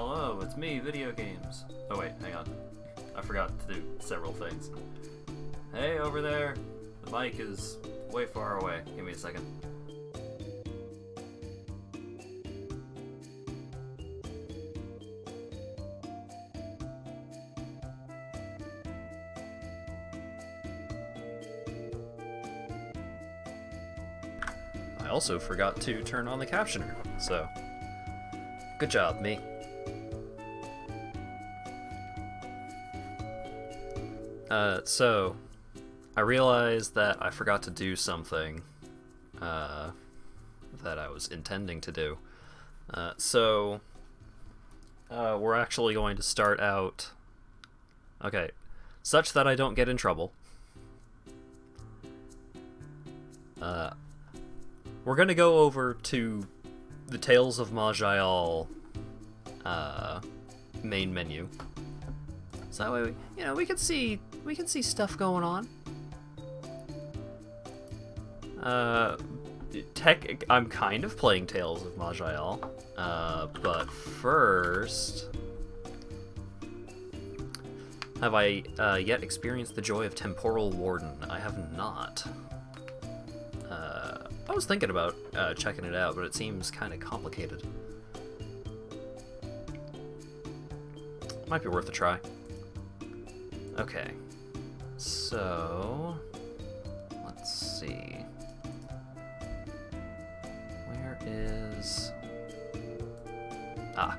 Hello, it's me, video games. Oh wait, hang on. I forgot to do several things. Hey, over there. The mic is way far away. Give me a second. I also forgot to turn on the captioner, so good job, me. So I realized that I forgot to do something that I was intending to do. So we're actually going to start out, okay, such that I don't get in trouble. We're gonna go over to the Tales of Maj'Eyal main menu. So that way, we can see stuff going on. I'm kind of playing Tales of Maj'Eyal, but first, have I yet experienced the joy of Temporal Warden? I have not. I was thinking about checking it out, but it seems kind of complicated. Might be worth a try. Okay, so let's see. Where is... Ah.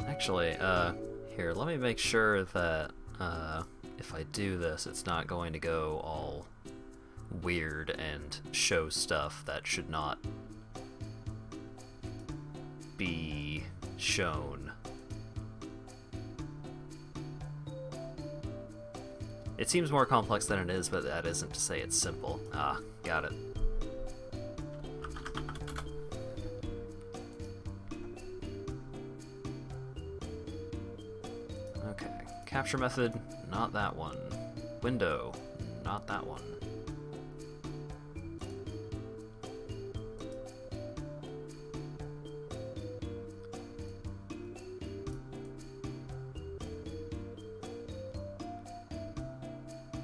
Actually, here, let me make sure that if I do this, it's not going to go all weird and show stuff that should not be shown. It seems more complex than it is, but that isn't to say it's simple. Ah, got it. Okay, capture method, not that one. Window, not that one.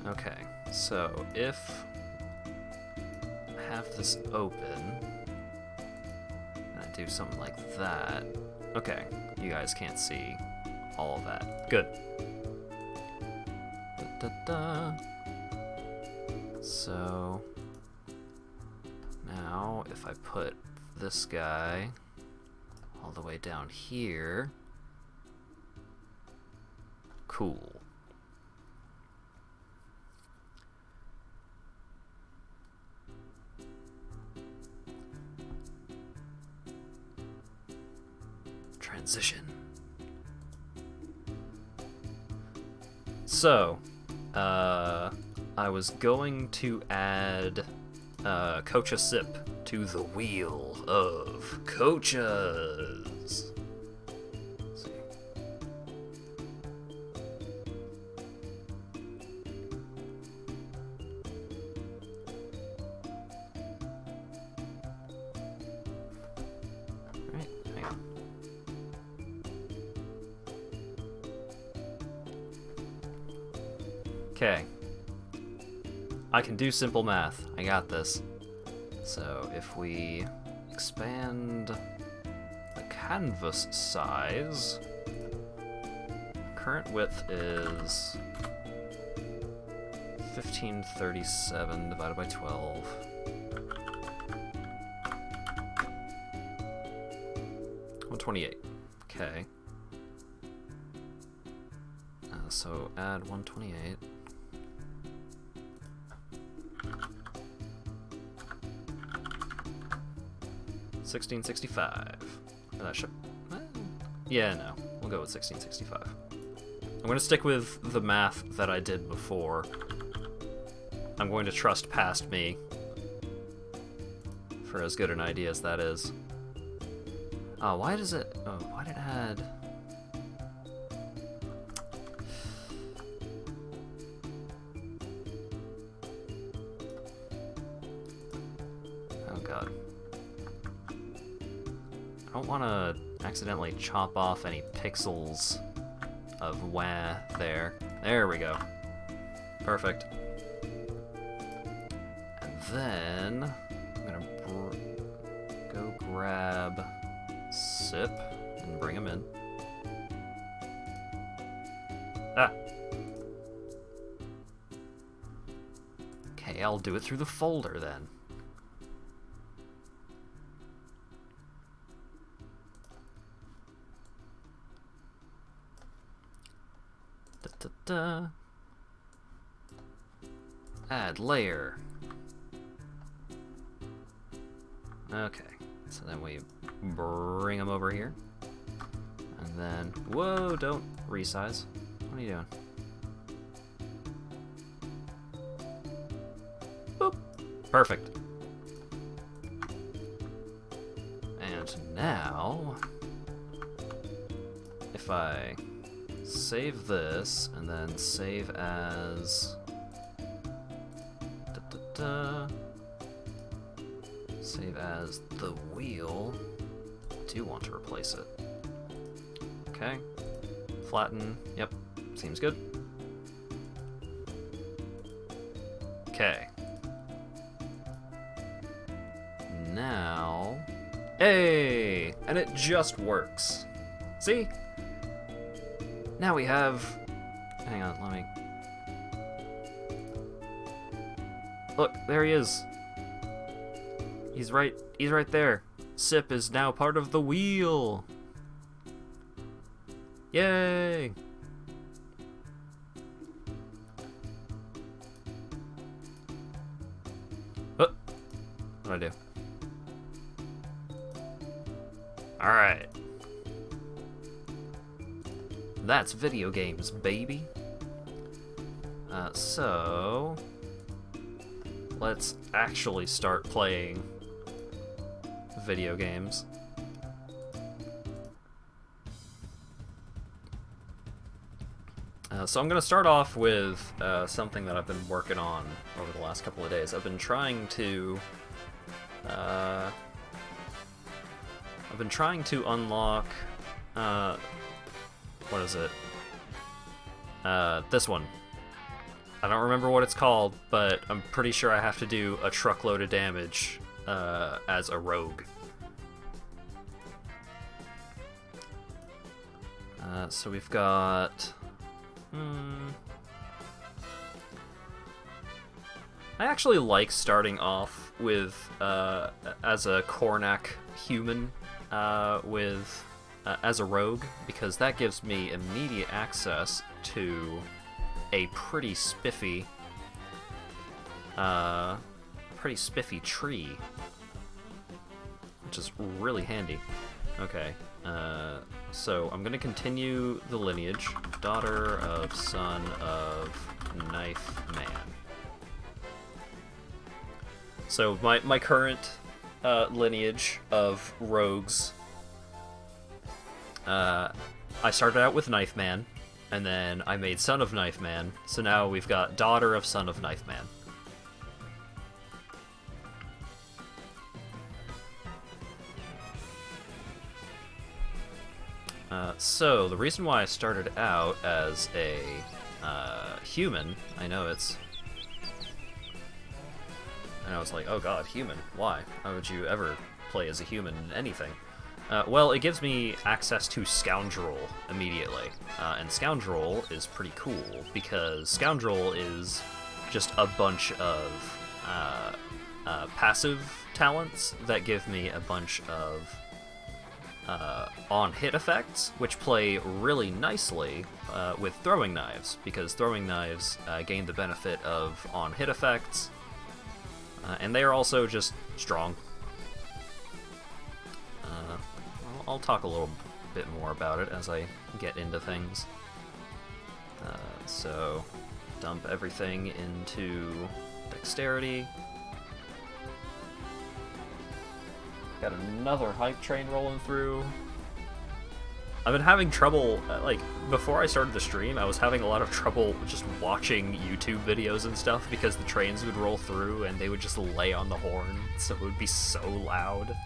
Okay, so if I have this open, and I do something like that, okay, you guys can't see all of that. Good. So now if I put this guy all the way down here, cool. Transition. So, I was going to add Coach a Sip to the Wheel of Coaches. Let's see. Alright, hang on. Okay. I can do simple math. I got this. So if we expand the canvas size, current width is 1537 divided by 12. 128. Okay. So add 128. 1665. That should... yeah, no. We'll go with 1665. I'm going to stick with the math that I did before. I'm going to trust past me for as good an idea as that is. Why does it... oh, why did it add... want to accidentally chop off any pixels of wah there. There we go. Perfect. And then I'm gonna go grab Sip and bring him in. Ah. Okay, I'll do it through the folder then. Add layer. Okay, so then we bring them over here. And then, whoa, don't resize. What are you doing? Boop. Perfect. And now, if I save this, and then save as... Save as the wheel. I do want to replace it. Okay. Flatten. Yep. Seems good. Okay. Now... Hey! And it just works. See? Now we have... Hang on, let me... Look, there he is. He's right there. Sip is now part of the wheel. Yay! Oh, what'd I do? Alright. That's video games, baby. So... let's actually start playing video games. So I'm going to start off with something that I've been working on over the last couple of days. I've been trying to unlock what is it? This one. I don't remember what it's called, but I'm pretty sure I have to do a truckload of damage as a rogue. So we've got... I actually like starting off with, as a Kornak human, as a rogue, because that gives me immediate access to a pretty spiffy tree, which is really handy. Okay, so I'm gonna continue the lineage. Daughter of son of Knife Man. So my current lineage of rogues, I started out with Knife Man, and then I made Son of Knife Man, so now we've got Daughter of Son of Knife Man. So, the reason why I started out as a human, I know it's like, oh god, human, why? Why would you ever play as a human in anything? Well, it gives me access to Scoundrel immediately, and Scoundrel is pretty cool, because Scoundrel is just a bunch of passive talents that give me a bunch of on-hit effects, which play really nicely with throwing knives, because throwing knives gain the benefit of on-hit effects, and they are also just strong. I'll talk a little bit more about it as I get into things. So, dump everything into dexterity. Got another hype train rolling through. I've been having trouble, like, before I started the stream, I was having a lot of trouble just watching YouTube videos and stuff because the trains would roll through and they would just lay on the horn, so it would be so loud.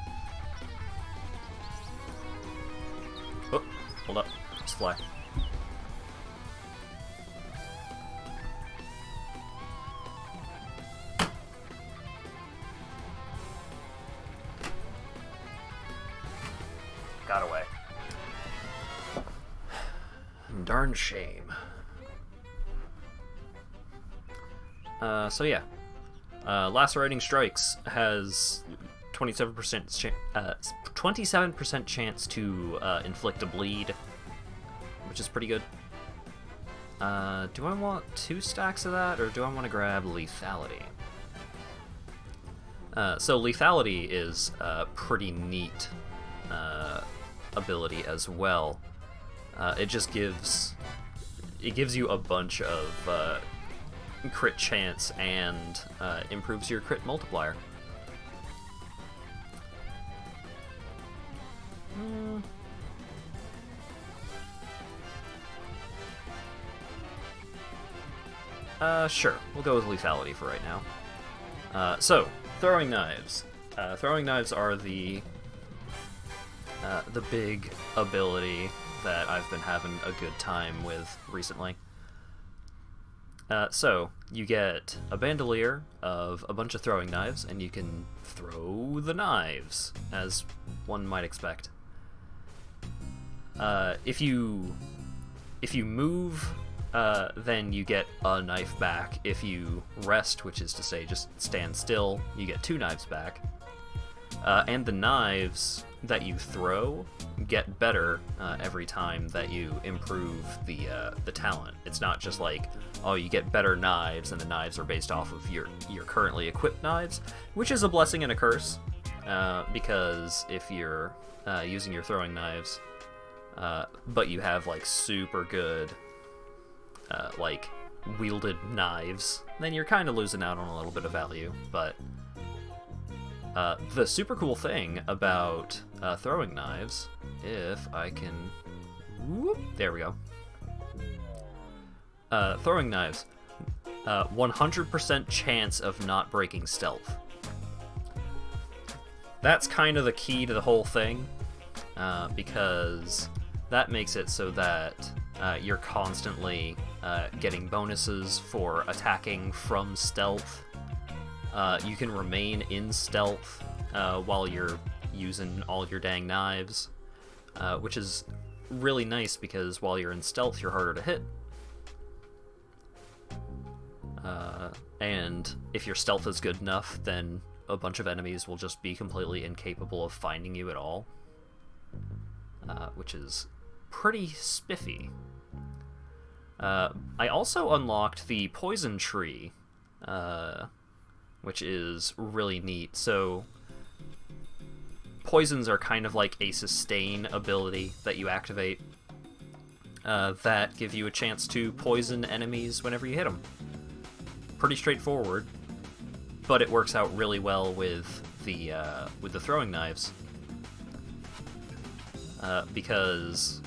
Oh, hold up. Let's fly. Got away. Darn shame. So yeah. Lacerating Strikes has 27% chance to inflict a bleed, which is pretty good. Do I want 2 stacks of that, or do I want to grab Lethality? So Lethality is a pretty neat ability as well. It gives you a bunch of crit chance and improves your crit multiplier. Sure, we'll go with Lethality for right now. So, Throwing Knives. Throwing Knives are the big ability that I've been having a good time with recently. So, you get a bandolier of a bunch of throwing knives, and you can throw the knives, as one might expect. If you move, then you get a knife back. If you rest, which is to say just stand still, you get 2 knives back. And the knives that you throw get better every time that you improve the talent. It's not just like, oh, you get better knives, and the knives are based off of your currently equipped knives, which is a blessing and a curse, because if you're using your throwing knives, but you have like super good like wielded knives, then you're kind of losing out on a little bit of value. But the super cool thing about throwing knives, if I can... Whoop, there we go. Throwing knives. 100% chance of not breaking stealth. That's kind of the key to the whole thing, because that makes it so that you're constantly getting bonuses for attacking from stealth. You can remain in stealth while you're using all your dang knives, which is really nice because while you're in stealth, you're harder to hit. And if your stealth is good enough, then a bunch of enemies will just be completely incapable of finding you at all, which is pretty spiffy. I also unlocked the Poison Tree, which is really neat. So poisons are kind of like a sustain ability that you activate that give you a chance to poison enemies whenever you hit them. Pretty straightforward, but it works out really well with the throwing knives, because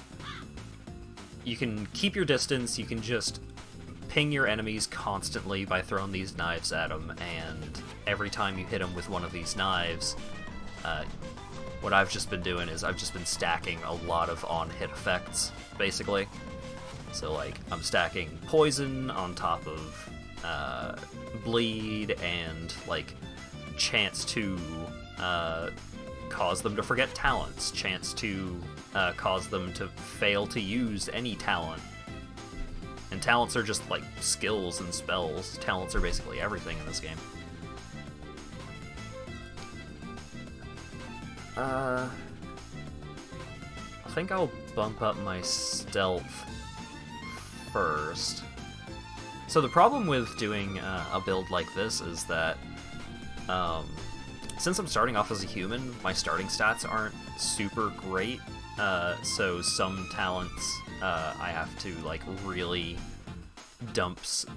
you can keep your distance. You can just ping your enemies constantly by throwing these knives at them, and every time you hit them with one of these knives, what I've just been doing is I've just been stacking a lot of on-hit effects, basically. So, like, I'm stacking poison on top of bleed and, like, chance to cause them to forget talents, chance to cause them to fail to use any talent. And talents are just, like, skills and spells. Talents are basically everything in this game. I think I'll bump up my stealth first. So the problem with doing a build like this is that since I'm starting off as a human, my starting stats aren't super great. So some talents I have to like really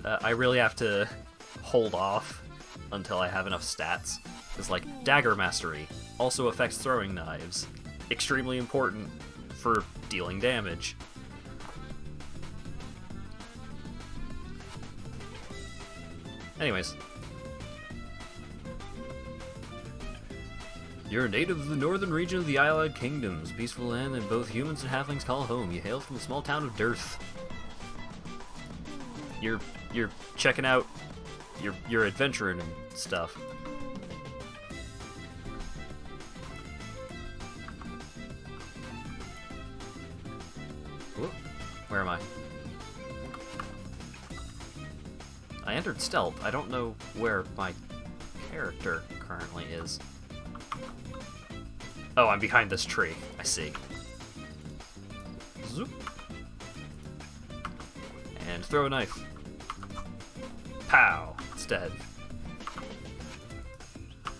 I really have to hold off until I have enough stats. Because like Dagger Mastery also affects throwing knives, extremely important for dealing damage. Anyways. You're a native of the northern region of the Island Kingdoms, peaceful land that both humans and halflings call home. You hail from the small town of Dearth. You're checking out, you're adventuring and stuff. Whoop. Where am I? I entered stealth. I don't know where my character currently is. Oh, I'm behind this tree. I see. Zoop. And throw a knife. Pow! It's dead.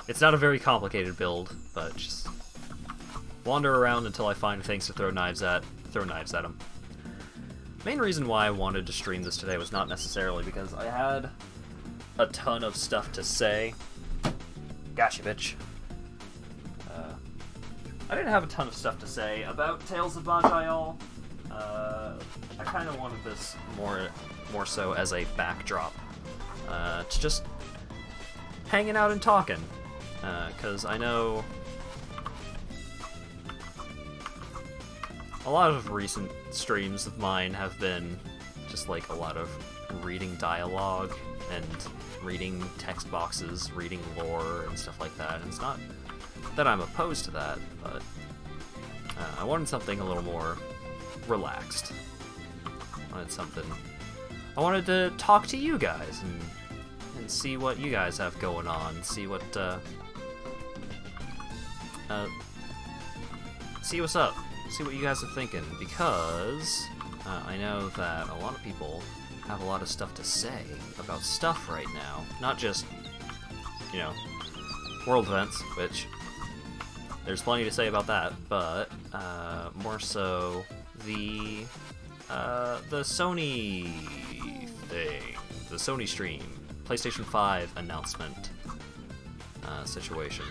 It's not a very complicated build, but just wander around until I find things to throw knives at. Throw knives at them. Main reason why I wanted to stream this today was not necessarily because I had a ton of stuff to say. Gotcha, bitch. I didn't have a ton of stuff to say about Tales of Maj'Eyal. I kind of wanted this more so as a backdrop to just hanging out and talking, because I know a lot of recent streams of mine have been just like a lot of reading dialogue and reading text boxes, reading lore and stuff like that, and it's not that I'm opposed to that, but I wanted something a little more relaxed. I wanted to talk to you guys and see what you guys have going on, see what's up, see what you guys are thinking, because I know that a lot of people have a lot of stuff to say about stuff right now, not just, you know, world events, which there's plenty to say about that, but more so the Sony thing, the Sony stream, PlayStation 5 announcement situation.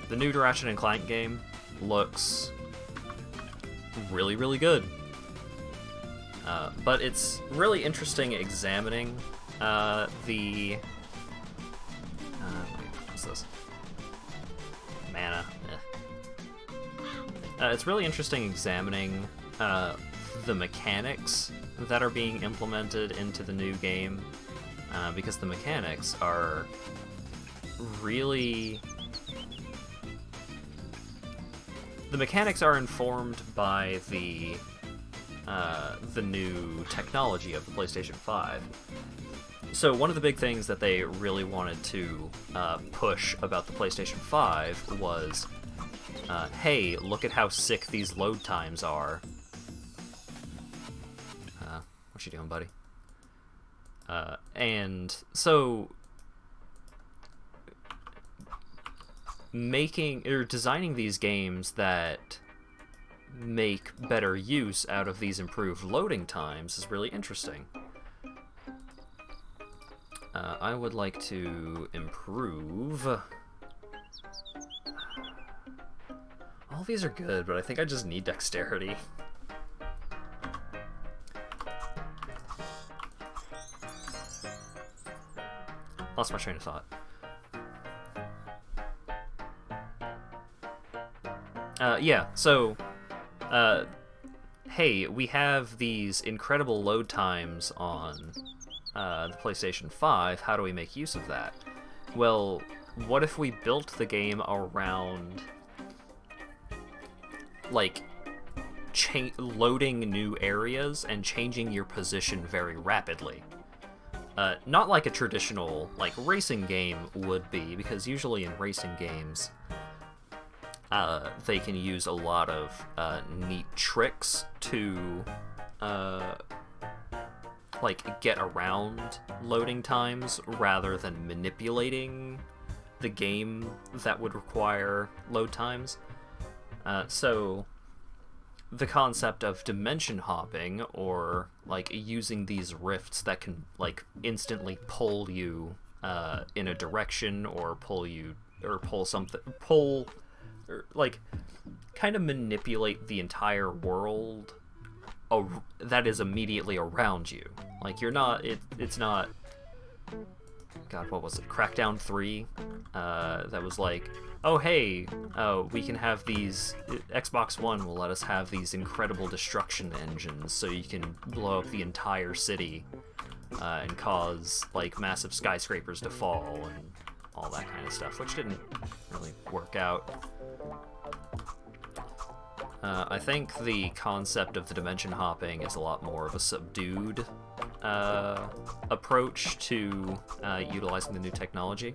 The new Ratchet & Clank game looks really, really good. But it's really interesting examining wait, what's this? Mana. It's really interesting examining the mechanics that are being implemented into the new game, because the mechanics are really... The mechanics are informed by the new technology of the PlayStation 5. So one of the big things that they really wanted to push about the PlayStation 5 was, hey, look at how sick these load times are. What you doing, buddy? And so designing these games that make better use out of these improved loading times is really interesting. I would like to improve... All these are good, but I think I just need dexterity. Lost my train of thought. Yeah, so, hey, we have these incredible load times on the PlayStation 5. How do we make use of that? Well, what if we built the game around, like, loading new areas and changing your position very rapidly? Not like a traditional, like, racing game would be, because usually in racing games, they can use a lot of neat tricks to like get around loading times rather than manipulating the game that would require load times. So the concept of dimension hopping, or like using these rifts that can like instantly pull you in a direction, or pull like kind of manipulate the entire world that is immediately around you. Like you're not, it's not God, what was it? Crackdown 3? That was like, oh hey, we can have these. Xbox One will let us have these incredible destruction engines, so you can blow up the entire city and cause like massive skyscrapers to fall and all that kind of stuff, which didn't really work out. I think the concept of the dimension hopping is a lot more of a subdued approach to utilizing the new technology.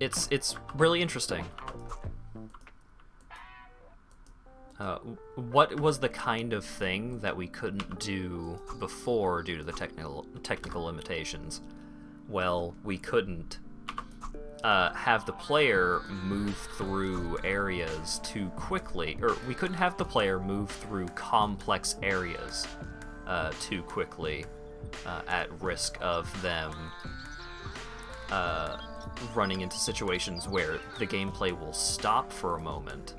It's really interesting. What was the kind of thing that we couldn't do before due to the technical limitations? Well, we couldn't have the player move through areas too quickly, or we couldn't have the player move through complex areas too quickly at risk of them running into situations where the gameplay will stop for a moment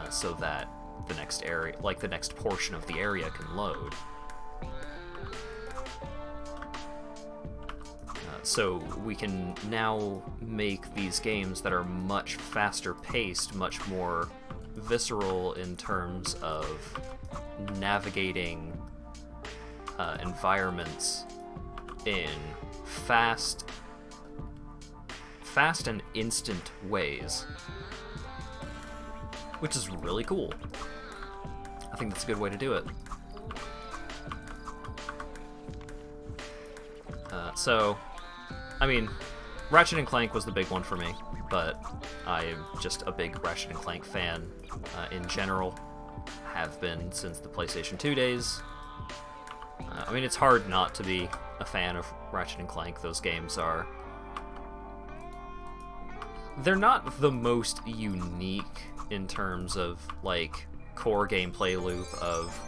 so that the next area, like the next portion of the area, can load. So we can now make these games that are much faster paced, much more visceral in terms of navigating environments in fast and instant ways, which is really cool. I think that's a good way to do it. So, I mean, Ratchet & Clank was the big one for me, but I'm just a big Ratchet & Clank fan in general. Have been since the PlayStation 2 days. I mean, it's hard not to be a fan of Ratchet & Clank. Those games are... They're not the most unique in terms of, like, core gameplay loop of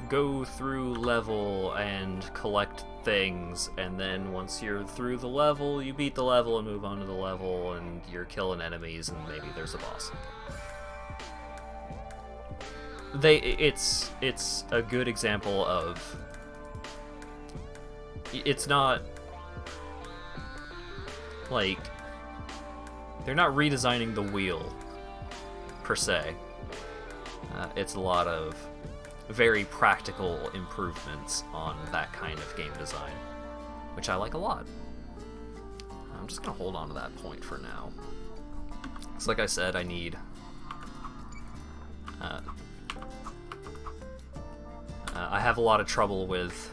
go through level and collect things, and then once you're through the level, you beat the level and move on to the level, and you're killing enemies, and maybe there's a boss. It's a good example of... It's not... like... They're not redesigning the wheel, per se. It's a lot of very practical improvements on that kind of game design, which I like a lot. I'm just gonna hold on to that point for now. It's like I said, I need... I have a lot of trouble with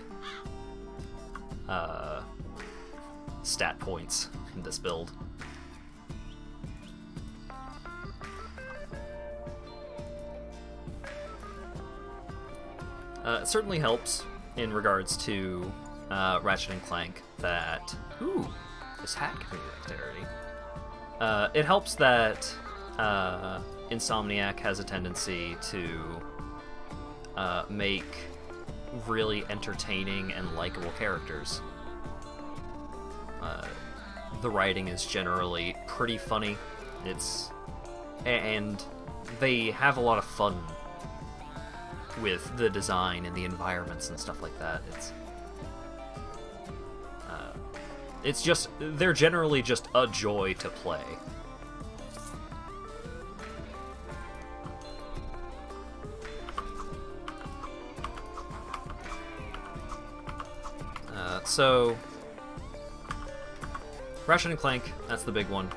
stat points in this build. It certainly helps in regards to Ratchet & Clank that... Ooh, this hat can be dexterity. It helps that Insomniac has a tendency to make really entertaining and likable characters. The writing is generally pretty funny. And they have a lot of fun with the design and the environments and stuff like that. It's just, they're generally just a joy to play. So, Ratchet & Clank, that's the big one.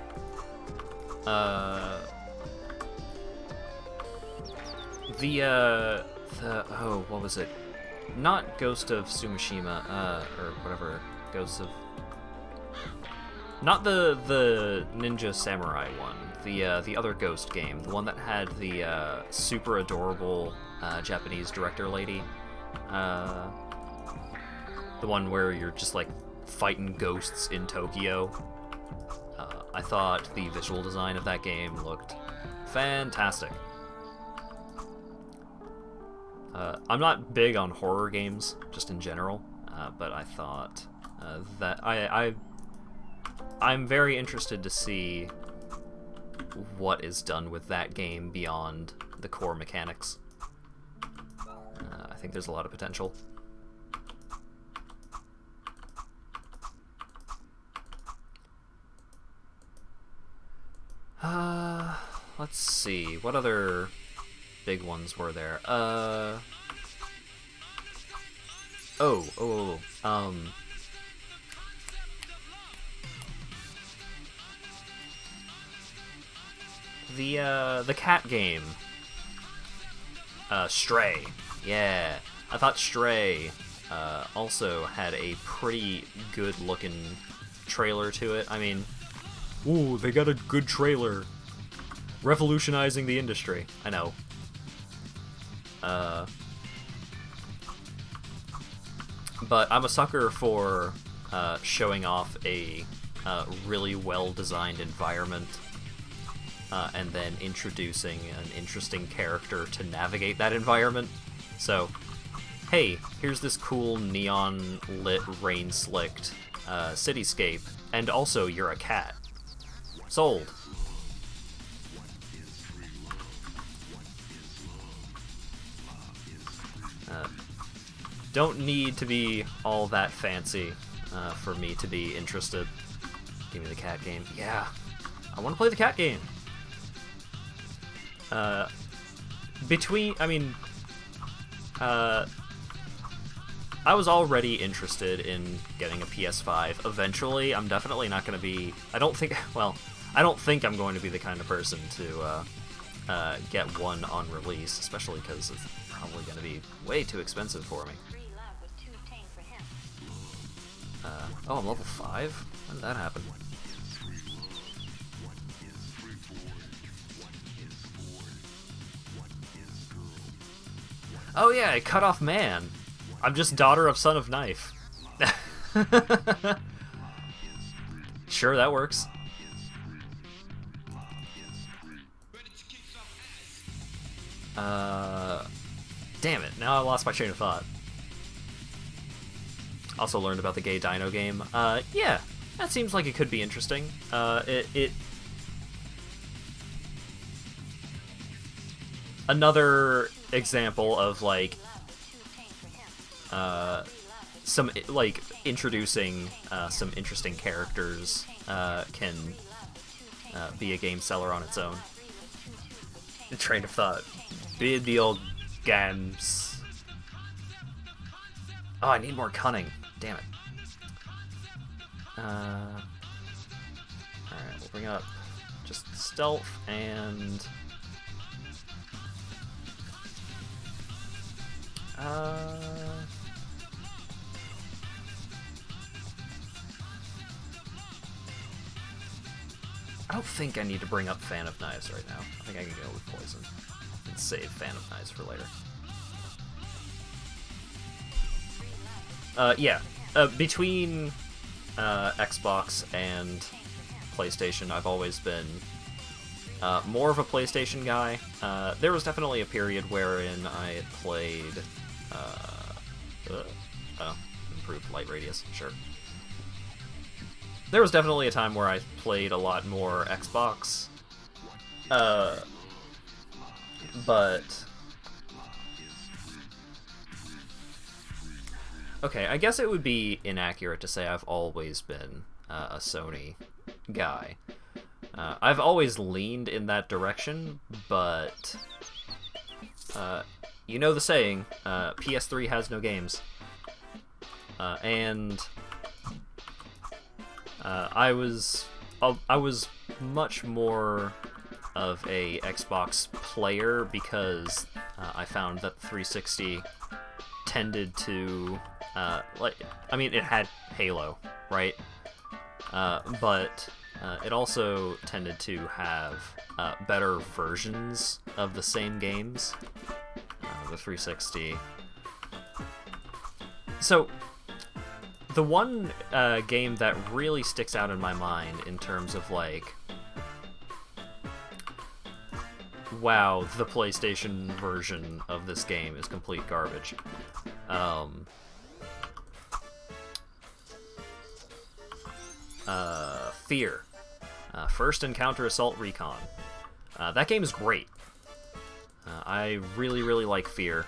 Oh, what was it? Not Ghost of Tsushima, or whatever, Ghosts of... Not the Ninja Samurai one, the other Ghost game, the one that had the super adorable Japanese director lady. The one where you're just like fighting ghosts in Tokyo. I thought the visual design of that game looked fantastic. I'm not big on horror games, just in general, but I thought that I'm very interested to see what is done with that game beyond the core mechanics. I think there's a lot of potential. Let's see. What other big ones were there? The cat game. Stray. Yeah. I thought Stray also had a pretty good-looking trailer to it. I mean, ooh, they got a good trailer. Revolutionizing the industry. I know. But I'm a sucker for showing off a really well-designed environment and then introducing an interesting character to navigate that environment. So, hey, here's this cool neon-lit, rain-slicked cityscape, and also you're a cat. Sold. Don't need to be all that fancy for me to be interested. Give me the cat game. Yeah, I want to play the cat game. I was already interested in getting a PS5. Eventually, I'm definitely not going to be... I don't think I'm going to be the kind of person to get one on release, especially because it's probably going to be way too expensive for me. Oh, I'm level 5? When did that happen? Oh yeah, I cut off man. I'm just daughter of son of knife. Sure, that works. Damn it, now I lost my train of thought. Also learned about the gay dino game. Yeah, that seems like it could be interesting. Another example of, like, some, like, introducing some interesting characters can be a game seller on its own. The train of thought. Bid the old gams. Oh, I need more cunning. Damn it. Alright, we'll bring up just stealth and... I don't think I need to bring up Fan of Knives right now. I think I can go with Poison and save Fan of Knives for later. Yeah. Between Xbox and PlayStation, I've always been more of a PlayStation guy. There was definitely a period wherein I had played... improved light radius, sure. There was definitely a time where I played a lot more Xbox. But... Okay, I guess it would be inaccurate to say I've always been a Sony guy. I've always leaned in that direction, but... you know the saying, PS3 has no games. And... I was much more of a Xbox player because I found that the 360 tended to... it had Halo, right? But it also tended to have better versions of the same games. The 360. So, the one game that really sticks out in my mind in terms of, like, wow, the PlayStation version of this game is complete garbage. Fear. First Encounter Assault Recon. That game is great. I really, really like Fear.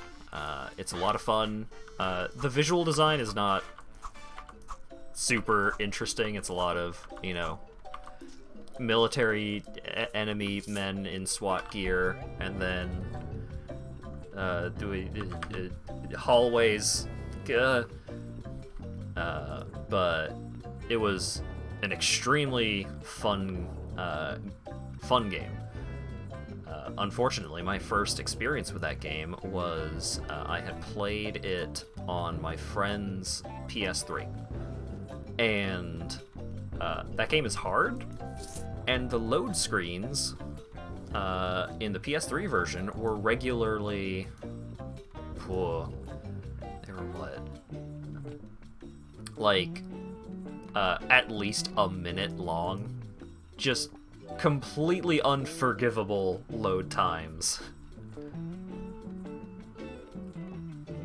It's a lot of fun. The visual design is not super interesting. It's a lot of, military enemy men in SWAT gear, and then hallways. But it was an extremely fun game. Unfortunately, my first experience with that game was I had played it on my friend's PS3. And that game is hard, and the load screens in the PS3 version were regularly... they were what? Like, at least a minute long. Just completely unforgivable load times.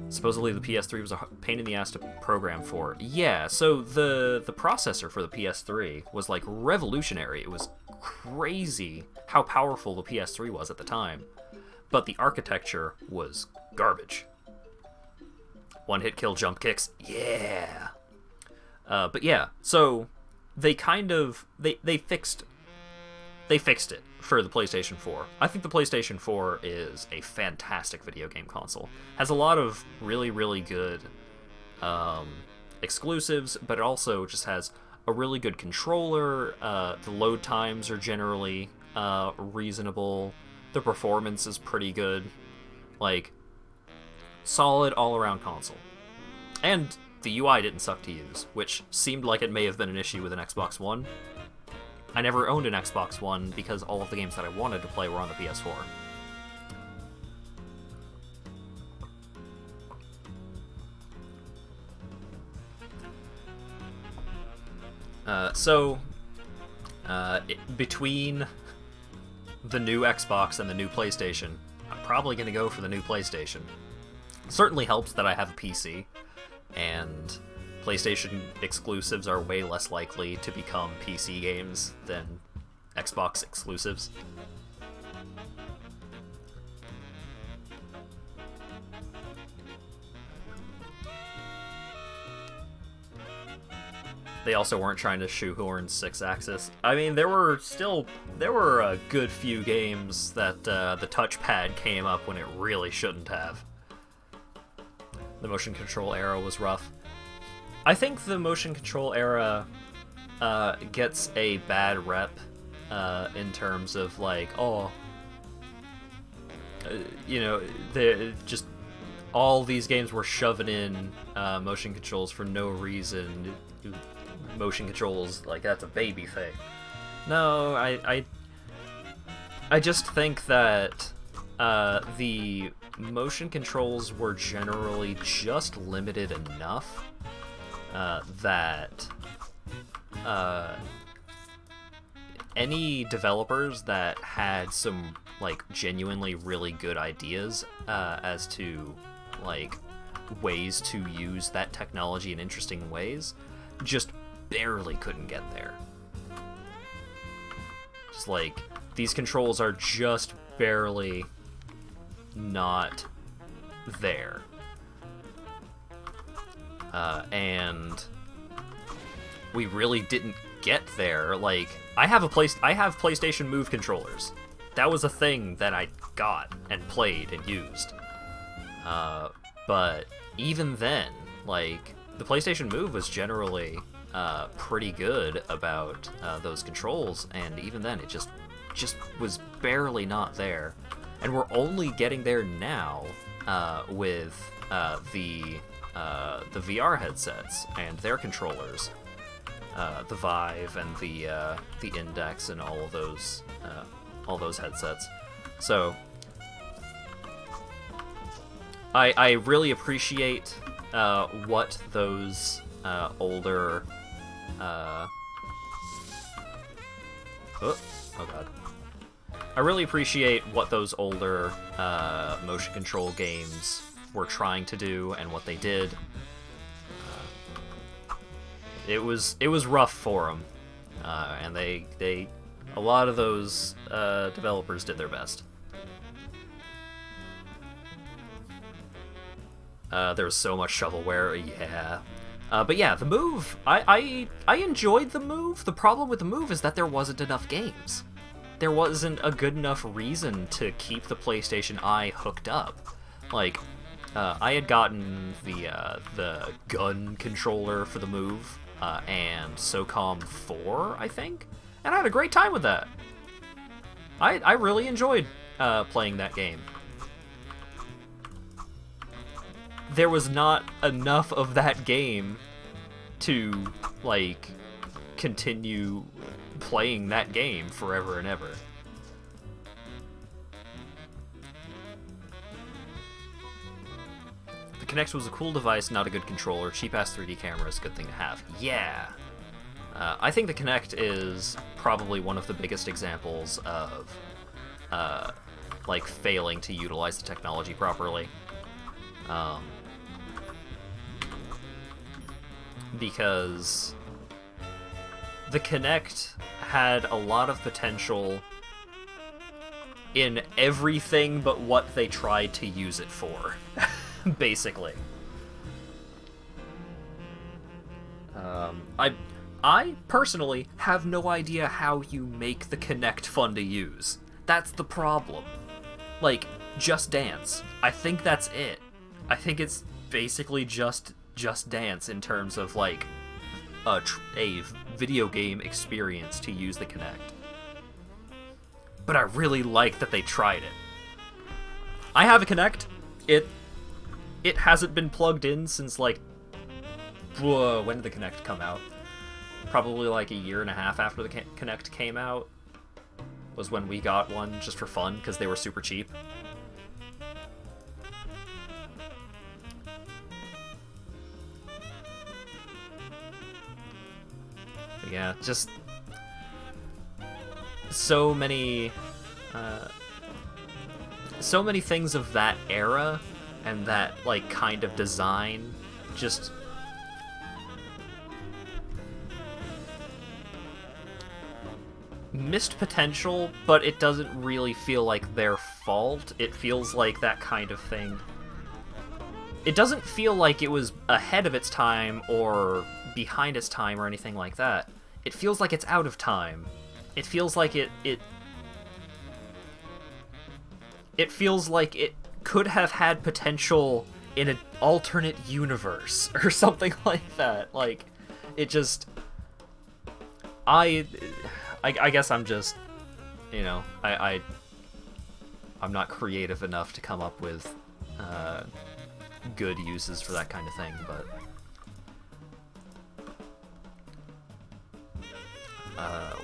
Supposedly the PS3 was a pain in the ass to program for. Yeah, so the processor for the PS3 was like revolutionary. It was crazy how powerful the PS3 was at the time. But the architecture was garbage. One-hit kill jump kicks, yeah. But yeah, so they kind of they fixed it for the PlayStation 4. I think the PlayStation 4 is a fantastic video game console. Has a lot of really, really good exclusives, but it also just has a really good controller. The load times are generally reasonable. The performance is pretty good. Like, solid all-around console. And the UI didn't suck to use, which seemed like it may have been an issue with an Xbox One. I never owned an Xbox One because all of the games that I wanted to play were on the PS4. Between the new Xbox and the new PlayStation, I'm probably going to go for the new PlayStation. It certainly helps that I have a PC, and PlayStation exclusives are way less likely to become PC games than Xbox exclusives. They also weren't trying to shoehorn 6-axis. I mean, there were a good few games that the touchpad came up when it really shouldn't have. The motion control era was rough. I think the motion control era gets a bad rep in terms of like, just all these games were shoving in motion controls for no reason. Motion controls, like, that's a baby thing. No, I just think that the motion controls were generally just limited enough that any developers that had some, like, genuinely really good ideas as to, like, ways to use that technology in interesting ways just barely couldn't get there. Just like, these controls are just barely not there. And we really didn't get there. Like, I have PlayStation Move controllers. That was a thing that I got and played and used. But even then, like, the PlayStation Move was generally pretty good about those controls, and even then it just was barely not there. And we're only getting there now with the VR headsets and their controllers, the Vive and the Index and all those headsets. So I really appreciate what those older oh god. I really appreciate what those older motion control games were trying to do and what they did. It was rough for them, and a lot of those developers did their best. There was so much shovelware, yeah. But yeah, the Move, I enjoyed the Move. The problem with the Move is that there wasn't enough games. There wasn't a good enough reason to keep the PlayStation Eye hooked up. Like, I had gotten the gun controller for the Move, and SOCOM 4, I think, and I had a great time with that. I really enjoyed playing that game. There was not enough of that game to, like, continue playing that game forever and ever. The Kinect was a cool device, not a good controller. Cheap-ass 3D camera is a good thing to have. Yeah! I think the Kinect is probably one of the biggest examples of, like, failing to utilize the technology properly. Because the Kinect had a lot of potential in everything but what they tried to use it for, basically. I personally have no idea how you make the Kinect fun to use. That's the problem. Like, Just Dance. I think that's it. I think it's basically Just Dance in terms of, like, a video game experience to use the Kinect. But I really like that they tried it. I have a Kinect. It hasn't been plugged in since, like, when did the Kinect come out? Probably like a year and a half after the Kinect came out was when we got one just for fun because they were super cheap. Yeah, just so many things of that era and that, like, kind of design just missed potential, but it doesn't really feel like their fault. It feels like that kind of thing. It doesn't feel like it was ahead of its time or behind its time or anything like that. It feels like it's out of time. It feels like it feels like it could have had potential in an alternate universe or something like that. Like, it just... I guess I'm just, you know, I'm not creative enough to come up with good uses for that kind of thing, but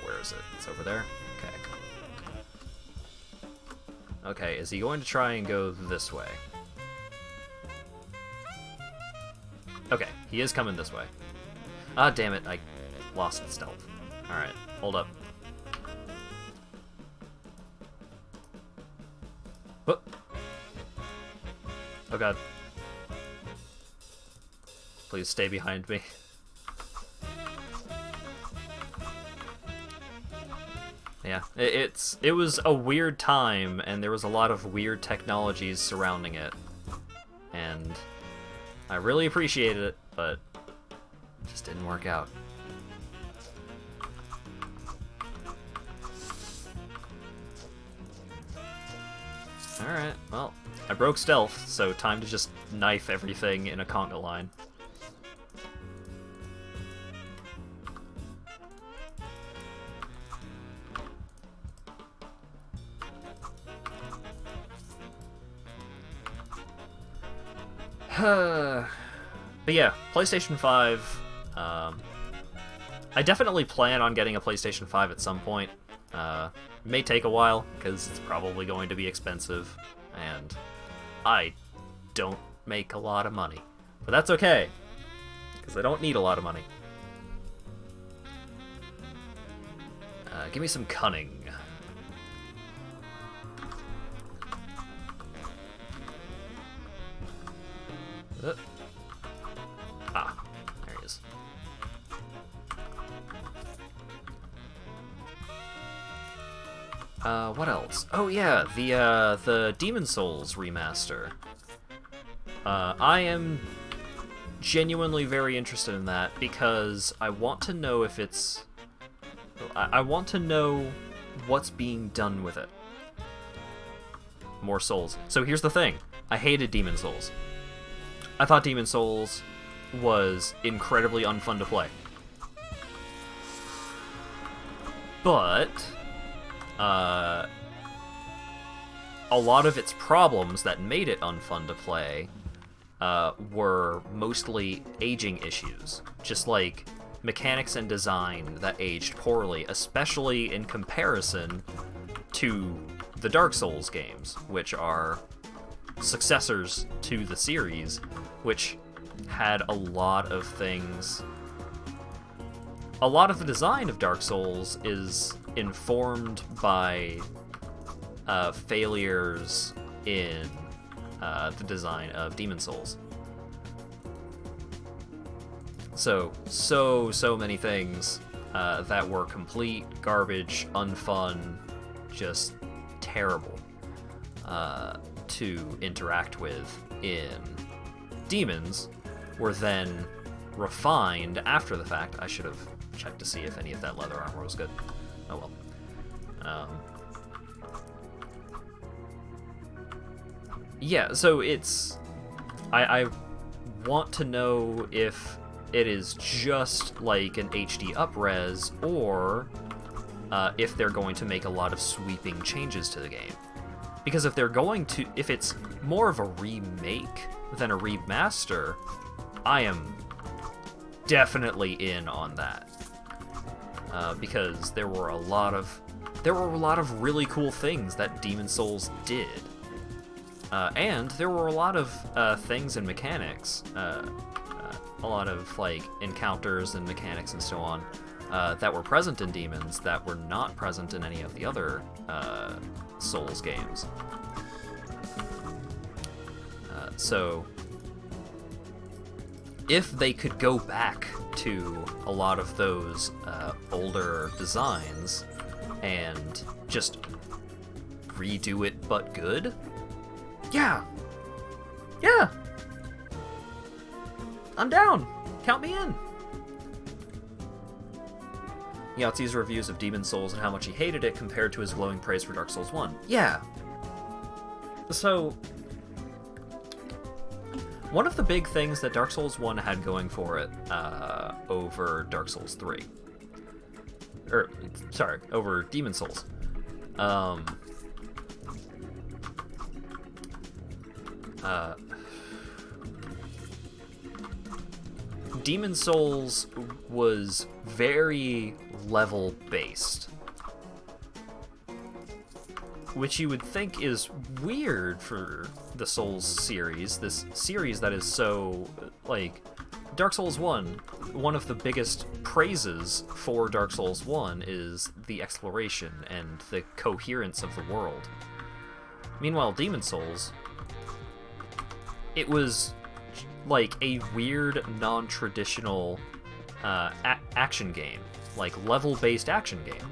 where is it? It's over there? Okay. Okay, is he going to try and go this way? Okay, he is coming this way. Ah, damn it, I lost stealth. Alright, hold up. Oh. Oh god. Please stay behind me. Yeah, it was a weird time, and there was a lot of weird technologies surrounding it. And I really appreciated it, but it just didn't work out. Alright, well, I broke stealth, so time to just knife everything in a conga line. But yeah, PlayStation 5, I definitely plan on getting a PlayStation 5 at some point. It may take a while, because it's probably going to be expensive, and I don't make a lot of money. But that's okay, because I don't need a lot of money. Give me some cunning. Ah, there he is. What else? Oh yeah, the Demon Souls remaster. I am genuinely very interested in that because I want to know if it's... I want to know what's being done with it. More Souls. So here's the thing. I hated Demon Souls. I thought Demon Souls was incredibly unfun to play. But a lot of its problems that made it unfun to play were mostly aging issues. Just like mechanics and design that aged poorly, especially in comparison to the Dark Souls games, which are successors to the series, which had a lot of things. A lot of the design of Dark Souls is informed by failures in the design of Demon Souls. So many things that were complete garbage, unfun, just terrible to interact with in Demons were then refined after the fact. I should have checked to see if any of that leather armor was good. Oh well. Yeah, so it's... I want to know if it is just like an HD up-res, or if they're going to make a lot of sweeping changes to the game. Because if it's more of a remake than a remaster, I am definitely in on that. Because there were a lot of really cool things that Demon Souls did. And there were a lot of things and mechanics, a lot of like encounters and mechanics and so on, that were present in Demons that were not present in any of the other Souls games. So if they could go back to a lot of those older designs and just redo it but good, yeah, I'm down. Count me in. Yahtzee's reviews of Demon Souls and how much he hated it compared to his glowing praise for Dark Souls 1. Yeah. So, one of the big things that Dark Souls 1 had going for it over Dark Souls 3, over Demon Souls, Demon Souls was very level-based, which you would think is weird for the Souls series, this series that is so, like, Dark Souls 1, one of the biggest praises for Dark Souls 1 is the exploration and the coherence of the world. Meanwhile, Demon Souls, it was like a weird, non-traditional action game, like level-based action game,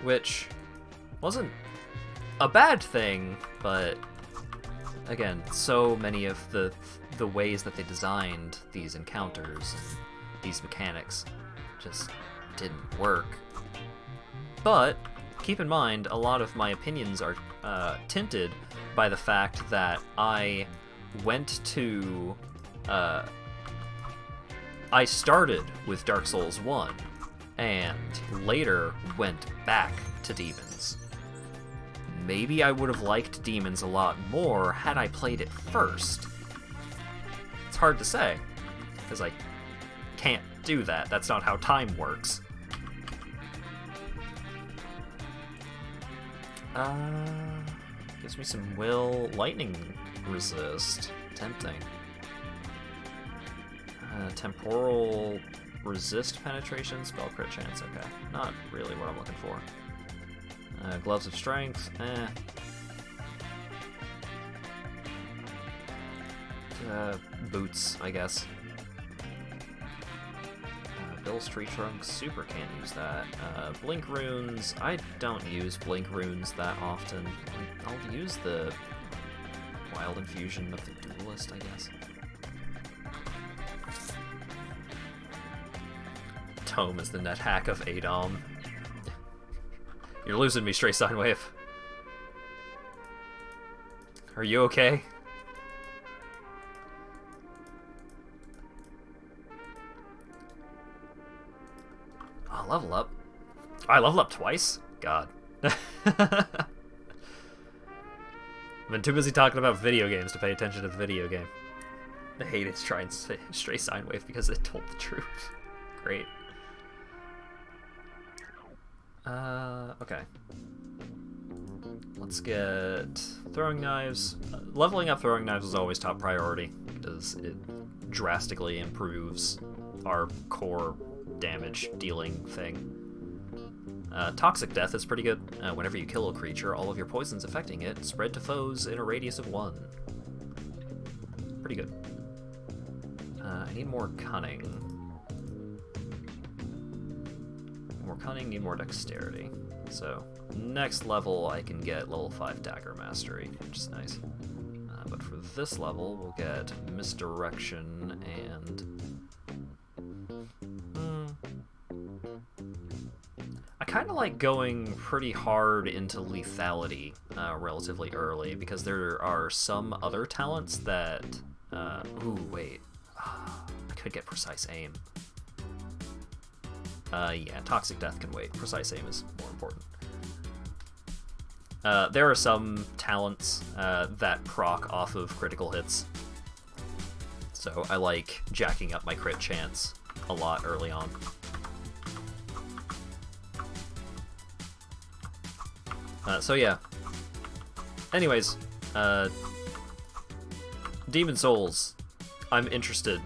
which wasn't a bad thing, but again, so many of the ways that they designed these encounters and these mechanics just didn't work. But keep in mind, a lot of my opinions are tinted by the fact that I went to... I started with Dark Souls 1, and later went back to Demons. Maybe I would have liked Demons a lot more had I played it first. It's hard to say, because I can't do that. That's not how time works. Gives me some will. Lightning resist. Tempting. Temporal resist penetration. Spell crit chance. Okay. Not really what I'm looking for. Gloves of strength. Boots, I guess. Bill's tree trunk. Super can't use that. Blink runes. I don't use blink runes that often. I'll use the... Well, mild infusion of the duelist, I guess. Tome is the net hack of Adom. You're losing me, Stray Sine Wave. Are you okay? Oh, level up. I level up twice? God. I've been too busy talking about video games to pay attention to the video game. I hate it to try and say Stray Sine Wave because it told the truth. Great. Okay. Let's get throwing knives. Leveling up throwing knives is always top priority because it drastically improves our core damage dealing thing. Toxic Death is pretty good. Whenever you kill a creature, all of your poisons affecting it spread to foes in a radius of 1. Pretty good. I need more cunning. Need more dexterity. So, next level I can get level 5 Dagger Mastery, which is nice. But for this level, we'll get Misdirection and... I kind of like going pretty hard into lethality relatively early, because there are some other talents that... ooh, wait. I could get Precise Aim. Yeah, Toxic Death can wait. Precise Aim is more important. There are some talents that proc off of critical hits, so I like jacking up my crit chance a lot early on. So yeah. Anyways, Demon Souls. I'm interested.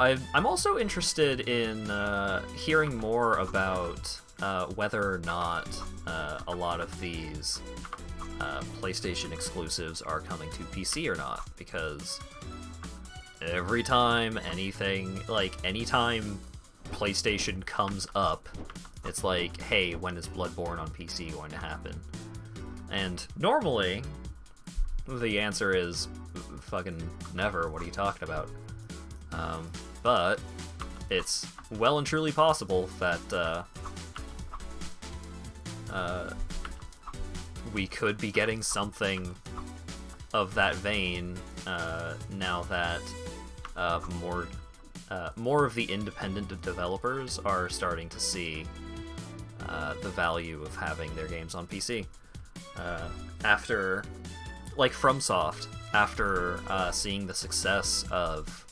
I'm also interested in hearing more about whether or not a lot of these PlayStation exclusives are coming to PC or not, because every time anything, anytime PlayStation comes up, it's like, hey, when is Bloodborne on PC going to happen? And normally, the answer is fucking never. What are you talking about? But it's well and truly possible that we could be getting something of that vein now that more of the independent developers are starting to see the value of having their games on PC. After, like FromSoft, after seeing the success of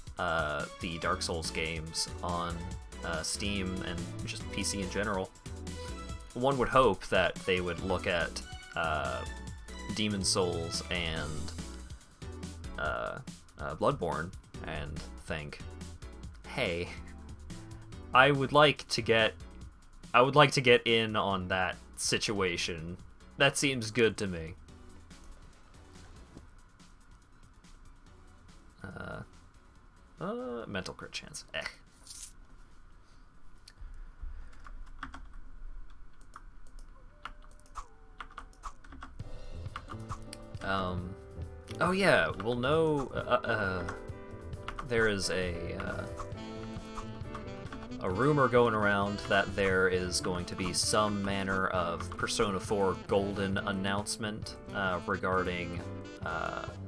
the Dark Souls games on Steam and just PC in general, one would hope that they would look at Demon Souls and Bloodborne and think, hey, I would like to get in on that situation. That seems good to me. Mental crit chance. Oh yeah, we'll know, there is a rumor going around that there is going to be some manner of Persona 4 Golden announcement regarding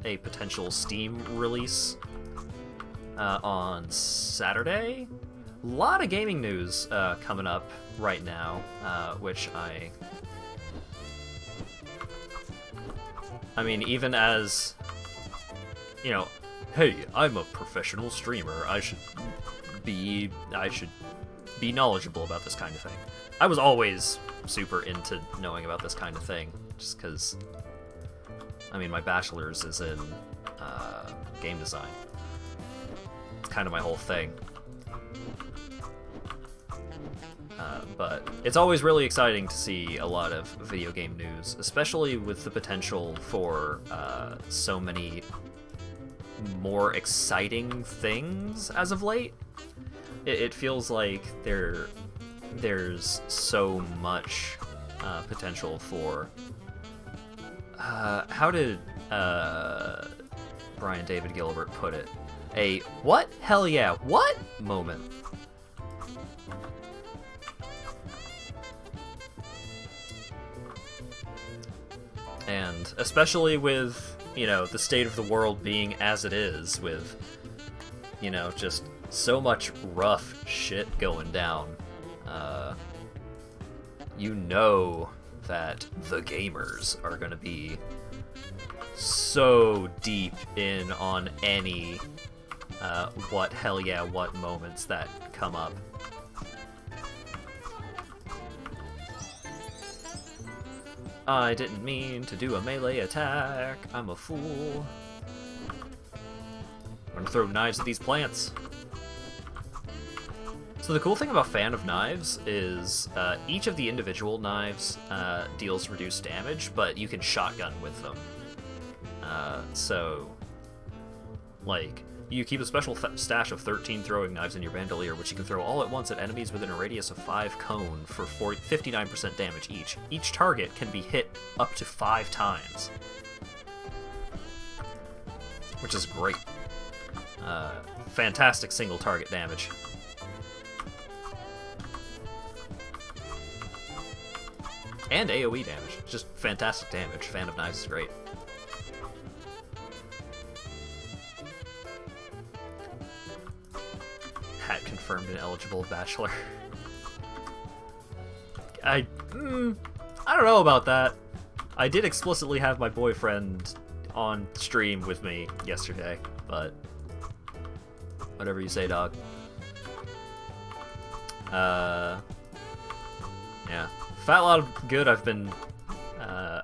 a potential Steam release on Saturday. A lot of gaming news coming up right now, which I mean, even as, you know, hey, I'm a professional streamer, I should be knowledgeable about this kind of thing. I was always super into knowing about this kind of thing, just because, I mean, my bachelor's is in game design. It's kind of my whole thing. But it's always really exciting to see a lot of video game news, especially with the potential for so many more exciting things as of late. It feels like there there's so much potential for... how did Brian David Gilbert put it? A what? Hell yeah, what? Moment. And especially with, you know, the state of the world being as it is, with, you know, just so much rough shit going down, you know that the gamers are gonna be so deep in on any what hell yeah what moments that come up. I didn't mean to do a melee attack. I'm a fool. I'm gonna throw knives at these plants. So the cool thing about Fan of Knives is each of the individual knives deals reduced damage, but you can shotgun with them. So, like, you keep a special stash of 13 throwing knives in your bandolier, which you can throw all at once at enemies within a radius of 5 cone for 59% damage each. Each target can be hit up to 5 times, which is great. Fantastic single target damage. And AoE damage. Just fantastic damage. Fan of Knives is great. Hat confirmed an eligible bachelor. I don't know about that. I did explicitly have my boyfriend on stream with me yesterday, but whatever you say, dog. Yeah. Fat lot of good I've been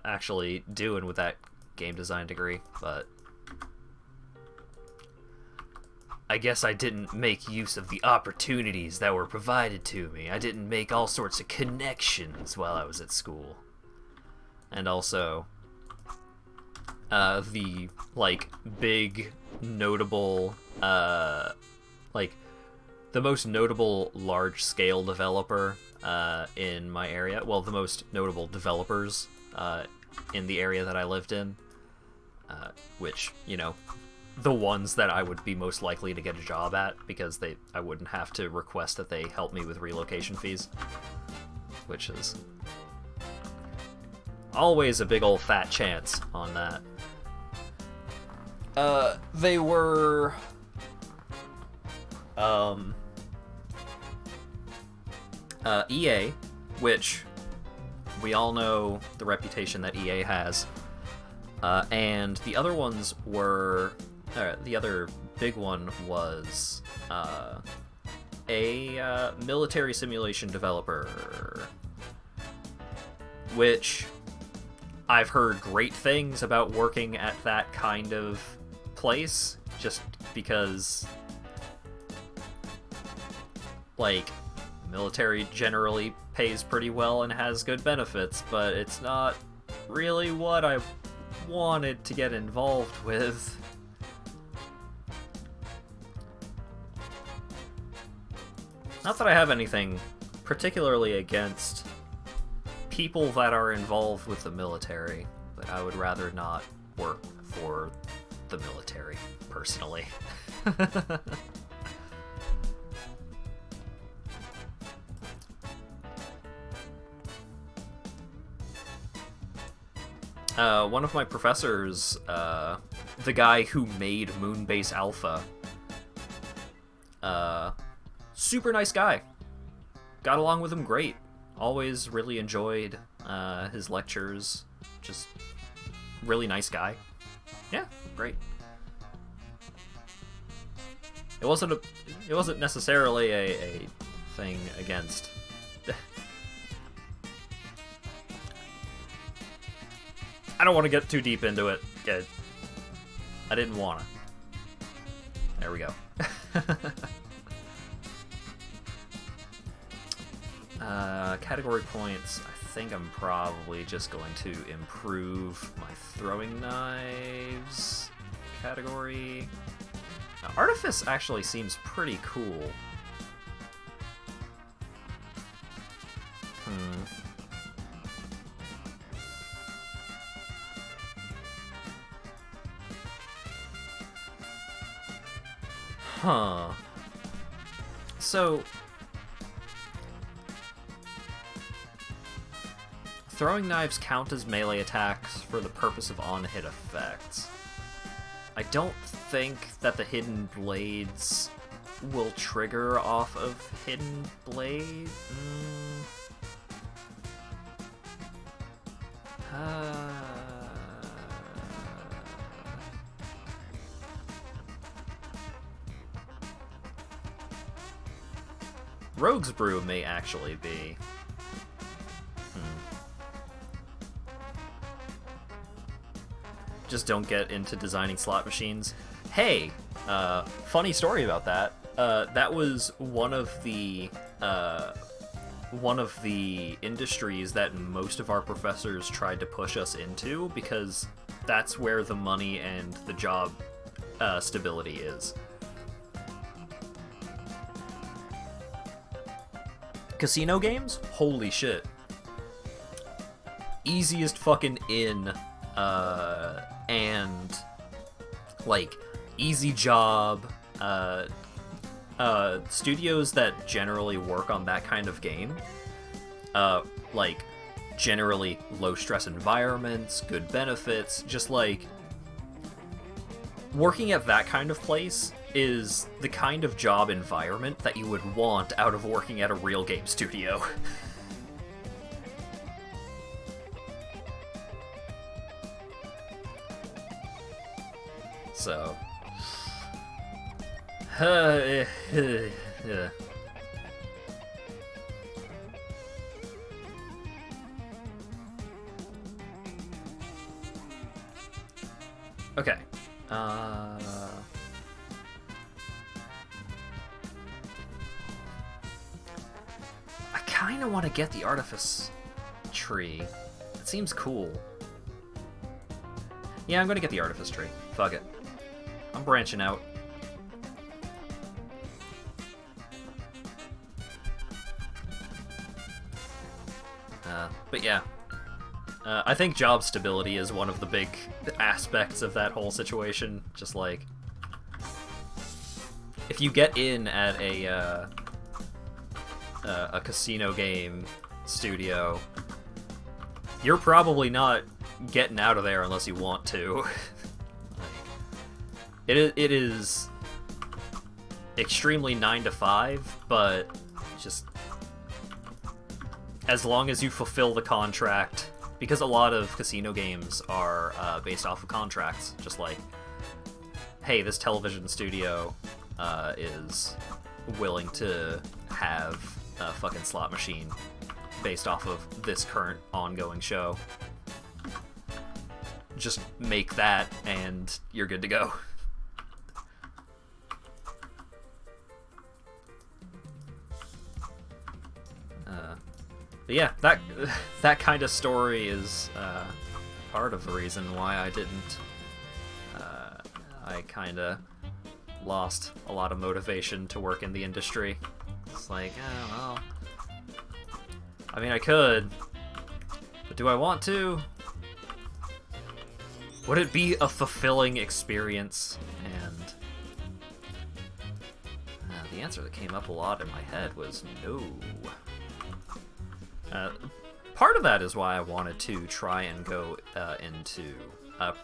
actually doing with that game design degree, but I guess I didn't make use of the opportunities that were provided to me. I didn't make all sorts of connections while I was at school. And also, the, like, big, notable, like, the most notable large-scale developer in my area, well, the most notable developers in the area that I lived in, which, you know, the ones that I would be most likely to get a job at, because I wouldn't have to request that they help me with relocation fees, which is always a big old fat chance on that. They were EA, which we all know the reputation that EA has, and the other ones were, the other big one was a military simulation developer, which I've heard great things about working at that kind of place, just because, like, military generally pays pretty well and has good benefits, but it's not really what I wanted to get involved with. Not that I have anything particularly against people that are involved with the military, but I would rather not work for the military, personally. One of my professors, the guy who made Moonbase Alpha, super nice guy. Got along with him great. Always really enjoyed his lectures. Just really nice guy. Yeah, great. It wasn't necessarily a thing against. I don't want to get too deep into it. I didn't want to. There we go. Category points. I think I'm probably just going to improve my throwing knives category. Now, Artifice actually seems pretty cool. Huh. So, throwing knives count as melee attacks for the purpose of on-hit effects. I don't think that the hidden blades will trigger off of hidden blade. Rogue's Brew may actually be. Just don't get into designing slot machines. Hey, funny story about that. That was one of the industries that most of our professors tried to push us into, because that's where the money and the job stability is. Casino games? Holy shit. Easiest fucking in, and, like, easy job, studios that generally work on that kind of game, like, generally low-stress environments, good benefits, just, like, working at that kind of place is the kind of job environment that you would want out of working at a real game studio. So... yeah. Okay. I kinda want to get the artifice tree. It seems cool. Yeah, I'm gonna get the artifice tree. Fuck it. I'm branching out. But yeah. I think job stability is one of the big aspects of that whole situation. Just like, if you get in at a casino game studio, you're probably not getting out of there unless you want to. It is extremely 9 to 5, but just as long as you fulfill the contract, because a lot of casino games are based off of contracts, just like, hey, this television studio is willing to have a fucking slot machine based off of this current ongoing show. Just make that and you're good to go. But yeah, that kind of story is part of the reason why I didn't. I kind of lost a lot of motivation to work in the industry. It's like, oh, well, I mean, I could, but do I want to? Would it be a fulfilling experience? And the answer that came up a lot in my head was no. Part of that is why I wanted to try and go into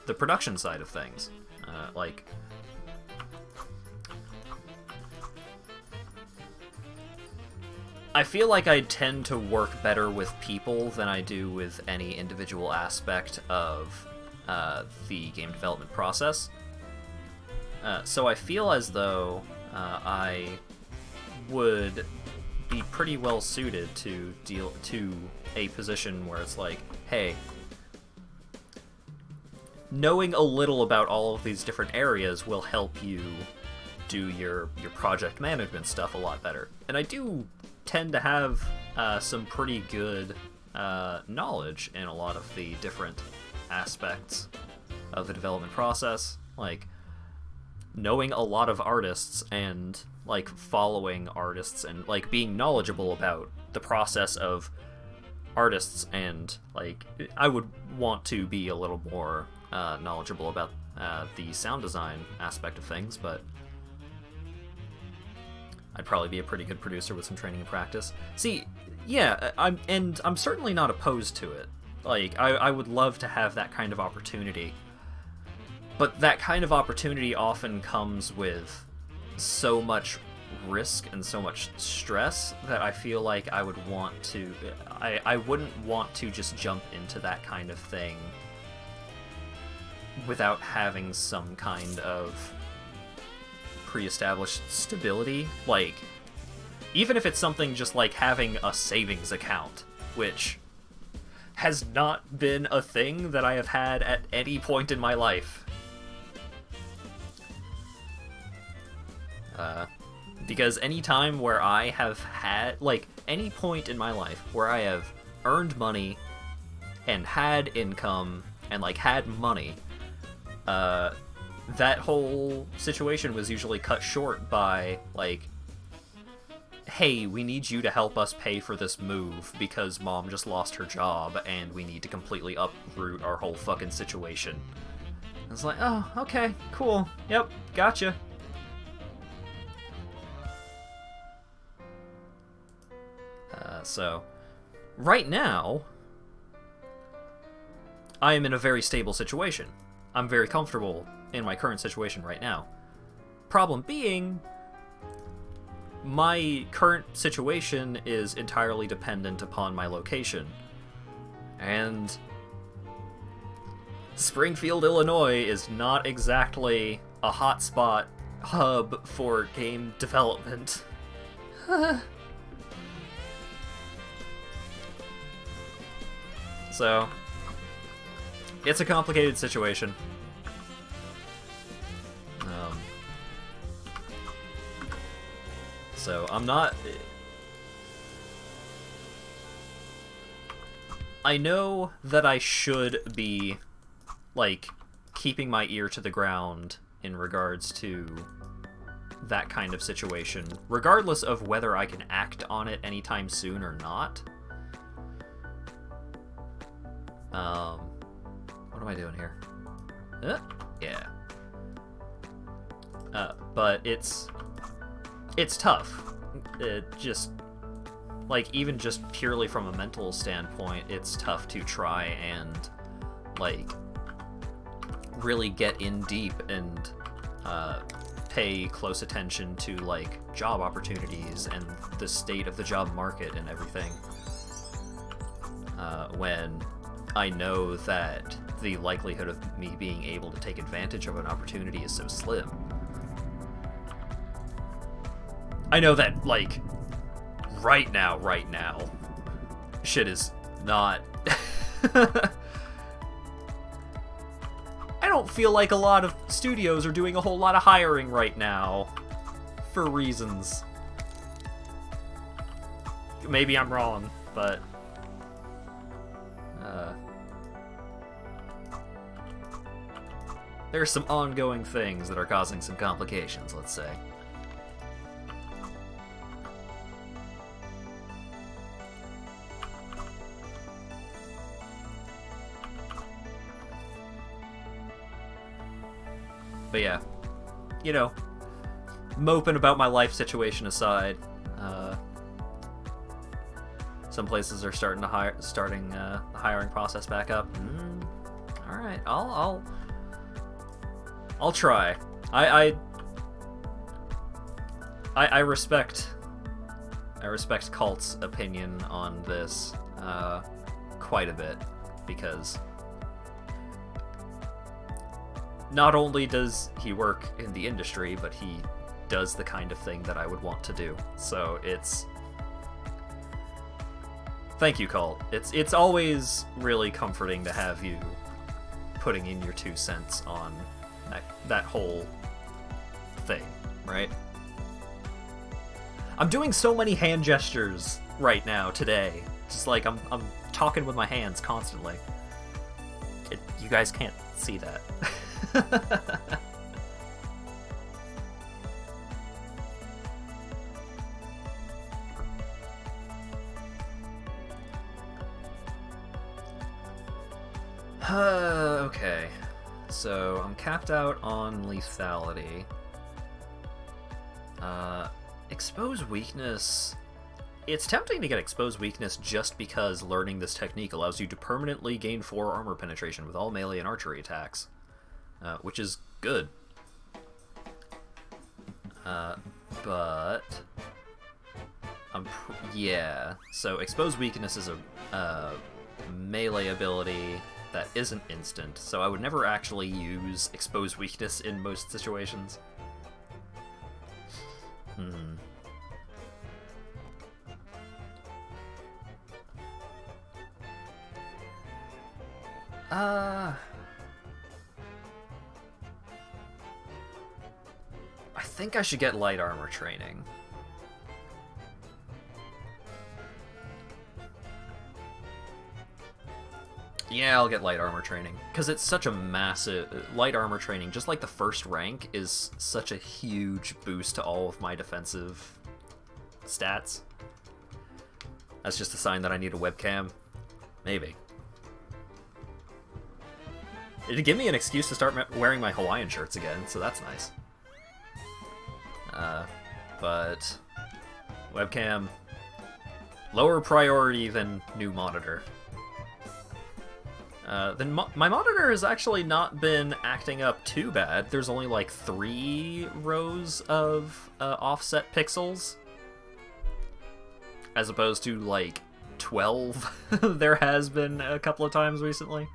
the production side of things. Like, I feel like I tend to work better with people than I do with any individual aspect of the game development process. So I feel as though I would be pretty well suited to deal to a position where it's like, hey, knowing a little about all of these different areas will help you do your project management stuff a lot better. And I do tend to have some pretty good knowledge in a lot of the different aspects of the development process, like knowing a lot of artists and like following artists and like being knowledgeable about the process of artists, and like I would want to be a little more knowledgeable about the sound design aspect of things, but I'd probably be a pretty good producer with some training and practice. See, yeah, I'm certainly not opposed to it. Like, I would love to have that kind of opportunity. But that kind of opportunity often comes with so much risk and so much stress that I feel like I would want to... I wouldn't want to just jump into that kind of thing without having some kind of pre-established stability. Like, even if it's something just like having a savings account, which has not been a thing that I have had at any point in my life. Because any time where I have had, like, any point in my life where I have earned money and had income and, like, had money, that whole situation was usually cut short by, like, hey, we need you to help us pay for this move because mom just lost her job and we need to completely uproot our whole fucking situation. It's like, oh, okay, cool, yep, gotcha. So, right now, I am in a very stable situation. I'm very comfortable in my current situation right now. Problem being, my current situation is entirely dependent upon my location. And Springfield, Illinois is not exactly a hotspot hub for game development. So, it's a complicated situation. So, I'm not... I know that I should be, like, keeping my ear to the ground in regards to that kind of situation, regardless of whether I can act on it anytime soon or not. What am I doing here? Yeah. But it's tough. It just, like, even just purely from a mental standpoint, it's tough to try and, like, really get in deep and pay close attention to, like, job opportunities and the state of the job market and everything. When I know that the likelihood of me being able to take advantage of an opportunity is so slim. I know that, like, right now, shit is not... I don't feel like a lot of studios are doing a whole lot of hiring right now, for reasons. Maybe I'm wrong, but... There's some ongoing things that are causing some complications, let's say. But yeah, you know, moping about my life situation aside, some places are starting to the hiring process back up. All right, I'll try. I respect Cult's opinion on this quite a bit, because not only does he work in the industry, but he does the kind of thing that I would want to do. So it's... Thank you, Cult. It's always really comforting to have you putting in your 2 cents on that whole thing, right? I'm doing so many hand gestures right now today. Just like I'm talking with my hands constantly. You guys can't see that. Okay, so I'm capped out on lethality. Expose weakness... It's tempting to get Expose weakness just because learning this technique allows you to permanently gain 4 armor penetration with all melee and archery attacks, which is good. But... yeah, so Expose weakness is a melee ability that isn't instant, so I would never actually use Expose weakness in most situations. I think I should get light armor training. Yeah, I'll get light armor training. Because it's such a massive... Light armor training, just like the first rank, is such a huge boost to all of my defensive stats. That's just a sign that I need a webcam. Maybe. It'd give me an excuse to start wearing my Hawaiian shirts again, so that's nice. But... webcam... lower priority than new monitor. Then my monitor has actually not been acting up too bad. There's only like 3 rows of offset pixels, as opposed to like 12 there has been a couple of times recently.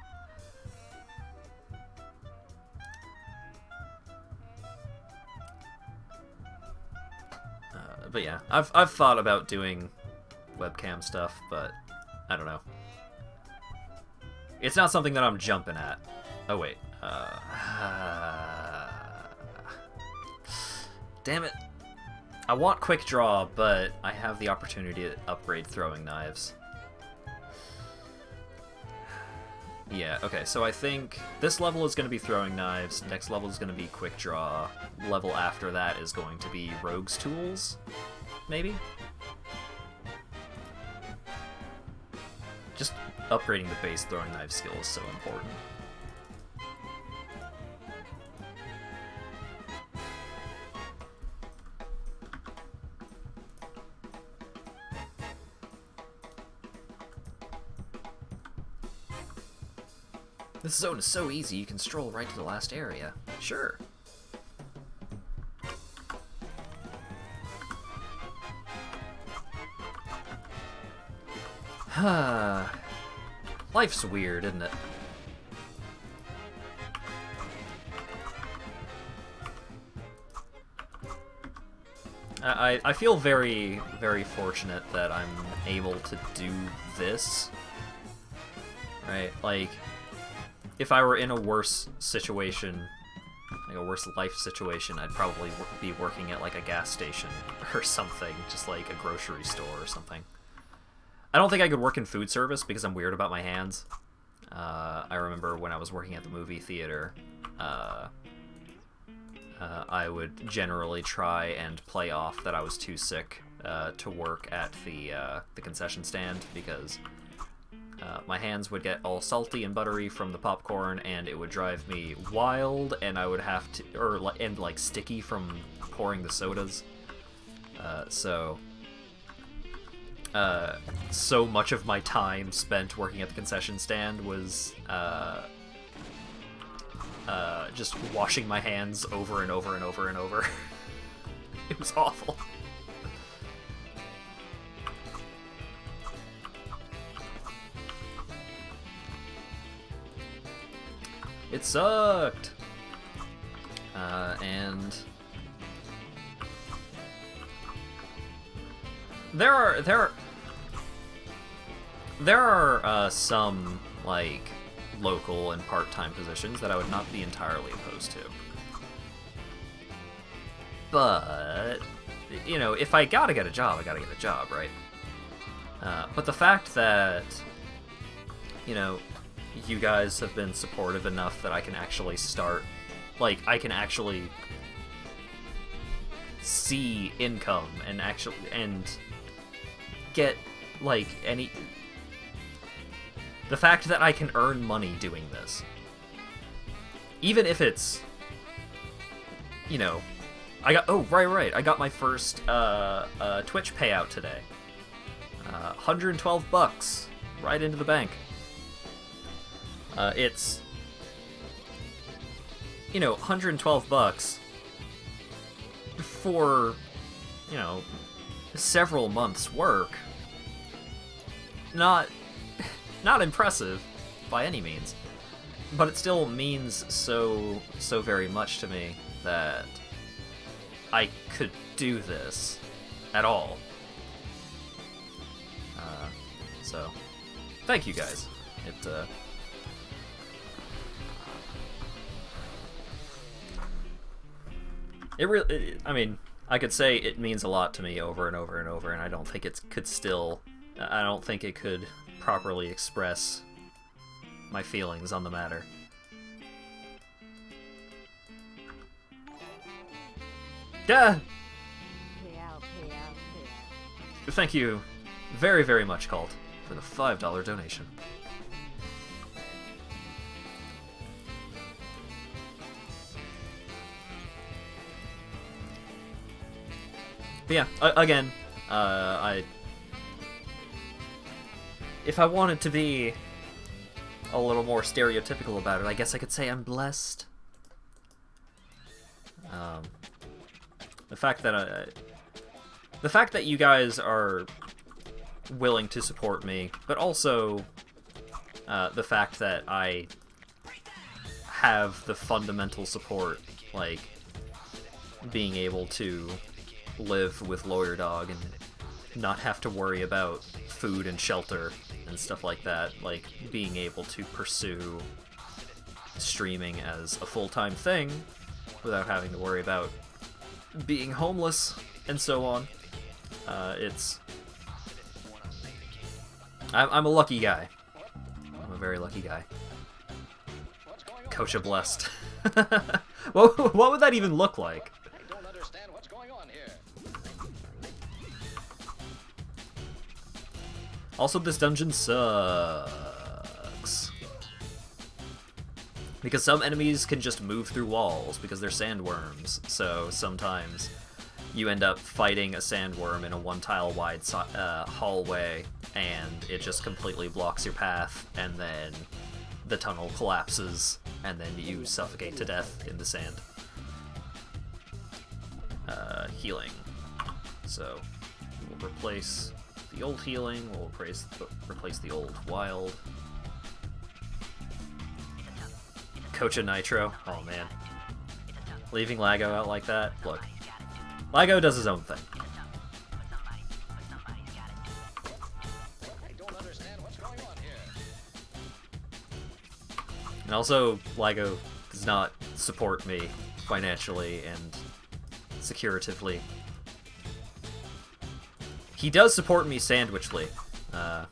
But yeah, I've thought about doing webcam stuff, but I don't know. It's not something that I'm jumping at. Oh, wait. Damn it. I want quick draw, but I have the opportunity to upgrade throwing knives. Yeah, okay, so I think this level is going to be throwing knives, next level is going to be quick draw, level after that is going to be rogue's tools, maybe? Just upgrading the base throwing knife skill is so important. This zone is so easy, you can stroll right to the last area. Sure. Life's weird, isn't it? I feel very, very fortunate that I'm able to do this. Right? Like, if I were in a worse situation, like a worse life situation, I'd probably be working at like a gas station or something, just like a grocery store or something. I don't think I could work in food service because I'm weird about my hands. I remember when I was working at the movie theater, I would generally try and play off that I was too sick to work at the concession stand because my hands would get all salty and buttery from the popcorn, and it would drive me wild, and I would have to, and like sticky from pouring the sodas. So much of my time spent working at the concession stand was just washing my hands over and over and over and over. It was awful. It sucked. And there are some like local and part-time positions that I would not be entirely opposed to. But you know, if I gotta get a job, I gotta get a job, right? But the fact that, you know, you guys have been supportive enough that I can actually start, like, I can actually see income and get, like, the fact that I can earn money doing this, even if it's, you know, Oh, right. I got my first Twitch payout today. $112 right into the bank. It's, you know, $112 for, you know, several months' work. Not impressive by any means, but it still means so very much to me that I could do this at all. So, thank you guys. It really, I mean, I could say it means a lot to me over and over and over, and I don't think it could properly express my feelings on the matter. Yeah. Thank you very, very much, Cult, for the $5 donation. But yeah, again, if I wanted to be a little more stereotypical about it, I guess I could say I'm blessed. The fact that you guys are willing to support me, but also the fact that I have the fundamental support, like being able to live with Lawyer Dog and not have to worry about food and shelter and stuff like that, like being able to pursue streaming as a full-time thing without having to worry about being homeless and so on. I'm a lucky guy. I'm a very lucky guy. Coach blessed. What would that even look like? Also, this dungeon sucks. Because some enemies can just move through walls because they're sandworms, so sometimes you end up fighting a sandworm in a one-tile wide hallway, and it just completely blocks your path, and then the tunnel collapses, and then you suffocate to death in the sand. Healing. So, we'll replace the old healing, we'll replace the old wild. Coach of Nitro. Oh man. Leaving Lago out like that? Look. Lago does his own thing. And also, Lago does not support me financially and securatively. He does support me sandwichly. I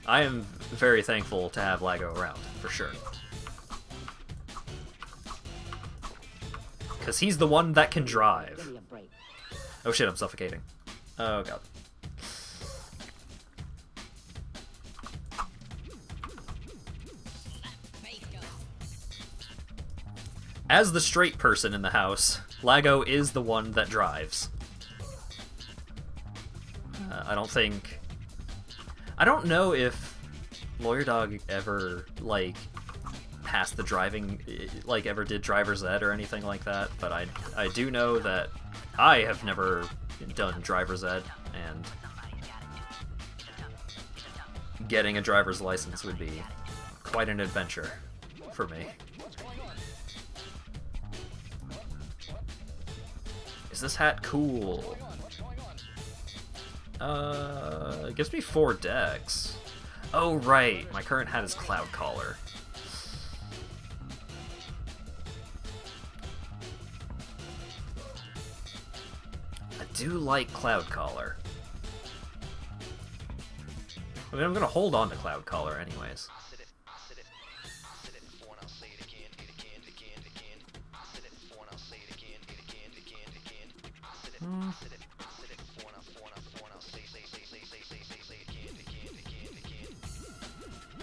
am very thankful to have Lago around, for sure. Because he's the one that can drive. Oh shit, I'm suffocating. Oh god. As the straight person in the house, Lago is the one that drives. I don't know if Lawyer Dog ever, like, passed the driving, like, ever did driver's ed or anything like that, but I do know that I have never done driver's ed, and getting a driver's license would be quite an adventure for me. Is this hat cool? It gives me 4 decks. Oh, right. My current hat is Cloud Collar. I do like Cloud Collar. I mean, I'm gonna hold on to Cloud Collar anyways.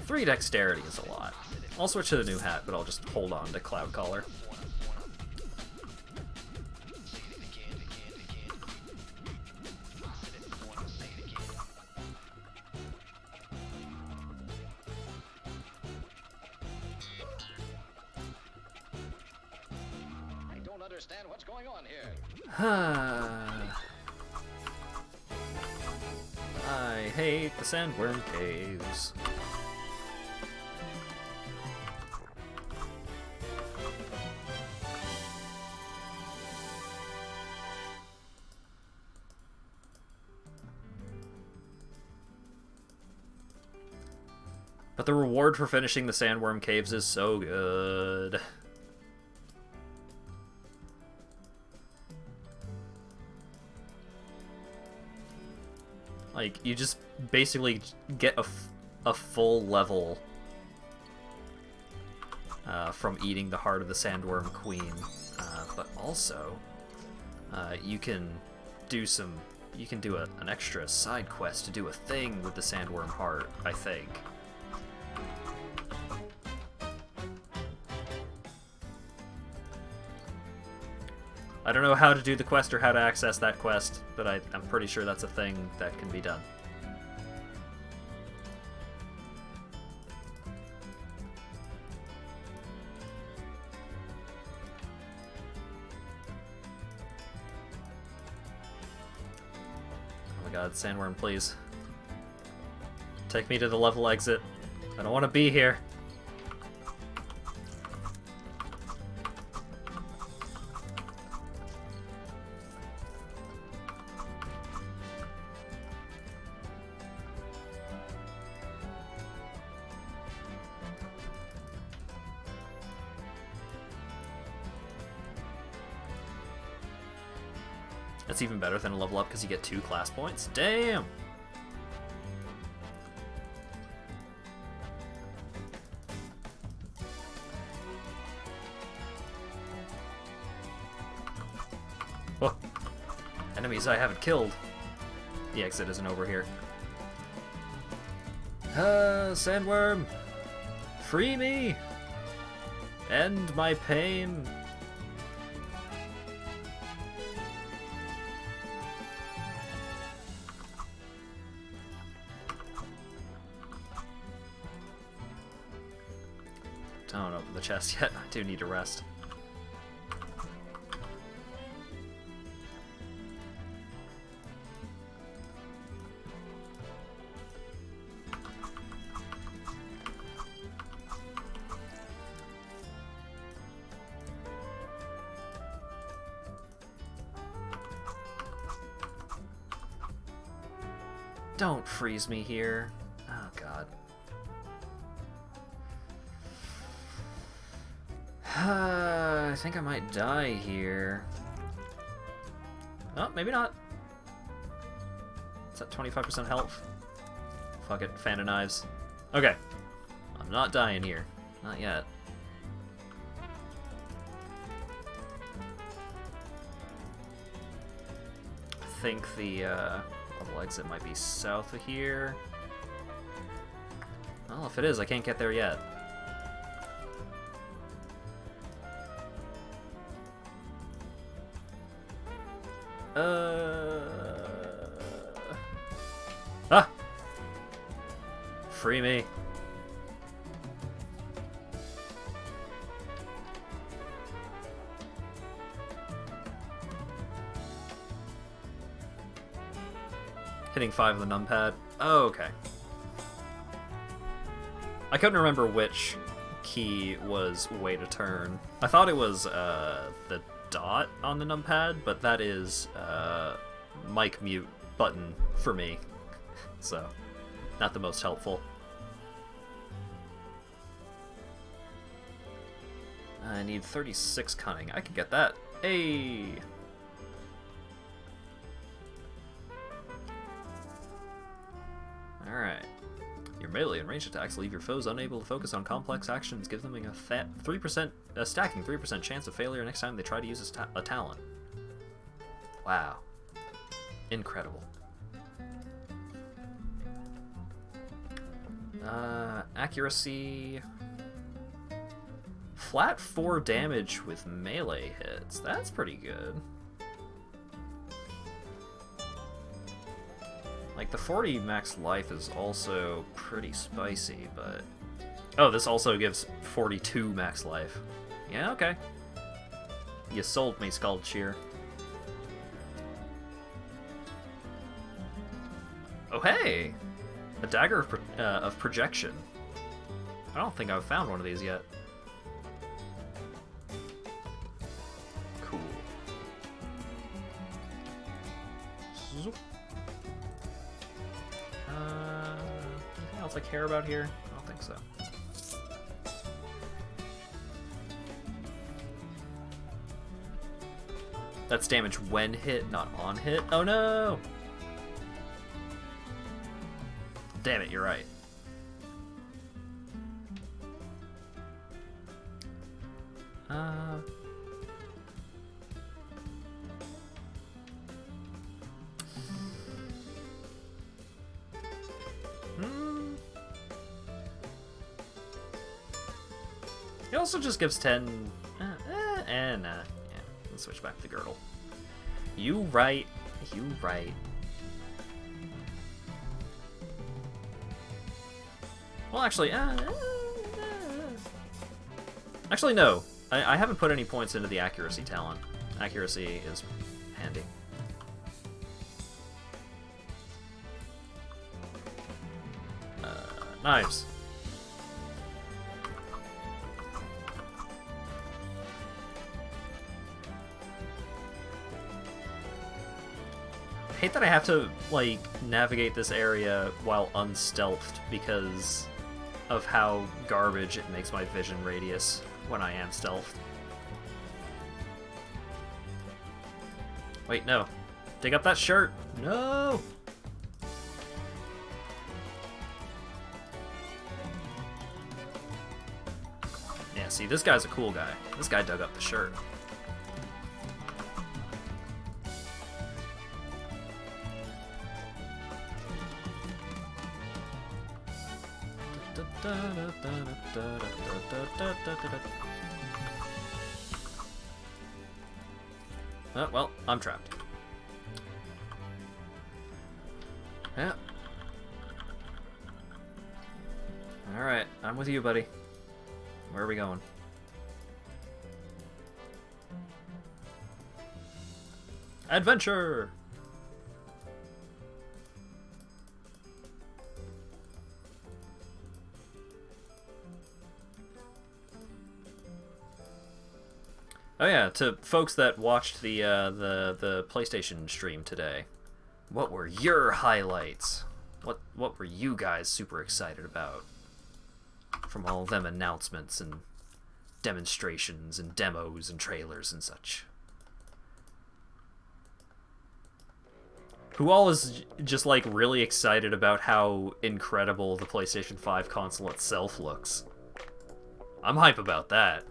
Three dexterity is a lot. I'll switch to the new hat, but I'll just hold on to Cloud Collar. don't understand what's going on here. I hate the sandworm caves. But the reward for finishing the sandworm caves is so good. Like, you just basically get a full level from eating the heart of the sandworm queen. But also, you can do an extra side quest to do a thing with the sandworm heart, I think. I don't know how to do the quest or how to access that quest, but I'm pretty sure that's a thing that can be done. Oh my god, sandworm, please. Take me to the level exit. I don't want to be here. That's even better than a level up because you get 2 class points. Damn! Oh. Enemies I haven't killed. The exit isn't over here. Sandworm! Free me! End my pain! Don't open the chest yet. I do need to rest. Don't freeze me here. Oh, God. I think I might die here. Oh, maybe not. It's at 25% health. Fuck it, fan of knives. Okay. I'm not dying here. Not yet. I think the level exit might be south of here. Well, if it is, I can't get there yet. Ah! Free me. Hitting 5 on the numpad. Oh, okay. I couldn't remember which key was way to turn. I thought it was the dot on the numpad, but that is mic mute button for me. So, not the most helpful. I need 36 cunning. I could get that. Hey! Alright. Your melee and ranged attacks leave your foes unable to focus on complex actions, give them a stacking 3% chance of failure next time they try to use a talent. Wow. Incredible. Accuracy. Flat 4 damage with melee hits. That's pretty good. Like, the 40 max life is also pretty spicy, but... Oh, this also gives 42 max life. Yeah, okay. You sold me, Scald Shear. Oh, hey! A dagger of projection. I don't think I've found one of these yet. Cool. Zoop. Anything else I care about here? I don't think so. That's damage when hit, not on hit. Oh no! Damn it, you're right. It also just gives 10... yeah, let's switch back to the girdle. You right. You right. Well, actually... actually, no. I haven't put any points into the accuracy talent. Accuracy is handy. Knives. I hate that I have to, like, navigate this area while unstealthed because of how garbage it makes my vision radius when I am stealthed. Wait, no. Dig up that shirt! No! Yeah, see, this guy's a cool guy. This guy dug up the shirt. Oh, well, I'm trapped. Yeah. Alright, I'm with you, buddy. Where are we going? Adventure! Oh yeah, to folks that watched the PlayStation stream today, what were your highlights? What were you guys super excited about from all them announcements and demonstrations and demos and trailers and such? Who all is just like really excited about how incredible the PlayStation 5 console itself looks? I'm hype about that.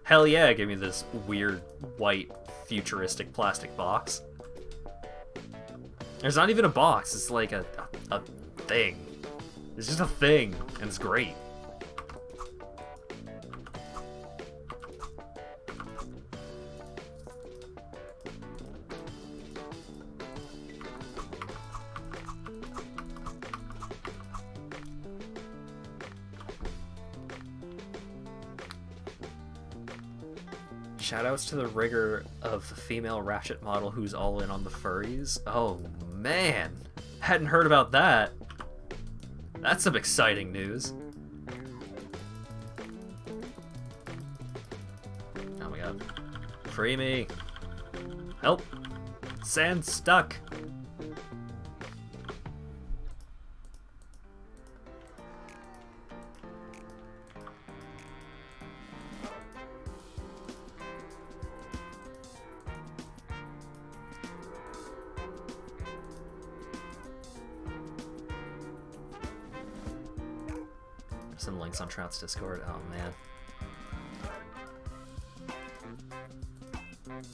Hell yeah, give me this weird, white, futuristic plastic box. There's not even a box, it's like a thing. It's just a thing, and it's great. Shoutouts to the rigger of the female Ratchet model who's all in on the furries. Oh man, hadn't heard about that. That's some exciting news. Oh my god. Free me. Help. Sand stuck. Some links on Trout's Discord. Oh man.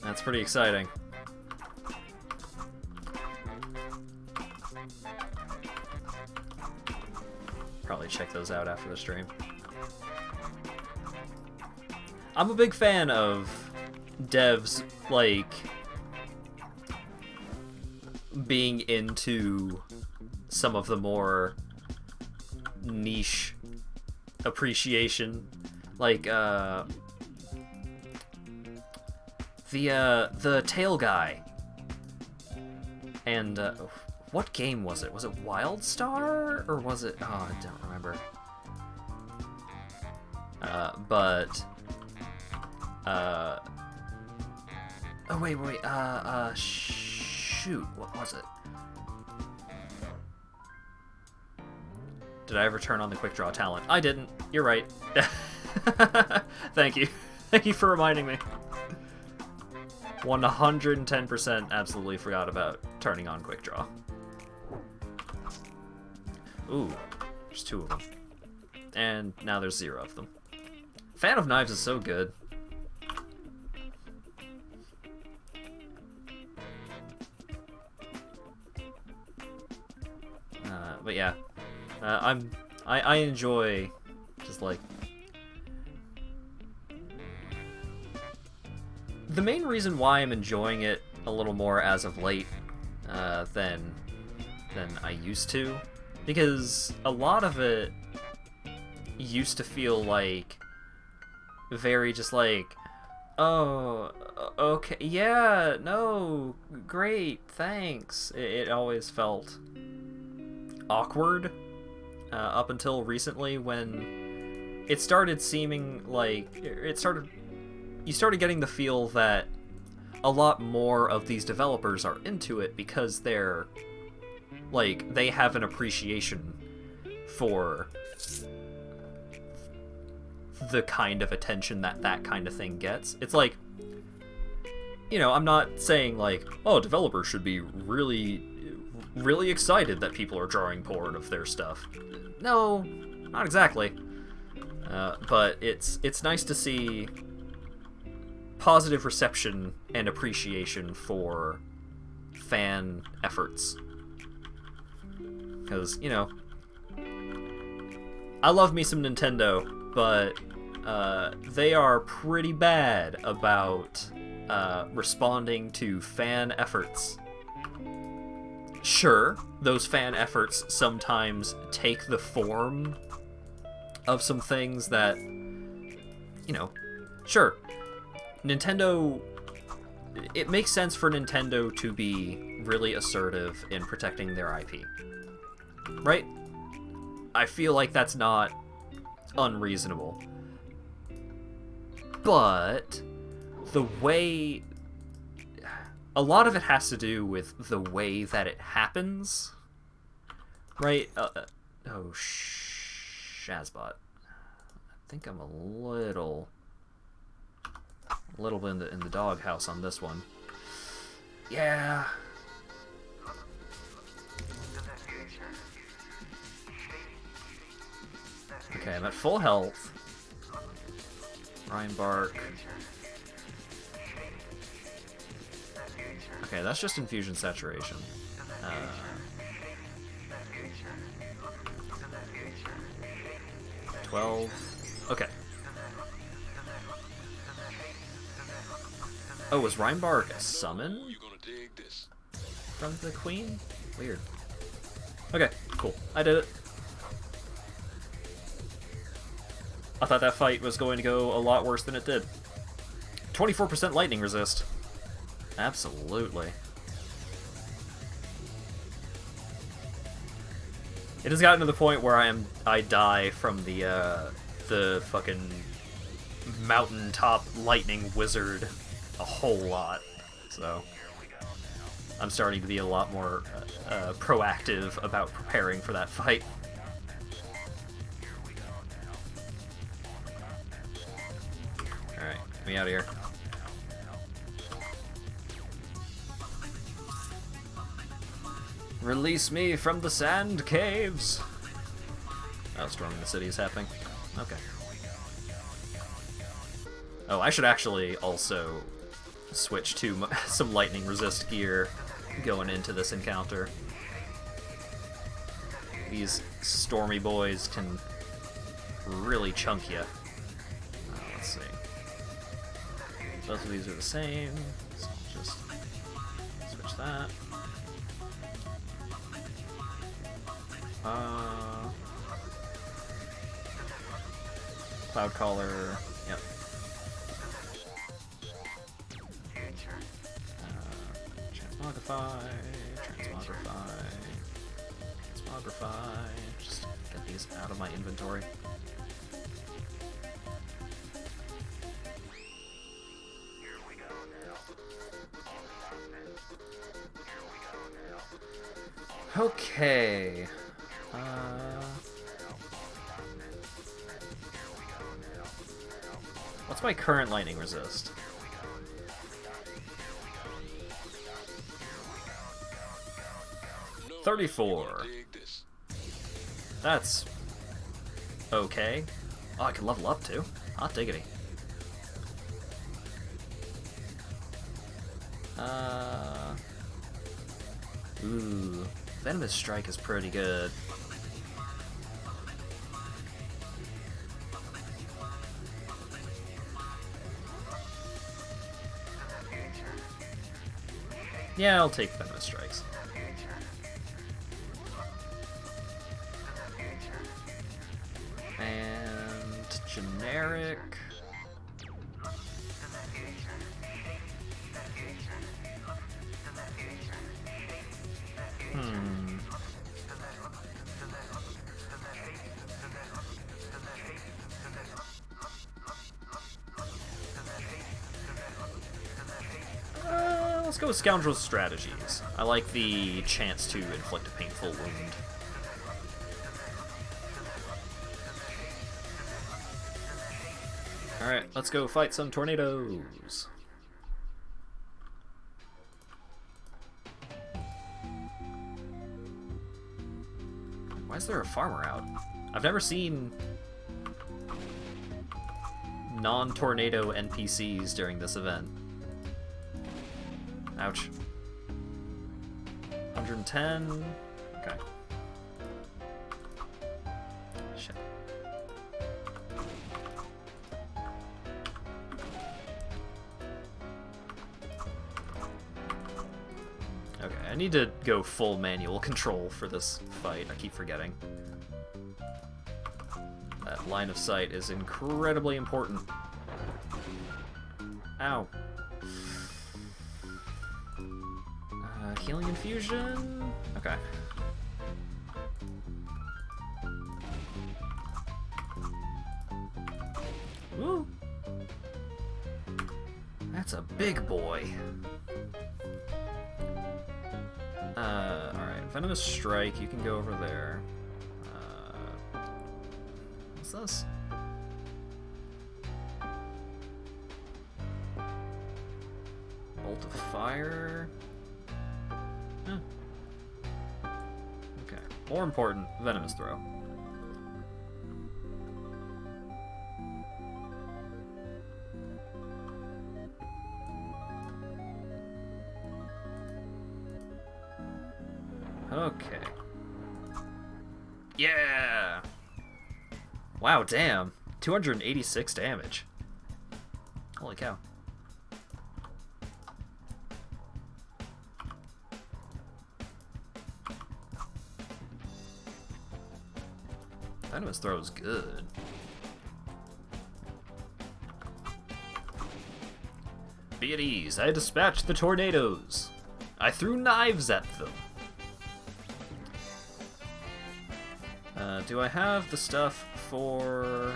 That's pretty exciting. Probably check those out after the stream. I'm a big fan of devs, like, being into some of the more niche appreciation, like The tail guy. And, what game was it? Was it WildStar? Or was it... Oh, I don't remember. Oh, wait. Shoot. What was it? Did I ever turn on the quick draw talent? I didn't. You're right. Thank you. Thank you for reminding me. 110% absolutely forgot about turning on quick draw. Ooh, there's 2 of them. And now there's 0 of them. Fan of Knives is so good. But yeah, I enjoy just like the main reason why I'm enjoying it a little more as of late than I used to, because a lot of it used to feel like very just like, oh, okay, yeah, no, great, thanks. It always felt awkward up until recently, when it started seeming like you started getting the feel that a lot more of these developers are into it because they're like, they have an appreciation for the kind of attention that kind of thing gets. It's like, you know, I'm not saying like, oh, developers should be really excited that people are drawing porn of their stuff. No, not exactly. But it's nice to see positive reception and appreciation for fan efforts. Because, you know, I love me some Nintendo, but they are pretty bad about responding to fan efforts. Sure, those fan efforts sometimes take the form of some things that, you know, sure, Nintendo, it makes sense for Nintendo to be really assertive in protecting their IP, right? I feel like that's not unreasonable. But the way... a lot of it has to do with the way that it happens, right? Oh, Shazbot. I think I'm a little bit in the doghouse on this one. Yeah. Okay, I'm at full health. Ryan Bark. Okay, that's just infusion saturation. 12. Okay. Oh, was Reinbark a summon from the queen? Weird. Okay, cool. I did it. I thought that fight was going to go a lot worse than it did. 24% lightning resist. Absolutely. It has gotten to the point where I die from the fucking mountaintop lightning wizard a whole lot. So I'm starting to be a lot more proactive about preparing for that fight. Alright, get me out of here. Release me from the sand caves! Oh, storming the city is happening. Okay. Oh, I should actually also switch to some lightning resist gear going into this encounter. These stormy boys can really chunk you. Let's see. Both of these are the same, so I'll just switch that. Cloud Caller, yep. Transmogrify. Just get these out of my inventory. Okay. What's my current lightning resist? No, 34. That's okay. Oh, I can level up too. Hot diggity. Ooh, Venomous Strike is pretty good. Yeah, I'll take Venomous Strikes. And generic. Let's go with Scoundrel's Strategies. I like the chance to inflict a painful wound. Alright, let's go fight some tornadoes. Why is there a farmer out? I've never seen non-tornado NPCs during this event. Ouch. 110. Okay. Shit. Okay, I need to go full manual control for this fight. I keep forgetting. That line of sight is incredibly important. Ow. Healing infusion? Okay. Woo! That's a big boy. Alright. Venomous Strike, you can go over there. What's this? Bolt of Fire. Okay. More important, Venomous Throw. Okay. Yeah! Wow, damn. 286 damage. Holy cow. Venomous Throw is good. Be at ease. I dispatched the tornadoes. I threw knives at them. Do I have the stuff for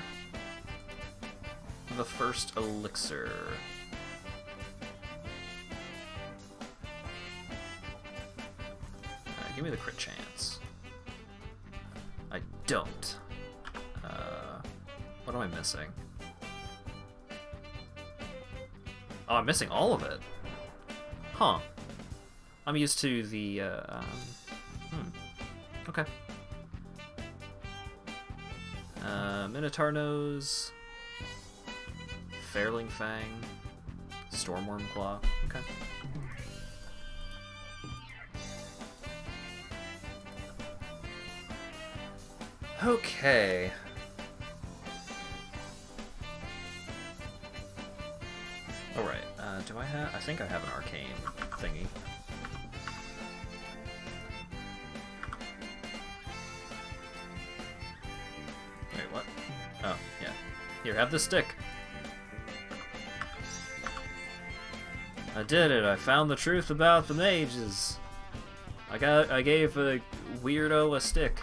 the first elixir? Give me the crit chance. I don't. What am I missing? Oh, I'm missing all of it. Huh. I'm used to the, Okay. Minotaur Nose. Fairling Fang. Stormworm Claw. Okay. Okay. Alright, do I have... I think I have an arcane thingy. Wait, what? Oh, yeah. Here, have this stick. I did it. I found the truth about the mages. I gave a weirdo a stick.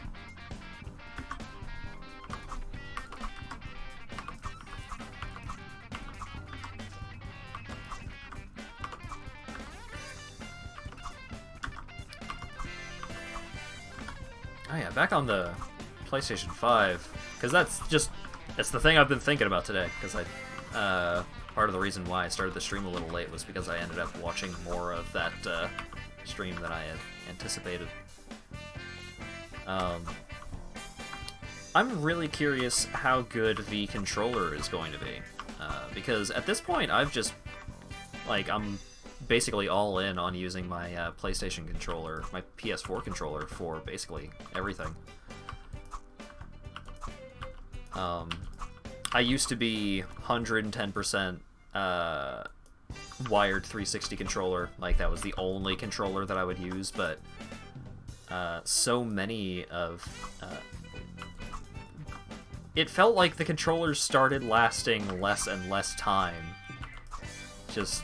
Oh yeah, back on the PlayStation 5, because it's the thing I've been thinking about today, because part of the reason why I started the stream a little late was because I ended up watching more of that stream than I had anticipated. I'm really curious how good the controller is going to be, because at this point I'm basically all in on using my PlayStation controller, my PS4 controller, for basically everything. I used to be 110% wired 360 controller, like that was the only controller that I would use, but so many of... it felt like the controllers started lasting less and less time. Just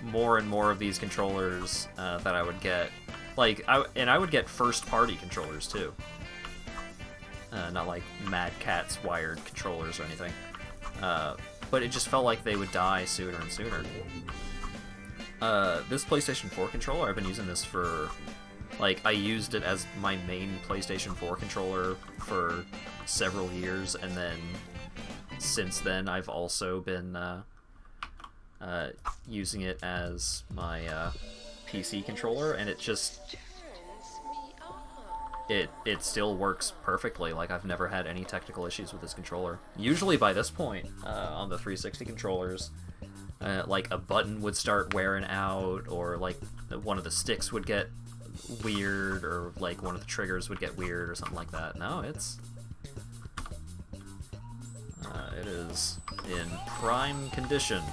more and more of these controllers that I would get. I would get first-party controllers, too. Not like Mad Catz wired controllers or anything. But it just felt like they would die sooner and sooner. This PlayStation 4 controller, I've been using this for... I used it as my main PlayStation 4 controller for several years, and then since then I've also been using it as my PC controller, and it just... It still works perfectly. I've never had any technical issues with this controller. Usually by this point, on the 360 controllers, a button would start wearing out, or one of the sticks would get weird, or one of the triggers would get weird, or something like that. No, it is in prime condition.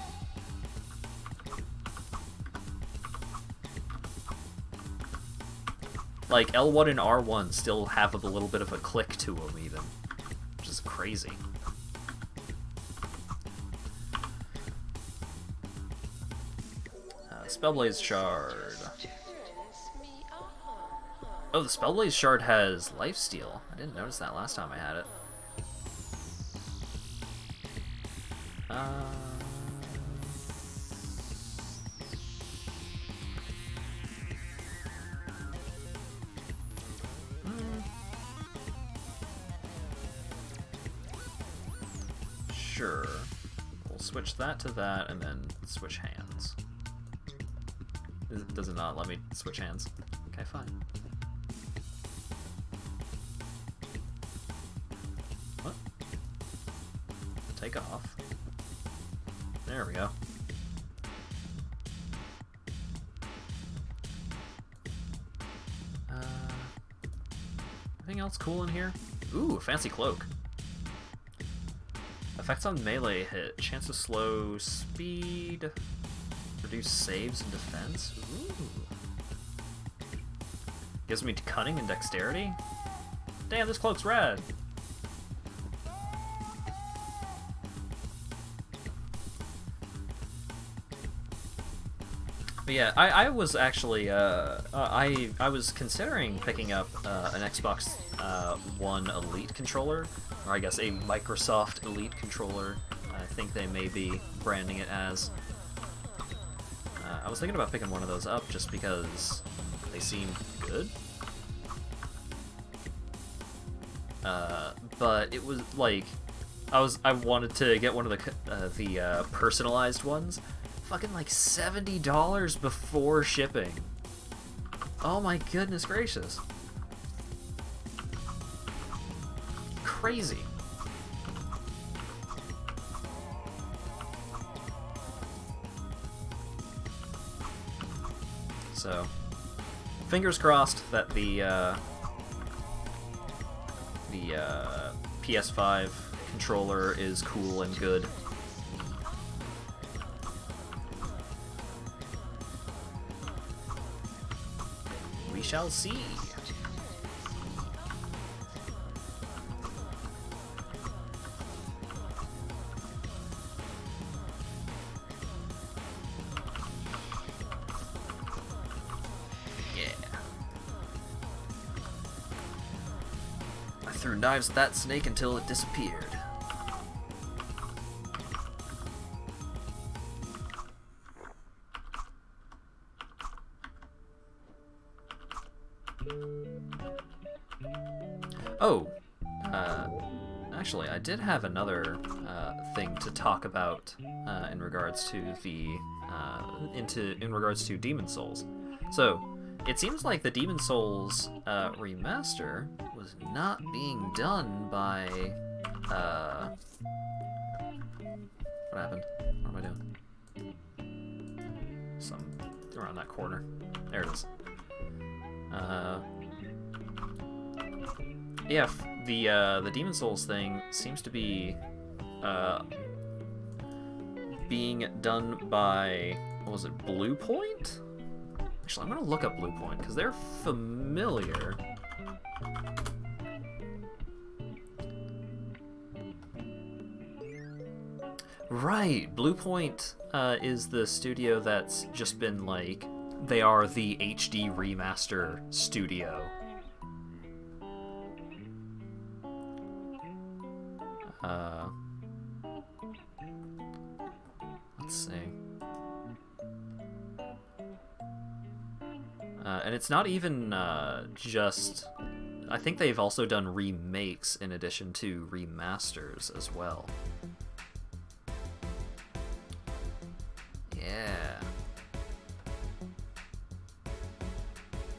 L1 and R1 still have a little bit of a click to them, even, which is crazy. Spellblaze Shard. Oh, the Spellblaze Shard has lifesteal. I didn't notice that last time I had it. Sure. We'll switch that to that, and then switch hands. Does it not let me switch hands? Okay, fine. What? Take off. There we go. Anything else cool in here? Ooh, a fancy cloak. Effects on melee hit. Chance to slow speed. Reduce saves and defense. Ooh. Gives me cunning and dexterity. Damn, this cloak's rad. But yeah, I was actually I was considering picking up an Xbox One Elite controller, or I guess a Microsoft Elite controller. I think they may be branding it as. I was thinking about picking one of those up just because they seem good. But it was I wanted to get one of the personalized ones. Fucking $70 before shipping. Oh my goodness gracious. Crazy. So, fingers crossed that the PS5 controller is cool and good. We shall see. threw knives at that snake until it disappeared. Oh, actually, I did have another thing to talk about in regards to the in regards to Demon Souls. So, it seems like the Demon Souls remaster was not being done by what happened? What am I doing? Some around that corner. There it is. Yeah, the Demon Souls thing seems to be being done by, what was it, Blue Point? Actually, I'm gonna look up Blue Point because they're familiar. Right, Blue Point is the studio that's just been like, they are the HD remaster studio. Let's see. And it's not even just... I think they've also done remakes in addition to remasters as well. Yeah.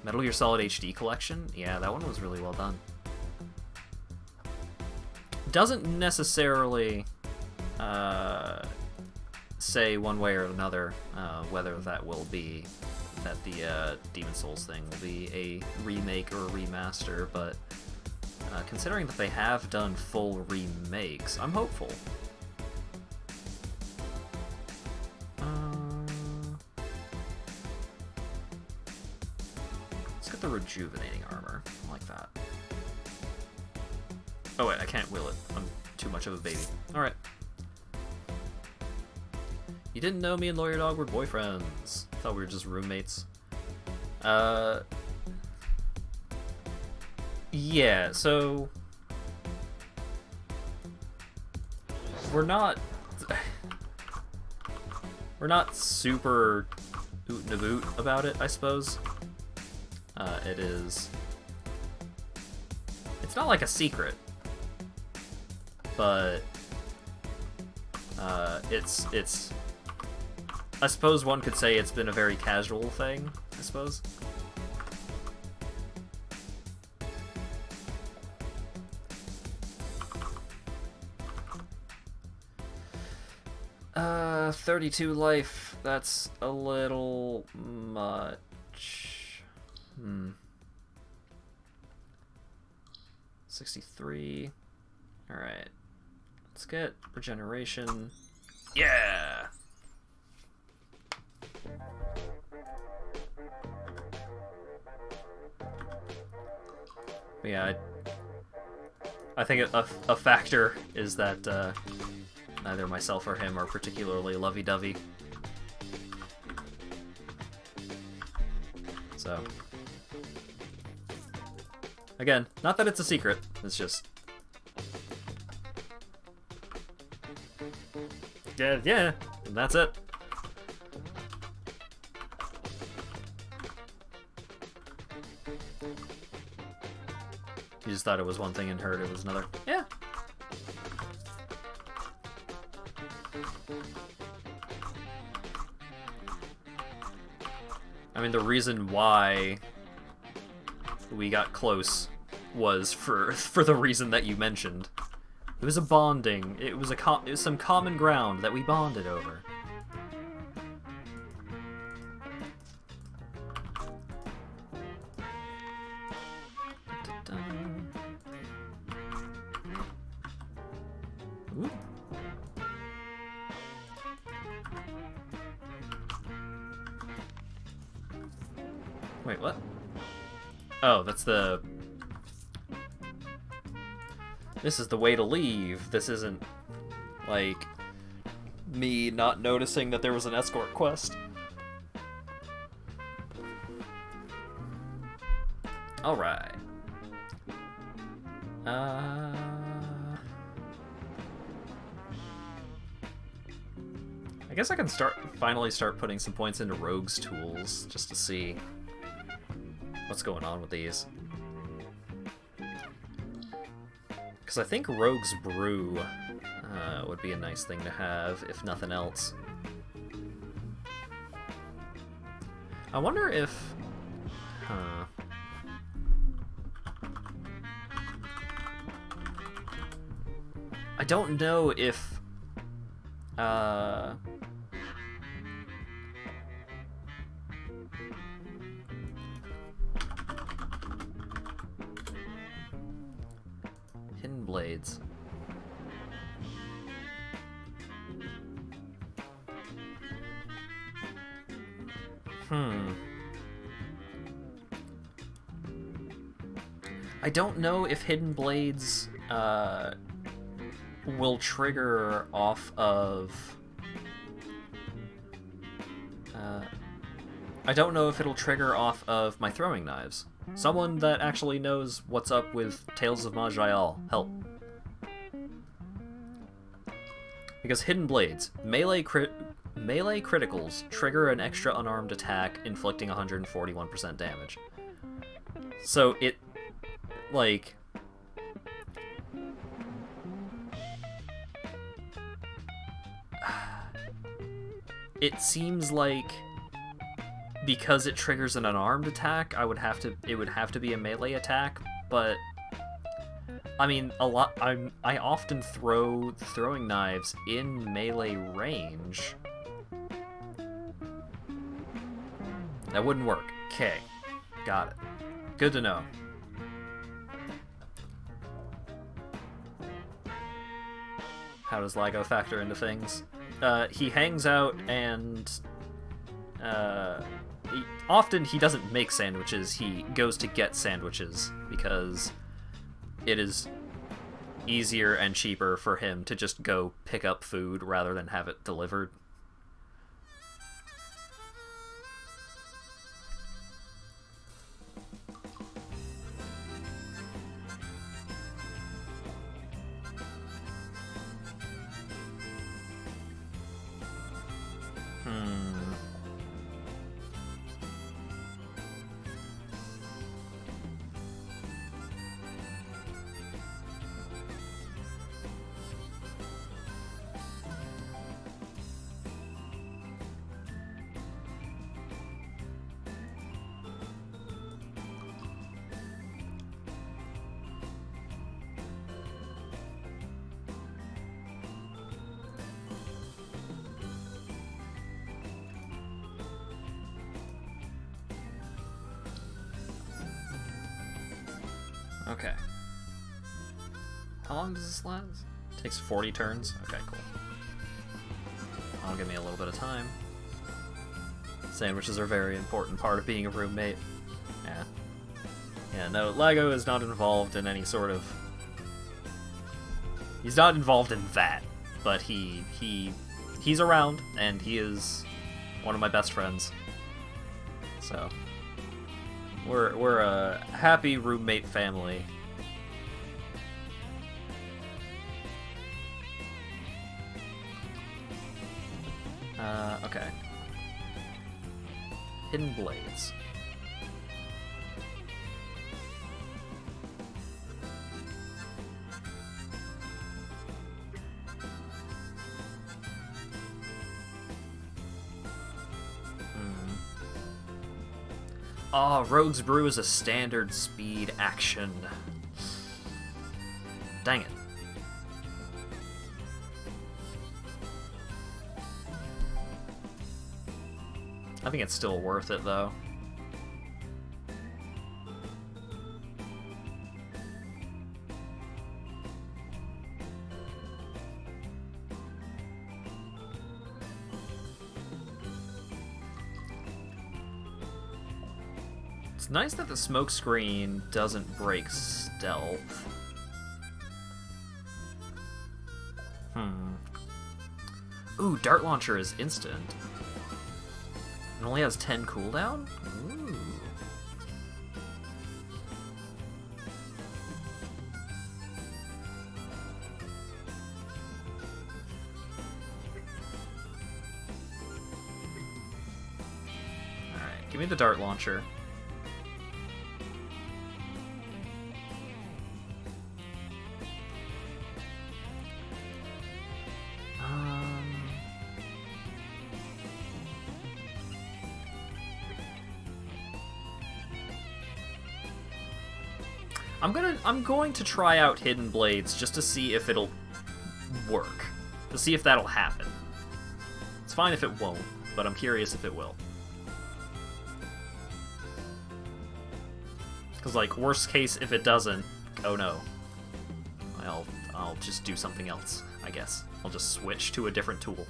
Metal Gear Solid HD Collection? Yeah, that one was really well done. Doesn't necessarily say one way or another whether that will be, that the Demon Souls thing will be a remake or a remaster, but considering that they have done full remakes, I'm hopeful. Let's get the rejuvenating armor. I like that. Oh wait, I can't wheel it. I'm too much of a baby. Alright. You didn't know me and Lawyer Dog were boyfriends. I thought we were just roommates. Yeah, so... We're not super oot and a boot about it, I suppose. It is... It's not like a secret. But... it's... I suppose one could say it's been a very casual thing, I suppose. 32 life, that's a little much. 63. Alright. Let's get regeneration. Yeah! But yeah, I think a factor is that neither myself or him are particularly lovey-dovey. So, again, not that it's a secret, it's just... Yeah, and that's it. You just thought it was one thing and heard it was another. Yeah. I mean, the reason why we got close was for the reason that you mentioned. It was a bonding. It was some common ground that we bonded over. Ooh. Wait, what? Oh, that's the... This is the way to leave. This isn't, like, me not noticing that there was an escort quest. Alright. I guess I can finally start putting some points into Rogue's tools, just to see what's going on with these. Because I think Rogue's Brew would be a nice thing to have, if nothing else. I wonder if... I don't know if... Hidden Blades. I don't know if Hidden Blades will trigger off of... I don't know if it'll trigger off of my throwing knives. Someone that actually knows what's up with Tales of Maj'Eyal, help. Because Hidden Blades, melee criticals trigger an extra unarmed attack, inflicting 141% damage. So it, like... It seems like because it triggers an unarmed attack, it would have to be a melee attack, but I mean, I often throw throwing knives in melee range. That wouldn't work. Okay. Got it. Good to know. How does LIGO factor into things? He hangs out and often he doesn't make sandwiches, he goes to get sandwiches because it is easier and cheaper for him to just go pick up food rather than have it delivered. Okay. How long does this last? It takes 40 turns? Okay, cool. That'll give me a little bit of time. Sandwiches are a very important part of being a roommate. Yeah. Yeah, no, LIGO is not involved in any sort of... He's not involved in that, but he's around, and he is one of my best friends. So... We're a happy roommate family. Okay. Hidden Blades. Oh, Rogue's Brew is a standard speed action. Dang it. I think it's still worth it, though. It's nice that the smoke screen doesn't break stealth. Ooh, Dart Launcher is instant. It only has 10 cooldown? Ooh. Give me the dart launcher. I'm going to try out Hidden Blades just to see if it'll work. To see if that'll happen. It's fine if it won't, but I'm curious if it will. Because, like, worst case, if it doesn't, oh no. I'll just do something else, I guess. I'll just switch to a different tool.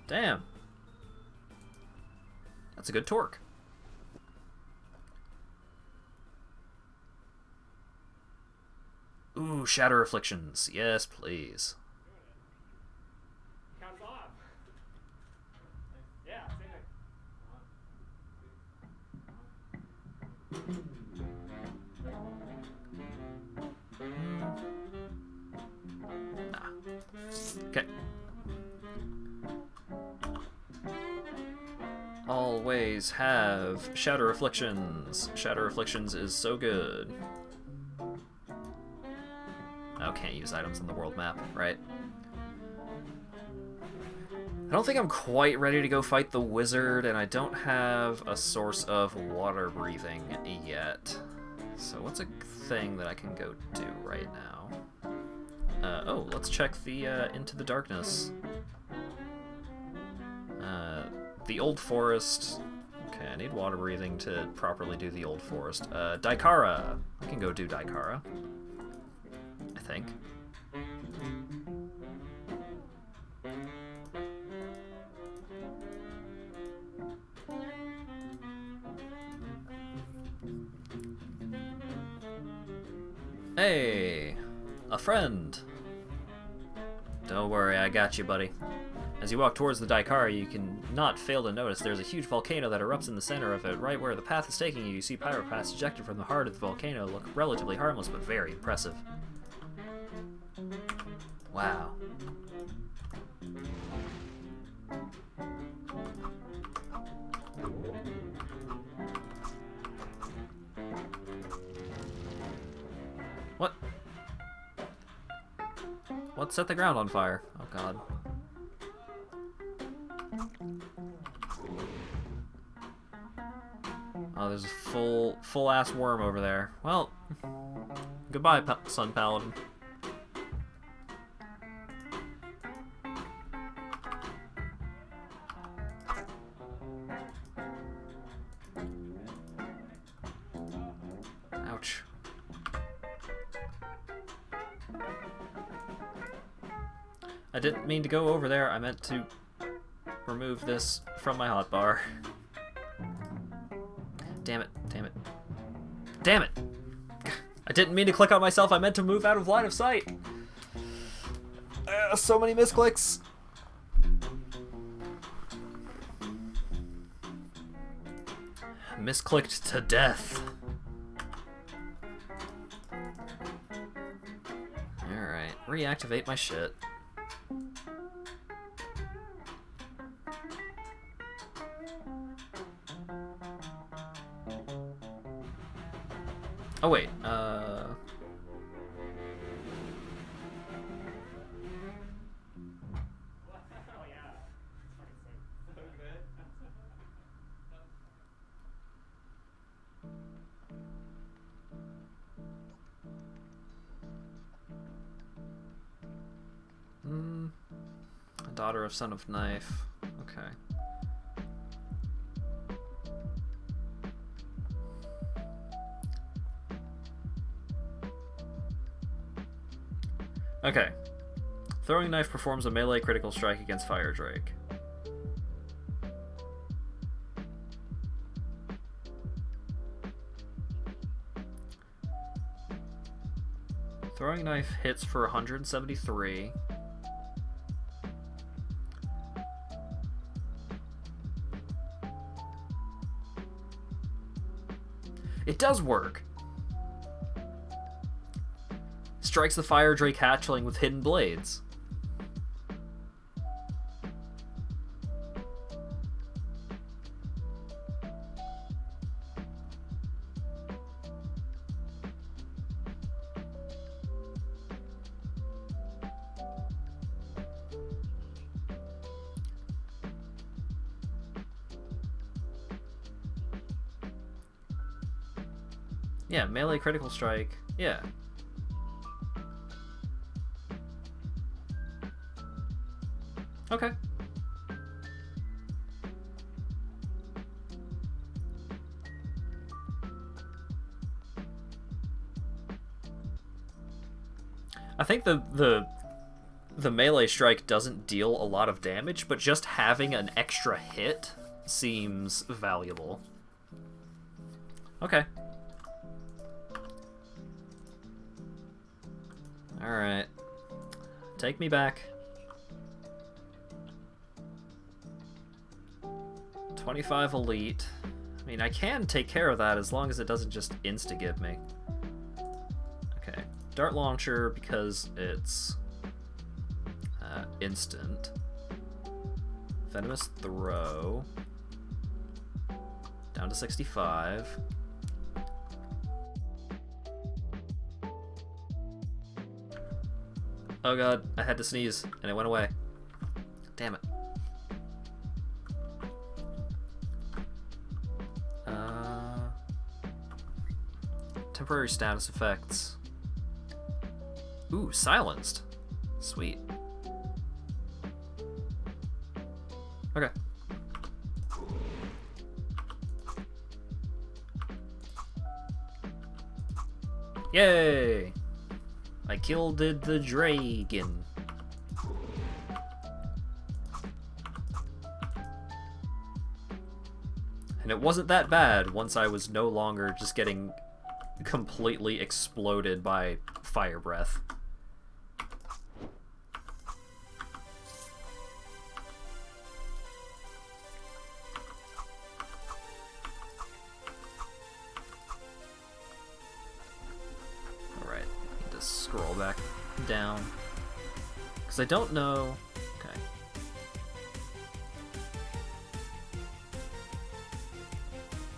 Damn. That's a good torque. Ooh, Shatter Afflictions. Yes, please. Counts off. Yeah, same thing. Nah. Okay. Always have Shatter Afflictions. Shatter Afflictions is so good. Oh, can't use items on the world map, right? I don't think I'm quite ready to go fight the wizard, and I don't have a source of water breathing yet. So what's a thing that I can go do right now? Oh, let's check the Into the Darkness. The Old Forest. Okay, I need water breathing to properly do the Old Forest. Daikara. I can go do Daikara. I think. Hey, a friend. Don't worry, I got you, buddy. As you walk towards the Daikara, you can not fail to notice there's a huge volcano that erupts in the center of it. Right where the path is taking you, you see pyropaths ejected from the heart of the volcano look relatively harmless, but very impressive. Wow. What? What set the ground on fire? Oh god. Oh, there's a full ass worm over there. Well, goodbye, Sun Paladin. Ouch. I didn't mean to go over there. I meant to remove this from my hotbar. Damn it, damn it. Damn it! I didn't mean to click on myself, I meant to move out of line of sight! So many misclicks! Misclicked to death. Alright, reactivate my shit. Oh wait, Oh yeah. So good. Daughter of Son of Knife. Okay. Okay. Throwing Knife performs a melee critical strike against Fire Drake. Throwing Knife hits for 173. It does work. It's strikes the Fire Drake hatchling with hidden blades. Yeah, melee critical strike. Yeah. Okay. I think the melee strike doesn't deal a lot of damage, but just having an extra hit seems valuable. Okay. Alright. Take me back. 25 elite. I mean, I can take care of that as long as it doesn't just insta-give me. Okay. Dart launcher, because it's instant. Venomous throw. Down to 65. Oh god, I had to sneeze, and it went away. Damn it. Temporary status effects. Ooh, silenced. Sweet. Okay. Yay! I killed the dragon. And it wasn't that bad once I was no longer just getting completely exploded by fire breath. Alright, need to scroll back down. Because I don't know... Okay.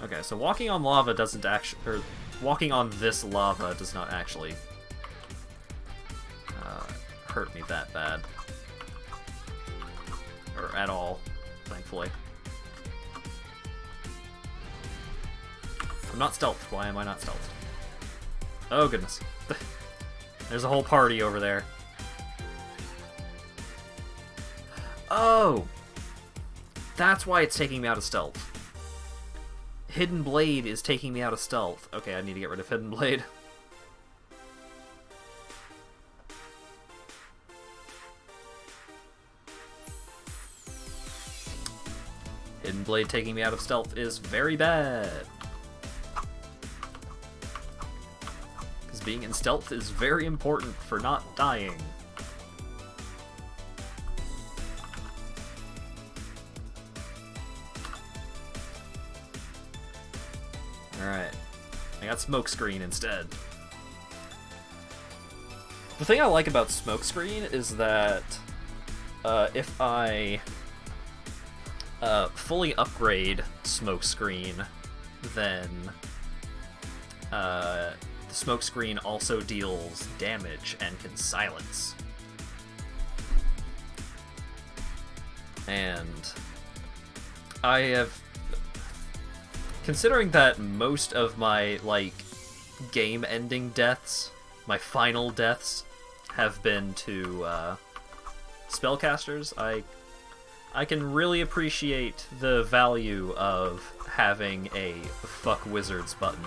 Okay, so walking on lava doesn't actually... Or walking on this lava does not actually hurt me that bad. Or at all, thankfully. I'm not stealthed. Why am I not stealthed? Oh, goodness. There's a whole party over there. Oh! That's why it's taking me out of stealth. Hidden Blade is taking me out of stealth. Okay, I need to get rid of Hidden Blade. Hidden Blade taking me out of stealth is very bad. Because being in stealth is very important for not dying. Alright. I got Smokescreen instead. The thing I like about Smokescreen is that if I fully upgrade Smokescreen, then the Smokescreen also deals damage and can silence. And I have... Considering that most of my, like, game-ending deaths, my final deaths, have been to spellcasters, I can really appreciate the value of having a fuck wizards button.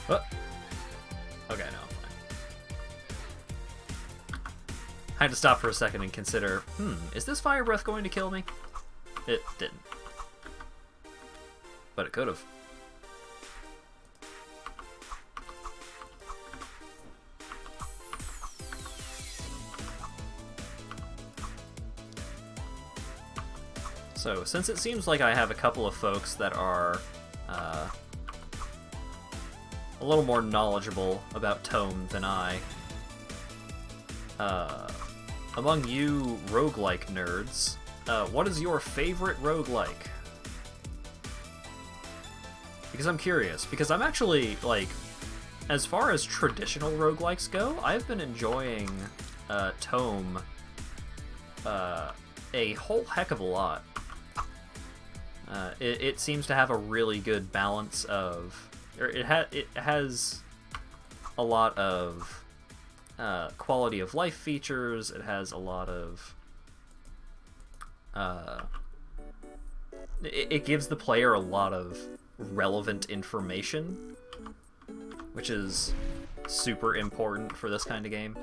Oh. Okay, no, I'm fine. I had to stop for a second and consider, is this fire breath going to kill me? It didn't. But it could have. So, since it seems like I have a couple of folks that are a little more knowledgeable about Tome than I, among you roguelike nerds, what is your favorite roguelike? Because I'm curious, because I'm actually, like, as far as traditional roguelikes go, I've been enjoying Tome a whole heck of a lot. It seems to have a really good balance of, or it has a lot of quality of life features. It has a lot of it gives the player a lot of relevant information, which is super important for this kind of game.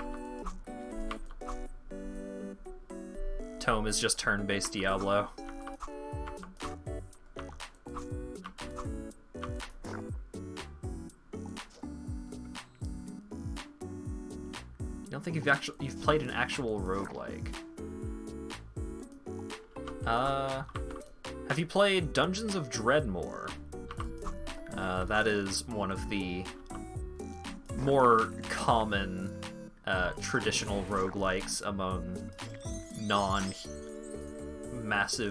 Tome is just turn-based Diablo. I don't think you've played an actual roguelike. Have you played Dungeons of Dreadmore? That is one of the more common traditional roguelikes among non-massive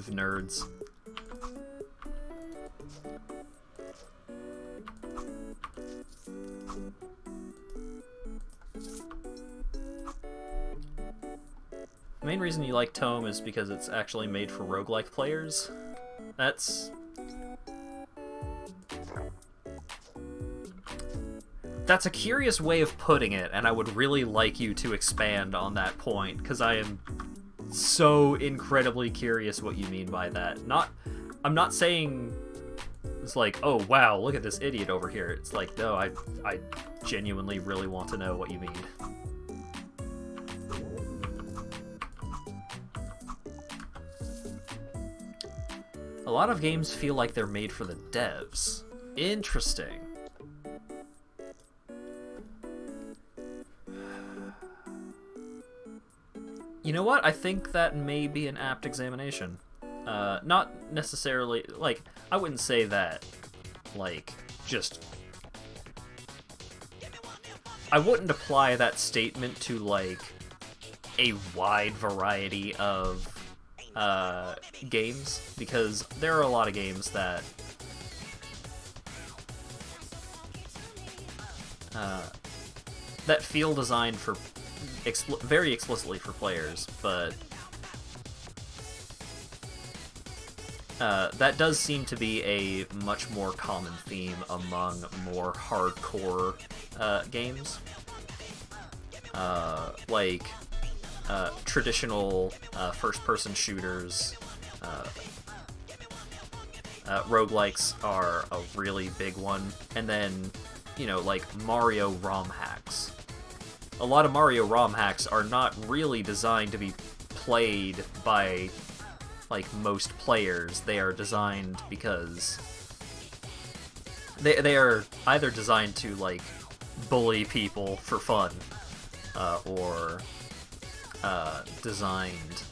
nerds. The main reason you like Tome is because it's actually made for roguelike players. That's a curious way of putting it, and I would really like you to expand on that point, because I am so incredibly curious what you mean by that. I'm not saying it's like, oh wow, look at this idiot over here. It's like, no, I genuinely really want to know what you mean. A lot of games feel like they're made for the devs. Interesting. You know what? I think that may be an apt examination. Not necessarily, like, I wouldn't say that, like, just... I wouldn't apply that statement to, like, a wide variety of games, because there are a lot of games that that feel designed for very explicitly for players, but that does seem to be a much more common theme among more hardcore games, like traditional first-person shooters. Roguelikes are a really big one, and then, you know, like Mario ROM hacks. A lot of Mario ROM hacks are not really designed to be played by, like, most players. They are designed because they are either designed to, like, bully people for fun, or designed...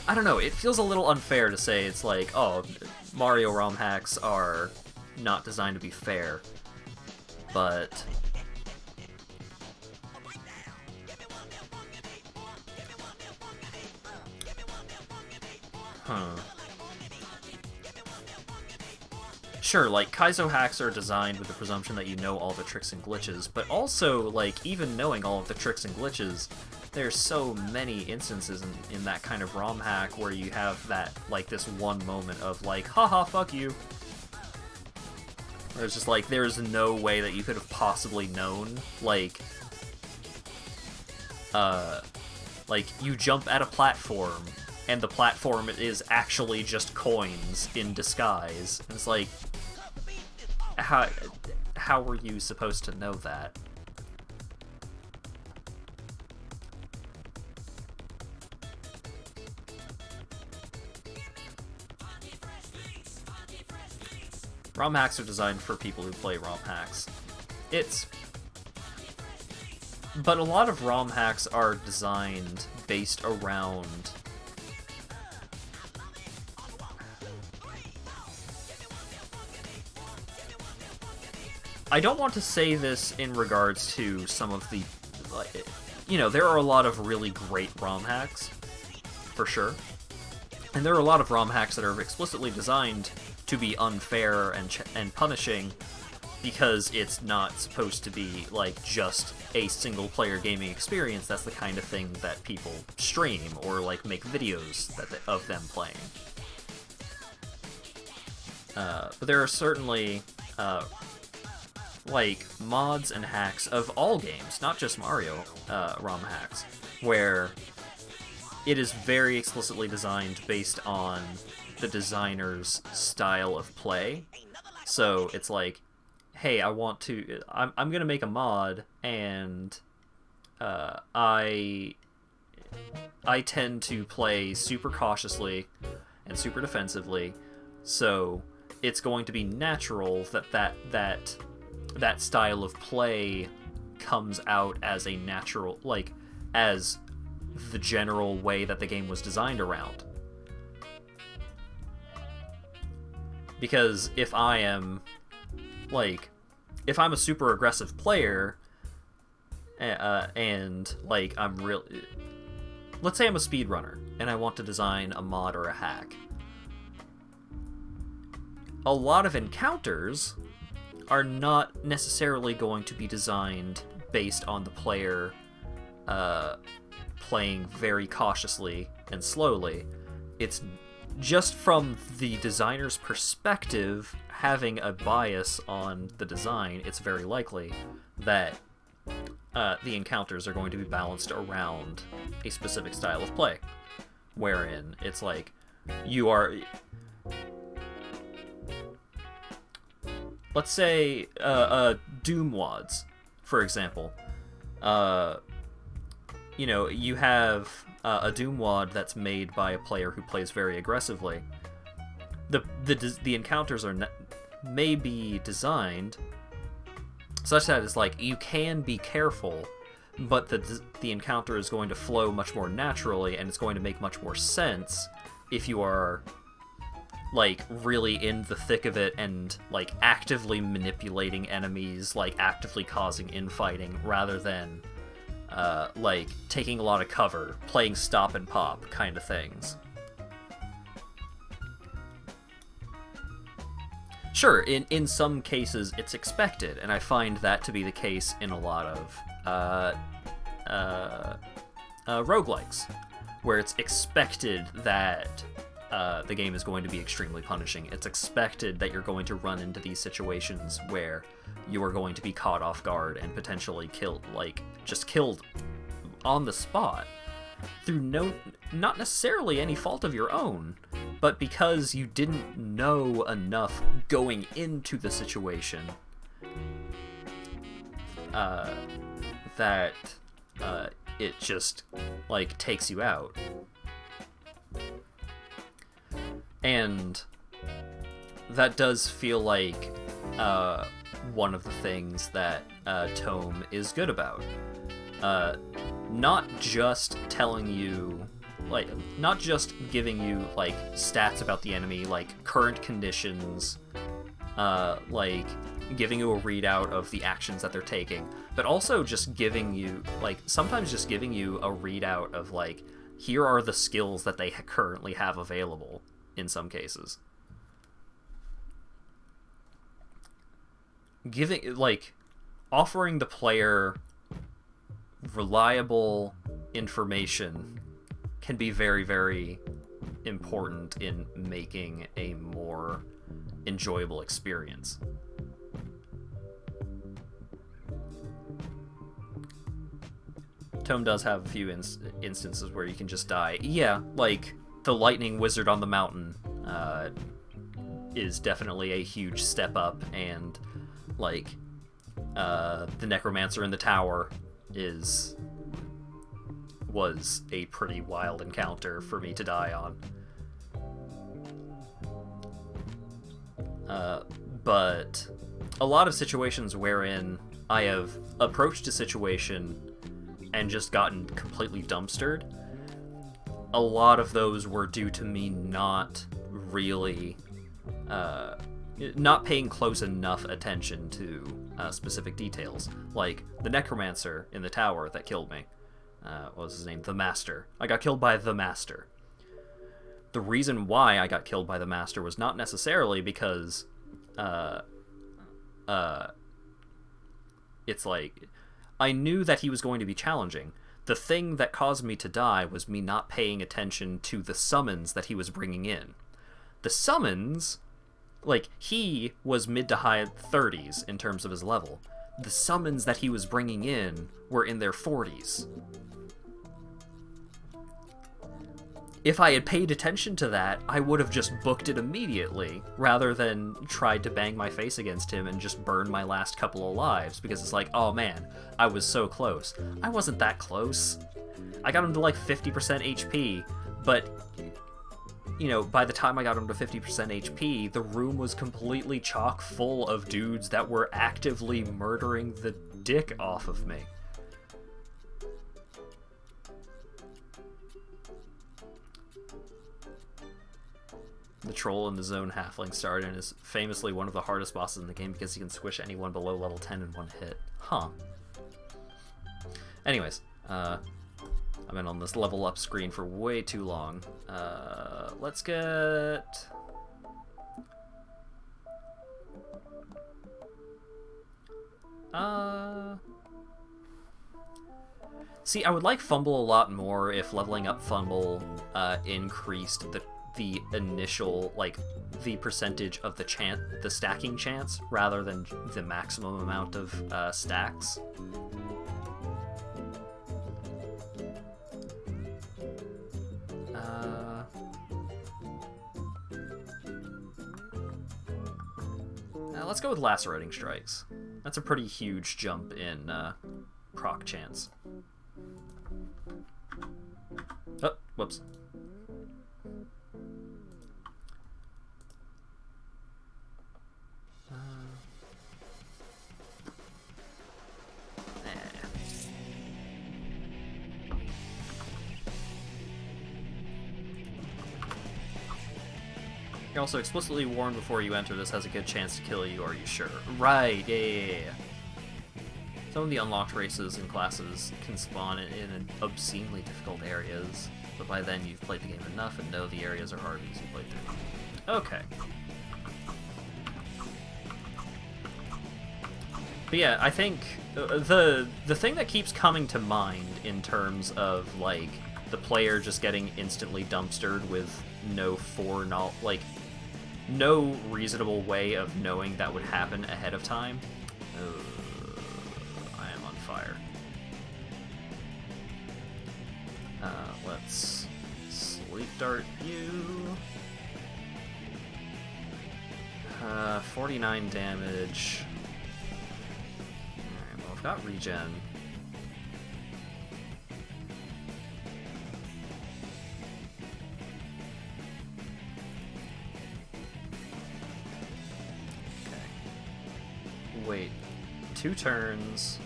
I don't know, it feels a little unfair to say it's like, oh, Mario ROM hacks are not designed to be fair, but... Sure, like, Kaizo hacks are designed with the presumption that you know all the tricks and glitches, but also, like, even knowing all of the tricks and glitches, there's so many instances in that kind of ROM hack where you have that, like, this one moment of, like, haha, fuck you. Where it's just like, there's no way that you could have possibly known, like, you jump at a platform, and the platform is actually just coins in disguise. And it's like, how were you supposed to know that? ROM hacks are designed for people who play ROM hacks. But a lot of ROM hacks are designed based around... I don't want to say this in regards to some of the... there are a lot of really great ROM hacks, for sure. And there are a lot of ROM hacks that are explicitly designed to be unfair and punishing because it's not supposed to be, just a single-player gaming experience. That's the kind of thing that people stream or, make videos of them playing. But there are certainly, mods and hacks of all games, not just Mario ROM hacks, where it is very explicitly designed based on the designer's style of play. So it's like, hey, I'm gonna make a mod, and I tend to play super cautiously and super defensively, so it's going to be natural that style of play comes out as a natural, as the general way that the game was designed around. Because if I'm a super aggressive player, and I'm let's say I'm a speedrunner and I want to design a mod or a hack, a lot of encounters are not necessarily going to be designed based on the player playing very cautiously and slowly. It's just from the designer's perspective, having a bias on the design, it's very likely that the encounters are going to be balanced around a specific style of play, wherein it's like you are... Let's say Doom WADs, for example. You have a Doom WAD that's made by a player who plays very aggressively. The encounters may be designed such that it's like you can be careful, but the encounter is going to flow much more naturally, and it's going to make much more sense if you are really in the thick of it and actively manipulating enemies, actively causing infighting, rather than taking a lot of cover, playing stop and pop kind of things. Sure, in some cases it's expected, and I find that to be the case in a lot of roguelikes, where it's expected that the game is going to be extremely punishing. It's expected that you're going to run into these situations where you are going to be caught off guard and potentially killed, just killed on the spot through not necessarily any fault of your own, but because you didn't know enough going into the situation that it just takes you out. And that does feel like one of the things that Tome is good about. Not just telling you, not just giving you, stats about the enemy, current conditions, giving you a readout of the actions that they're taking, but also just giving you, sometimes just giving you a readout of, here are the skills that they currently have available in some cases. Offering the player reliable information can be very, very important in making a more enjoyable experience. Tome does have a few instances where you can just die. Yeah, the lightning wizard on the mountain is definitely a huge step up, and like the Necromancer in the tower was a pretty wild encounter for me to die on. But a lot of situations wherein I have approached a situation and just gotten completely dumpstered, a lot of those were due to me not really not paying close enough attention to specific details. Like the Necromancer in the tower that killed me. What was his name? The Master. I got killed by the Master. The reason why I got killed by the Master was not necessarily because it's like I knew that he was going to be challenging. The thing that caused me to die was me not paying attention to the summons that he was bringing in. The summons, like, he was mid to high 30s in terms of his level. The summons that he was bringing in were in their 40s. If I had paid attention to that, I would have just booked it immediately, rather than tried to bang my face against him and just burn my last couple of lives, because it's like, oh man, I was so close. I wasn't that close. I got him to like 50% HP, but, you know, by the time I got him to 50% HP, the room was completely chock full of dudes that were actively murdering the dick off of me. The troll in the zone halfling starter and is famously one of the hardest bosses in the game because he can squish anyone below level 10 in one hit. Huh. Anyways, I've been on this level up screen for way too long. Let's get... See, I would like Fumble a lot more if leveling up Fumble increased the initial, like, the percentage of the stacking chance rather than the maximum amount of stacks. Let's go with Lacerating Strikes. That's a pretty huge jump in proc chance. Oh, whoops. You're also explicitly warned before you enter this has a good chance to kill you, are you sure? Right, yeah. Some of the unlocked races and classes can spawn in obscenely difficult areas, but by then you've played the game enough and know the areas are hard because you played through. Okay. But yeah, I think the thing that keeps coming to mind in terms of, like, the player just getting instantly dumpstered with no no reasonable way of knowing that would happen ahead of time. I am on fire. Let's sleep dart you. 49 damage. Alright, well, I've got regen. Wait, 2 turns.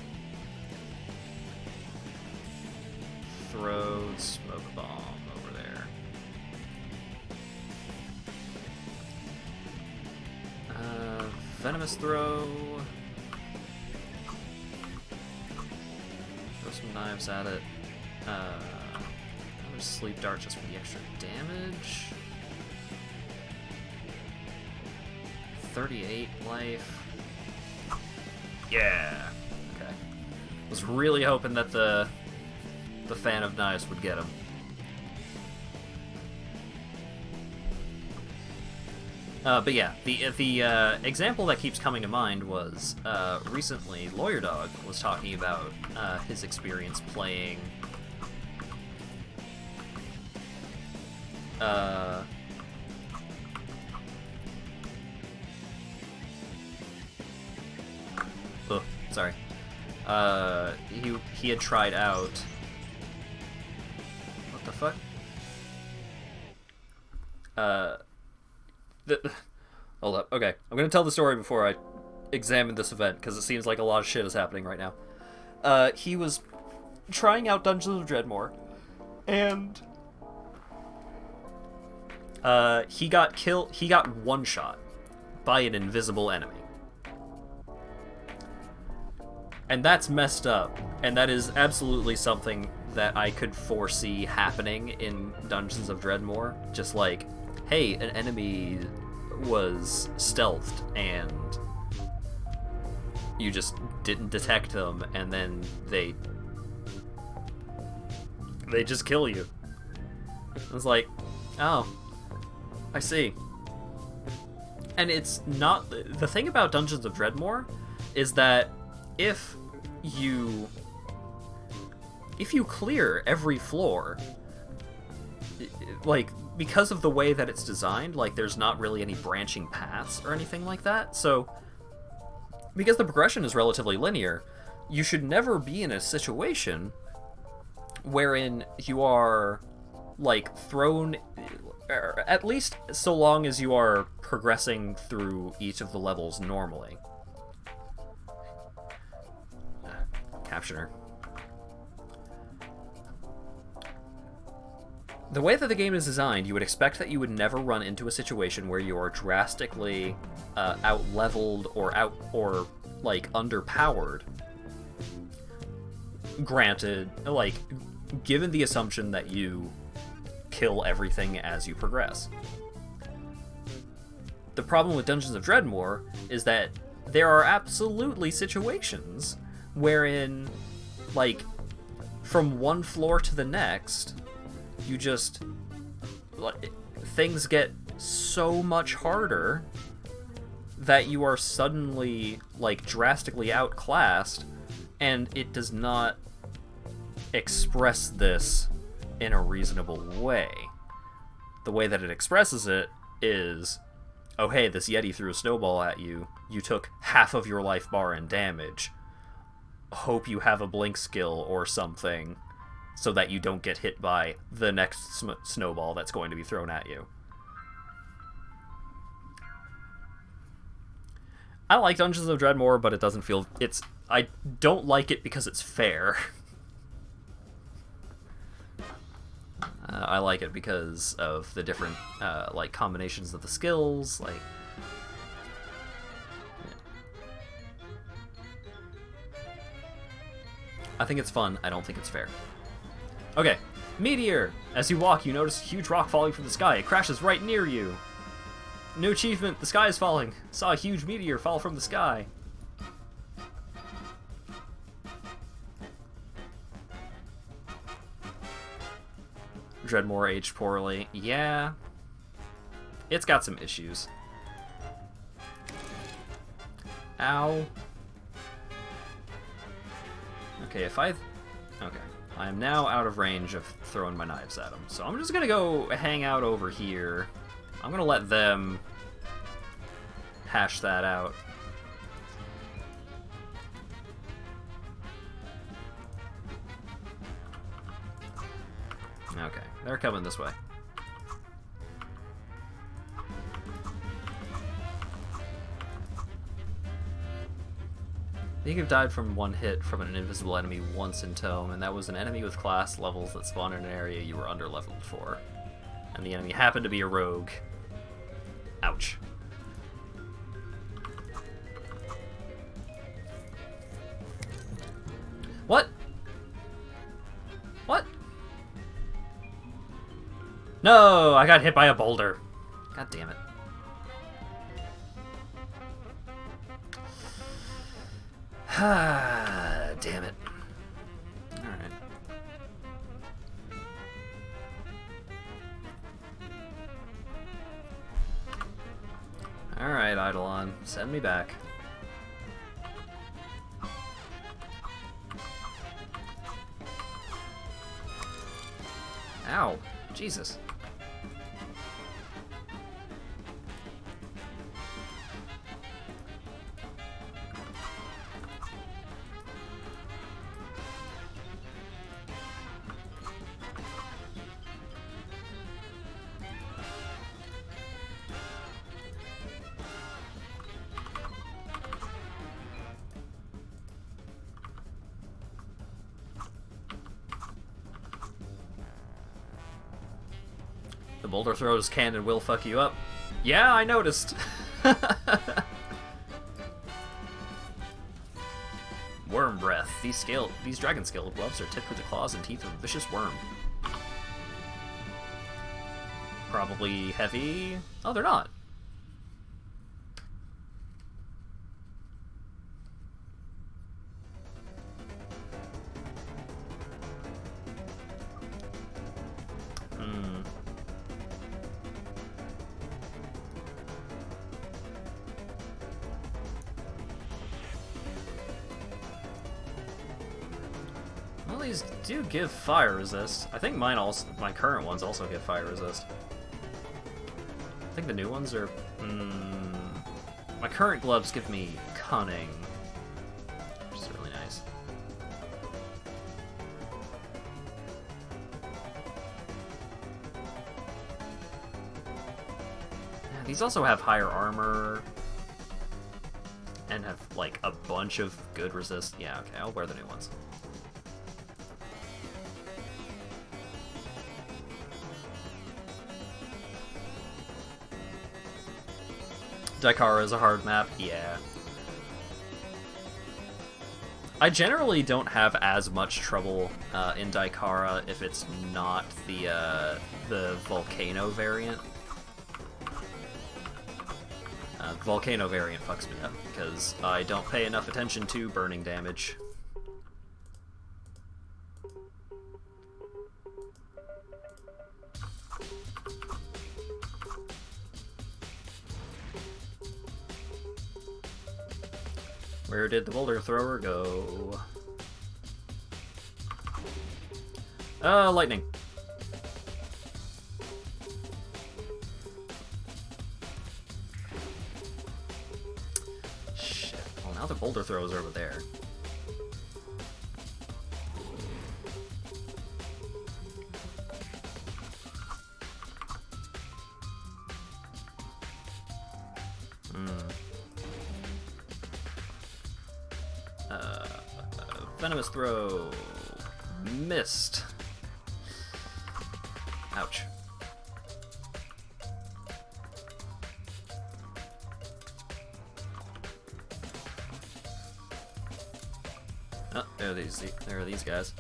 Throw smoke bomb over there. Venomous throw. Throw some knives at it. I'm gonna sleep dart just for the extra damage. 38 life. Yeah. Okay. Was really hoping that the fan of knives would get him. But yeah, the example that keeps coming to mind was recently Lawyer Dog was talking about his experience playing Sorry. He had tried out. What the fuck? Hold up. Okay, I'm gonna tell the story before I examine this event because it seems like a lot of shit is happening right now. He was trying out Dungeons of Dreadmore, and he got killed. He got one shot by an invisible enemy. And that's messed up, and that is absolutely something that I could foresee happening in Dungeons of Dreadmore. Just like, hey, an enemy was stealthed, and you just didn't detect them, and then they just kill you. It's like, oh, I see. And it's not... The thing about Dungeons of Dreadmore is that if you clear every floor, like, because of the way that it's designed, like, there's not really any branching paths or anything like that. So, because the progression is relatively linear, you should never be in a situation wherein you are, like, thrown, or at least so long as you are progressing through each of the levels normally. Captioner. The way that the game is designed, you would expect that you would never run into a situation where you are drastically out-leveled or underpowered. Granted, like, given the assumption that you kill everything as you progress. The problem with Dungeons of Dreadmore is that there are absolutely situations wherein, like, from one floor to the next, you just, like, things get so much harder that you are suddenly, like, drastically outclassed, and it does not express this in a reasonable way. The way that it expresses it is, oh hey, this Yeti threw a snowball at you, you took half of your life bar in damage. Hope you have a blink skill or something so that you don't get hit by the next snowball that's going to be thrown at you. I like Dungeons of Dreadmore, but it doesn't feel... I don't like it because it's fair. I like it because of the different, like, combinations of the skills, like... I think it's fun. I don't think it's fair. Okay. Meteor! As you walk, you notice a huge rock falling from the sky. It crashes right near you. New achievement. The sky is falling. Saw a huge meteor fall from the sky. Dreadmore aged poorly. Yeah. It's got some issues. Ow. Okay, okay. I am now out of range of throwing my knives at them. So I'm just gonna go hang out over here. I'm gonna let them hash that out. Okay, they're coming this way. You have died from one hit from an invisible enemy once in Tome, and that was an enemy with class levels that spawned in an area you were under-leveled for. And the enemy happened to be a rogue. Ouch. What? What? No, I got hit by a boulder. God damn it. Damn it. Alright. Alright, Eidolon. Send me back. Ow. Jesus. The boulder throws can and will fuck you up. Yeah, I noticed. Worm breath. These dragon scale gloves are tipped with the claws and teeth of a vicious worm. Probably heavy. Oh, they're not. Well, these do give fire resist. I think my current ones also give fire resist. I think the new ones are... my current gloves give me cunning, which is really nice. Yeah, these also have higher armor and have like a bunch of good resist. Yeah, okay, I'll wear the new ones. Daikara is a hard map, yeah. I generally don't have as much trouble in Daikara if it's not the Volcano variant. The Volcano variant fucks me up because I don't pay enough attention to burning damage. Where did the boulder thrower go? Lightning. Shit. Well, now the boulder thrower's over there. Venomous throw. Missed. Ouch. Oh, there are these guys.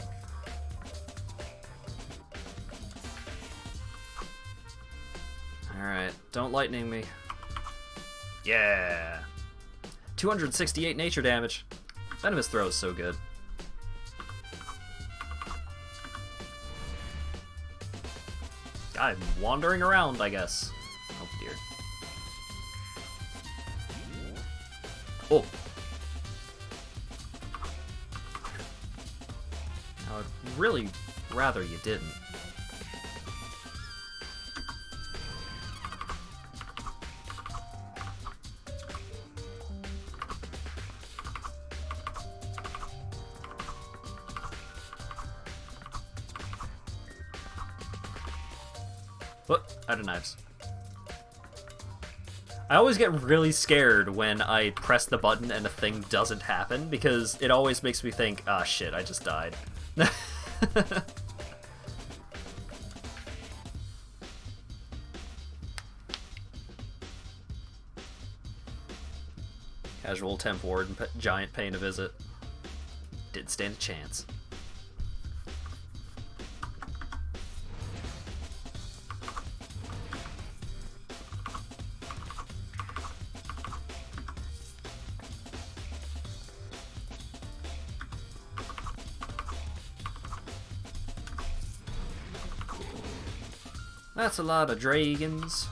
Alright, don't lightning me. Yeah! 268 nature damage. Venomous throw is so good. I'm wandering around, I guess. Oh dear. Oh! I would really rather you didn't. What? Out of knives. I always get really scared when I press the button and the thing doesn't happen, because it always makes me think, ah shit, I just died. Casual temp ward and giant pain to visit. Didn't stand a chance. That's a lot of dragons.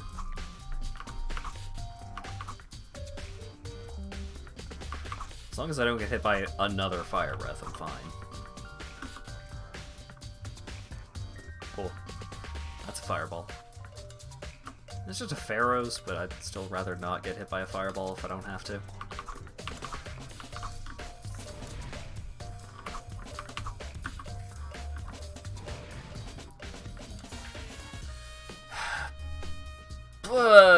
As long as I don't get hit by another fire breath, I'm fine. Cool. That's a fireball. It's just a Pharaoh's, but I'd still rather not get hit by a fireball if I don't have to.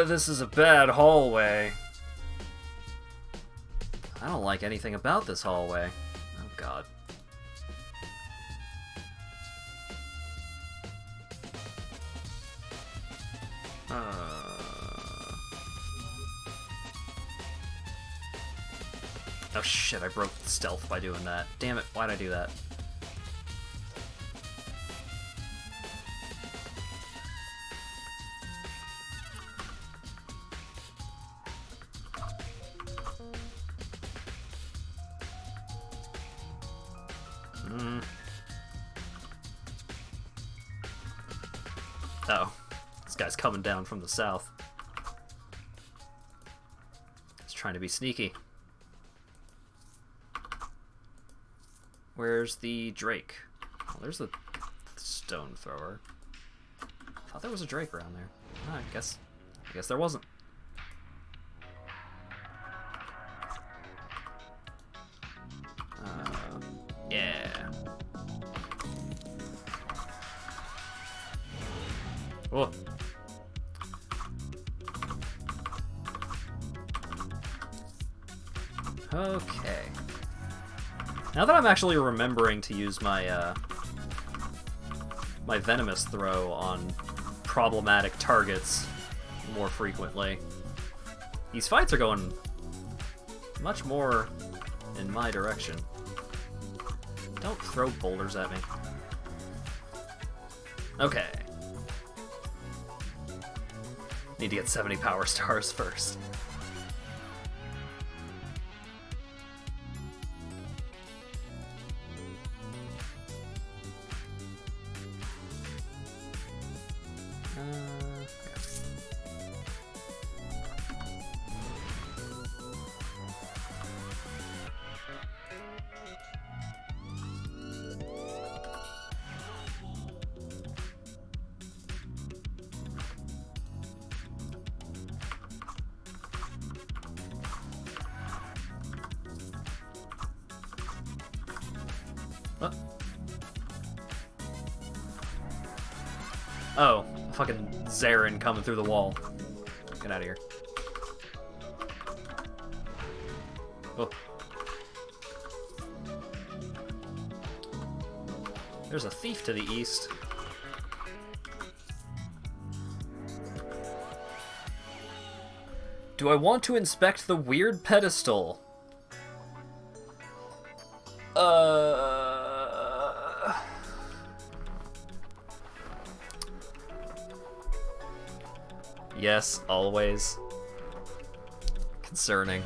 This is a bad hallway. I don't like anything about this hallway. Oh god. Oh shit, I broke stealth by doing that. Damn it, why'd I do that? Oh, this guy's coming down from the south. He's trying to be sneaky. Where's the Drake? Oh, there's the stone thrower. I thought there was a Drake around there. Oh, I guess there wasn't. Yeah. Whoa. Okay. Now that I'm actually remembering to use my my venomous throw on problematic targets more frequently, these fights are going much more in my direction. Don't throw boulders at me. Okay. Need to get 70 power stars first. Oh, fucking Zarin coming through the wall. Get out of here. Oh. There's a thief to the east. Do I want to inspect the weird pedestal? Yes, always. Concerning.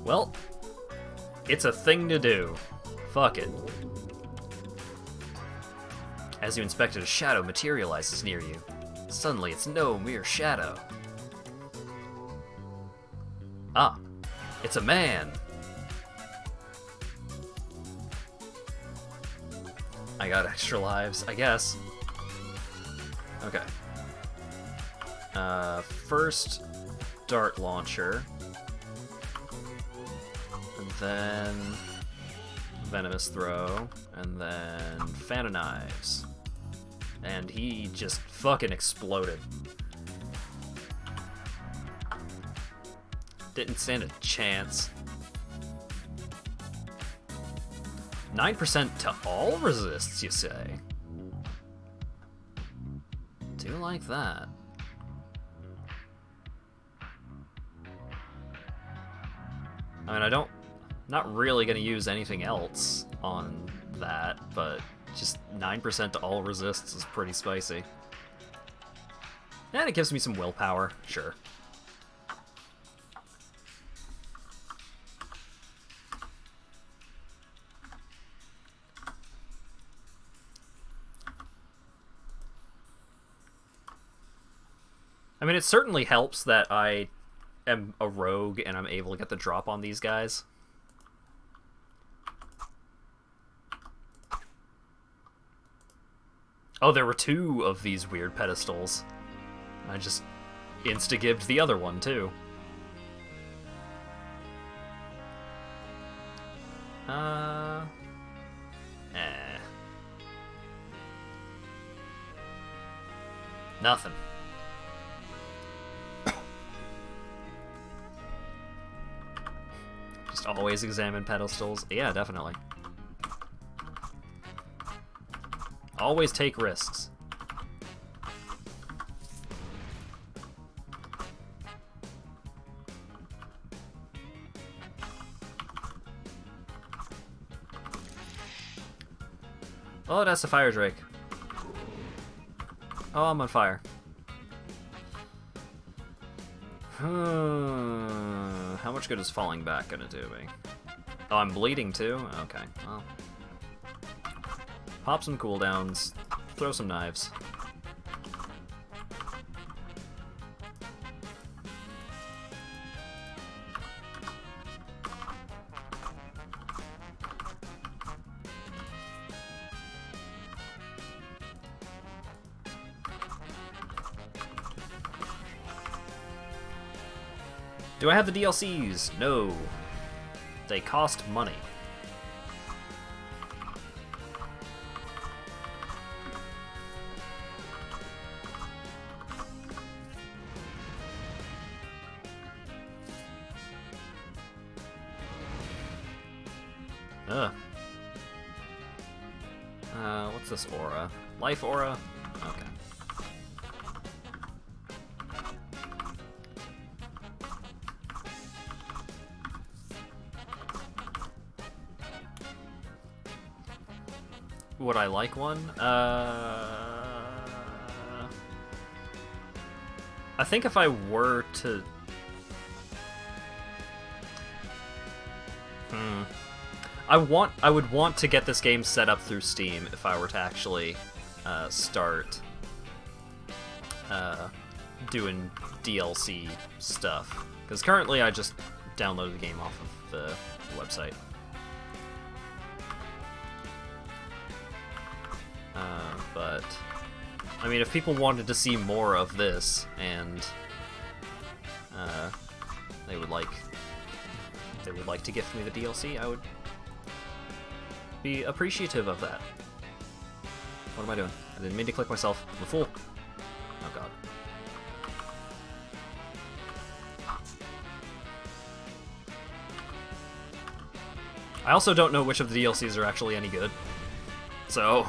Well, it's a thing to do. Fuck it. As you inspected, a shadow materializes near you. Suddenly, it's no mere shadow. Ah, it's a man. I got extra lives, I guess. Okay. First, dart launcher. And then venomous throw. And then fan of knives. And he just fucking exploded. Didn't stand a chance. 9% to all resists, you say? Do like that. I mean, not really gonna use anything else on that, but just 9% to all resists is pretty spicy. And it gives me some willpower, sure. I mean, it certainly helps that I am a rogue and I'm able to get the drop on these guys. Oh, there were two of these weird pedestals. I just insta-gibbed the other one, too. Nothing. Just always examine pedestals. Yeah, definitely. Always take risks. Oh, that's a fire drake. Oh, I'm on fire. How much good is falling back gonna do me? Oh, I'm bleeding too? Okay, well. Pop some cooldowns, throw some knives. Do I have the DLCs? No. They cost money. Ugh. What's this aura? Life aura? Okay. Would I like one? I think if I were to... I would want to get this game set up through Steam if I were to actually start doing DLC stuff. Because currently I just downloaded the game off of the website. But I mean, if people wanted to see more of this and they would like to gift me the DLC, I would be appreciative of that. What am I doing? I didn't mean to click myself. I'm a fool. Oh god. I also don't know which of the DLCs are actually any good. So...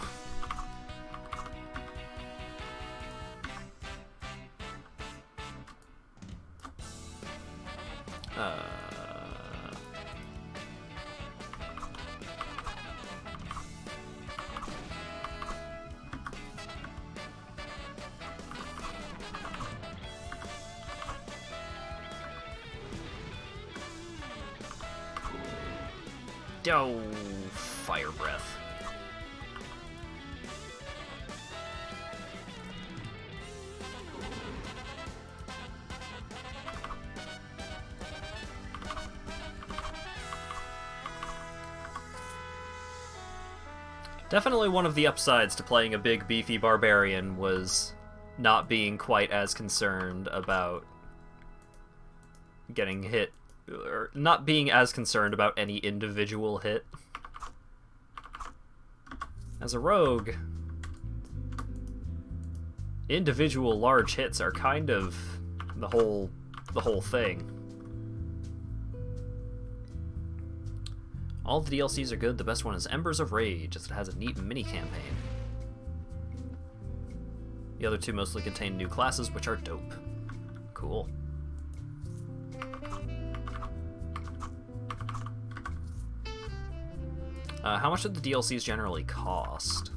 Oh, fire breath. Definitely one of the upsides to playing a big, beefy barbarian was not being quite as concerned about getting hit, or not being as concerned about any individual hit. As a rogue, individual large hits are kind of the whole thing. All the DLCs are good. The best one is Embers of Rage, as it has a neat mini-campaign. The other two mostly contain new classes, which are dope. Cool. How much do the DLCs generally cost?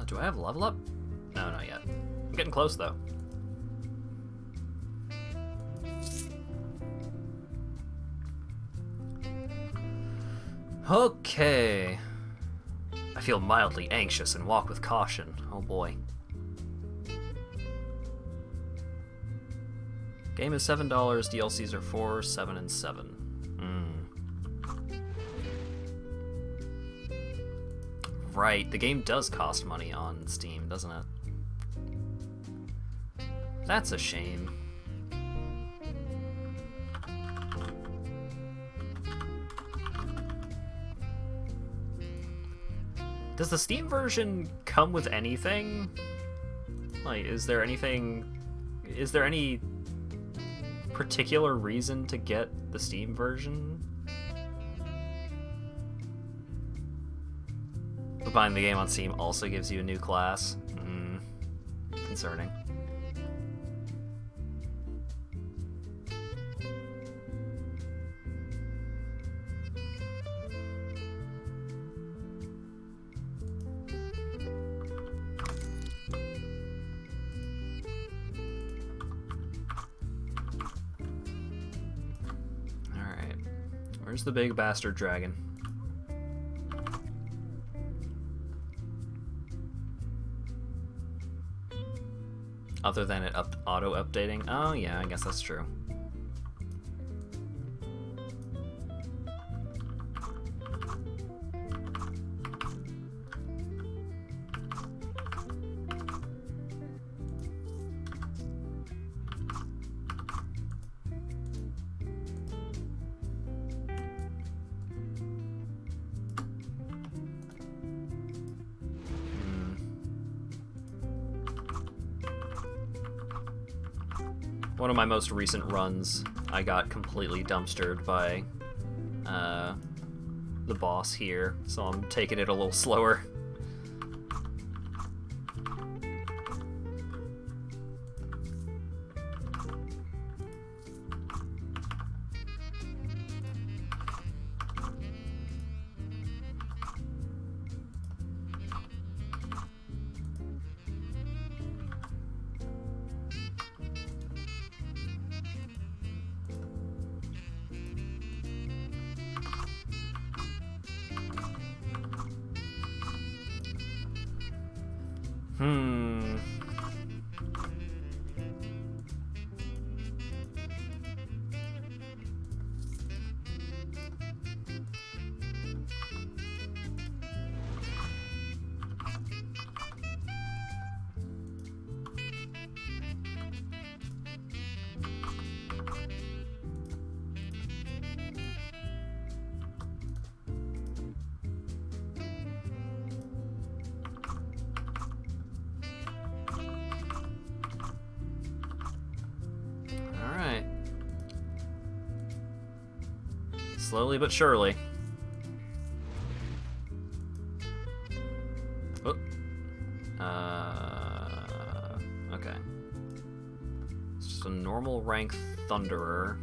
Do I have level up? No, not yet. I'm getting close, though. Okay. I feel mildly anxious and walk with caution. Oh boy. Game is $7, DLCs are $4, $7, and $7. Right, the game does cost money on Steam, doesn't it? That's a shame. Does the Steam version come with anything? Like, is there any particular reason to get the Steam version? buying the game on Steam also gives you a new class. Concerning. Alright. Where's the big bastard dragon? Other than it auto-updating? Oh yeah, I guess that's true. One of my most recent runs, I got completely dumpstered by the boss here, so I'm taking it a little slower. Slowly but surely. Oh. Okay. It's just a normal rank Thunderer.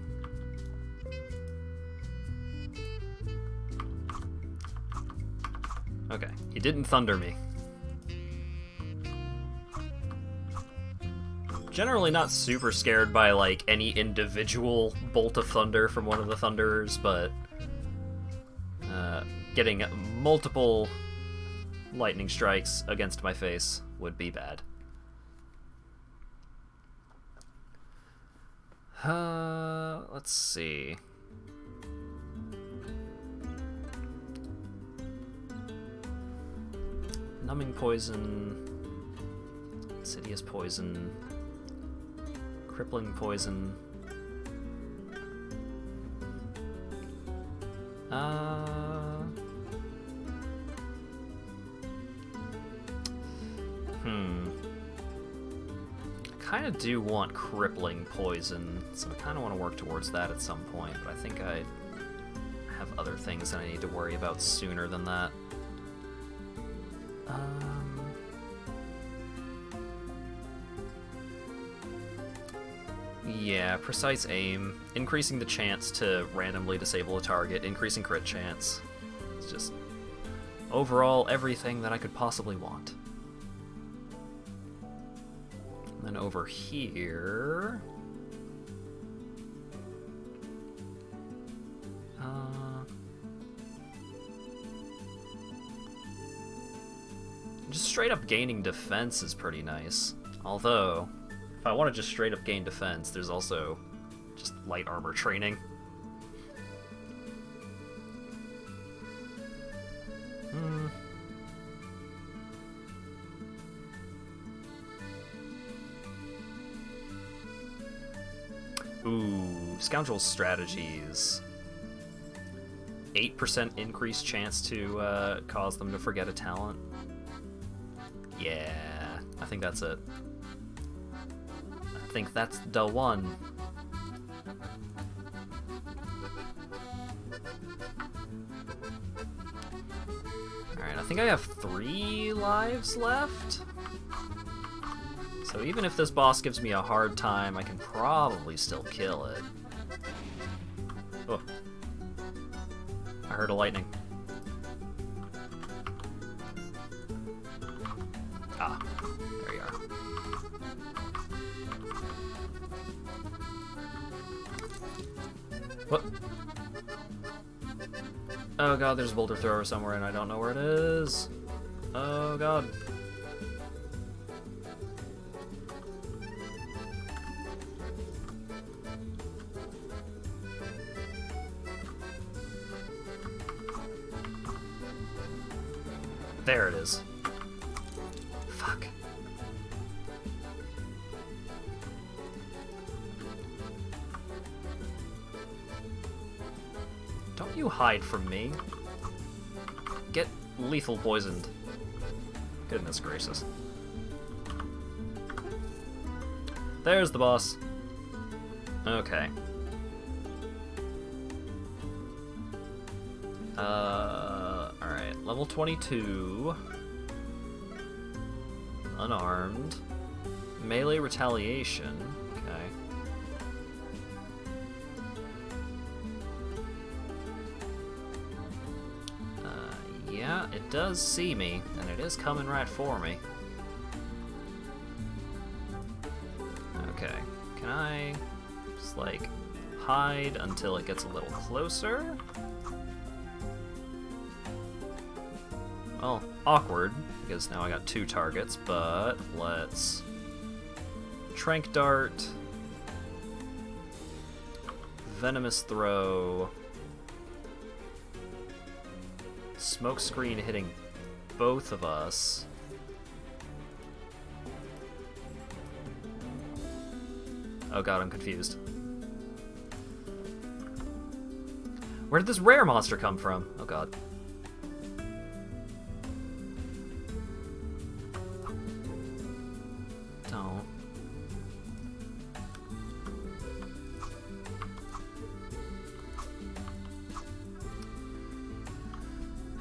Okay, he didn't thunder me. Generally not super scared by, like, any individual bolt of thunder from one of the Thunderers, but getting multiple lightning strikes against my face would be bad. Let's see. Numbing poison, insidious poison, crippling poison. I kind of do want crippling poison, so I kind of want to work towards that at some point, but I think I have other things that I need to worry about sooner than that. Yeah, precise aim, increasing the chance to randomly disable a target, increasing crit chance. It's just overall everything that I could possibly want. And then over here... just straight up gaining defense is pretty nice. Although, if I want to just straight up gain defense, there's also just light armor training. Ooh, Scoundrel's Strategies. 8% increased chance to cause them to forget a talent. Yeah, I think that's it. I think that's the one. Alright, I think I have 3 lives left. So even if this boss gives me a hard time, I can probably still kill it. Oh. I heard a lightning. Ah, there you are. What? Oh god, there's a boulder thrower somewhere and I don't know where it is. Oh god. There it is. Fuck. Don't you hide from me. Get lethal poisoned. Goodness gracious. There's the boss. Okay. Alright. Level 22. Unarmed. Melee retaliation. Okay. Yeah, it does see me, and it is coming right for me. Okay. Can I just, like, hide until it gets a little closer? Well, awkward, because now I got 2 targets, but let's Trank Dart, Venomous Throw, Smoke Screen hitting both of us. Oh god, I'm confused. Where did this rare monster come from? Oh god. Don't.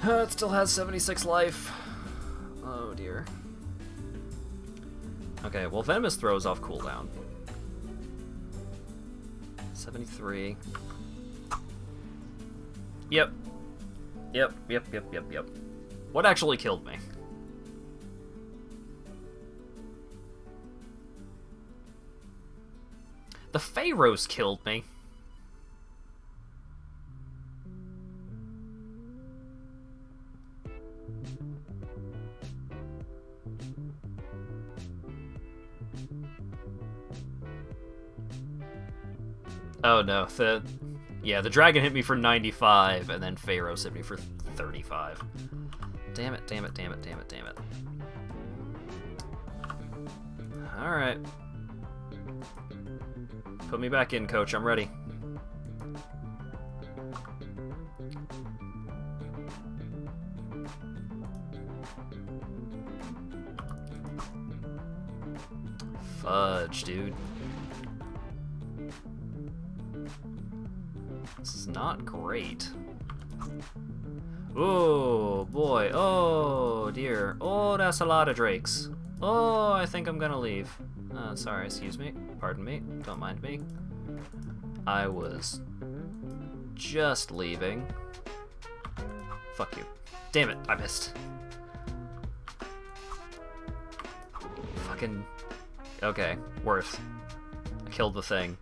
It still has 76 life. Oh dear. Okay, well, Venomous throws off cooldown. 73. Yep. Yep. What actually killed me? The Pharaohs killed me. Oh no, the dragon hit me for 95, and then Pharaohs hit me for 35. Damn it. Alright. Put me back in, coach, I'm ready. Fudge, dude. This is not great. Oh boy, oh dear. Oh, that's a lot of drakes. Oh, I think I'm gonna leave. Sorry, excuse me. Pardon me. Don't mind me. I was just leaving. Fuck you. Damn it, I missed. Fucking... Okay, worth. I killed the thing.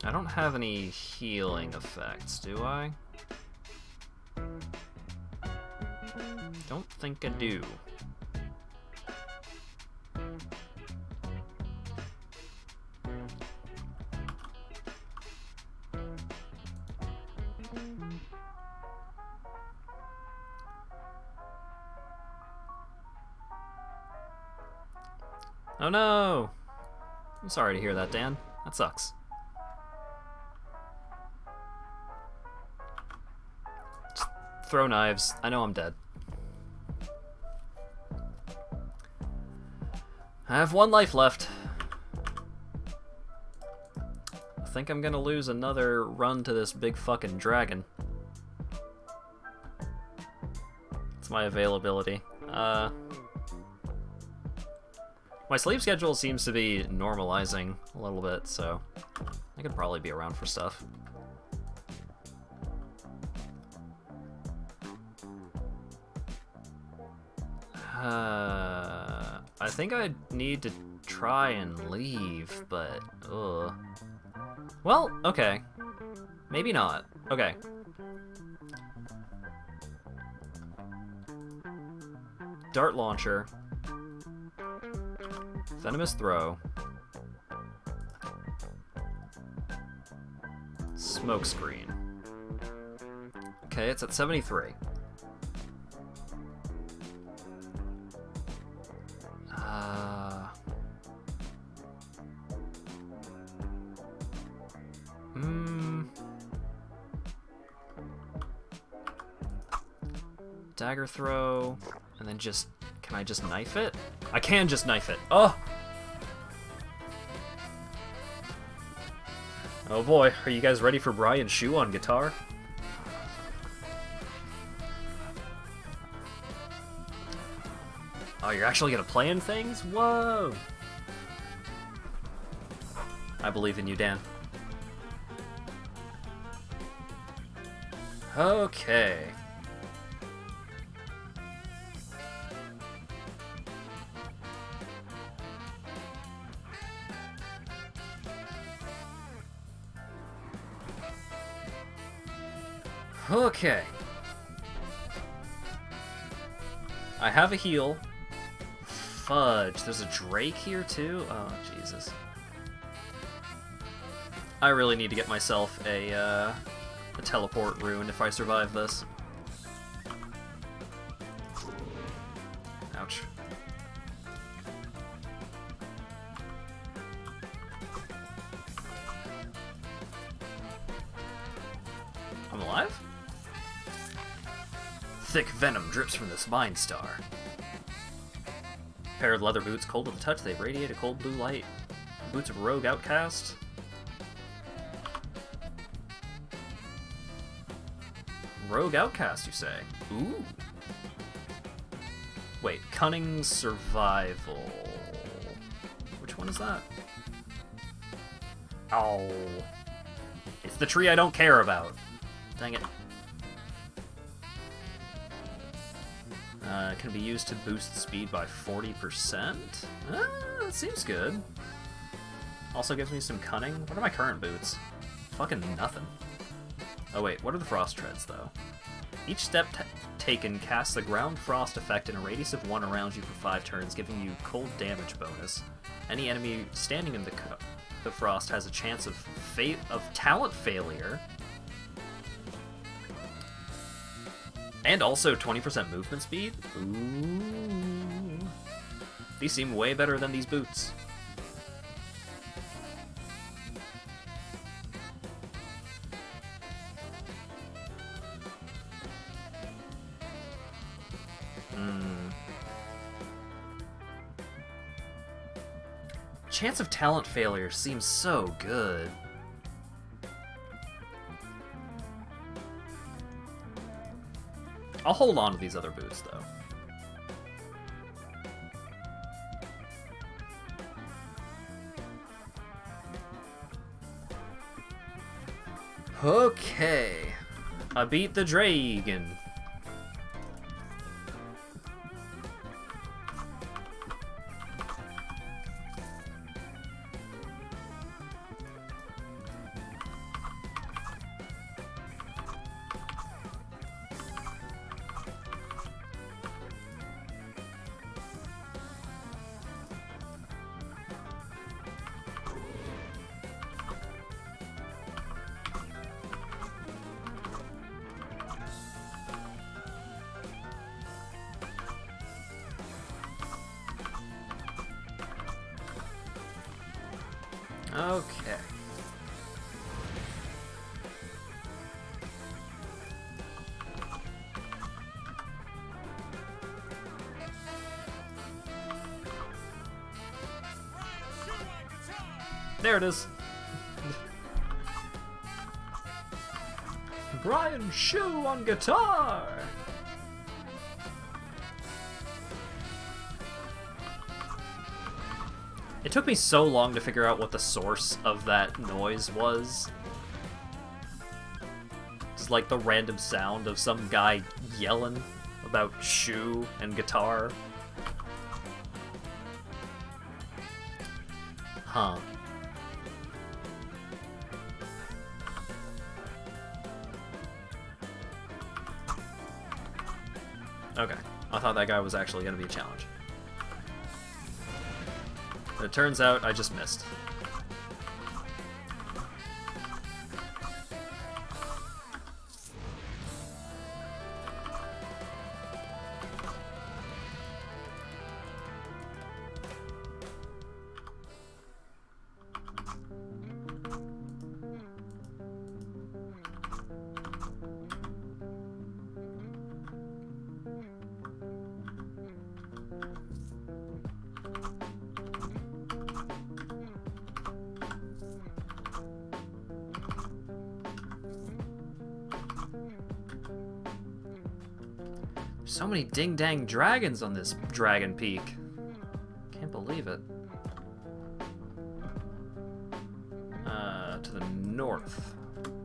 I don't have any healing effects, do I? Don't think I do. Oh no! I'm sorry to hear that, Dan. That sucks. Just throw knives. I know I'm dead. I have 1 life left. think I'm gonna lose another run to this big fucking dragon. It's my availability. My sleep schedule seems to be normalizing a little bit, so I could probably be around for stuff. I think I need to try and leave, but ugh. Well, okay. Maybe not. Okay. Dart launcher. Venomous throw. Smoke screen. Okay, it's at 73. Dagger throw, and then just, can I just knife it? I can just knife it. Oh! Oh boy, are you guys ready for Brian's shoe on guitar? Oh, you're actually gonna play in things? Whoa! I believe in you, Dan. Okay. Okay. I have a heal. Fudge. There's a Drake here too? Oh, Jesus. I really need to get myself a teleport rune if I survive this. Ouch. I'm alive? Thick venom drips from the Spine Star. Pair of leather boots, cold to the touch, they radiate a cold blue light. Boots of Rogue Outcast. Rogue Outcast, you say? Ooh. Wait, Cunning Survival. Which one is that? Oh. It's the tree I don't care about. Dang it. Can be used to boost speed by 40%? That seems good. Also gives me some cunning. What are my current boots? Fucking nothing. Oh wait, what are the frost treads though? Each step taken casts the ground frost effect in a radius of 1 around you for 5 turns, giving you cold damage bonus. Any enemy standing in the frost has a chance of talent failure. And also 20% movement speed? Ooh. These seem way better than these boots. Chance of talent failure seems so good. I'll hold on to these other boots, though. Okay. I beat the dragon. Okay. There it is. Brian Shu on guitar! It took me so long to figure out what the source of that noise was. It's like the random sound of some guy yelling about Shu and guitar. Huh. Okay, I thought that guy was actually going to be a challenge. But it turns out I just missed. So many ding-dang dragons on this Dragon Peak. Can't believe it. To the north.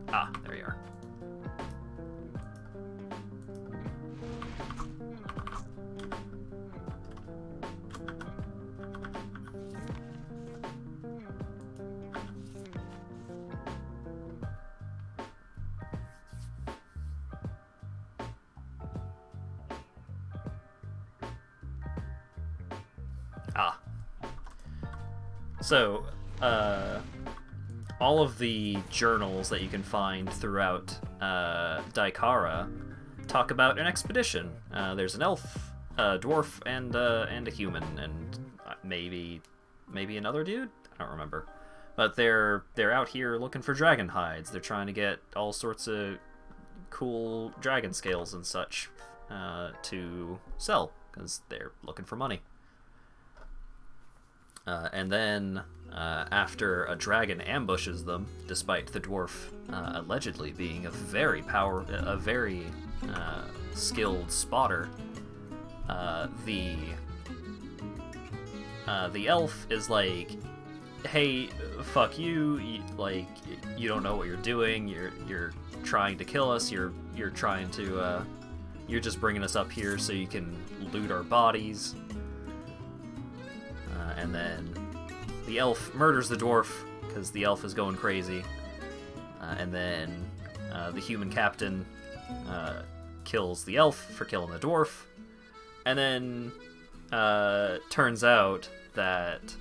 Ah, there you are. Ah. So, all of the journals that you can find throughout Daikara talk about an expedition. There's an elf, a dwarf, and a human, and maybe another dude? I don't remember. But they're out here looking for dragon hides. They're trying to get all sorts of cool dragon scales and such to sell, because they're looking for money. And then, after a dragon ambushes them, despite the dwarf allegedly being a very skilled spotter, the elf is like, "Hey, fuck you! Like, you don't know what you're doing. You're trying to kill us. You're trying to you're just bringing us up here so you can loot our bodies." And then the elf murders the dwarf because the elf is going crazy. And then the human captain kills the elf for killing the dwarf. And then turns out that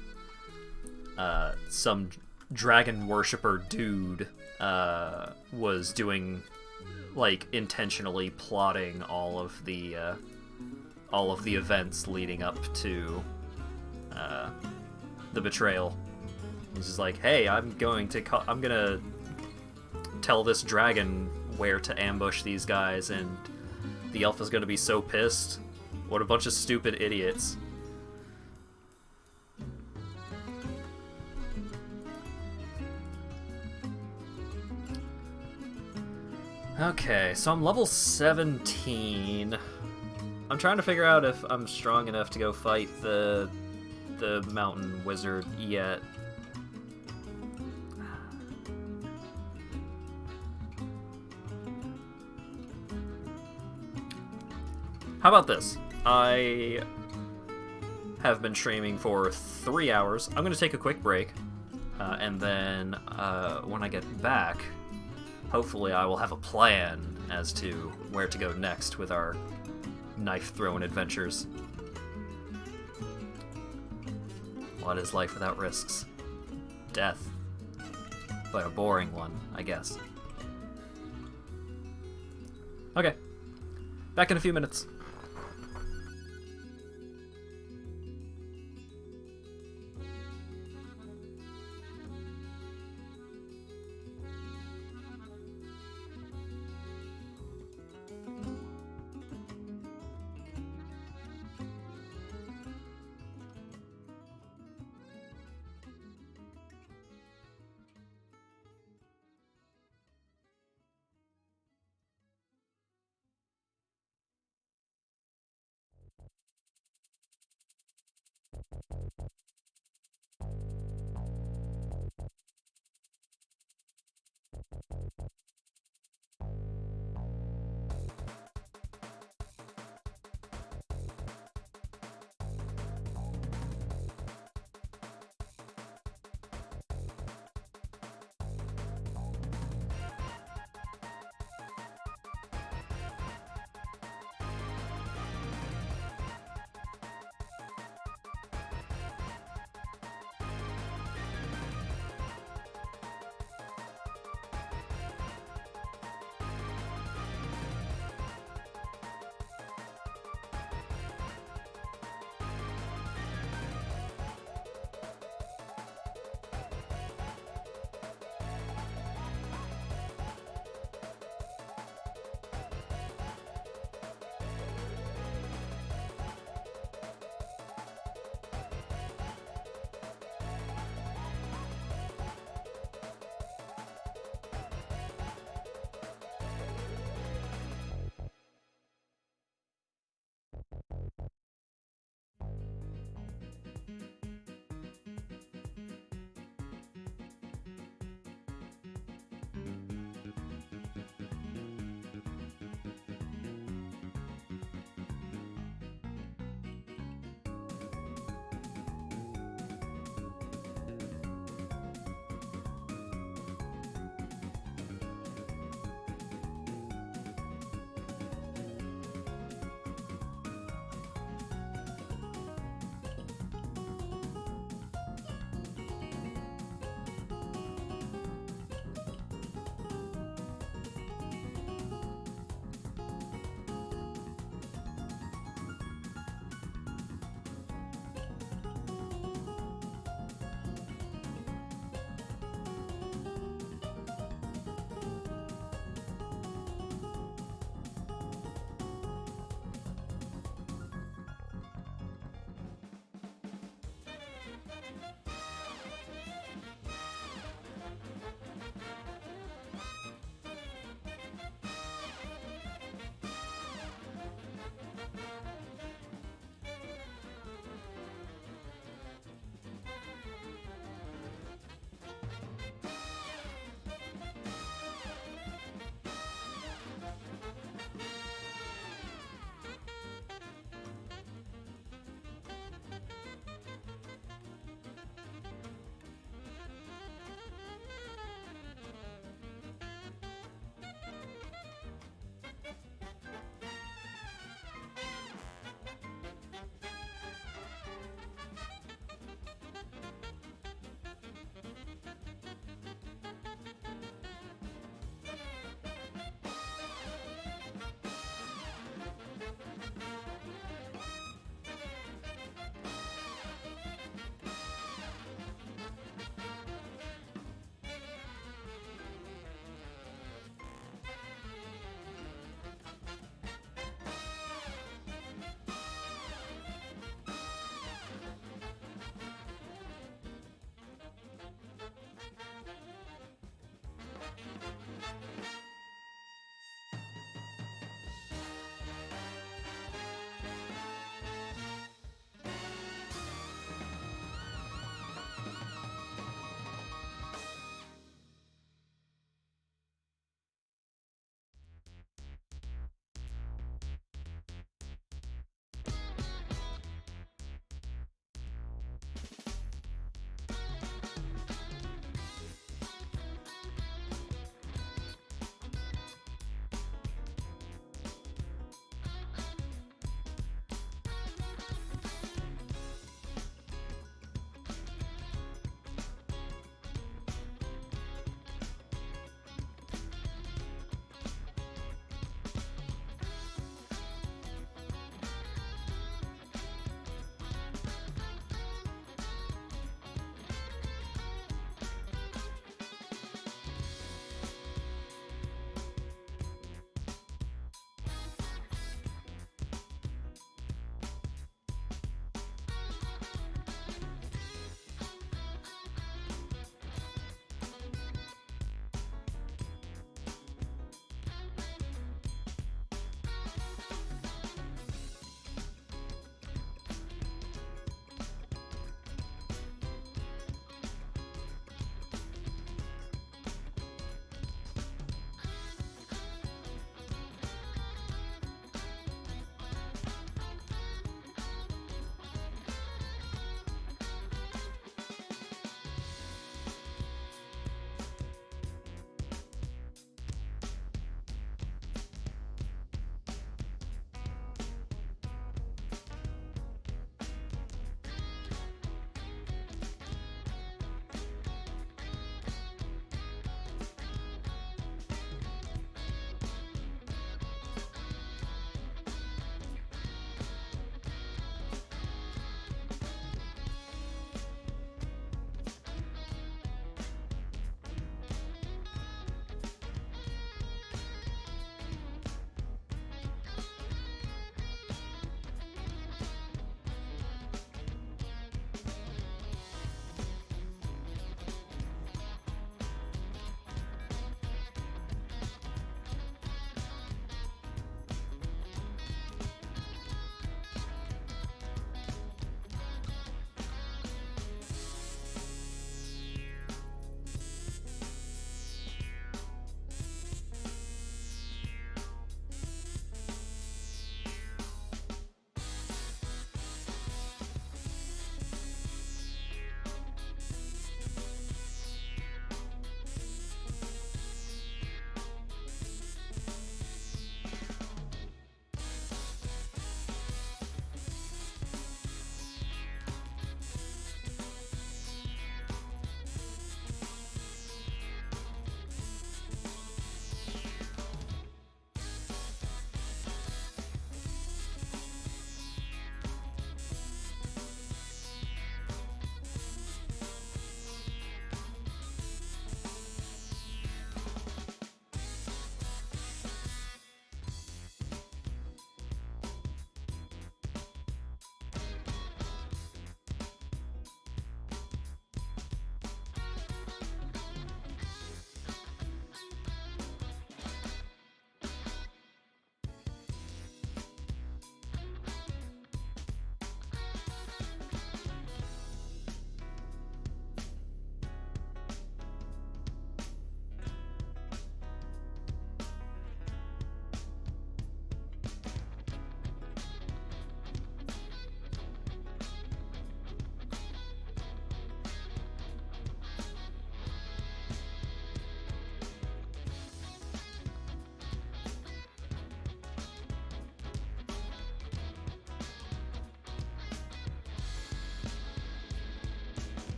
some dragon worshiper dude was doing, like, intentionally plotting all of the events leading up to the betrayal. He's just like, "Hey, I'm gonna tell this dragon where to ambush these guys, and the elf is gonna be so pissed. What a bunch of stupid idiots." Okay, so I'm level 17. I'm trying to figure out if I'm strong enough to go fight the mountain wizard yet. How about this? I have been streaming for 3 hours. I'm going to take a quick break, and then when I get back, hopefully I will have a plan as to where to go next with our knife-throwing adventures. What is life without risks? Death. But a boring one, I guess. Okay. Back in a few minutes.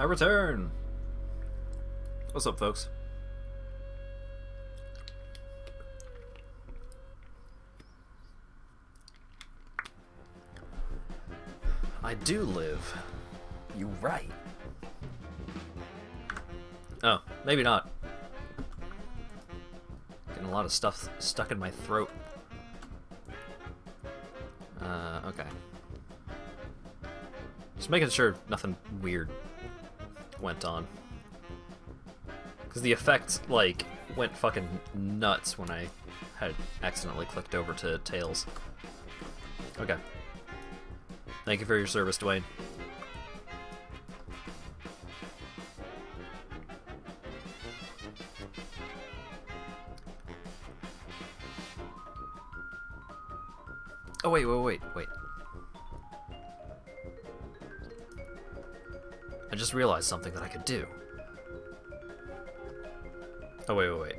I return! What's up, folks? I do live. You right. Oh, maybe not. Getting a lot of stuff stuck in my throat. Okay. Just making sure nothing weird went on. Because the effect, like, went fucking nuts when I had accidentally clicked over to Tails. Okay. Thank you for your service, Dwayne. Oh, wait. I just realized something that I could do. Oh, wait.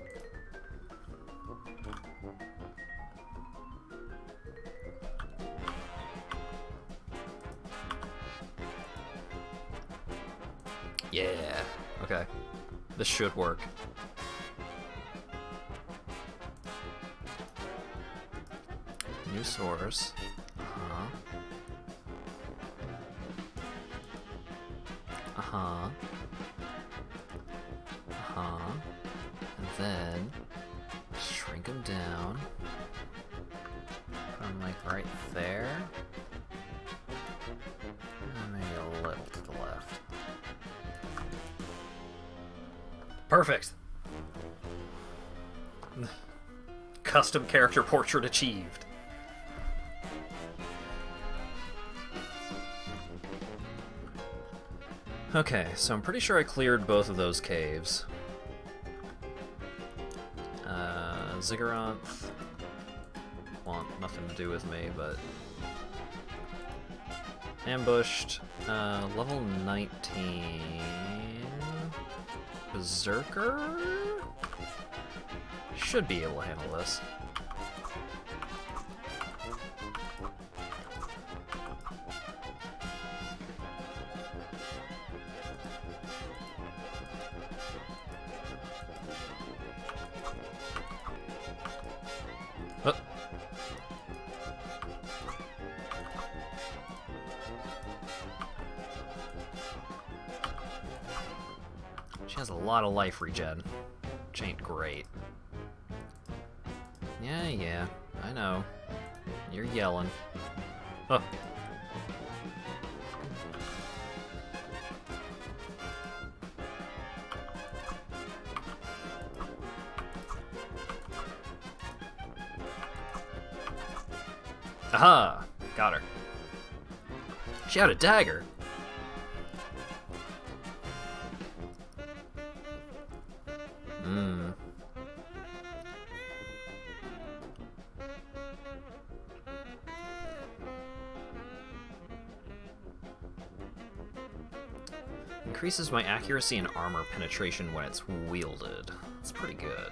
Yeah. Okay. This should work. New source. Uh-huh. Uh-huh. Uh-huh. And then shrink them down. Put them like right there. And maybe a little to the left. Perfect. Custom character portrait achieved. Okay, so I'm pretty sure I cleared both of those caves. Zigguranth want nothing to do with me, but ambushed. Level 19 Berserker should be able to handle this. Oh. She has a lot of life regen, which ain't great. Yeah, I know. You're yelling. Oh. Aha! Got her. She had a dagger. Increases my accuracy and armor penetration when it's wielded. That's pretty good.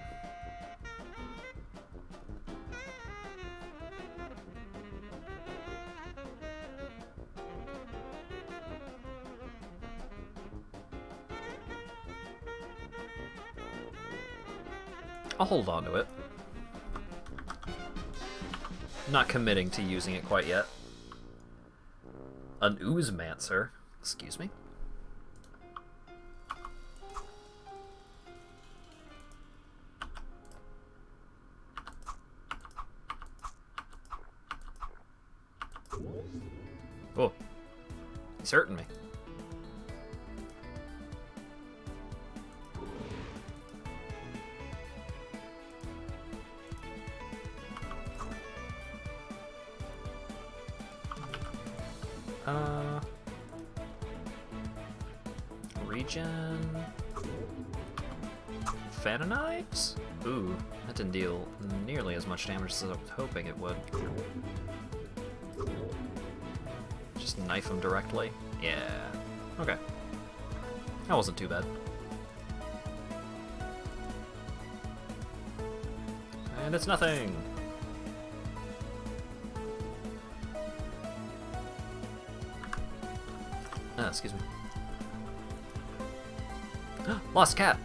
I'll hold on to it. Not committing to using it quite yet. An Oozemancer. Excuse me. Oh, he's hurting me. Regen. Phantom-Knives? Ooh, that didn't deal nearly as much damage as I was hoping it would. Just knife him directly? Yeah. Okay. That wasn't too bad. And it's nothing! Excuse me. Lost cat!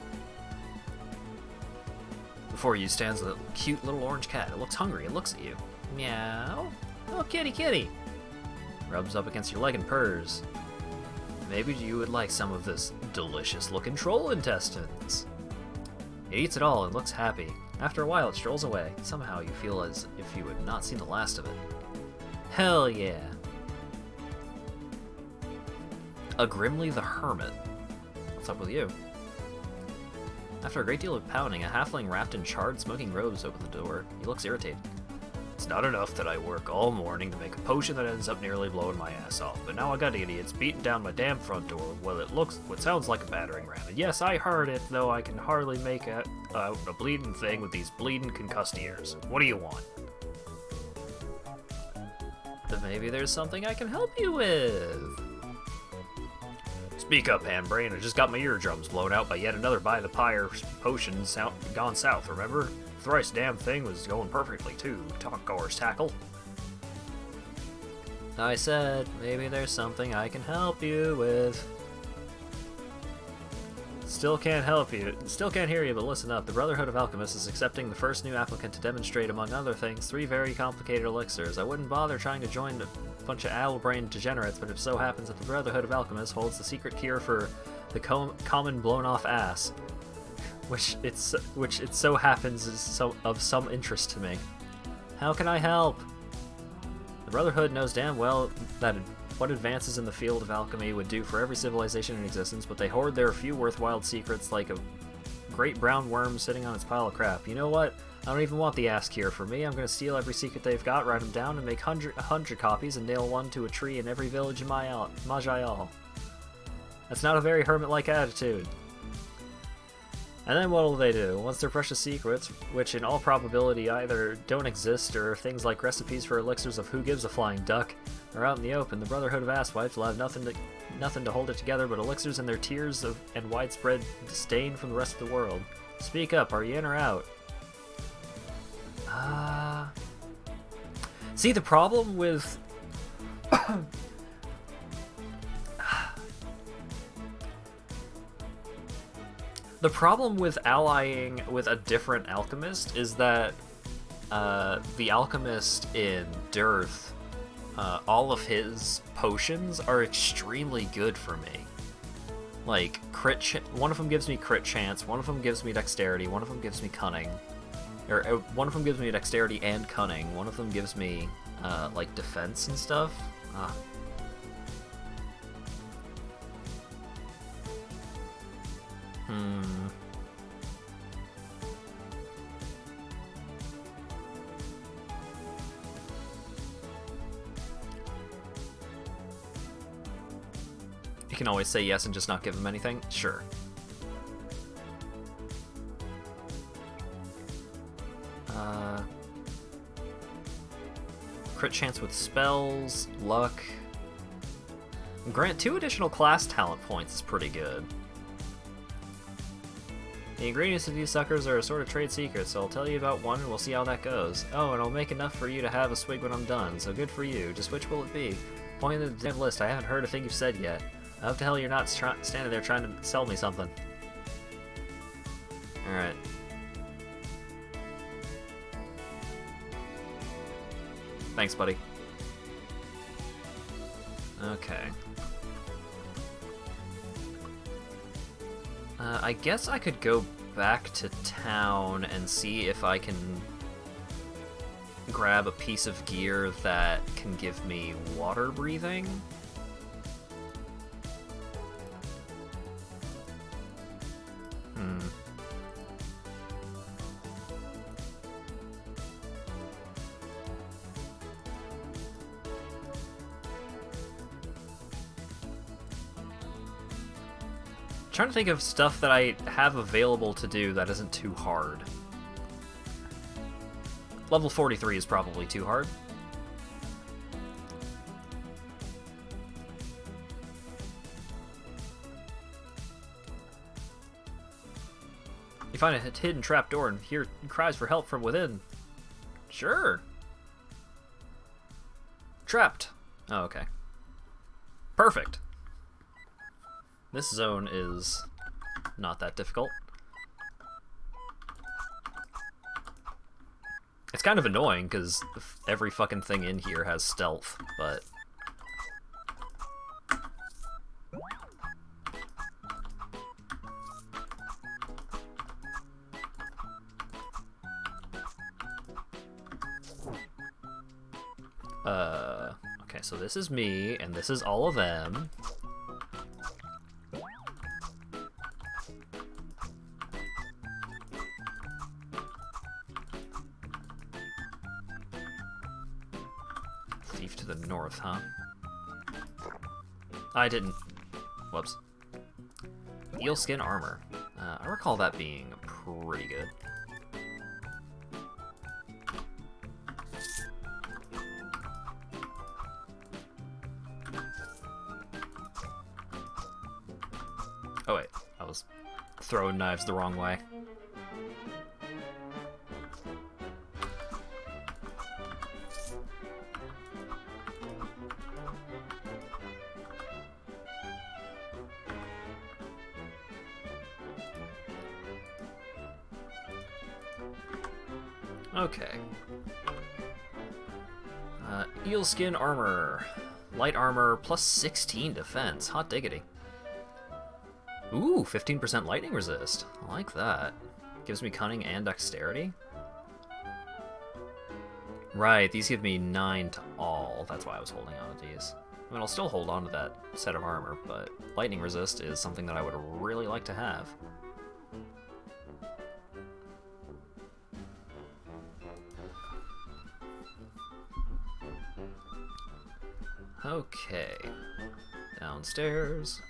Before you stands a cute little orange cat. It looks hungry. It looks at you. Meow. Oh, kitty, kitty. Rubs up against your leg and purrs. Maybe you would like some of this delicious-looking troll intestines. It eats it all and looks happy. After a while, it strolls away. Somehow you feel as if you had not seen the last of it. Hell yeah. A Grimly the Hermit. What's up with you? After a great deal of pounding, a halfling wrapped in charred, smoking robes opened the door. He looks irritated. It's not enough that I work all morning to make a potion that ends up nearly blowing my ass off, but now I got idiots beating down my damn front door. Well, it looks what sounds like a battering ram. And yes, I heard it, though I can hardly make out a bleeding thing with these bleeding concussed ears. What do you want? Then maybe there's something I can help you with. Speak up, Handbrain. I just got my eardrums blown out by yet another by-the-pyre potion gone south, remember? Thrice damn thing was going perfectly, too. Talk Gore's tackle. I said, maybe there's something I can help you with. Still can't help you. Still can't hear you, but listen up. The Brotherhood of Alchemists is accepting the first new applicant to demonstrate, among other things, 3 very complicated elixirs. I wouldn't bother trying to join a bunch of owl-brained degenerates, but it so happens that the Brotherhood of Alchemists holds the secret cure for the common blown-off ass, which it so happens is of some interest to me. How can I help? The Brotherhood knows damn well that what advances in the field of alchemy would do for every civilization in existence, but they hoard their few worthwhile secrets like a great brown worm sitting on its pile of crap. You know what? I don't even want the ass cure for me. I'm going to steal every secret they've got, write them down, and make 100 copies and nail one to a tree in every village in Maj'Eyal. That's not a very hermit-like attitude. And then what'll they do? Once their precious secrets, which in all probability either don't exist or things like recipes for elixirs of who gives a flying duck, are out in the open, the Brotherhood of Asswipes will have nothing to hold it together but elixirs and their tears and widespread disdain from the rest of the world. Speak up, are you in or out? See, the problem with... The problem with allying with a different alchemist is that the alchemist in Dearth, all of his potions are extremely good for me. Like, one of them gives me crit chance, one of them gives me dexterity, one of them gives me cunning. Or one of them gives me dexterity and cunning, one of them gives me, like, defense and stuff. You can always say yes and just not give him anything? Sure. Crit chance with spells, luck. Grant 2 additional class talent points is pretty good. The ingredients of these suckers are a sort of trade secret, so I'll tell you about one and we'll see how that goes. Oh, and I'll make enough for you to have a swig when I'm done, so good for you. Just which will it be? Point to the damn list, I haven't heard a thing you've said yet. I hope the hell you're not standing there trying to sell me something. Alright. Thanks, buddy. Okay. I guess I could go back to town and see if I can grab a piece of gear that can give me water breathing. Trying to think of stuff that I have available to do that isn't too hard. Level 43 is probably too hard. You find a hidden trapdoor and hear cries for help from within. Sure. Trapped. Oh, okay. Perfect. This zone is not that difficult. It's kind of annoying because every fucking thing in here has stealth, but... Okay, so this is me, and this is all of them. Thief to the north, huh? I didn't... Whoops. Eel skin armor. I recall that being pretty good. Oh wait, I was throwing knives the wrong way. Okay. Eel skin armor. Light armor plus 16 defense. Hot diggity. Ooh, 15% lightning resist. I like that. Gives me cunning and dexterity. Right, these give me 9 to all. That's why I was holding on to these. I mean, I'll still hold on to that set of armor, but lightning resist is something that I would really like to have. Okay. Downstairs.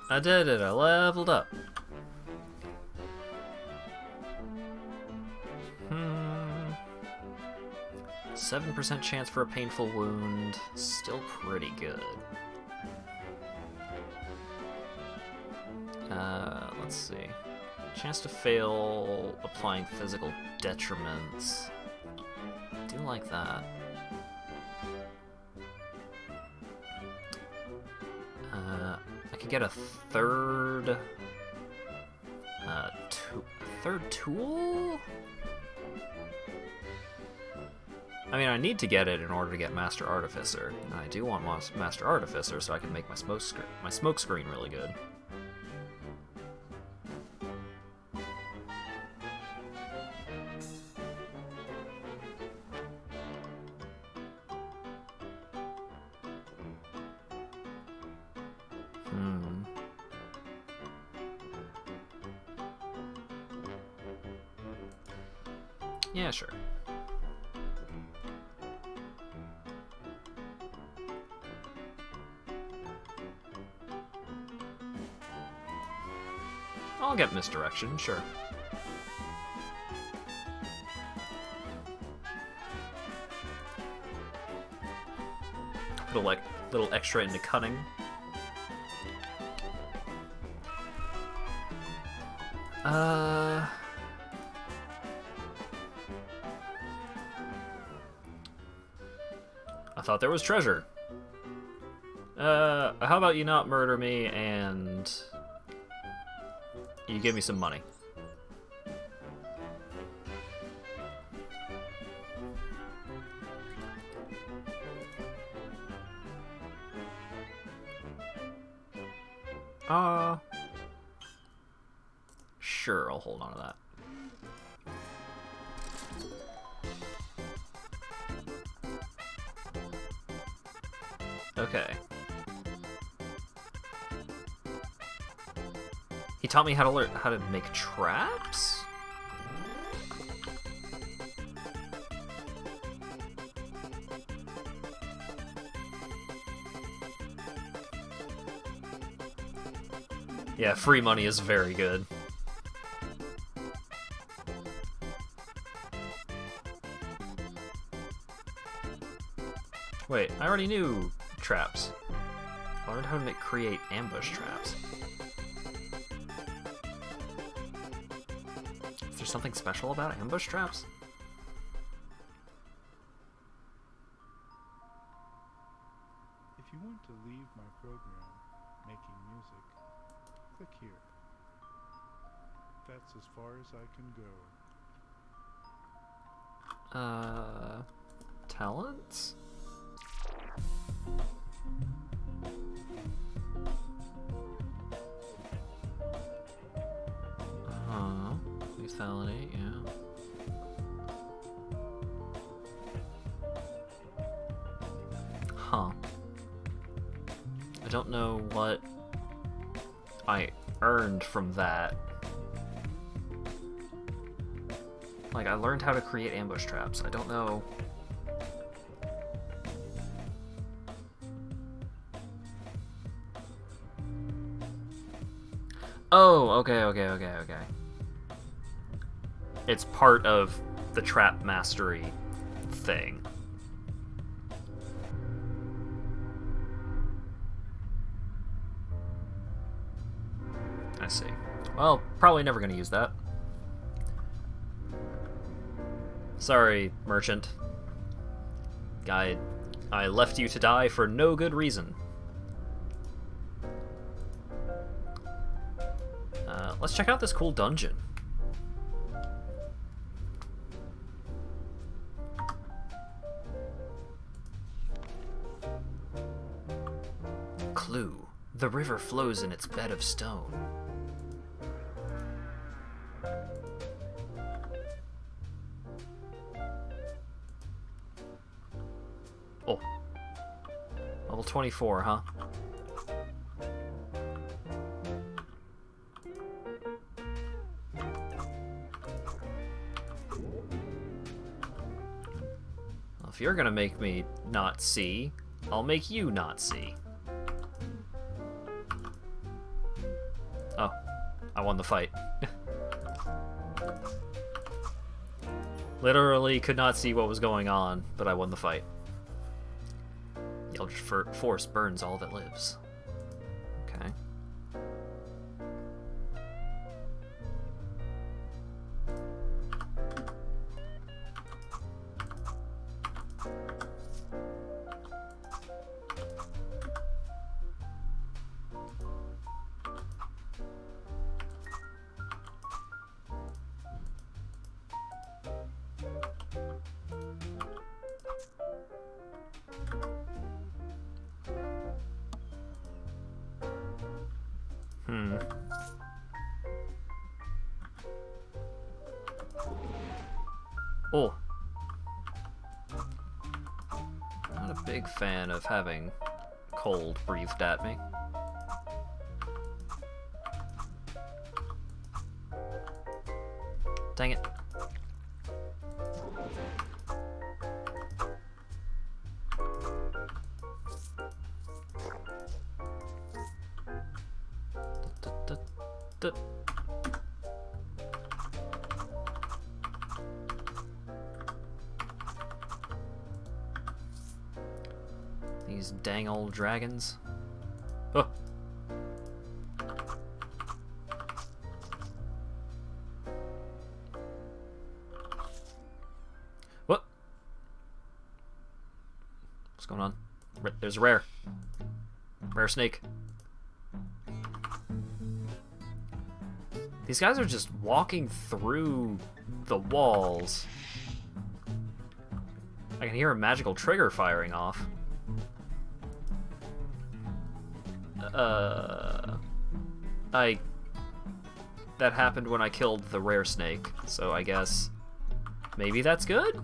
I did it, I leveled up. 7% chance for a painful wound. Still pretty good. Let's see. Chance to fail applying physical detriments. Do like that. I could get a third tool? I mean, I need to get it in order to get Master Artificer, and I do want Master Artificer so I can make my smoke screen really good. Yeah, sure. I'll get misdirection, sure. Put a little extra into cunning. I thought there was treasure. How about you not murder me and you give me some money? Sure, I'll hold on to that. Okay. He taught me how to learn how to make traps? Yeah, free money is very good. Wait, I already knew traps. I learned how to create ambush traps. If there something special about ambush traps? If you want to leave my program, making music, click here. That's as far as I can go. Talents? Lethality, yeah. Huh. I don't know what I earned from that. Like, I learned how to create ambush traps. I don't know. Oh, okay. It's part of the trap mastery thing. I see. Well, probably never gonna use that. Sorry, merchant. I left you to die for no good reason. Let's check out this cool dungeon. Clue. The river flows in its bed of stone. Oh. Level 24, huh? Well, if you're gonna make me not see, I'll make you not see. Oh, I won the fight. Literally could not see what was going on, but I won the fight. The Eldritch Force burns all that lives. Okay. Oh. Not a big fan of having cold breathed at me. Dang it. These dang old dragons. Oh. What? What's going on? There's a rare snake. These guys are just walking through the walls. I can hear a magical trigger firing off. That happened when I killed the rare snake, so I guess maybe that's good?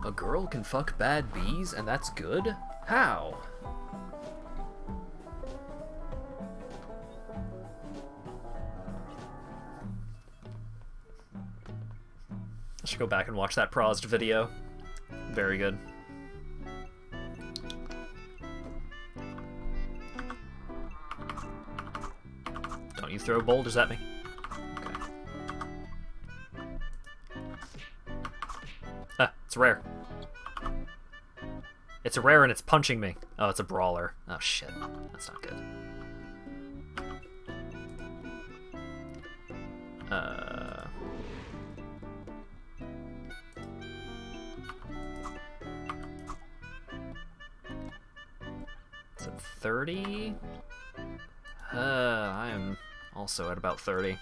A girl can fuck bad bees and that's good? How? I should go back and watch that prosed video. Very good. Don't you throw boulders at me. Okay. Ah, it's rare. It's a rare and it's punching me. Oh, it's a brawler. Oh shit, that's not good. Is it 30? I am also at about 30.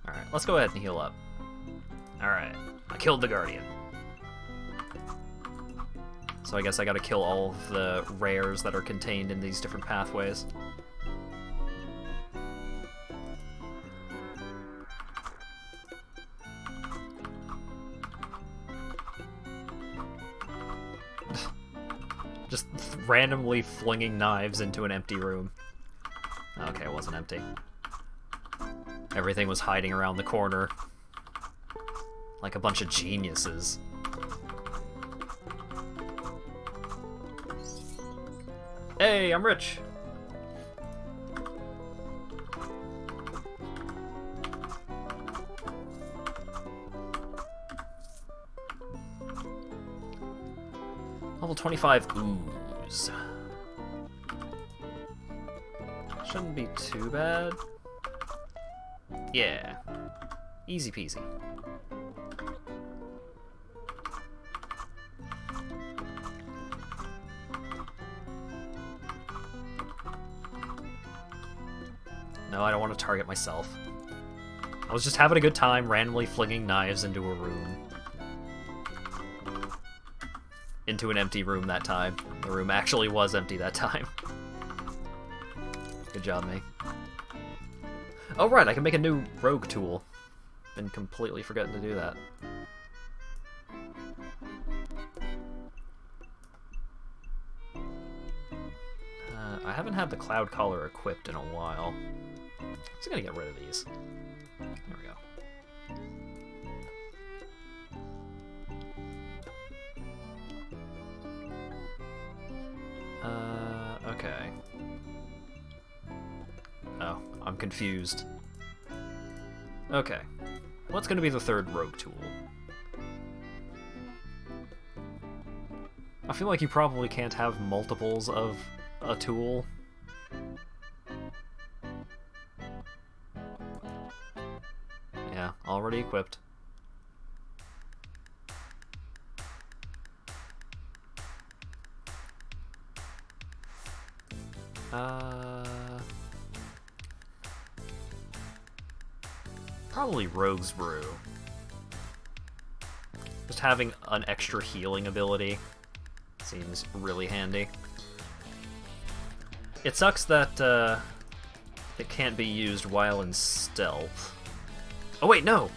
Alright, let's go ahead and heal up. Alright, I killed the Guardian. So I guess I gotta kill all of the rares that are contained in these different pathways. Just randomly flinging knives into an empty room. Okay, it wasn't empty. Everything was hiding around the corner. Like a bunch of geniuses. Hey, I'm rich! Level 25 ooze. Shouldn't be too bad. Yeah. Easy peasy. No, I don't want to target myself. I was just having a good time randomly flinging knives into a room. Into an empty room that time. The room actually was empty that time. Good job, me. Oh right, I can make a new rogue tool. Been completely forgetting to do that. I haven't had the Cloud Collar equipped in a while. I'm just gonna get rid of these. There we go. Okay. Oh, I'm confused. Okay. What's gonna be the third rogue tool? I feel like you probably can't have multiples of a tool. Yeah, already equipped. Probably Rogue's Brew. Just having an extra healing ability seems really handy. It sucks that it can't be used while in stealth. Oh wait, no!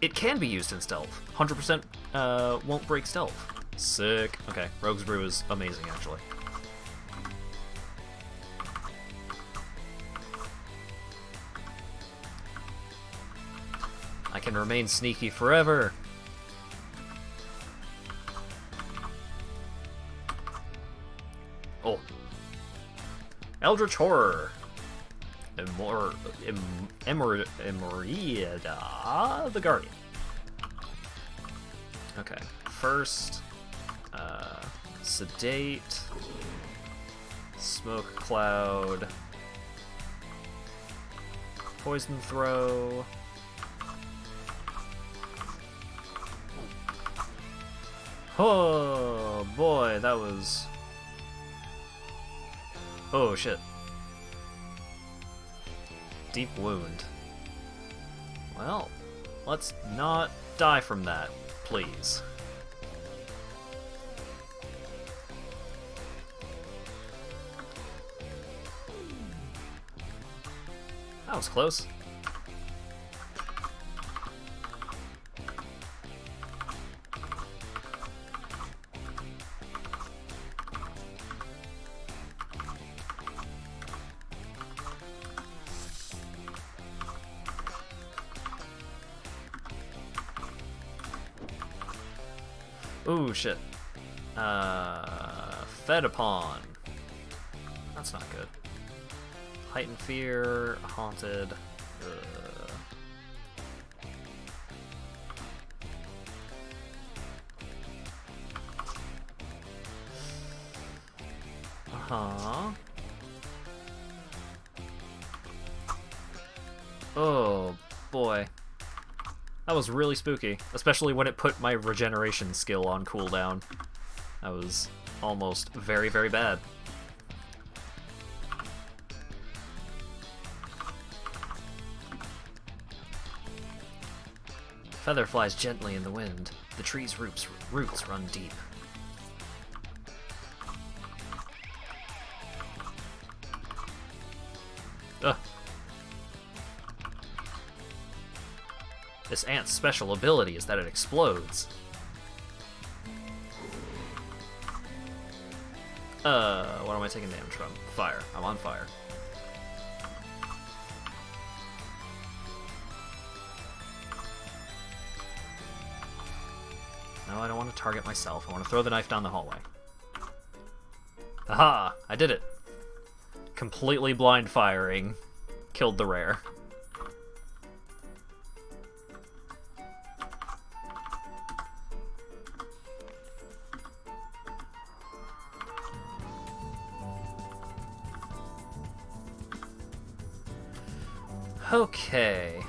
It can be used in stealth. 100% won't break stealth. Sick. Okay, Rogue's Brew is amazing, actually. I can remain sneaky forever. Oh. Eldritch Horror. Emoriada the Guardian. Okay. First, Sedate. Smoke Cloud. Poison Throw. Oh boy, that was... Oh shit. Deep Wound. Well, let's not die from that, please. That was close. Ooh, shit. Fed upon. That's not good. Heightened Fear, Haunted. Huh? Oh, boy. That was really spooky, especially when it put my regeneration skill on cooldown. That was almost very, very bad. Feather flies gently in the wind. The tree's roots run deep. Ugh. This ant's special ability is that it explodes. What am I taking damage from? Fire. I'm on fire. No, I don't want to target myself. I want to throw the knife down the hallway. Aha! I did it. Completely blind firing. Killed the rare. Okay.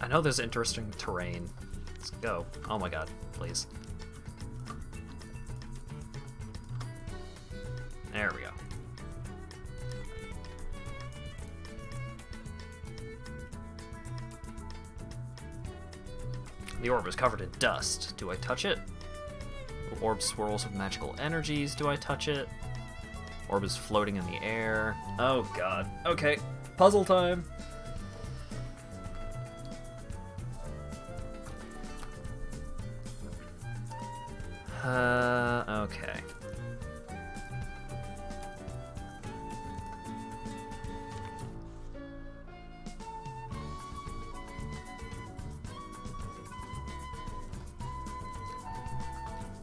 I know there's interesting terrain. Let's go. Oh my god, please. There we go. The orb is covered in dust. Do I touch it? The orb swirls with magical energies. Do I touch it? Orb is floating in the air. Oh god. Okay. Puzzle time. Okay.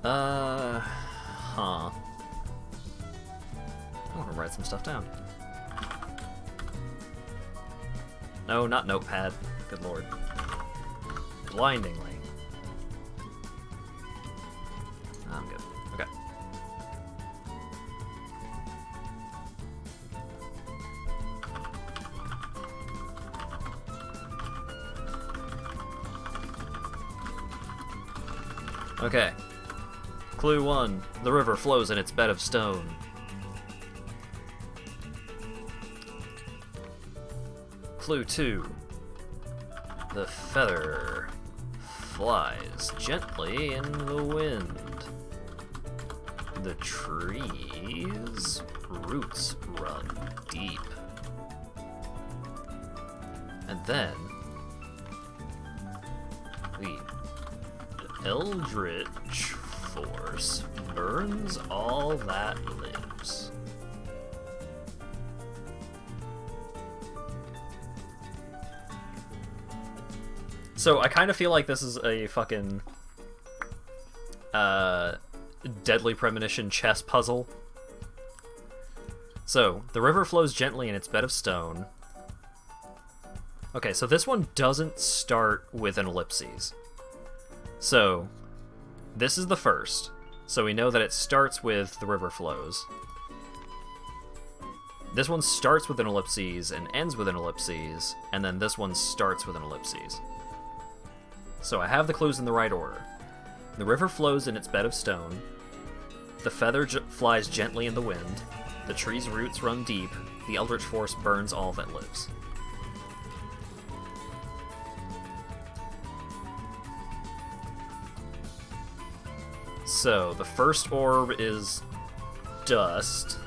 Huh. I want to write some stuff down. No, not notepad. Good lord. Blindingly. I'm good. Okay. Okay. Clue 1. The river flows in its bed of stone. Clue 2. The feather flies gently in the wind. The tree's roots run deep. And then the eldritch force burns all that lives. So I kind of feel like this is a fucking Deadly Premonition chess puzzle. So, the river flows gently in its bed of stone. Okay, so this one doesn't start with an ellipses. So, this is the first. So we know that it starts with the river flows. This one starts with an ellipses and ends with an ellipses, and then this one starts with an ellipses. So I have the clues in the right order. The river flows in its bed of stone. The feather flies gently in the wind. The tree's roots run deep. The eldritch force burns all that lives. So, the first orb is dust.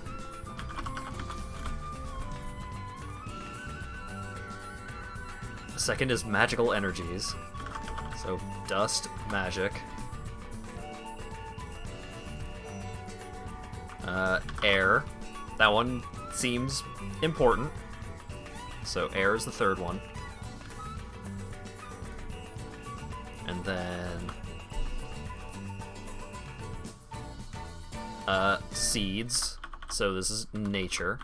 The second is magical energies. So, dust, magic. Air. That one seems important. So, air is the third one. And then seeds. So this is nature.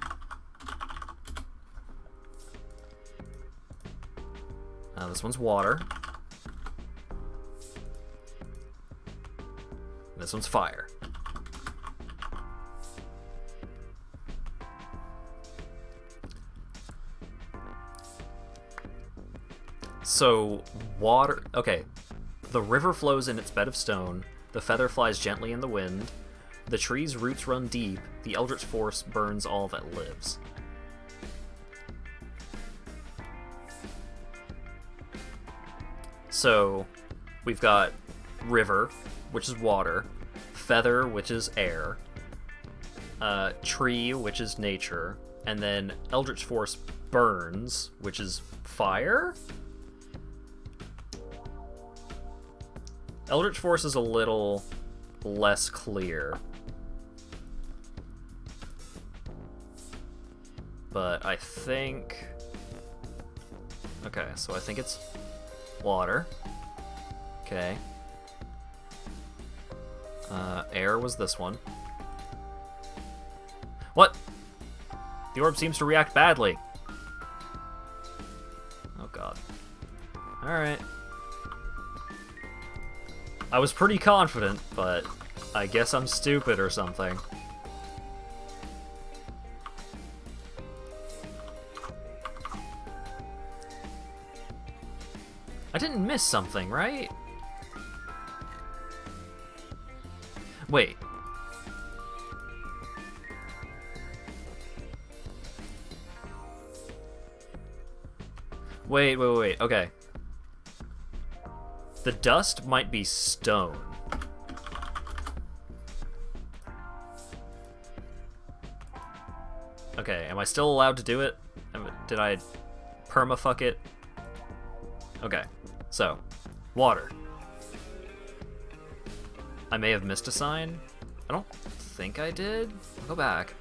This one's water. This one's fire. So, water... Okay. The river flows in its bed of stone. The feather flies gently in the wind. The tree's roots run deep. The eldritch force burns all that lives. So, we've got river, which is water. Feather, which is air. Tree, which is nature. And then eldritch force burns, which is fire? Eldritch Force is a little less clear. But I think... Okay, so I think it's water. Okay. Air was this one. What? The orb seems to react badly. Oh god. Alright. I was pretty confident, but I guess I'm stupid or something. I didn't miss something, right? Wait. Wait, okay. The dust might be stone. Okay, am I still allowed to do it? Did I permafuck it? Okay, so, water. I may have missed a sign. I don't think I did. I'll go back.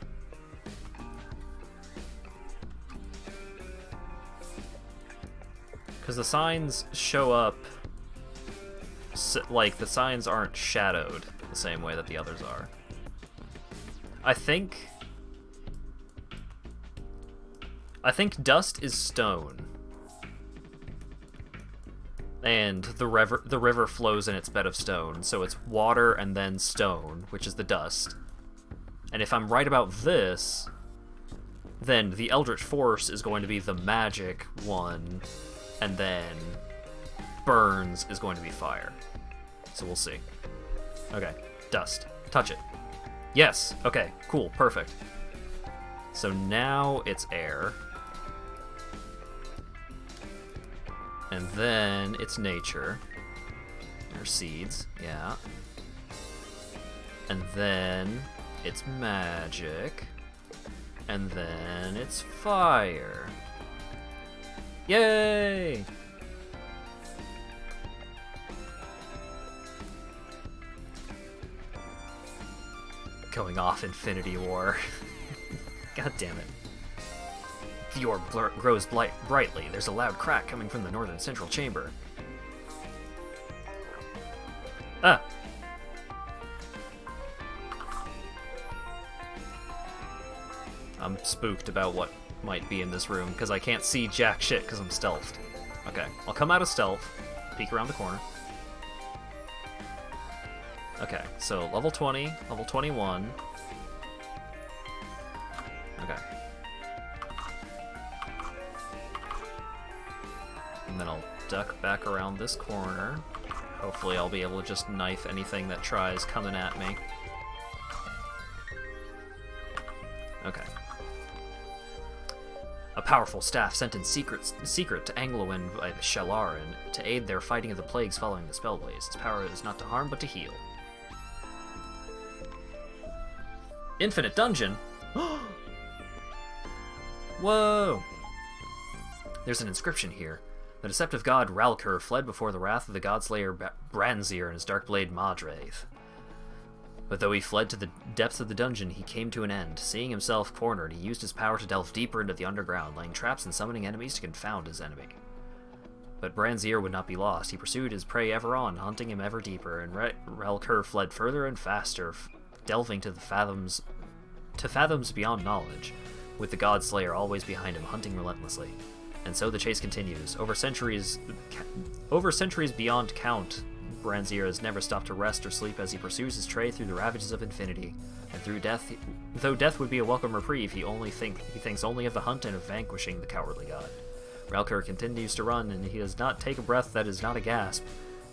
Because the signs show up... like, the signs aren't shadowed the same way that the others are. I think dust is stone. And the river flows in its bed of stone, so it's water and then stone, which is the dust. And if I'm right about this, then the Eldritch Force is going to be the magic one, and then burns is going to be fire. So we'll see. Okay, dust. Touch it. Yes! Okay, cool, perfect. So now it's air. And then it's nature. Or seeds, yeah. And then it's magic. And then it's fire. Yay! Going off Infinity War. God damn it. The orb grows brightly. There's a loud crack coming from the northern central chamber. Ah! I'm spooked about what might be in this room, because I can't see jack shit because I'm stealthed. Okay, I'll come out of stealth, peek around the corner. Okay, so level 20, level 21. Okay. And then I'll duck back around this corner. Hopefully I'll be able to just knife anything that tries coming at me. Okay. A powerful staff sent in secret to Anglowen by the Shalaran to aid their fighting of the plagues following the Spellblaze. Its power is not to harm, but to heal. Infinite dungeon? Whoa! There's an inscription here. The deceptive god Ralkur fled before the wrath of the godslayer Branzir and his dark blade Maj'Eyal. But though he fled to the depths of the dungeon, he came to an end. Seeing himself cornered, he used his power to delve deeper into the underground, laying traps and summoning enemies to confound his enemy. But Branzir would not be lost. He pursued his prey ever on, hunting him ever deeper, and Ralkur fled further and faster, delving to the fathoms beyond knowledge, with the Godslayer always behind him, hunting relentlessly. And so the chase continues. Over centuries beyond count, Branzier has never stopped to rest or sleep as he pursues his prey through the ravages of infinity. And through death, though death would be a welcome reprieve, he thinks only of the hunt and of vanquishing the cowardly god. Relker continues to run, and he does not take a breath that is not a gasp,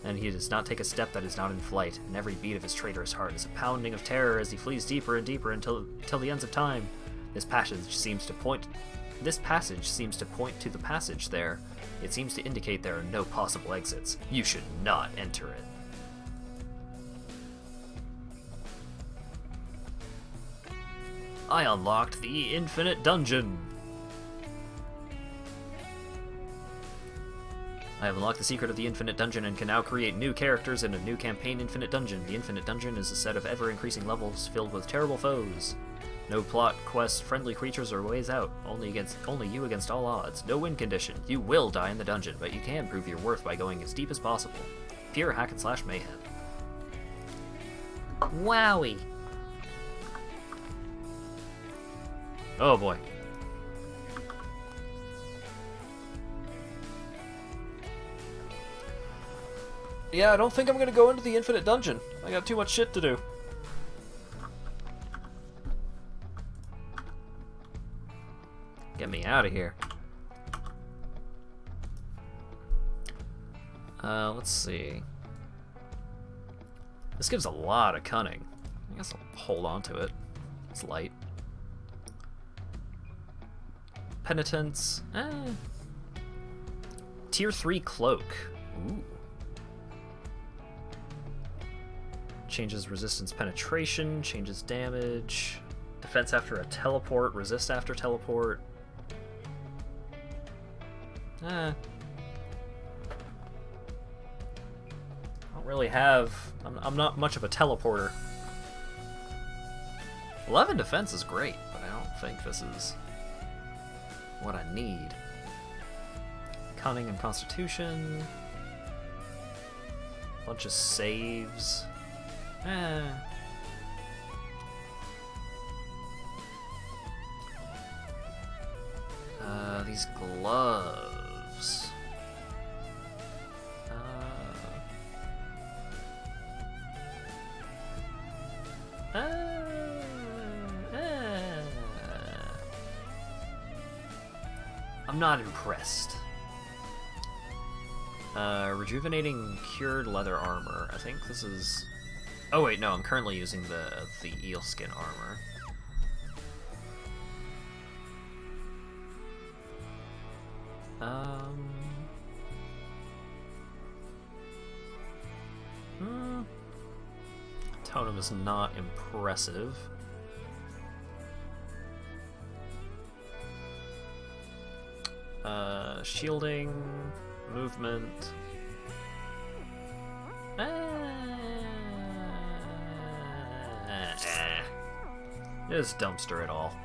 and he does not take a step that is not in flight, and every beat of his traitorous heart is a pounding of terror as he flees deeper and deeper until the ends of time. This passage seems to point to the passage there. It seems to indicate there are no possible exits. You should not enter it. I unlocked the Infinite Dungeon. I have unlocked the secret of the Infinite Dungeon and can now create new characters in a new campaign Infinite Dungeon. The Infinite Dungeon is a set of ever-increasing levels filled with terrible foes. No plot, quests, friendly creatures, or ways out. Only you against all odds. No win condition. You will die in the dungeon, but you can prove your worth by going as deep as possible. Pure hack-and-slash mayhem. Wowie! Oh boy. Yeah, I don't think I'm gonna go into the Infinite Dungeon. I got too much shit to do. Get me out of here. Let's see. This gives a lot of cunning. I guess I'll hold on to it. It's light. Penitence. Tier 3 Cloak. Ooh. Changes resistance penetration, changes damage, defense after a teleport, resist after teleport. I don't really have... I'm not much of a teleporter. 11 defense is great, but I don't think this is what I need. Cunning and Constitution. Bunch of saves. These gloves. I'm not impressed. Rejuvenating cured leather armor. I think this is... Oh wait, no, I'm currently using the eel skin armor. Totem is not impressive. Shielding, movement. Just dumpster it all.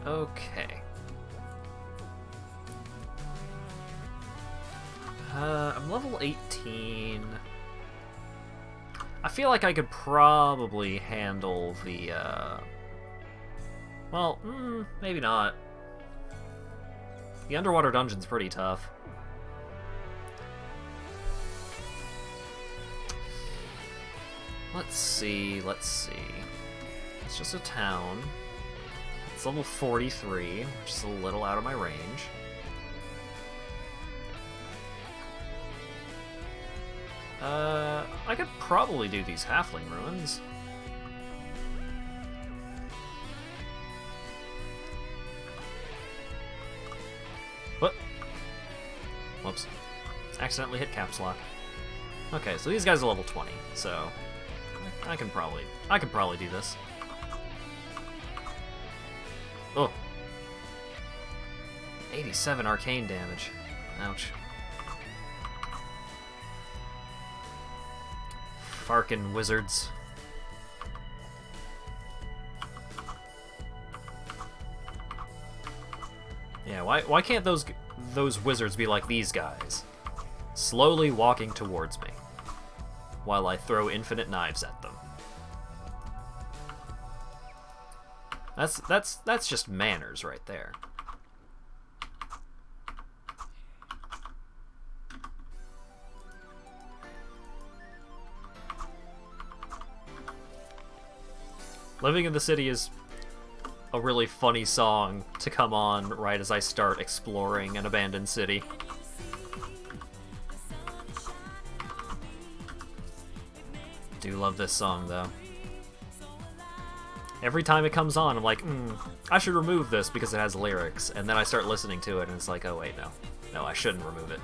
Okay. I'm level 18. I feel like I could probably handle the, well, maybe not. The underwater dungeon's pretty tough. Let's see. It's just a town. It's level 43, which is a little out of my range. I could probably do these halfling ruins. What? Whoops. Accidentally hit caps lock. Okay, so these guys are level 20, so I can probably do this. Oh. 87 arcane damage. Ouch. Farkin wizards. Yeah, why can't those wizards be like these guys? Slowly walking towards me while I throw infinite knives at them. That's just manners right there. Living in the City is a really funny song to come on right as I start exploring an abandoned city. Do love this song though. Every time it comes on, I'm like, I should remove this because it has lyrics, and then I start listening to it and it's like, oh wait, no, I shouldn't remove it.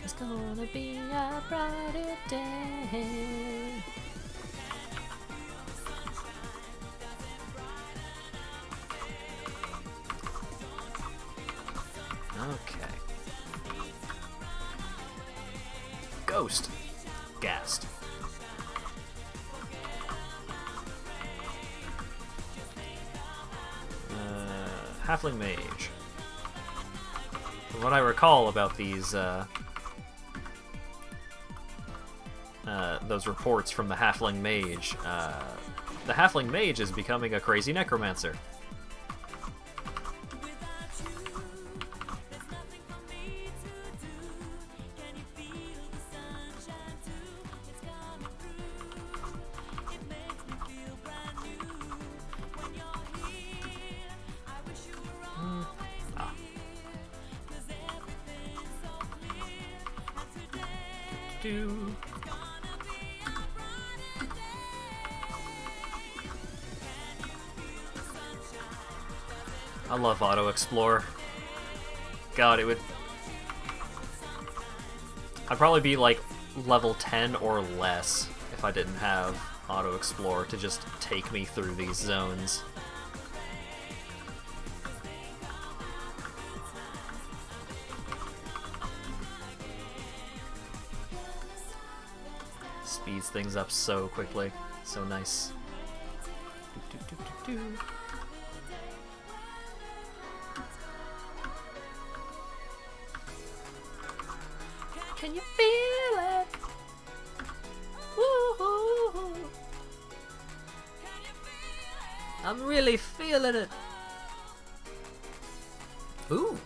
It's gonna be a brighter day. Okay. Ghost. Gassed. Halfling Mage. From what I recall about these, those reports from the Halfling Mage, the Halfling Mage is becoming a crazy necromancer. I love Auto Explore. God, it would... I'd probably be like level 10 or less if I didn't have Auto Explore to just take me through these zones. Speeds things up so quickly. So nice. Do, do, do, do, do. Can you feel it? Woo-hoo-hoo. I'm really feeling it. Ooh.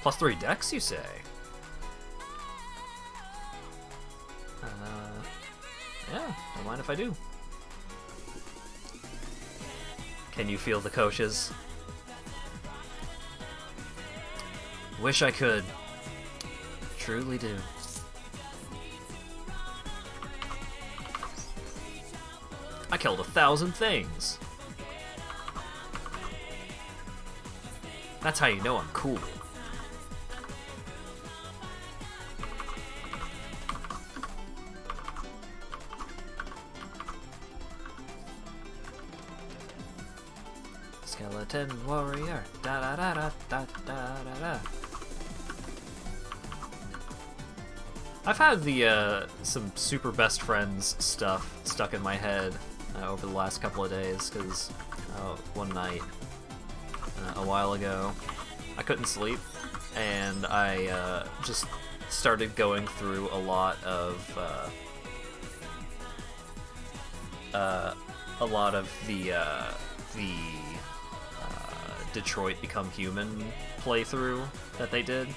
+3 dex, you say? Yeah, don't mind if I do. Can you feel the coaches? Wish I could. Truly do. I killed 1,000 things. That's how you know I'm cool. Skeleton warrior. Da da da da da da da da. I've had the some super best friends stuff stuck in my head over the last couple of days because one night a while ago I couldn't sleep and I just started going through a lot of the Detroit Become Human playthrough that they did.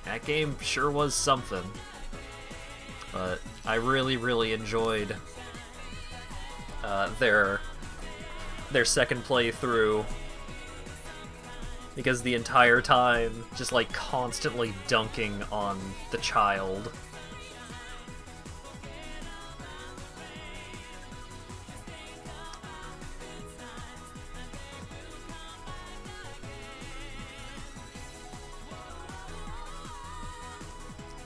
That game sure was something, but I really enjoyed their second playthrough because the entire time just like constantly dunking on the child.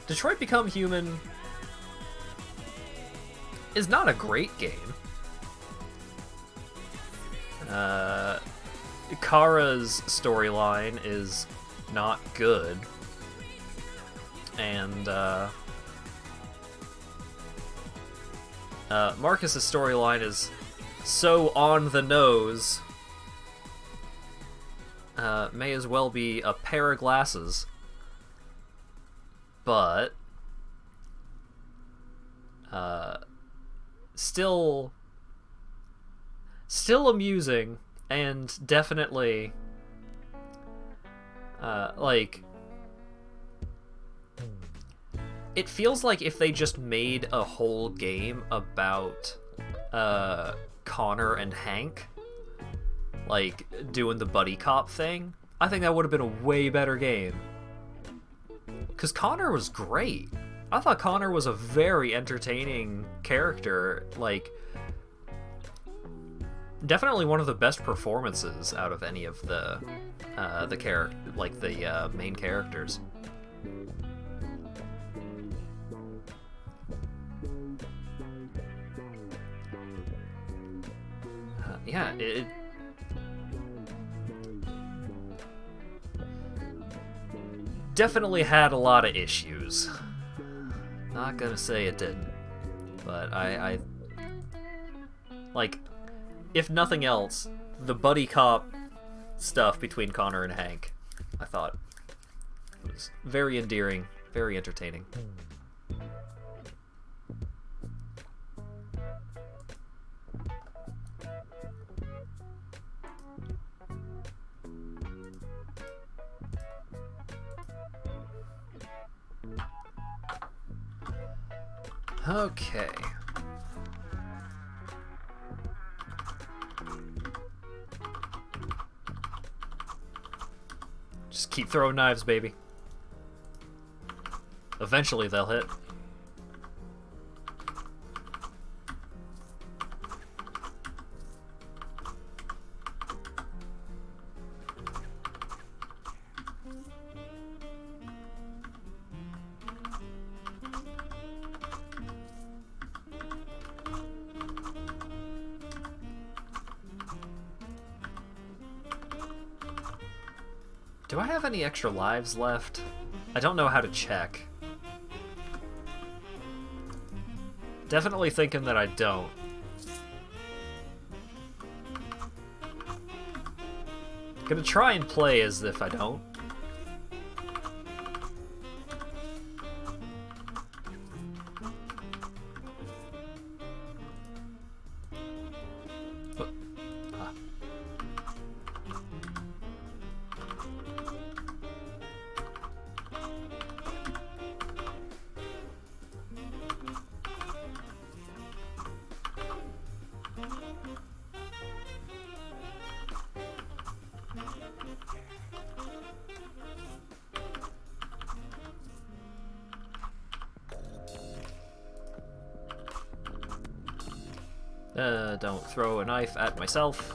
Detroit Become Human is not a great game. Kara's storyline is not good. And Marcus's storyline is so on the nose. May as well be a pair of glasses. but still amusing, and definitely like, it feels like if they just made a whole game about Connor and Hank, like, doing the buddy cop thing, I think that would have been a way better game. Because Connor was great. I thought Connor was a very entertaining character. Like, definitely one of the best performances out of any of the main characters. Yeah, it definitely had a lot of issues. Not gonna say it didn't, but I like, if nothing else, the buddy cop stuff between Connor and Hank, I thought was very endearing, very entertaining. Okay. Just keep throwing knives, baby. Eventually they'll hit. Do I have any extra lives left? I don't know how to check. Definitely thinking that I don't. Gonna try and play as if I don't. Don't throw a knife at myself.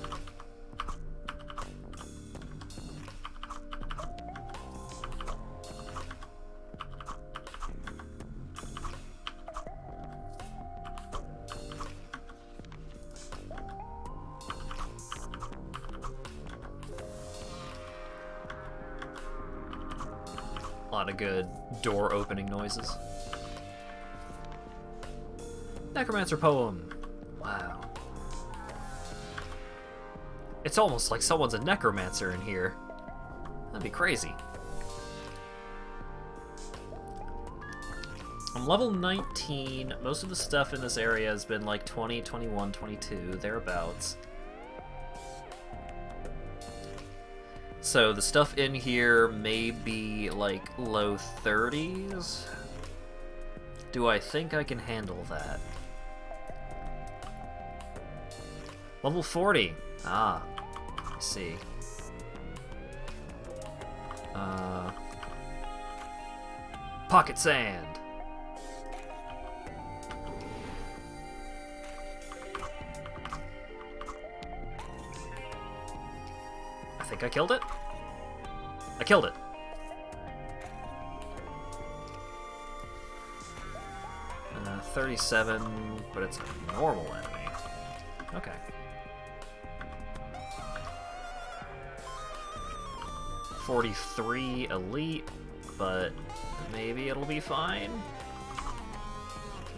A lot of good door opening noises. Necromancer poem. Wow. It's almost like someone's a necromancer in here. That'd be crazy. I'm level 19. Most of the stuff in this area has been like 20, 21, 22, thereabouts. So the stuff in here may be like low 30s. Do I think I can handle that? Level 40. Ah, I see. Pocket sand. I think I killed it. I killed it. Uh, 37, but it's a normal enemy. Okay. 43 elite, but maybe it'll be fine.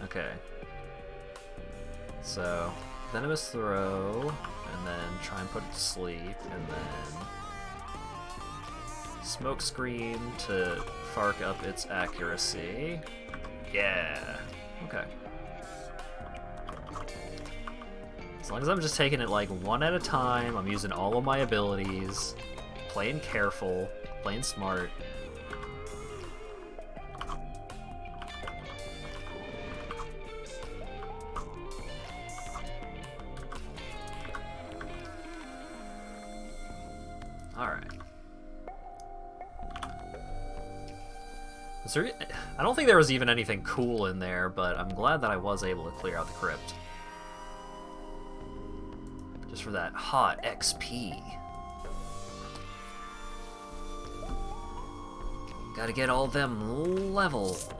Okay. So, venomous throw, and then try and put it to sleep, and then Smoke screen to fark up its accuracy. Yeah. Okay. As long as I'm just taking it like one at a time, I'm using all of my abilities, playing careful, playing smart. Alright. I don't think there was even anything cool in there, but I'm glad that I was able to clear out the crypt. Just for that hot XP. Gotta get all them levels.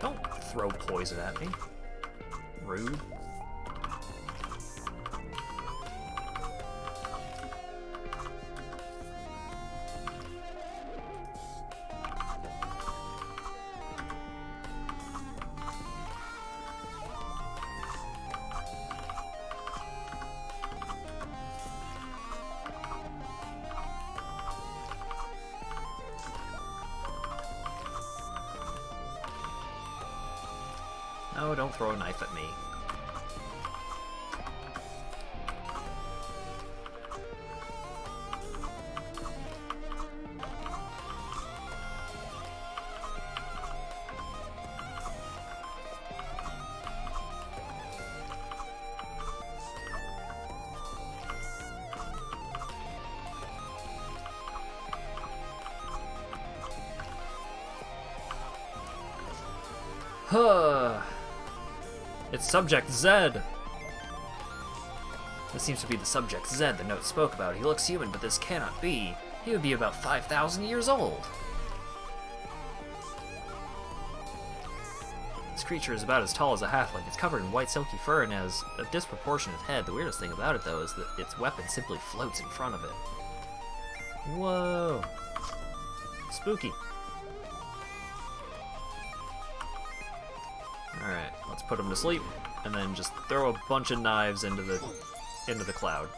Don't throw poison at me. Rude. No, don't throw a knife at me. Huh. It's Subject Zed! This seems to be the Subject Zed the note spoke about. He looks human, but this cannot be. He would be about 5,000 years old. This creature is about as tall as a halfling. It's covered in white silky fur and has a disproportionate head. The weirdest thing about it, though, is that its weapon simply floats in front of it. Whoa. Spooky. Alright, let's put him to sleep, and then just throw a bunch of knives into the cloud.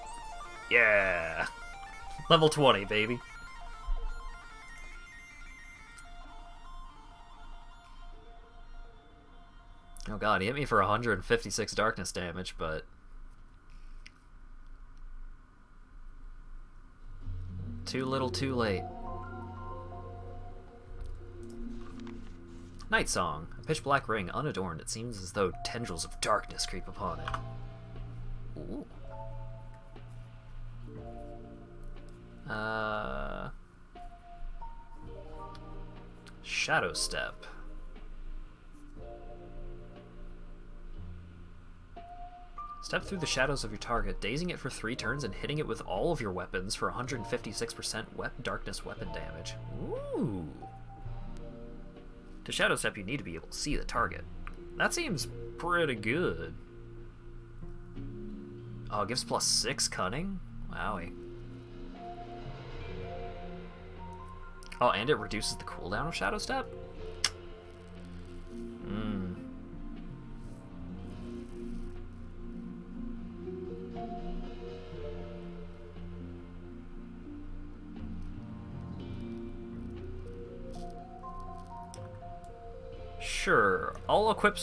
Yeah! Level 20, baby. Oh god, he hit me for 156 darkness damage, but... too little, too late. Night Song. A pitch-black ring, unadorned. It seems as though tendrils of darkness creep upon it. Ooh. Shadow Step. Step through the shadows of your target, dazing it for 3 turns and hitting it with all of your weapons for 156% darkness weapon damage. Ooh. To Shadow Step, you need to be able to see the target. That seems pretty good. Oh, it gives +6 cunning? Wowie. Oh, and it reduces the cooldown of Shadow Step? Sure, I'll equip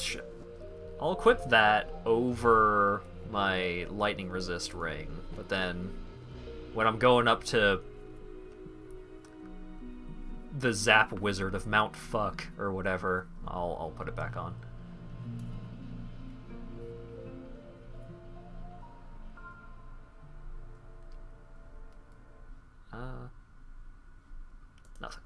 that over my lightning resist ring, but then when I'm going up to the Zap Wizard of Mount Fuck or whatever, I'll put it back on. Nothing.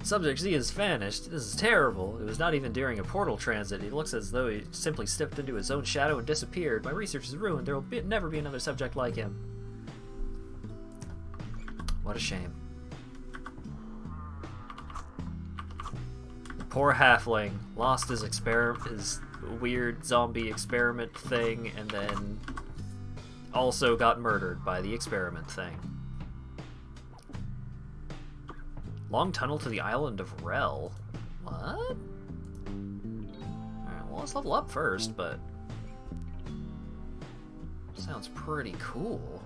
Subject Z has vanished. This is terrible. It was not even during a portal transit. He looks as though he simply stepped into his own shadow and disappeared. My research is ruined. There will never be another subject like him. What a shame. The poor halfling lost his weird zombie experiment thing, and then also got murdered by the experiment thing. Long tunnel to the island of Rel. What? Alright, well, let's level up first, but... sounds pretty cool.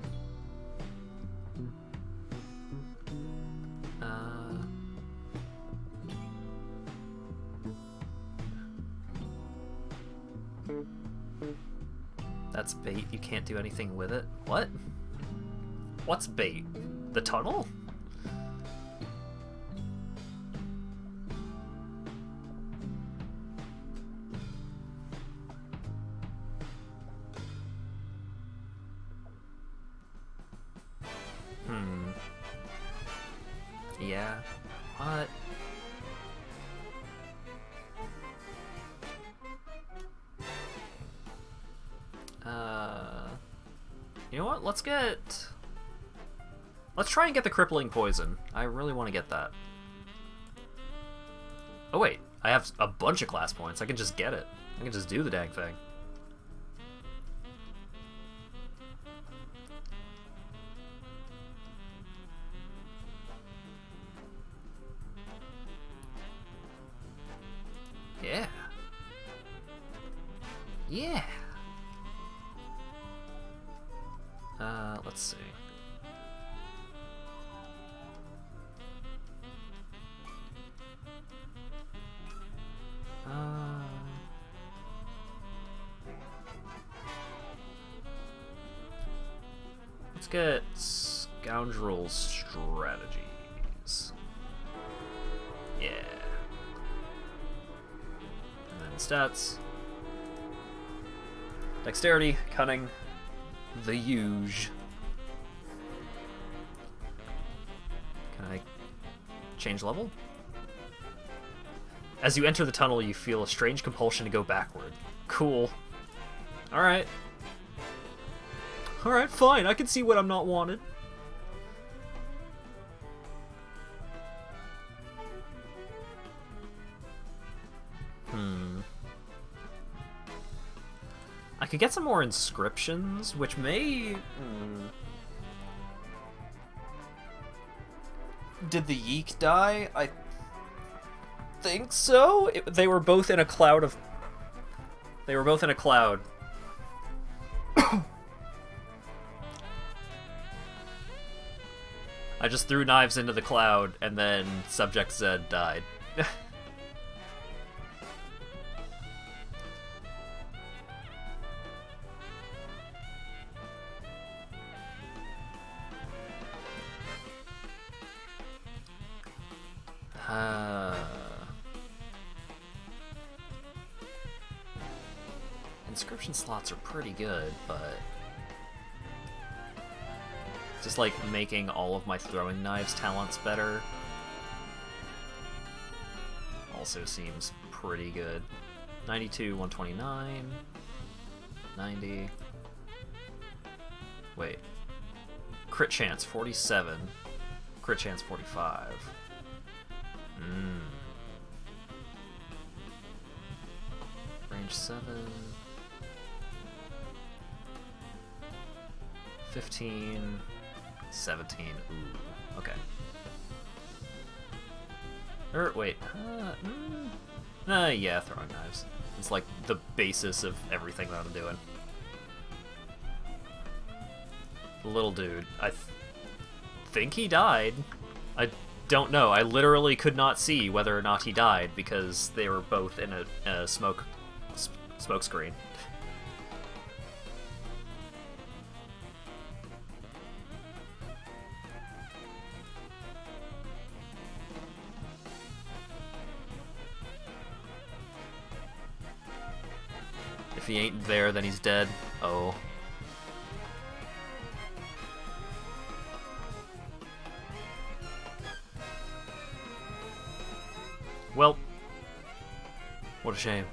That's bait, you can't do anything with it. What? What's bait? The tunnel? Yeah. What? You know what? Let's try and get the crippling poison. I really want to get that. Oh wait, I have a bunch of class points. I can just get it. I can just do the dang thing. Yeah. Yeah. Let's see. Let's get Scoundrel Strategies. Yeah. And then stats. Dexterity, Cunning, the huge. Can I change level? As you enter the tunnel, you feel a strange compulsion to go backward. Cool. Alright. Alright, fine. I can see when I'm not wanted. I could get some more inscriptions, which may... Did the Yeek die? I think so? They were both in a cloud of... They were both in a cloud. I just threw knives into the cloud, and then Subject Zed died. Inscription slots are pretty good, but just like making all of my throwing knives talents better also seems pretty good. 92, 129, 90. Wait. Crit chance 47. Crit chance 45. Range 7. 15, 17, ooh, okay. Wait, yeah, throwing knives. It's like the basis of everything that I'm doing. Little dude, I think he died. I don't know, I literally could not see whether or not he died because they were both in a smoke screen. If he ain't there, then he's dead. Oh. Well. What a shame.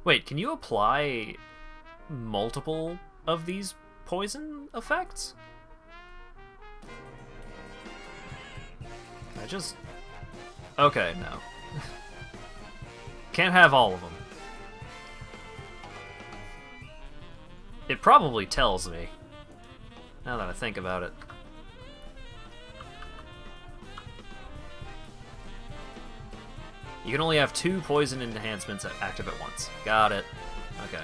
Wait, can you apply multiple of these poison effects? I just... Okay, no. Can't have all of them. It probably tells me, now that I think about it. You can only have 2 poison enhancements active at once. Got it. Okay.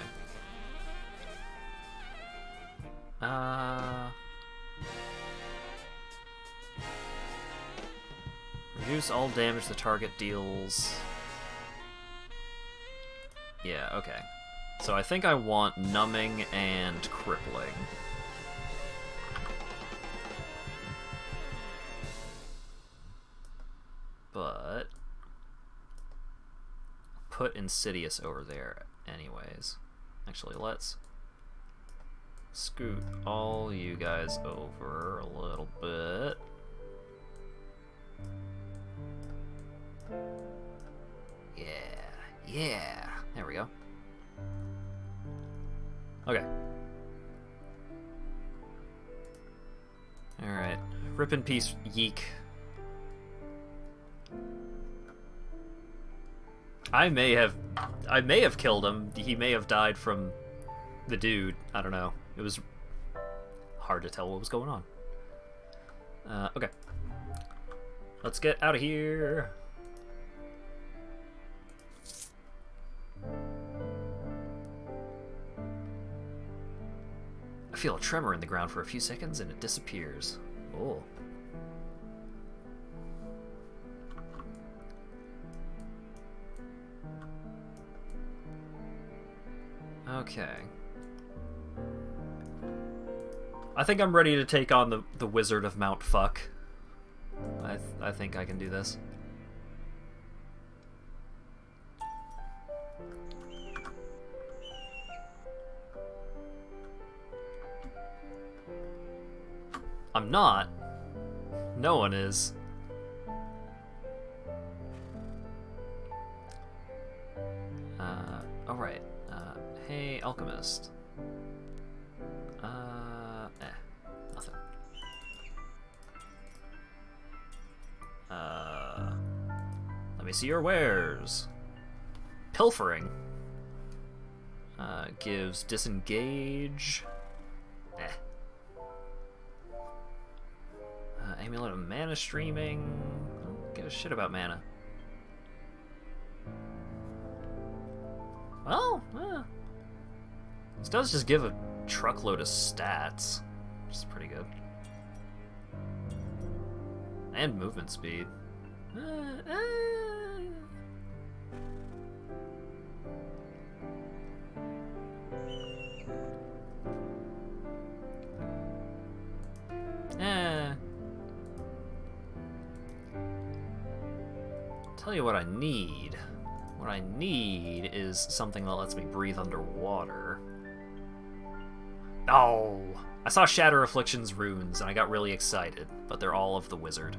Reduce all damage the target deals. Yeah, okay. So I think I want numbing and crippling. But put Insidious over there anyways. Actually, let's scoot all you guys over a little bit. Yeah, there we go. Okay. Alright. Rip in peace, Yeek. I may have killed him. He may have died from the dude. I don't know. It was hard to tell what was going on. Okay. Let's get out of here. I feel a tremor in the ground for a few seconds and it disappears. Oh. Okay. I think I'm ready to take on the Wizard of Mount Fuck. I think I can do this. I'm not. No one is. Alright. Hey, Alchemist. Nothing. Let me see your wares. Pilfering. Gives disengage. Amulet of mana streaming. I don't give a shit about mana. Well, this does just give a truckload of stats, which is pretty good. And movement speed. Tell you what I need. What I need is something that lets me breathe underwater. Oh! I saw Shatter Affliction's runes and I got really excited, but they're all of the wizard.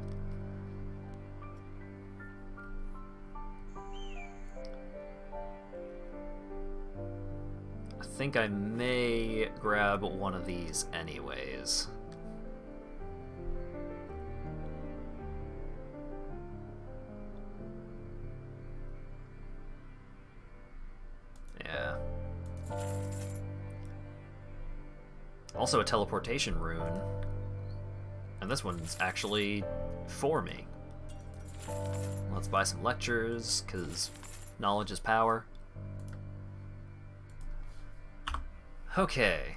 I think I may grab one of these anyways. Also a teleportation rune. And this one's actually for me. Let's buy some lectures, because knowledge is power. Okay.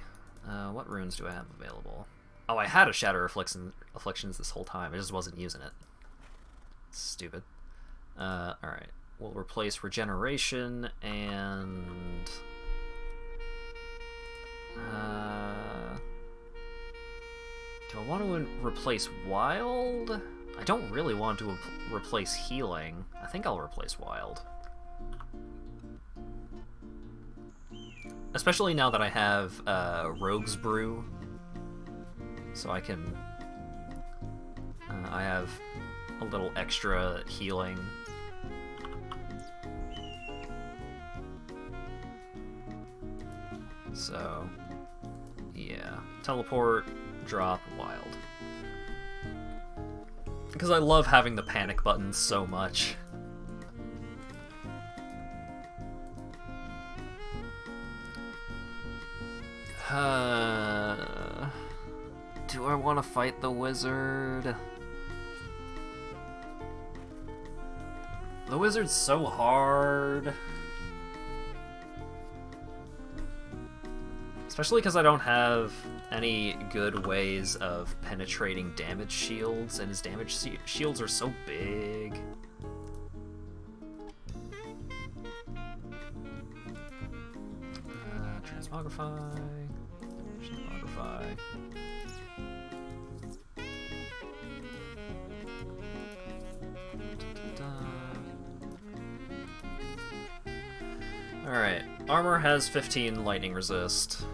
What runes do I have available? Oh, I had a Shatter Afflictions this whole time. I just wasn't using it. Stupid. Alright. We'll replace Regeneration and... do I want to replace Wild? I don't really want to replace Healing. I think I'll replace Wild. Especially now that I have Rogue's Brew. So I can... I have a little extra healing. So... yeah. Teleport, drop, Wild. Because I love having the panic button so much. Do I want to fight the wizard? The wizard's so hard. Especially because I don't have any good ways of penetrating damage shields, and his damage shields are so big. Transmogrify. Transmogrify. Alright, armor has 15 lightning resist.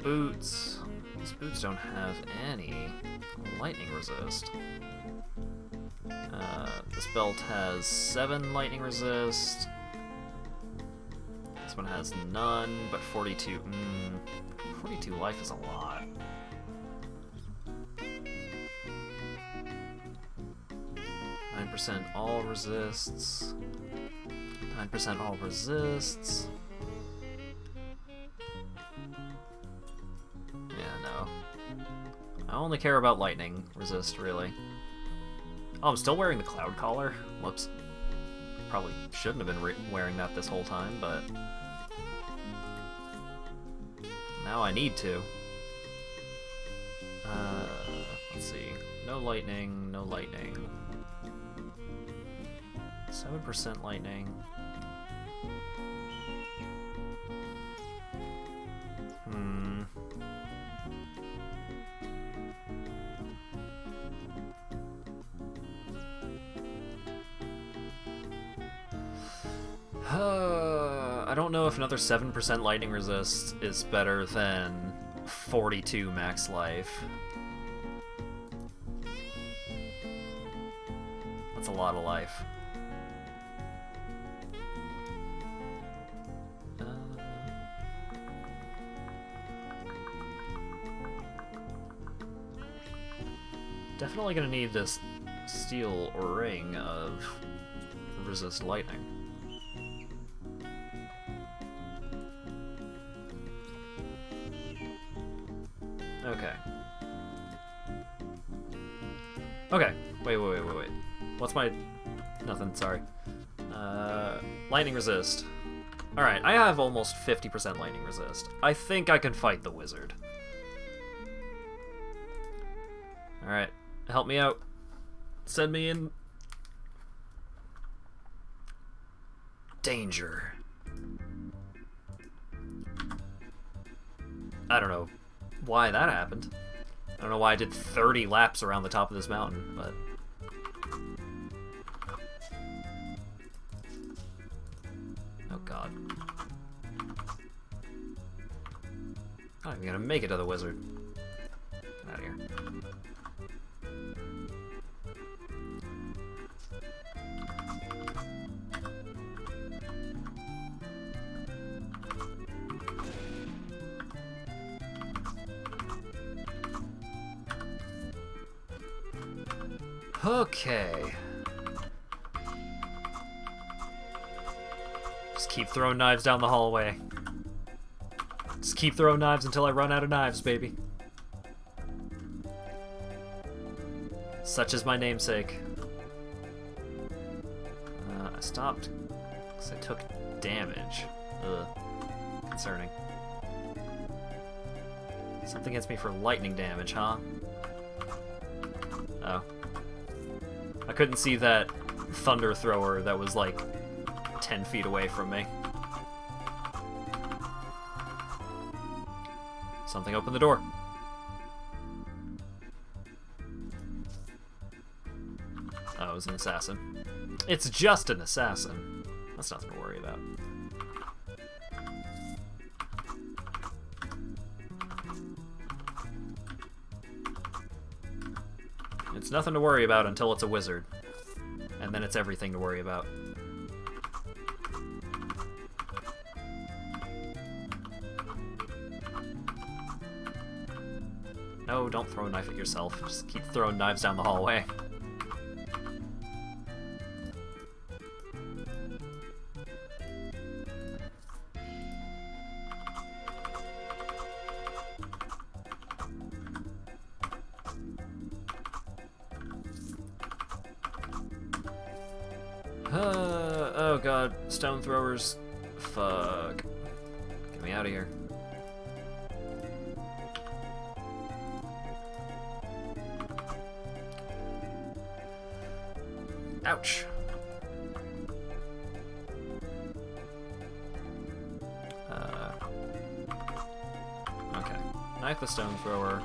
Boots. These boots don't have any lightning resist. This belt has 7 lightning resist. This one has none, but 42. 42 life is a lot. All resists. 9% all resists. Yeah, no. I only care about lightning resist, really. Oh, I'm still wearing the cloud collar? Whoops. Probably shouldn't have been wearing that this whole time, but... now I need to. Let's see. No lightning, no lightning. 7% lightning. I don't know if another 7% lightning resist is better than 42 max life. That's a lot of life. Definitely gonna need this steel ring of resist lightning. Okay. Okay. Wait. What's my... nothing, sorry. Lightning resist. Alright, I have almost 50% lightning resist. I think I can fight the wizard. Alright. Help me out. Send me in. Danger. I don't know why that happened. I don't know why I did 30 laps around the top of this mountain, but... oh god. I'm not even gonna make it to the wizard. Get out of here. Okay. Just keep throwing knives down the hallway. Just keep throwing knives until I run out of knives, baby. Such is my namesake. I stopped because I took damage. Ugh. Concerning. Something hits me for lightning damage, huh? Oh. I couldn't see that thunder thrower that was like 10 feet away from me. Something opened the door. Oh, it was an assassin. It's just an assassin. That's nothing to worry about. It's nothing to worry about until it's a wizard. And then it's everything to worry about. No, don't throw a knife at yourself. Just keep throwing knives down the hallway. Oh god, stone throwers. Fuck. Get me out of here. Ouch. Okay. Knife the stone thrower.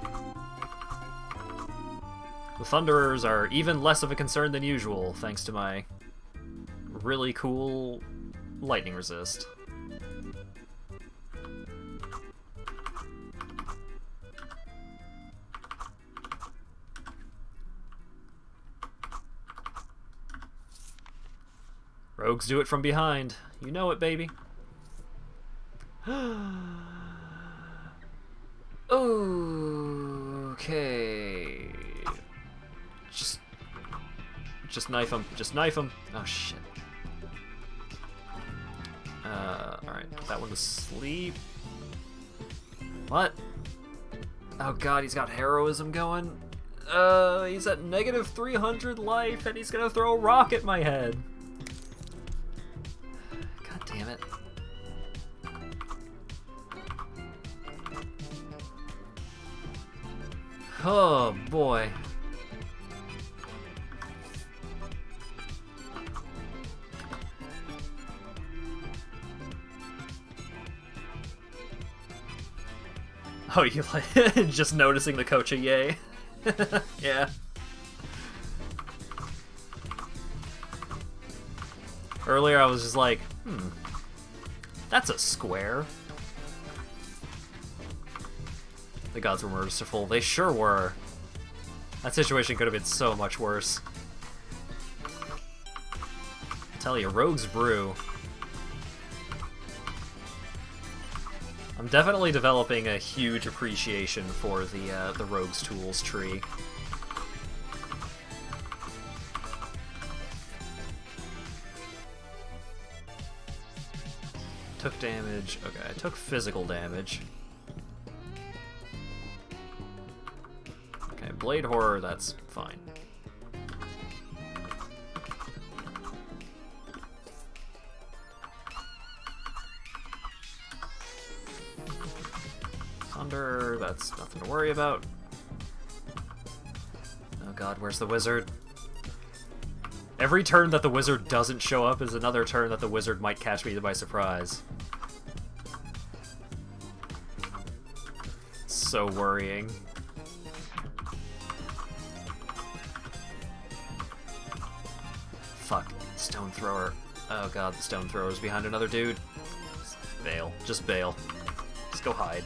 The Thunderers are even less of a concern than usual, thanks to my really cool lightning resist. Rogues do it from behind. You know it, baby. Okay. Just knife him. Just knife him. Oh, shit. Alright. That one to sleep. What? Oh, God, he's got heroism going. He's at negative 300 life, and he's gonna throw a rock at my head. God damn it. Oh, boy. Oh, you like just noticing the Kocha yay? Yeah. Earlier I was just like, that's a square. The gods were merciful. They sure were. That situation could have been so much worse. I tell you, Rogue's Brew. I'm definitely developing a huge appreciation for the Rogue's Tools tree. Took damage. Okay, I took physical damage. Okay, Blade Horror, that's fine. Thunder, that's nothing to worry about. Oh god, where's the wizard? Every turn that the wizard doesn't show up is another turn that the wizard might catch me by surprise. So worrying. Fuck. Stone thrower. Oh god, the stone thrower's behind another dude. Just bail. Just bail. Just go hide.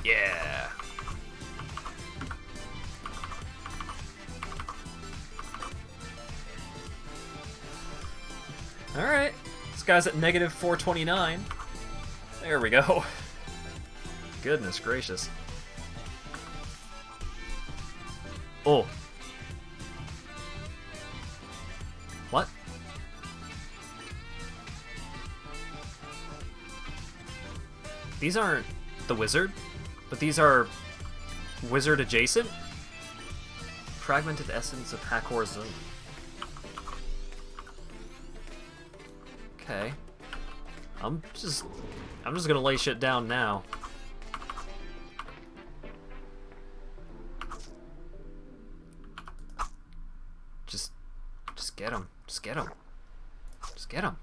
Yeah. Alright. This guy's at negative 429. There we go. Goodness gracious. Oh. What? These aren't the wizard, but these are wizard adjacent? Fragmented essence of Hakor's Zone. Okay. I'm just gonna lay shit down now. Just get him. Just get him. Just get him.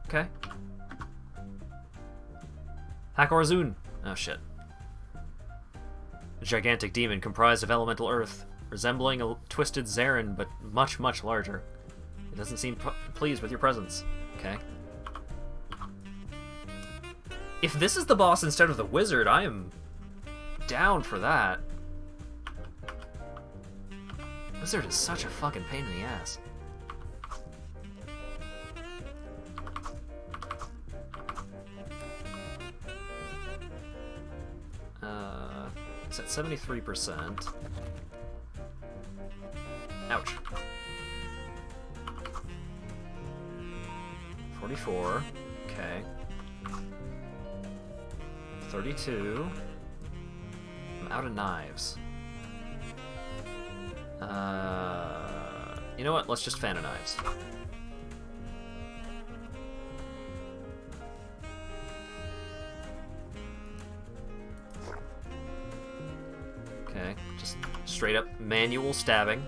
Okay. Hakorzun. Oh shit. A gigantic demon comprised of elemental earth, resembling a twisted Zarin, but much, much larger. It doesn't seem pleased with your presence. Okay. If this is the boss instead of the wizard, I am down for that. Wizard is such a fucking pain in the ass. It's at 73%. Ouch. 44. Okay. 32. I'm out of knives. You know what? Let's just fan of knives. Okay, just straight up manual stabbing.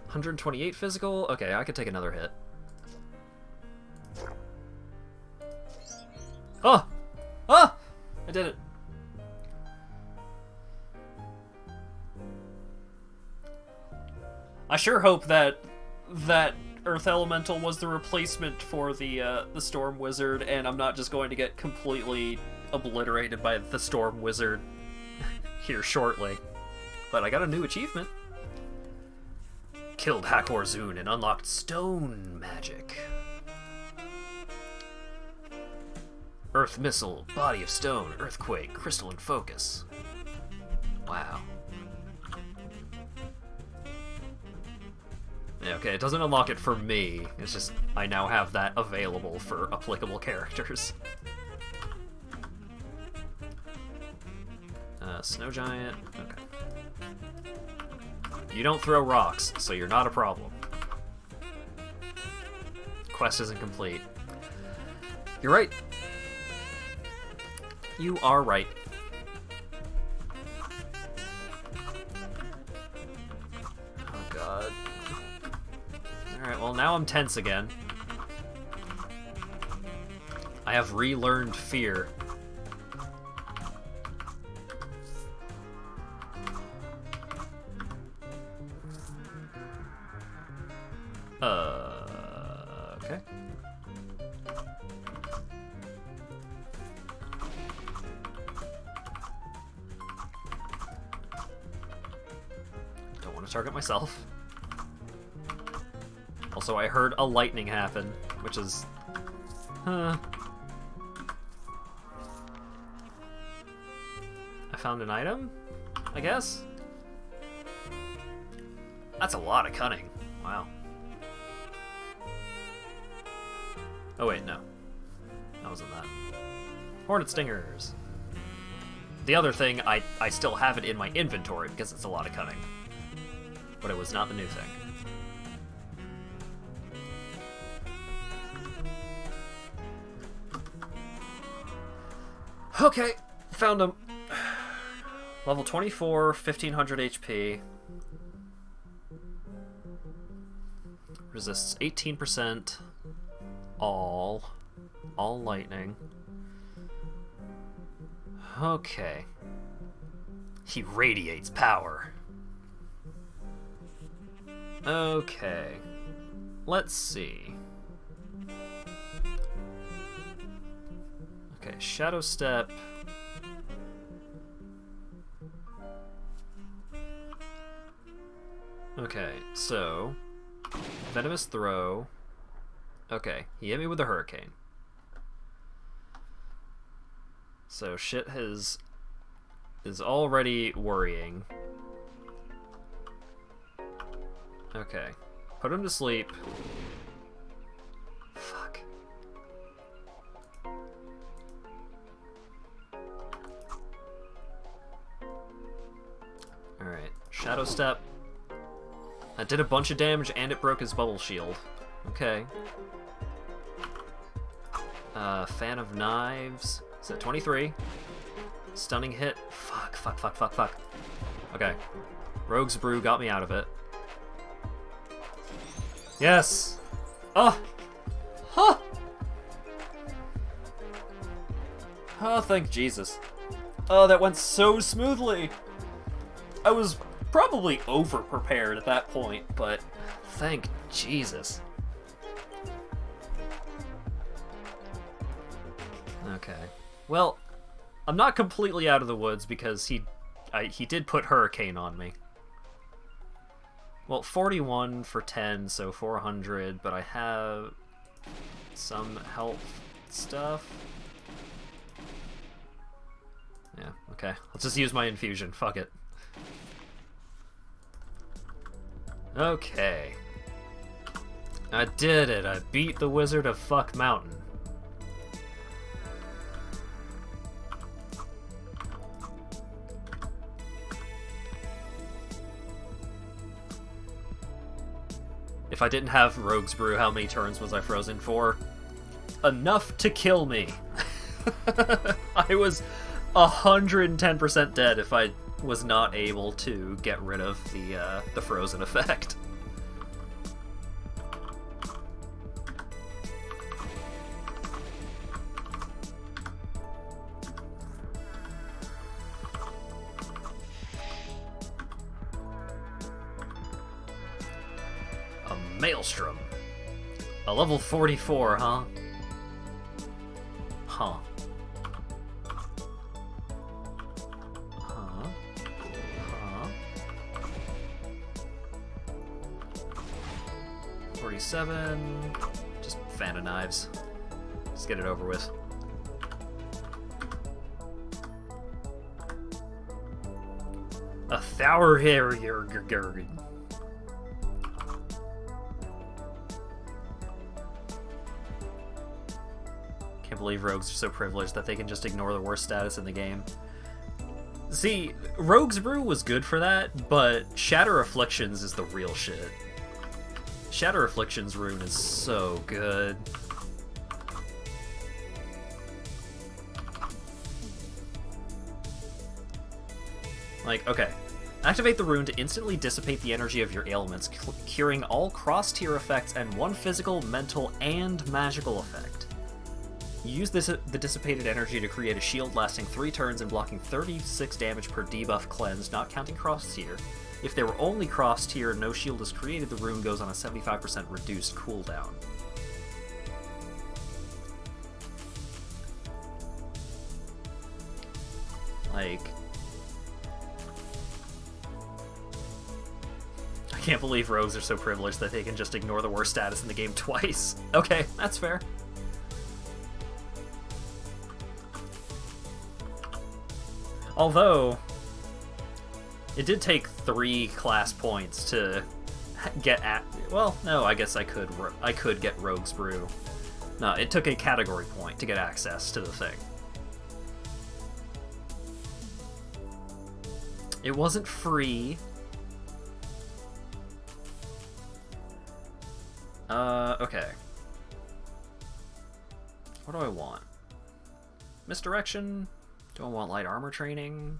128 physical? Okay, I could take another hit. Oh! Oh! I did it. I sure hope that Earth Elemental was the replacement for the Storm Wizard, and I'm not just going to get completely obliterated by the Storm Wizard here shortly. But I got a new achievement. Killed Hakor Zun and unlocked stone magic. Earth Missile, Body of Stone, Earthquake, Crystalline Focus. Wow. Yeah, okay, it doesn't unlock it for me. It's just I now have that available for applicable characters. Snow Giant. Okay. You don't throw rocks, so you're not a problem. Quest isn't complete. You're right. You are right. Oh god. Alright, well now I'm tense again. I have relearned fear. Okay. Don't want to target myself. Also, I heard a lightning happen, which is... I found an item, I guess? That's a lot of cunning. Wow. Oh wait, no. That wasn't that. Hornet Stingers. The other thing, I still have it in my inventory because it's a lot of cunning. But it was not the new thing. Okay, found him. Level 24, 1500 HP. Resists 18%. All lightning. Okay. He radiates power. Okay. Let's see. Okay, Shadow Step. Okay, so Venomous Throw. Okay, he hit me with a hurricane. So shit is already worrying. Okay. Put him to sleep. Fuck. Alright. Shadow Step. That did a bunch of damage and it broke his bubble shield. Okay. Fan of Knives. Is that 23? Stunning hit. Fuck. Okay. Rogue's Brew got me out of it. Yes! Oh! Huh! Oh, thank Jesus. Oh, that went so smoothly! I was probably over-prepared at that point, but thank Jesus. Okay. Well, I'm not completely out of the woods because he did put Hurricane on me. Well, 41 for 10, so 400, but I have some health stuff. Yeah, okay. Let's just use my infusion. Fuck it. Okay. I did it. I beat the Wizard of Fuck Mountain. If I didn't have Rogue's Brew, how many turns was I frozen for? Enough to kill me. I was 110% dead if I was not able to get rid of the frozen effect. A Maelstrom. A level 44, huh? Huh. Huh. Huh. 47. Just fan of knives. Just get it over with. A Thower Harrier. Can't believe rogues are so privileged that they can just ignore the worst status in the game. See, Rogue's Brew was good for that, but Shatter Afflictions is the real shit. Shatter Afflictions rune is so good. Like, okay. Activate the rune to instantly dissipate the energy of your ailments, curing all cross-tier effects and one physical, mental, and magical effect. Use the dissipated energy to create a shield lasting 3 turns and blocking 36 damage per debuff cleanse, not counting cross-tier. If they were only cross-tier and no shield is created, the rune goes on a 75% reduced cooldown. Like... I can't believe rogues are so privileged that they can just ignore the worst status in the game twice. Okay, that's fair. Although, it did take 3 class points to get at... Well, no, I guess I could get Rogue's Brew. No, it took a category point to get access to the thing. It wasn't free. Okay. What do I want? Misdirection? Do I want light armor training?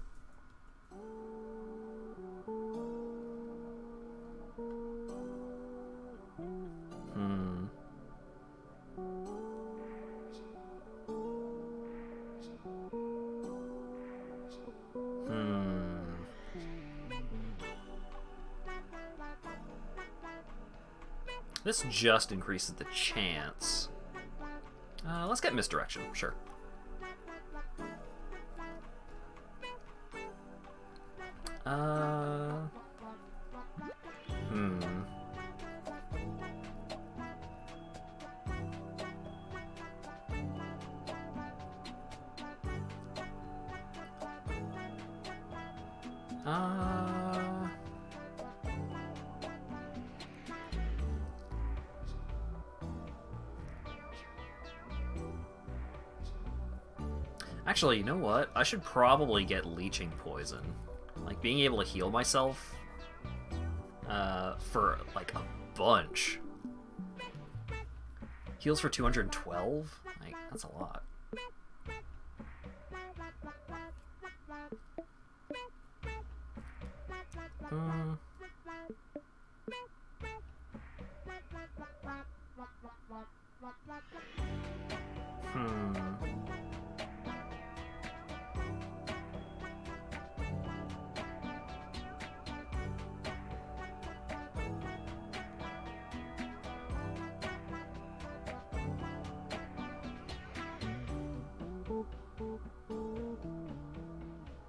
Hmm. This just increases the chance. Let's get misdirection, sure. Actually, you know what? I should probably get Leeching Poison. Like, being able to heal myself for, like, a bunch. Heals for 212? Like, that's a lot.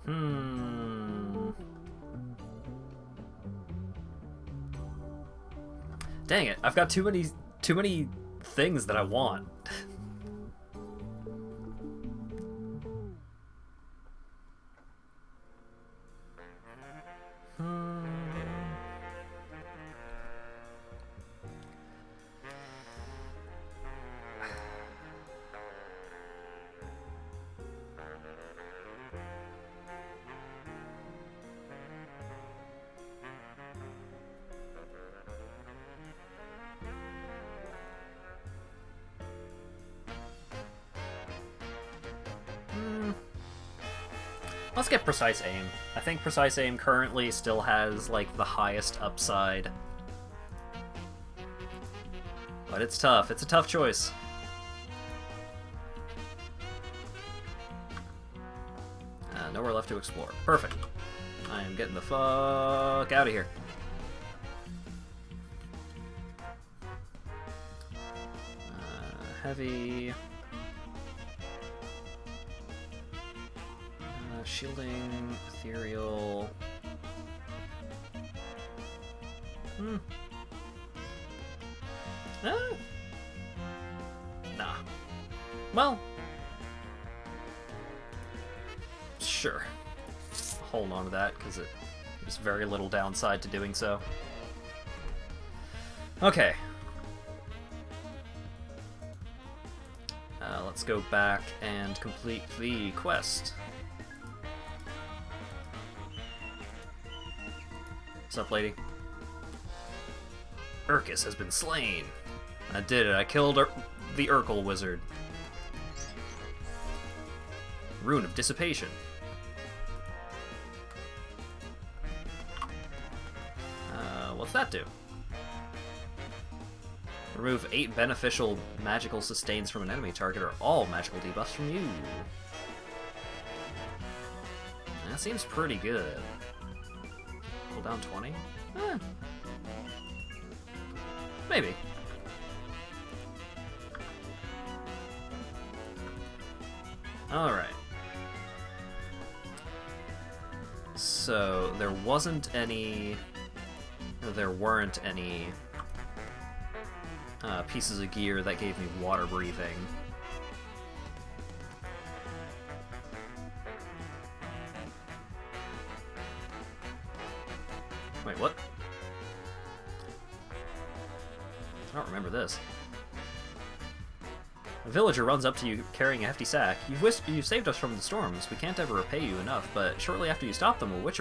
Hmm. Dang it! I've got too many things that I want. Let's get precise aim. I think precise aim currently still has, like, the highest upside. But it's tough. It's a tough choice. Nowhere left to explore. Perfect. I am getting the fuck out of here. Heavy. Shielding, ethereal. Nah. Well, sure. Hold on to that because there's very little downside to doing so. Okay. Let's go back and complete the quest. What's up, lady? Urkus has been slain. I did it. I killed the Urkel wizard. Rune of Dissipation. What's that do? Remove 8 beneficial magical sustains from an enemy target or all magical debuffs from you. That seems pretty good. Cooldown 20? Maybe. Alright. So, there weren't any pieces of gear that gave me water breathing. Wait, what? I don't remember this. A villager runs up to you carrying a hefty sack. You've saved us from the storms. We can't ever repay you enough, but shortly after you stopped them, a witch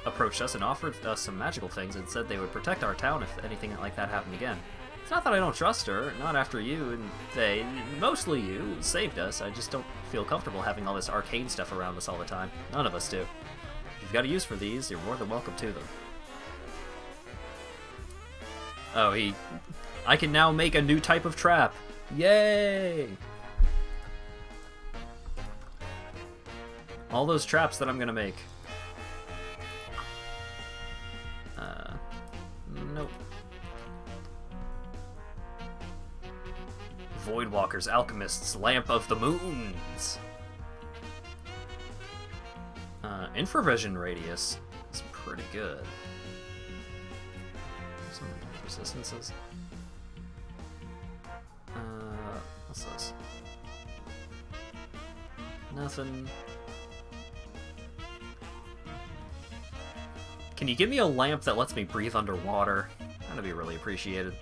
approached us and offered us some magical things and said they would protect our town if anything like that happened again. It's not that I don't trust her, not after you and they, mostly you, saved us. I just don't feel comfortable having all this arcane stuff around us all the time. None of us do. If you've got a use for these, you're more than welcome to them. Oh, I can now make a new type of trap. Yay! All those traps that I'm gonna make. Nope. Voidwalkers, Alchemists, Lamp of the Moons. Infravision Radius is pretty good. Some resistances. What's this? Nothing. Can you give me a lamp that lets me breathe underwater? That'd be really appreciated.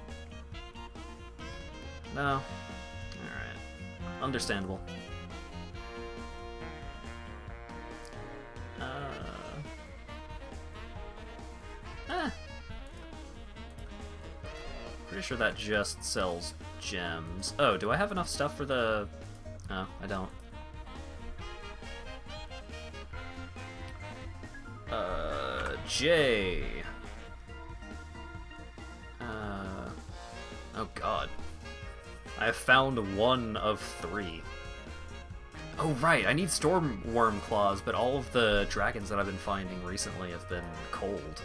No? Alright. Understandable. Pretty sure that just sells gems. Oh, do I have enough stuff for the... Oh, I don't. J. Oh god. I have found 1 of 3. Oh right, I need storm worm claws, but all of the dragons that I've been finding recently have been cold.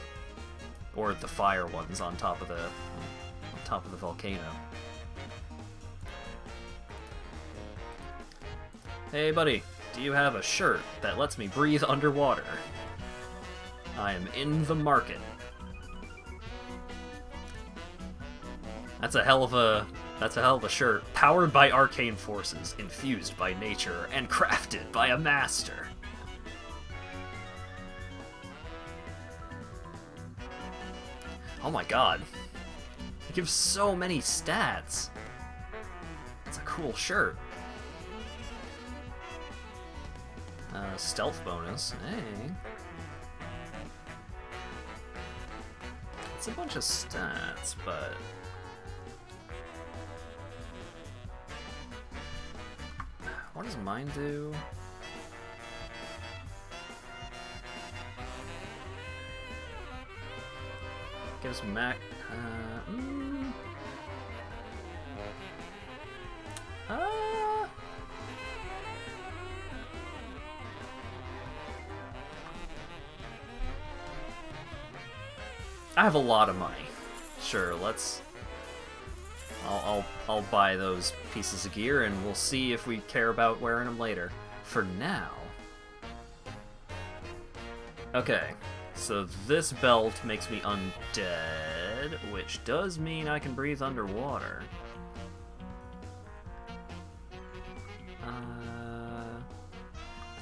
Or the fire ones on top of the volcano. Hey buddy, Do you have a shirt that lets me breathe underwater? I am in the market. That's a hell of a shirt. Powered by arcane forces, infused by nature, and crafted by a master. Oh my god. It gives so many stats. It's a cool shirt. Stealth bonus. Hey. It's a bunch of stats, but... What does mine do? Gives Mac... I have a lot of money. Sure, let's... I'll buy those pieces of gear and we'll see if we care about wearing them later. For now... Okay, so this belt makes me undead, which does mean I can breathe underwater. I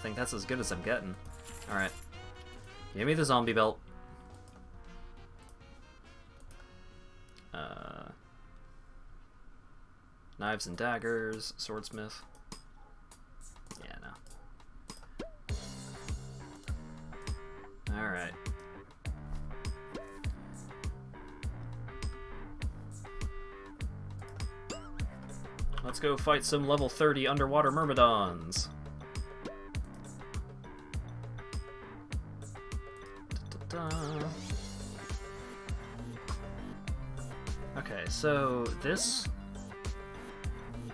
think that's as good as I'm getting. Alright. Give me the zombie belt. Knives and daggers, swordsmith. Yeah, no. Alright. Let's go fight some level 30 underwater myrmidons. Da-da-da. Okay, so this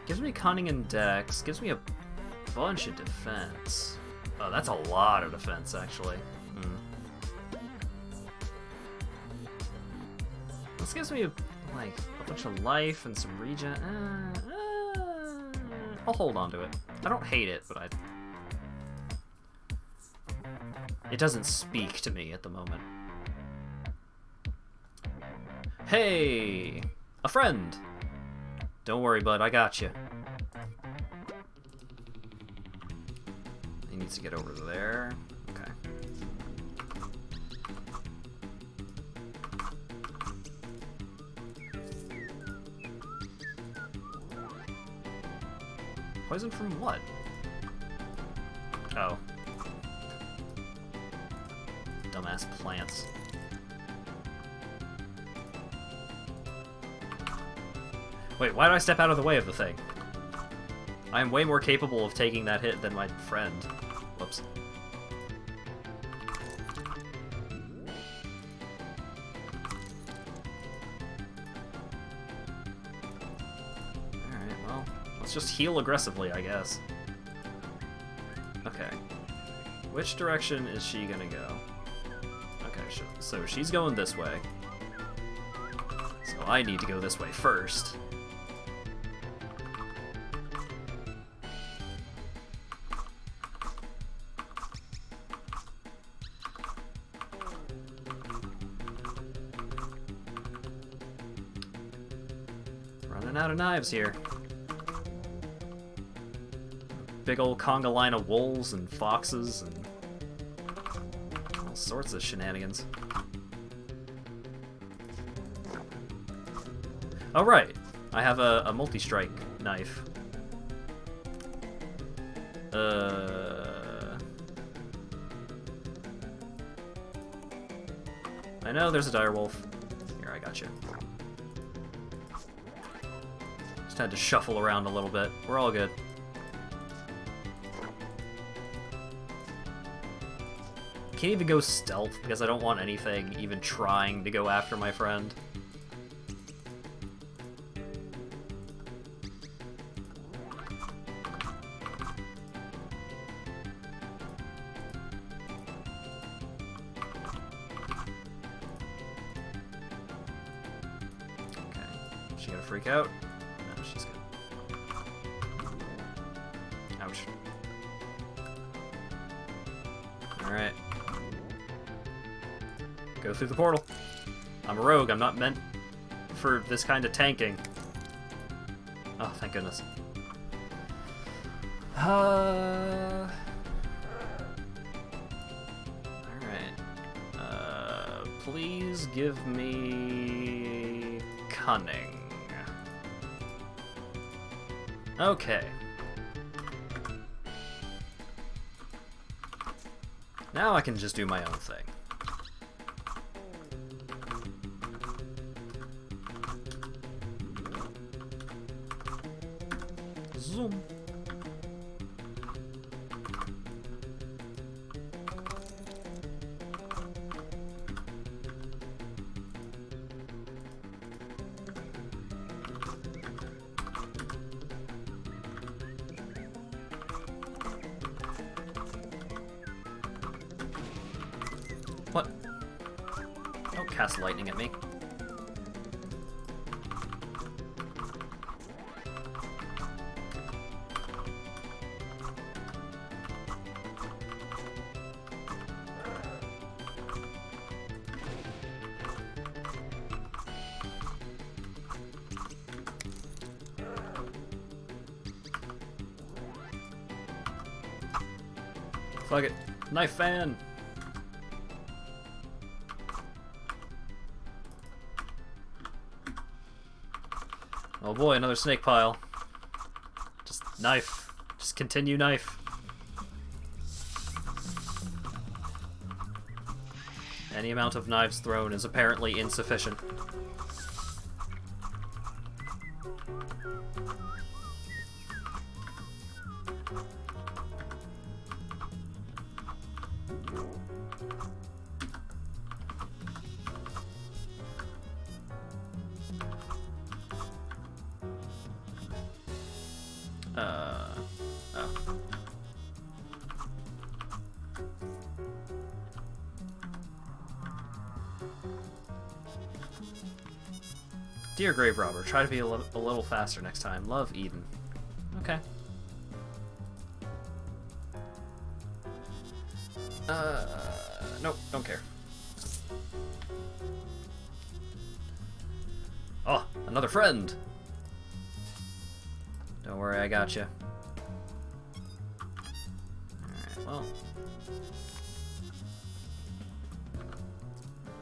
gives me cunning and dex, gives me a bunch of defense. Oh, that's a lot of defense, actually. This gives me like a bunch of life and some regen. I'll hold on to it. I don't hate it, but it doesn't speak to me at the moment. Hey! A friend! Don't worry, bud, I got you. He needs to get over there. Okay. Poison from what? Oh. Dumbass plants. Wait, why did I step out of the way of the thing? I am way more capable of taking that hit than my friend. Whoops. Alright, well, let's just heal aggressively, I guess. Okay. Which direction is she gonna go? Okay, so she's going this way. So I need to go this way first. Running out of knives here. Big old conga line of wolves and foxes and all sorts of shenanigans. Oh right, I have a multi-strike knife. I know there's a direwolf. Here, I got you. Just had to shuffle around a little bit. We're all good. Can't even go stealth because I don't want anything even trying to go after my friend. She gonna freak out? No, she's good. Ouch. Alright. Go through the portal. I'm a rogue, I'm not meant for this kind of tanking. Oh, thank goodness. Alright. Please give me cunning. Okay. Now I can just do my own thing. Zoom. What? Don't cast lightning at me. Fuck it. Knife fan! Oh boy, another snake pile. Just knife. Just continue knife. Any amount of knives thrown is apparently insufficient. Oh. Dear Grave Robber, try to be a little faster next time. Love, Eden. Okay. Nope, don't care. Oh, another friend! Don't worry, I got you. Alright, well.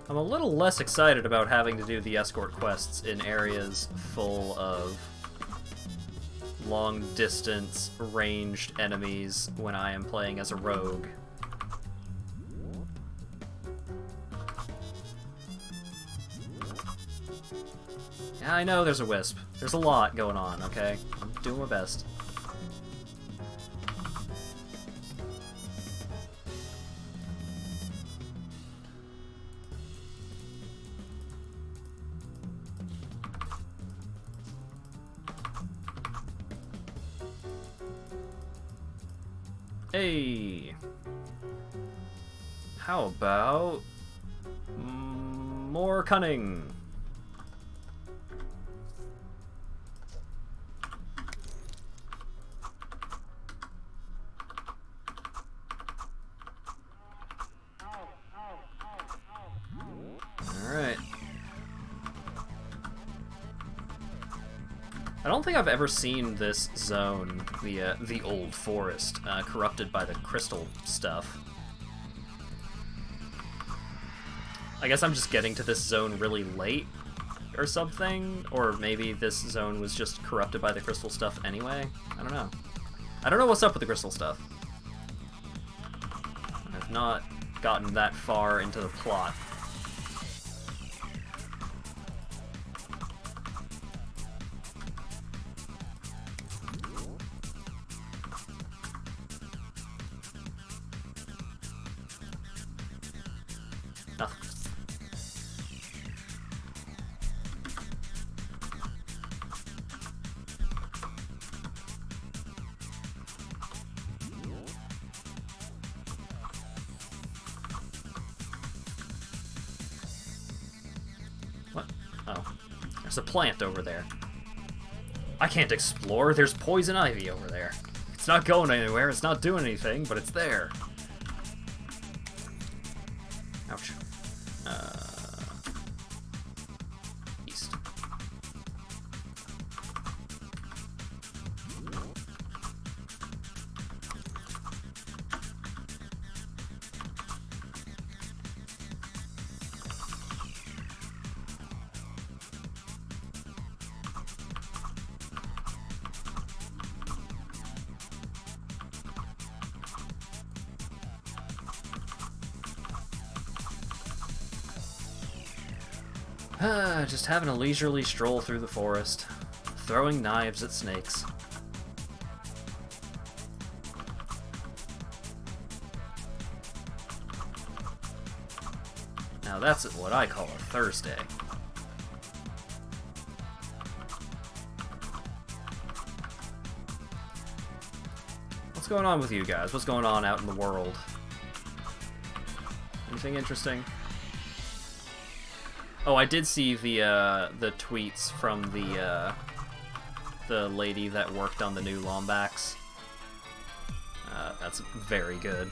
I'm a little less excited about having to do the escort quests in areas full of long-distance, ranged enemies when I am playing as a rogue. Yeah, I know there's a wisp. There's a lot going on, okay? I'm doing my best. Hey! How about more cunning? Alright. I don't think I've ever seen this zone, the old forest, corrupted by the crystal stuff. I guess I'm just getting to this zone really late or something, or maybe this zone was just corrupted by the crystal stuff anyway. I don't know. I don't know what's up with the crystal stuff. I've not gotten that far into the plot. Nothing. What? Oh. There's a plant over there. I can't explore. There's poison ivy over there. It's not going anywhere. It's not doing anything, but it's there. Just having a leisurely stroll through the forest, throwing knives at snakes. Now that's what I call a Thursday. What's going on with you guys? What's going on out in the world? Anything interesting? Oh, I did see the tweets from the lady that worked on the new Lombax. That's very good.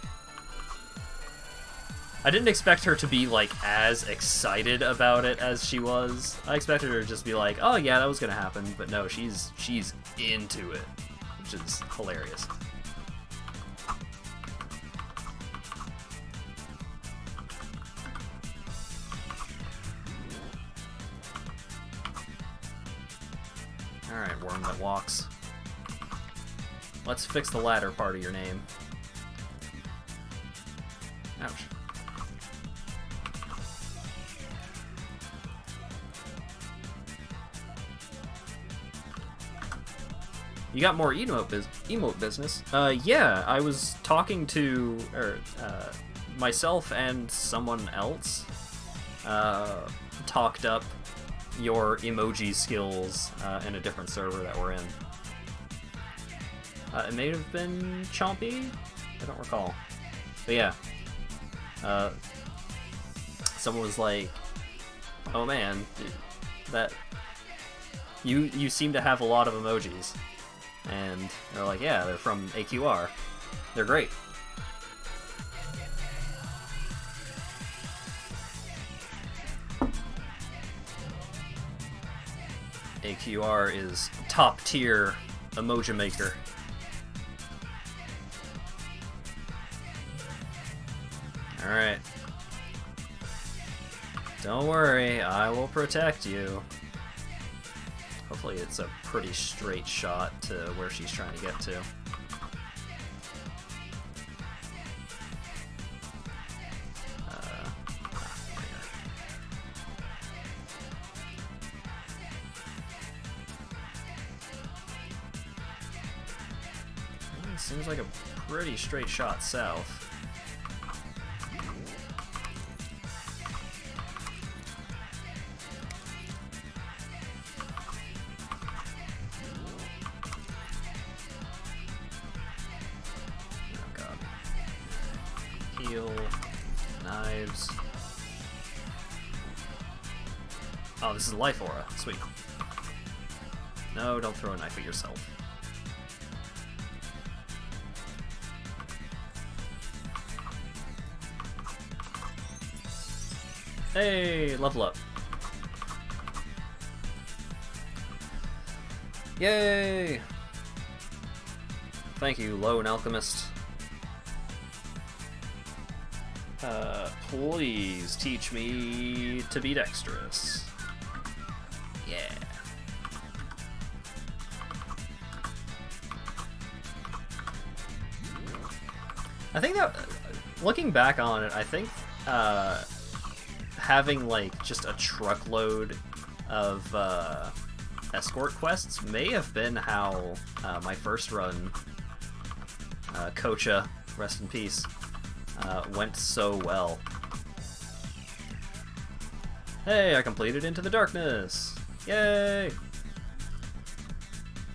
I didn't expect her to be, like, as excited about it as she was. I expected her to just be like, oh yeah, that was gonna happen, but no, she's into it, which is hilarious. Alright, worm that walks. Let's fix the latter part of your name. Ouch. You got more emote business? Yeah, I was talking to myself and someone else talked up your emoji skills in a different server that we're in. It may have been Chompy? I don't recall. But yeah. Someone was like, oh man, that you seem to have a lot of emojis. And they're like, yeah, they're from AQR. They're great. AQR is top tier emoji maker. Alright. Don't worry, I will protect you. Hopefully it's a pretty straight shot to where she's trying to get to. Seems like a pretty straight shot south. Oh god. Heal. Knives. Oh, this is a life aura. Sweet. No, don't throw a knife at yourself. Hey, level up. Yay! Thank you, Lone Alchemist. Please teach me to be dexterous. Yeah. I think that, looking back on it, I think, having like just a truckload of escort quests may have been how my first run, Kocha, rest in peace, went so well. Hey, I completed Into the Darkness! Yay!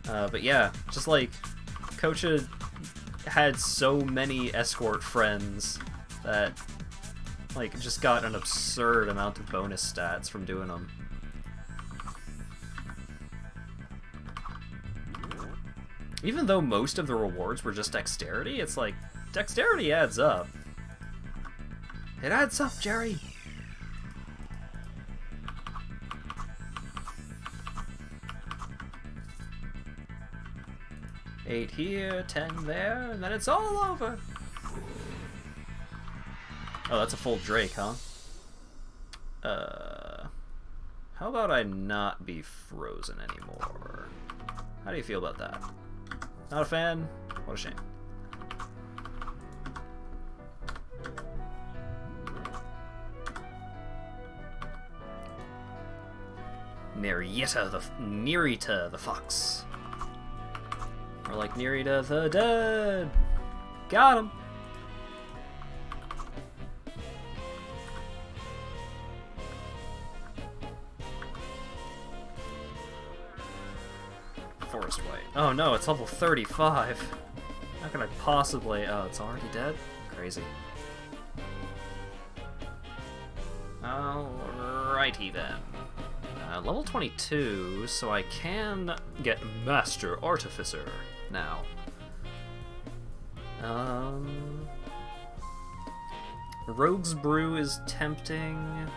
But yeah, just like, Kocha had so many escort friends that like, just got an absurd amount of bonus stats from doing them. Even though most of the rewards were just dexterity, it's like, dexterity adds up. It adds up, Jerry! Eight here, 10 there, and then it's all over! Oh, that's a full Drake, huh? How about I not be frozen anymore? How do you feel about that? Not a fan? What a shame. Nerita the fox. Or like Nerita the dead. Got him. Forest White. Oh no, it's level 35. How can I possibly... Oh, it's already dead? Crazy. Alrighty then. Level 22, so I can get Master Artificer now. Rogue's Brew is tempting.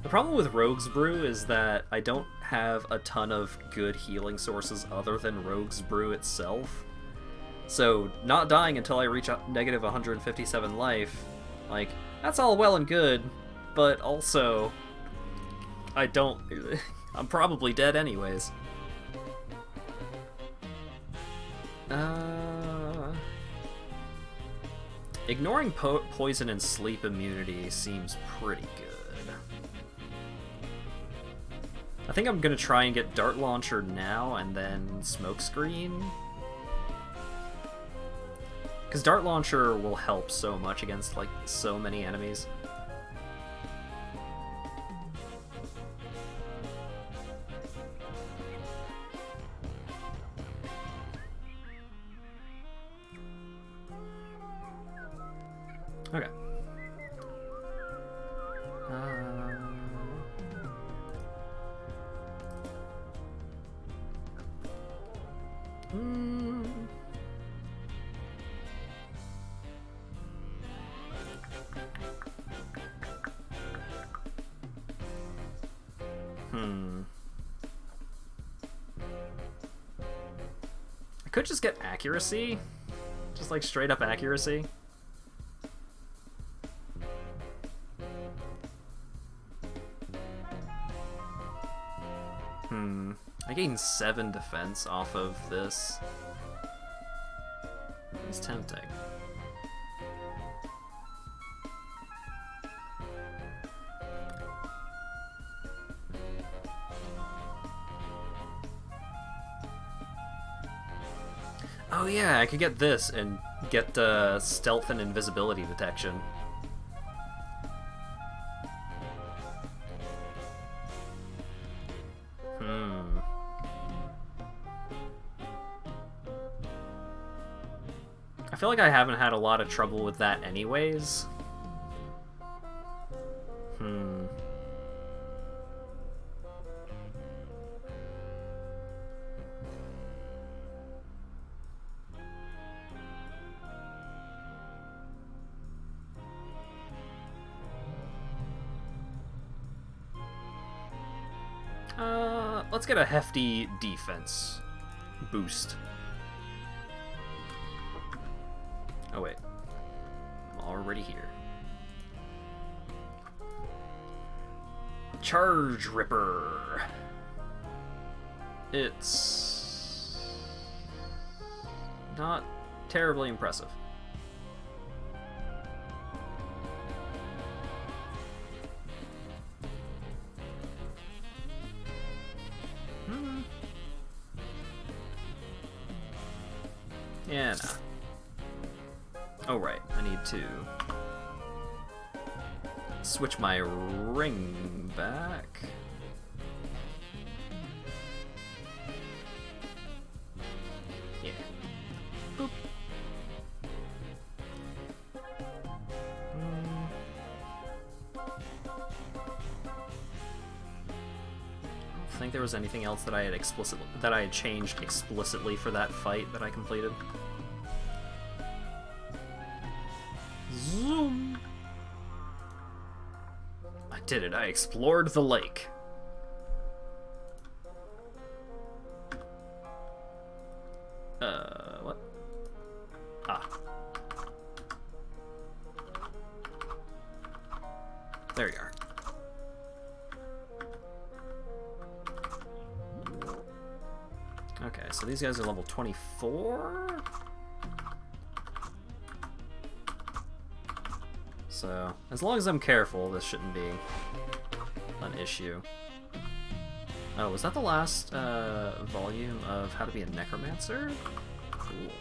The problem with Rogue's Brew is that I don't have a ton of good healing sources other than Rogue's Brew itself. So, not dying until I reach negative 157 life, like, that's all well and good, but also, I'm probably dead anyways. Ignoring poison and sleep immunity seems pretty good. I think I'm gonna try and get Dart Launcher now and then Smokescreen. Because Dart Launcher will help so much against, like, so many enemies. Okay. I could just get accuracy. Just like straight up accuracy. I gained 7 defense off of this. It's tempting. Oh yeah, I could get this and get stealth and invisibility detection. I feel like I haven't had a lot of trouble with that anyways. Let's get a hefty defense boost. Oh wait, I'm already here. Charge Ripper. It's not terribly impressive. Yeah, nah. Oh, right. I need to switch my ring back. Yeah. Boop. I think there was anything else that I had changed explicitly for that fight that I completed. Zoom! I did it. I explored the lake. What? Ah. There you are. Okay, so these guys are level 24? So, as long as I'm careful, this shouldn't be an issue. Oh, was that the last volume of How to Be a Necromancer? Cool.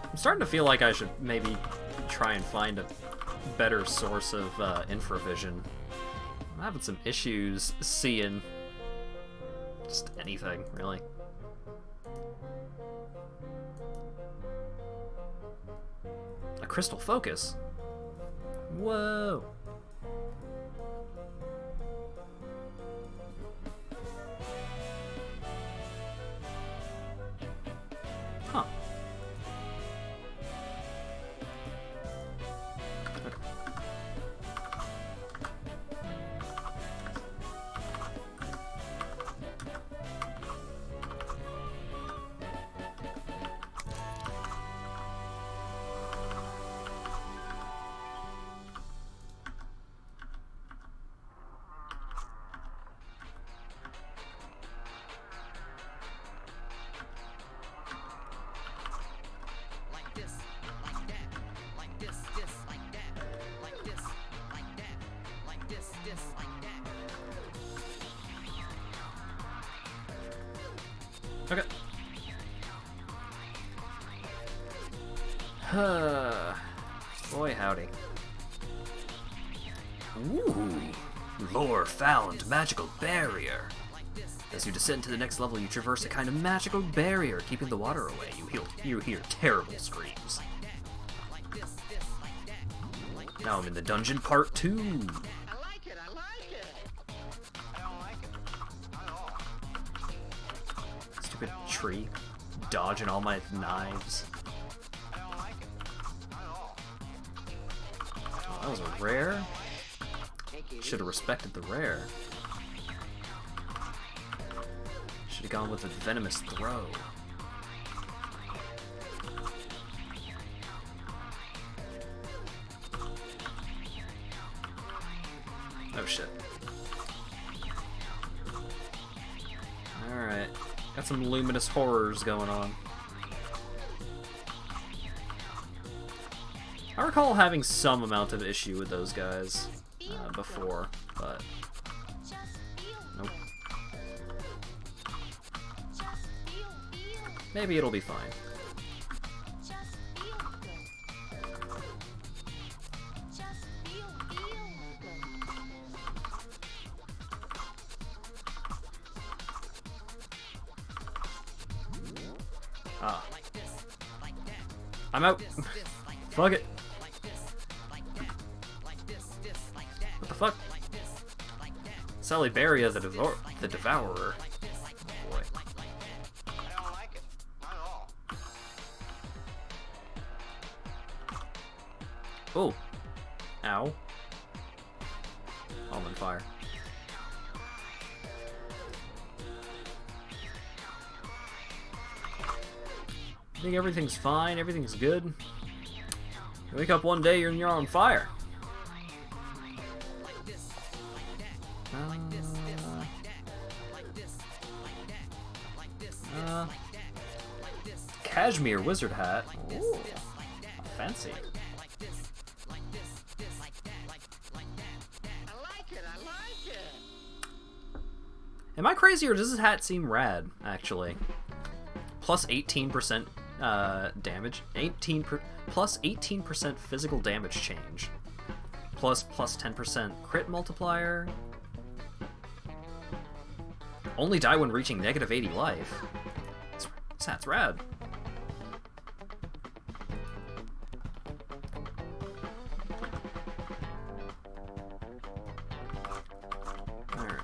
I'm starting to feel like I should maybe try and find a better source of infravision. I'm having some issues seeing just anything, really. A crystal focus? Whoa! Huh. Okay. Boy, howdy. Ooh. Lore found. Magical barrier. As you descend to the next level, you traverse a kind of magical barrier, keeping the water away. You hear terrible screams. Now I'm in the dungeon part 2. I like it, I like it. I don't like it at all. Stupid tree. Dodging all my knives. I don't like it at all. Oh, that was a rare. Should have respected the rare. Should have gone with the venomous throw. Oh shit. Alright. Got some luminous horrors going on. I recall having some amount of issue with those guys before, but nope. Maybe it'll be fine. Ah. I'm out. Fuck it. What the fuck? Sally Berry the Devourer. Oh boy. I don't like it at all. Oh. Ow. I'm on fire. I think everything's fine, everything's good. You wake up one day and you're on fire. Cashmere wizard hat. Ooh, fancy. I like it, I like it. Am I crazy or does this hat seem rad, actually? Plus 18% damage. Plus 18% physical damage change. Plus 10% crit multiplier. Only die when reaching negative 80 life. This hat's rad. Alright.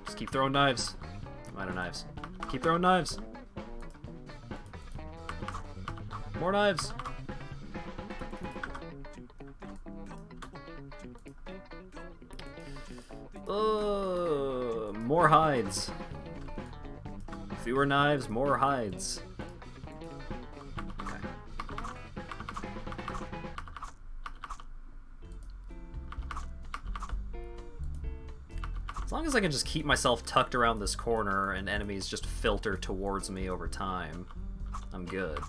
Just keep throwing knives. I'm out of knives. Keep throwing knives. More knives. More hides. Fewer knives, more hides. As long as I can just keep myself tucked around this corner and enemies just filter towards me over time, I'm good.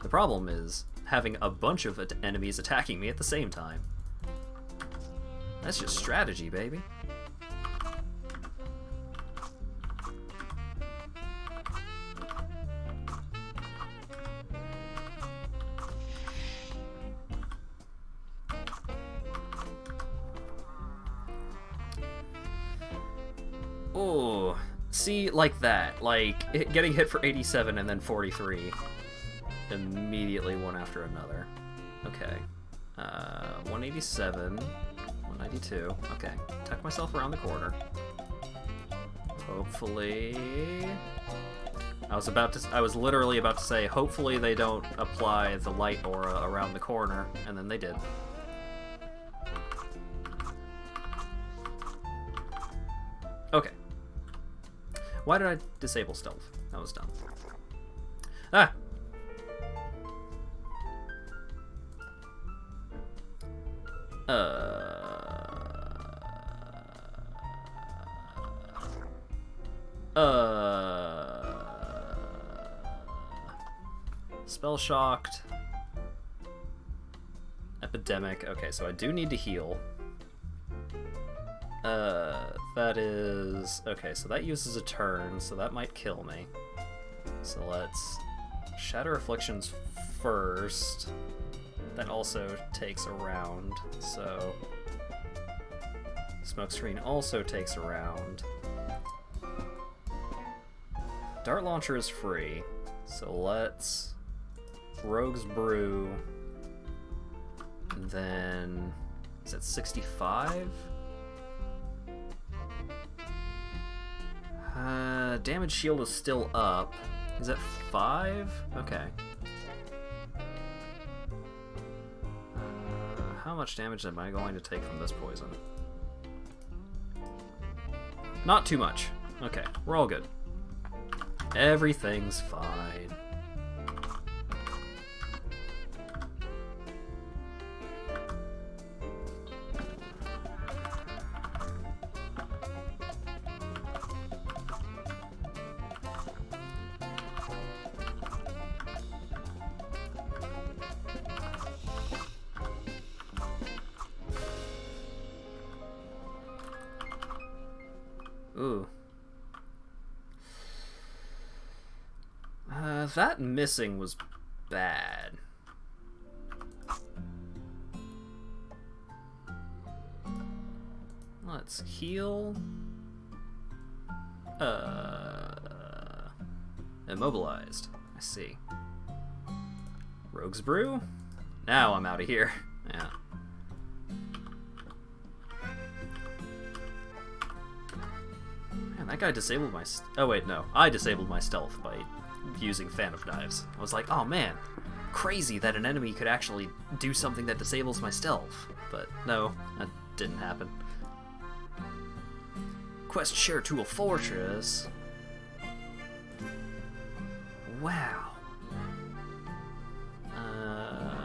The problem is having a bunch of enemies attacking me at the same time. That's just strategy, baby. Oh, see, like that. Like, getting hit for 87 and then 43. Immediately one after another. Okay. 187, 192. Okay. Tuck myself around the corner. Hopefully... I was literally about to say, hopefully they don't apply the light aura around the corner, and then they did. Okay. Why did I disable stealth? That was dumb. Ah! Spell shocked. Epidemic. Okay, so I do need to heal. That is... Okay, so that uses a turn, so that might kill me. So let's... Shatter Afflictions first. That also takes a round, so... Smokescreen also takes a round. Dart Launcher is free, so let's... Rogue's Brew. And then... Is that 65? Damage shield is still up. Is that 5? Okay. How much damage am I going to take from this poison? Not too much. Okay, we're all good. Everything's fine. Ooh. That missing was bad. Let's heal. Immobilized. I see. Rogue's Brew? Now I'm out of here. Yeah. Man, that guy disabled my... Oh, wait, no. I disabled my stealth by using Fan of Knives. I was like, oh man, crazy that an enemy could actually do something that disables my stealth. But no, that didn't happen. Quest share to a fortress. Wow.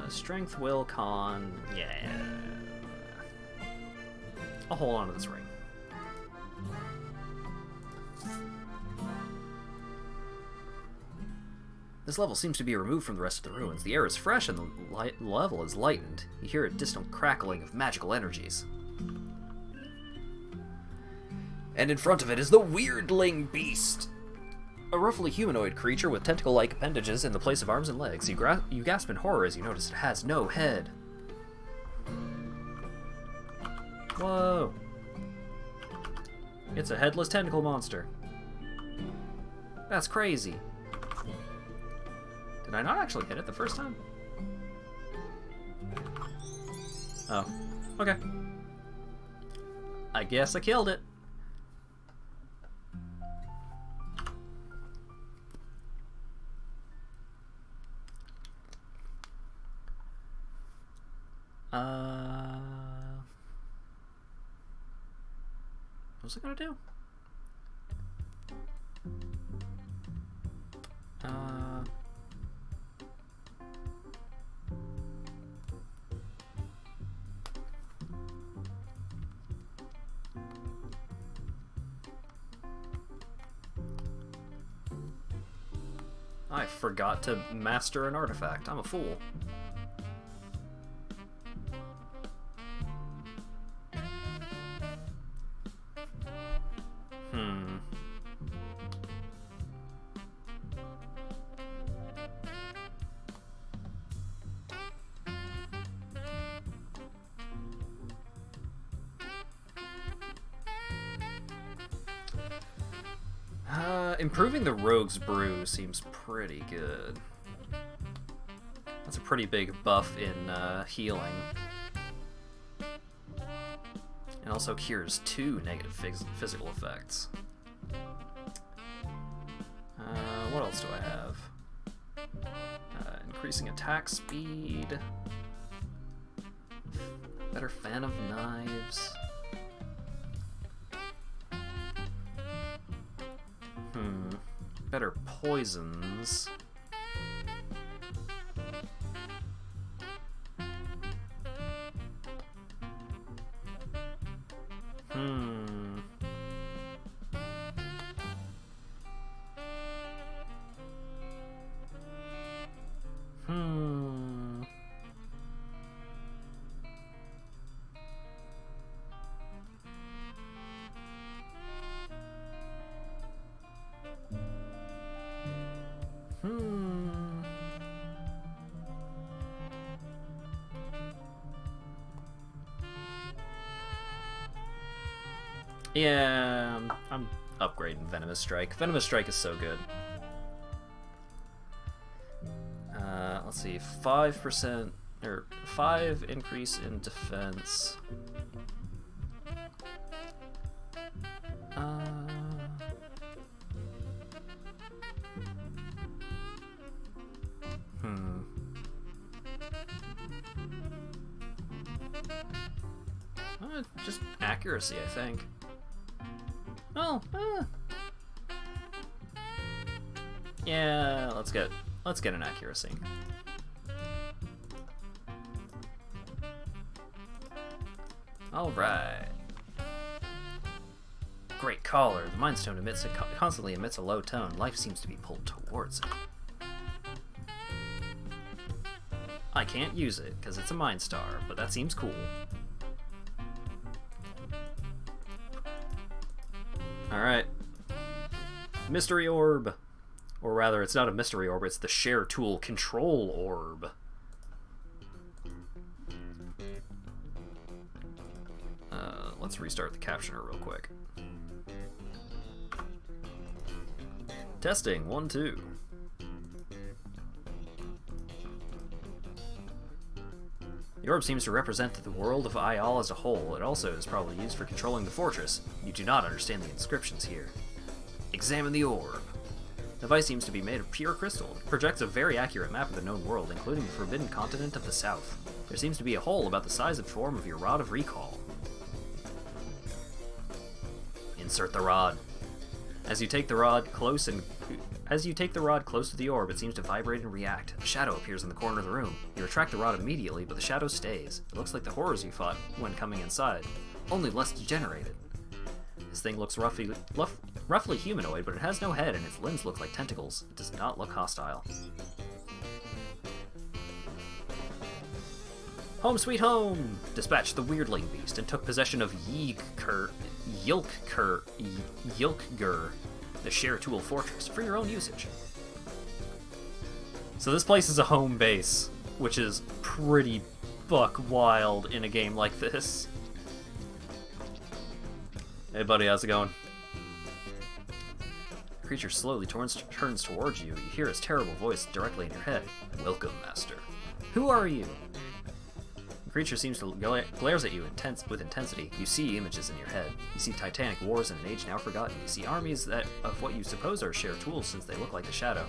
Strength, will, con, yeah. I'll hold on to this ring. This level seems to be removed from the rest of the ruins. The air is fresh and the level is lightened. You hear a distant crackling of magical energies. And in front of it is the Weirdling Beast! A roughly humanoid creature with tentacle-like appendages in the place of arms and legs. You gasp in horror as you notice it has no head. Whoa! It's a headless tentacle monster. That's crazy. Did I not actually hit it the first time? Oh. Okay. I guess I killed it. What's it gonna do? I forgot to master an artifact. I'm a fool. Improving the Rogue's Brew seems pretty good. That's a pretty big buff in healing. And also cures 2 negative physical effects. What else do I have? Increasing attack speed. Better fan of knives. Better poisons. Yeah, I'm upgrading Venomous Strike. Venomous Strike is so good. Let's see, 5% or 5 increase in defense. Just accuracy, I think. Oh, yeah. Let's get an accuracy. All right. Great caller. The Mind Stone constantly emits a low tone. Life seems to be pulled towards it. I can't use it because it's a Mind Star, but that seems cool. Alright. Mystery Orb. Or rather, it's not a Mystery Orb, it's the Share Tool Control Orb. Let's restart the captioner real quick. Testing, 1, 2. The orb seems to represent the world of Maj'Eyal as a whole. It also is probably used for controlling the fortress. You do not understand the inscriptions here. Examine the orb. The device seems to be made of pure crystal. It projects a very accurate map of the known world, including the forbidden continent of the south. There seems to be a hole about the size and form of your rod of recall. Insert the rod. As you take the rod close to the orb, it seems to vibrate and react. A shadow appears in the corner of the room. You retract the rod immediately, but the shadow stays. It looks like the horrors you fought when coming inside, only less degenerated. This thing looks roughly humanoid, but it has no head and its limbs look like tentacles. It does not look hostile. Home sweet home! Dispatched the weirdling beast and took possession of Yilkgur, the Share Tool Fortress, for your own usage. So this place is a home base, which is pretty buck wild in a game like this. Hey buddy, how's it going? The creature slowly turns towards you. You hear his terrible voice directly in your head. Welcome, master. Who are you? The creature seems to glares at you with intensity. You see images in your head. You see titanic wars in an age now forgotten. You see armies of what you suppose are Share tools, since they look like the shadow.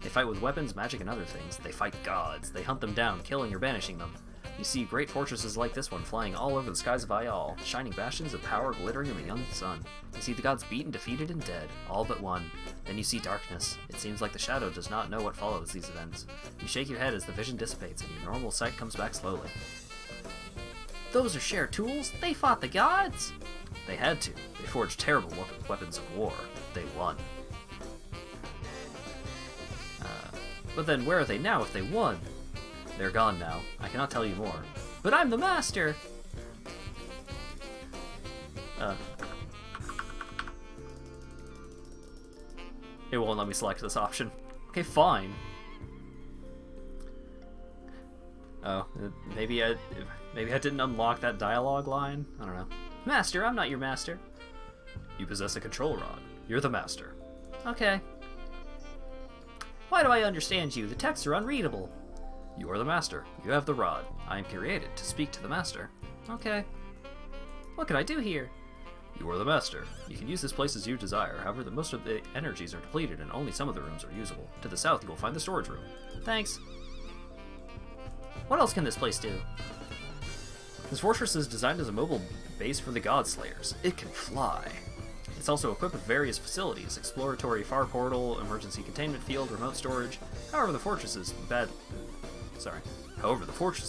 They fight with weapons, magic, and other things. They fight gods. They hunt them down, killing or banishing them. You see great fortresses like this one flying all over the skies of Maj'Eyal, shining bastions of power glittering in the young sun. You see the gods beaten, defeated, and dead, all but one. Then you see darkness. It seems like the shadow does not know what follows these events. You shake your head as the vision dissipates and your normal sight comes back slowly. Those are Share tools? They fought the gods? They had to. They forged terrible weapons of war. They won. But then where are they now if they won? They're gone now. I cannot tell you more. But I'm the master! It won't let me select this option. Okay, fine. Oh, maybe I didn't unlock that dialogue line? I don't know. Master, I'm not your master. You possess a control rod. You're the master. Okay. Why do I understand you? The texts are unreadable. You are the master. You have the rod. I am created to speak to the master. Okay. What can I do here? You are the master. You can use this place as you desire, however, most of the energies are depleted and only some of the rooms are usable. To the south, you will find the storage room. Thanks. What else can this place do? This fortress is designed as a mobile base for the God Slayers. It can fly. It's also equipped with various facilities: exploratory far portal, emergency containment field, remote storage. However, the fortress is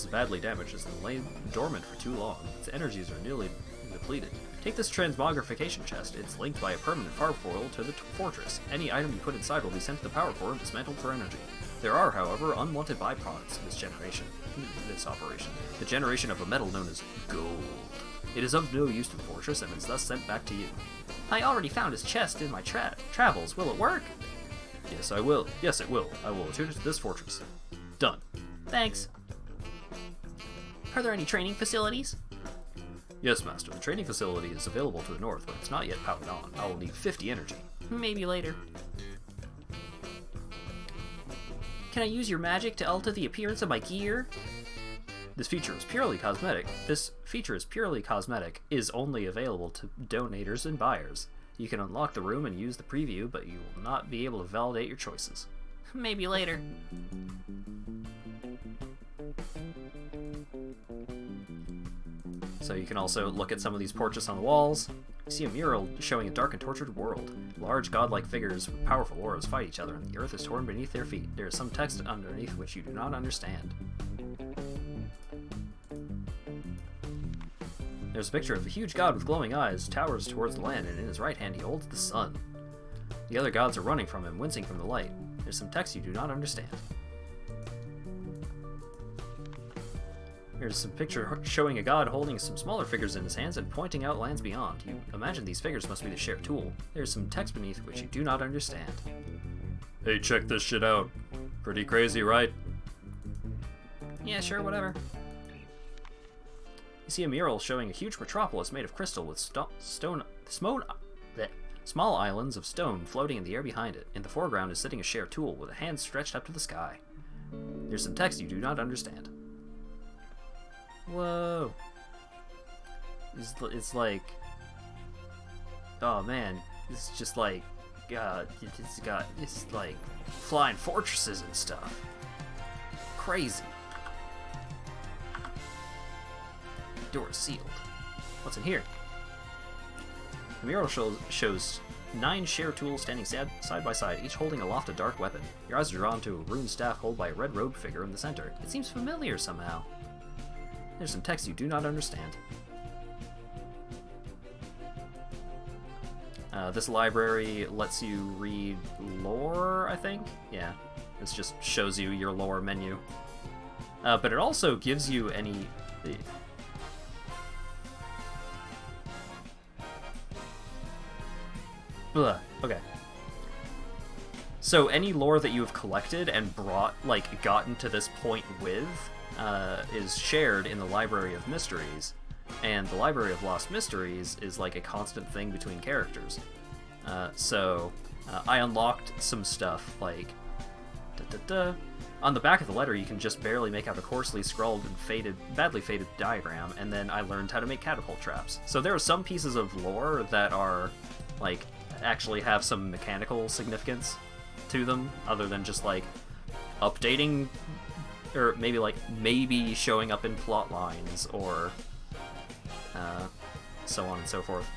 badly damaged as it lay dormant for too long. Its energies are nearly depleted. Take this transmogrification chest. It's linked by a permanent power portal to the fortress. Any item you put inside will be sent to the power core and dismantled for energy. There are, however, unwanted byproducts of this operation. The generation of a metal known as gold. It is of no use to the fortress and is thus sent back to you. I already found his chest in my travels. Will it work? Yes, I will. Yes, it will. I will attune it to this fortress. Done. Thanks. Are there any training facilities? Yes, Master. The training facility is available to the north, but it's not yet powered on. I will need 50 energy. Maybe later. Can I use your magic to alter the appearance of my gear? This feature is purely cosmetic. Is only available to donators and buyers. You can unlock the room and use the preview, but you will not be able to validate your choices. Maybe later. So you can also look at some of these portraits on the walls. You see a mural showing a dark and tortured world. Large godlike figures with powerful auras fight each other, and the earth is torn beneath their feet. There is some text underneath which you do not understand. There's a picture of a huge god with glowing eyes, towers towards the land, and in his right hand he holds the sun. The other gods are running from him, wincing from the light. There's some text you do not understand. Here's some picture showing a god holding some smaller figures in his hands and pointing out lands beyond. You imagine these figures must be the shared tool. There's some text beneath which you do not understand. Hey, check this shit out. Pretty crazy, right? Yeah, sure, whatever. You see a mural showing a huge metropolis made of crystal with small islands of stone floating in the air behind it. In the foreground is sitting a shared tool with a hand stretched up to the sky. There's some text you do not understand. Whoa. It's like... Oh man, it's just like... it's like flying fortresses and stuff. Crazy. Door is sealed. What's in here? The mural shows 9 share tools standing side by side, each holding aloft a dark weapon. Your eyes are drawn to a rune staff held by a red-robed figure in the center. It seems familiar somehow. There's some text you do not understand. This library lets you read lore, I think? Yeah, this just shows you your lore menu. But it also gives you any... Blah. Okay. So any lore that you have collected and gotten to this point with, is shared in the Library of Mysteries, and the Library of Lost Mysteries is like a constant thing between characters. I unlocked some stuff like... On the back of the letter you can just barely make out a coarsely scrawled and badly faded diagram, and then I learned how to make catapult traps. So there are some pieces of lore that are, like, actually have some mechanical significance to them, other than just, like, updating... or maybe showing up in plot lines, or so on and so forth.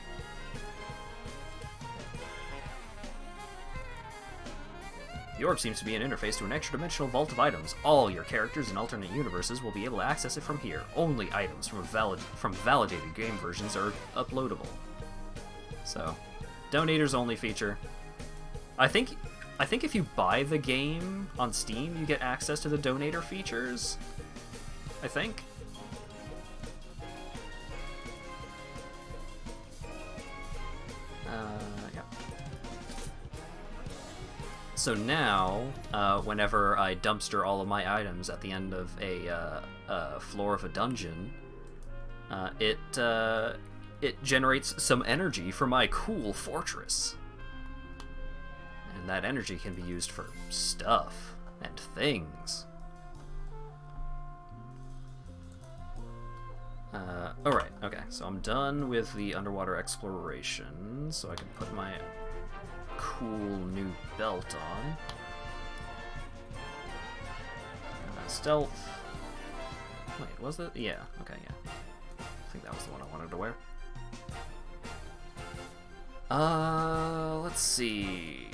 The orb seems to be an interface to an extra-dimensional vault of items. All your characters in alternate universes will be able to access it from here. Only items from validated game versions are uploadable. So, donators only feature. I think I think if you buy the game on Steam, you get access to the donator features. I think. Yeah. So now, whenever I dumpster all of my items at the end of a floor of a dungeon, it generates some energy for my cool fortress. And that energy can be used for stuff and things. Alright, okay, so I'm done with the underwater exploration, so I can put my cool new belt on. Stealth. Wait, was it? Yeah, okay, yeah. I think that was the one I wanted to wear. Let's see.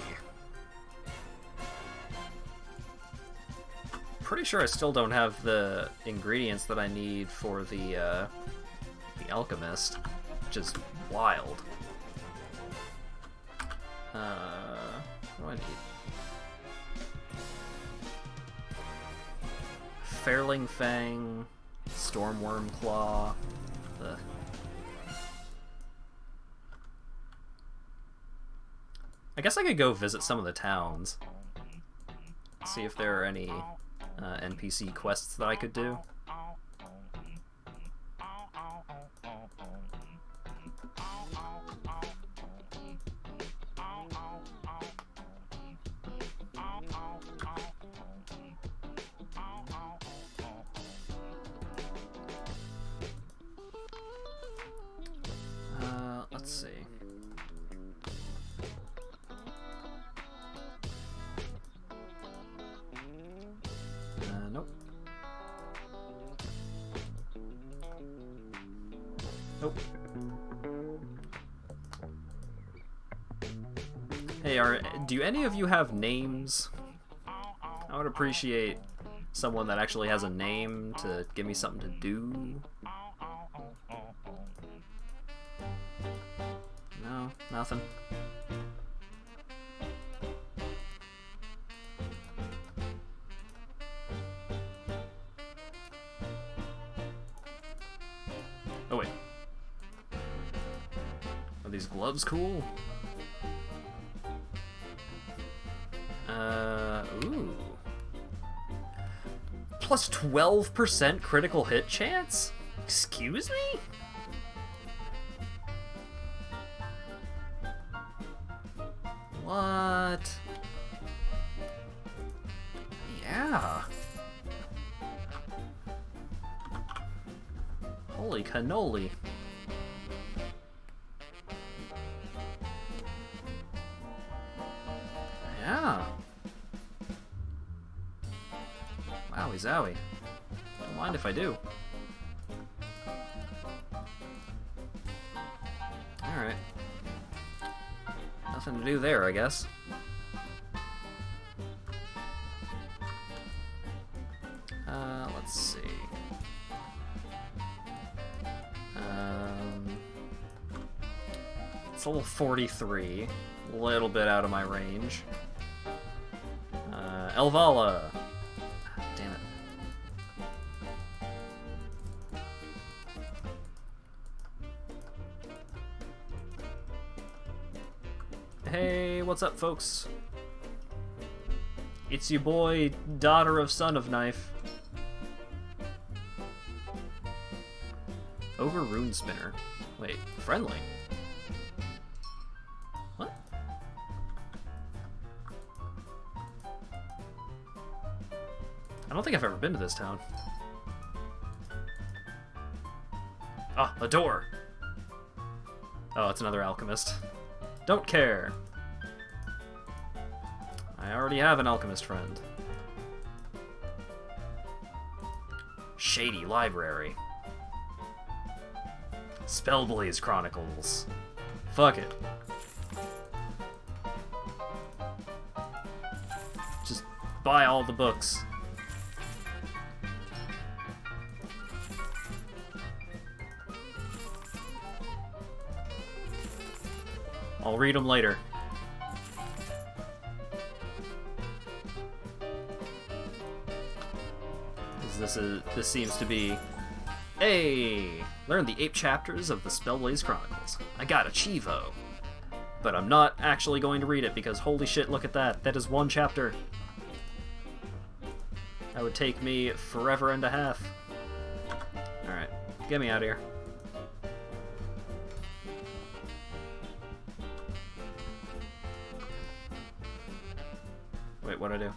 Pretty sure I still don't have the ingredients that I need for the alchemist, which is wild. What do I need? Fairling Fang, Stormworm Claw. Ugh. I guess I could go visit some of the towns. See if there are any NPC quests that I could do. Let's see. Nope. Nope. Hey, do any of you have names? I would appreciate someone that actually has a name to give me something to do. No, nothing. Oh wait. Are these gloves cool? Ooh. Plus 12% critical hit chance? Excuse me? What? Yeah. Holy cannoli. Yeah. Wowie zowie. Don't mind if I do. Alright. Nothing to do there, I guess. Let's see. It's level 43. A little bit out of my range. Elvala! Damn it. Hey, what's up, folks? It's your boy, daughter of son of knife. Ogre Rune Spinner. Wait, friendly? What? I don't think I've ever been to this town. Ah, a door! Oh, it's another alchemist. Don't care. I already have an alchemist friend. Shady Library. Spellblaze Chronicles. Fuck it. Just buy all the books. I'll read them later. this seems to be. Hey! Learn the 8 chapters of the Spellblaze Chronicles. I got a Chivo. But I'm not actually going to read it because holy shit, look at that. That is 1 chapter. That would take me forever and a half. Alright, get me out of here. Wait, what'd I do?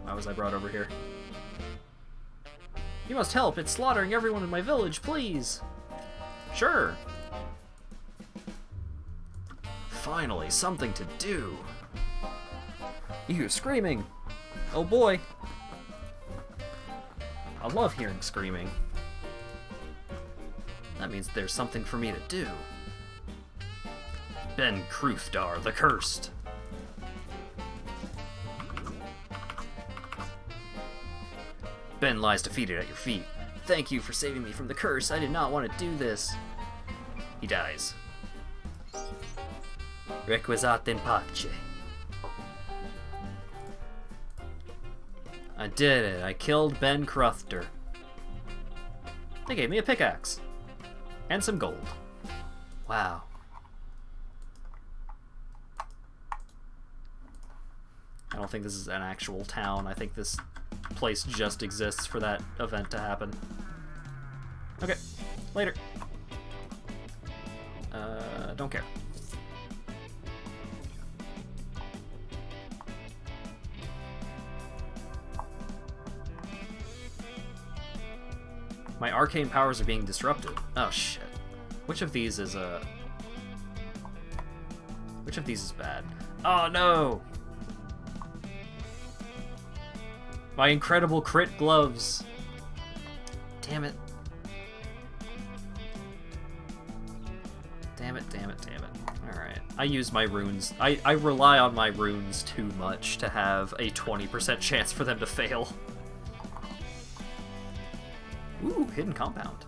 Why was I brought over here? You must help! It's slaughtering everyone in my village, please! Sure! Finally, something to do! You hear screaming! Oh boy! I love hearing screaming. That means there's something for me to do. Ben Kruthdar the Cursed. Ben lies defeated at your feet. Thank you for saving me from the curse. I did not want to do this. He dies. Requiescat in pace. I did it. I killed Ben Kruthdar. They gave me a pickaxe. And some gold. Wow. I don't think this is an actual town. I think this place just exists for that event to happen. Okay, later. Don't care. My arcane powers are being disrupted. Oh shit. Which of these is Which of these is bad? Oh no! My incredible crit gloves. Damn it. Damn it, damn it, damn it. Alright. I use my runes. I rely on my runes too much to have a 20% chance for them to fail. Ooh, hidden compound.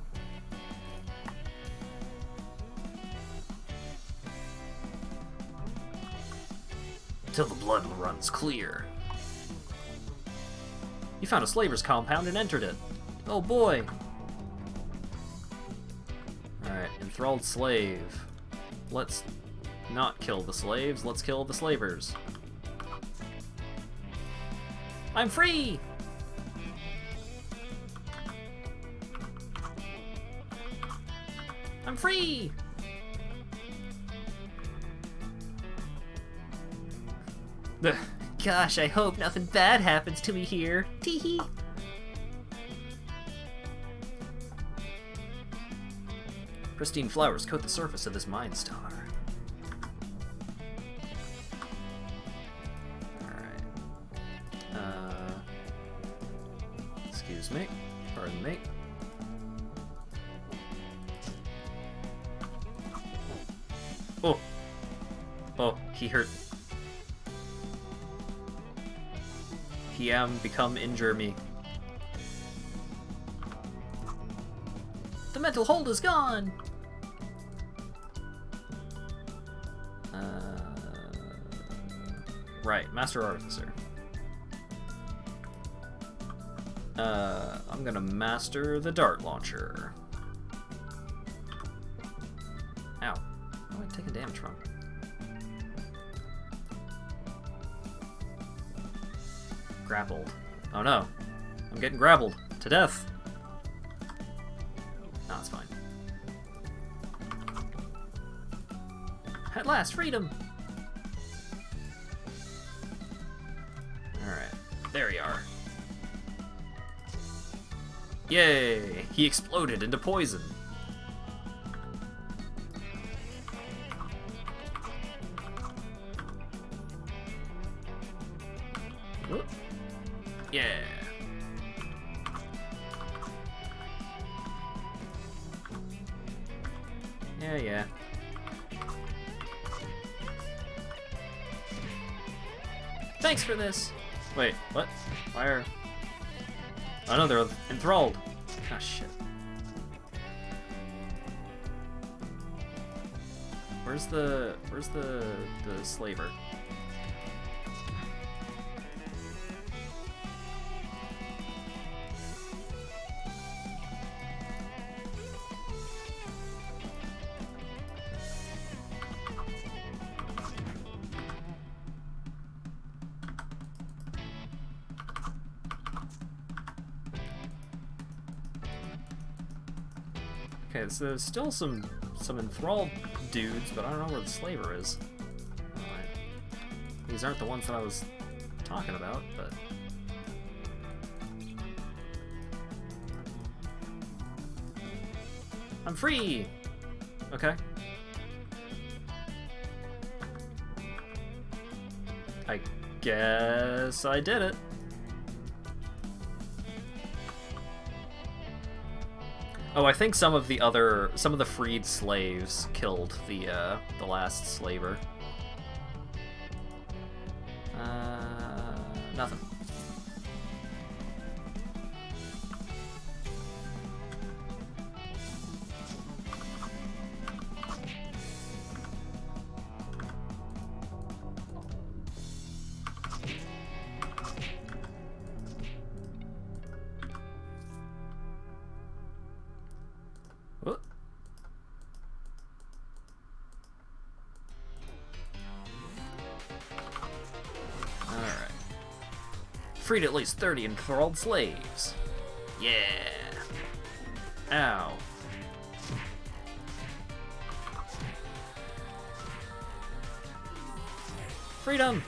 Till the blood runs clear. You found a slaver's compound and entered it. Oh boy! Alright, enthralled slave. Let's not kill the slaves, let's kill the slavers. I'm free! I'm free! Gosh, I hope nothing bad happens to me here. Teehee. Pristine flowers coat the surface of this mine star. Alright. Excuse me. Pardon me. Oh! Oh, he hurt. He become injure me. The mental hold is gone! Right, Master Artificer. I'm gonna master the dart launcher. Ow. What am I taking damage from? Grappled. Oh no. I'm getting grappled. To death. No, it's fine. At last, freedom! Alright. There you are. Yay! He exploded into poison. Whoop. Yeah. Yeah. Thanks for this. Wait, what? Why are... Oh no, they're enthralled. Ah, shit. Where's the slaver? Okay, so there's still some enthralled dudes, but I don't know where the slaver is. Alright. These aren't the ones that I was talking about, but... I'm free! Okay. I guess I did it. Oh, I think some of the freed slaves killed the last slaver. Nothing. What? Alright. Freed at least 30 enthralled slaves. Yeah. Ow. Freedom!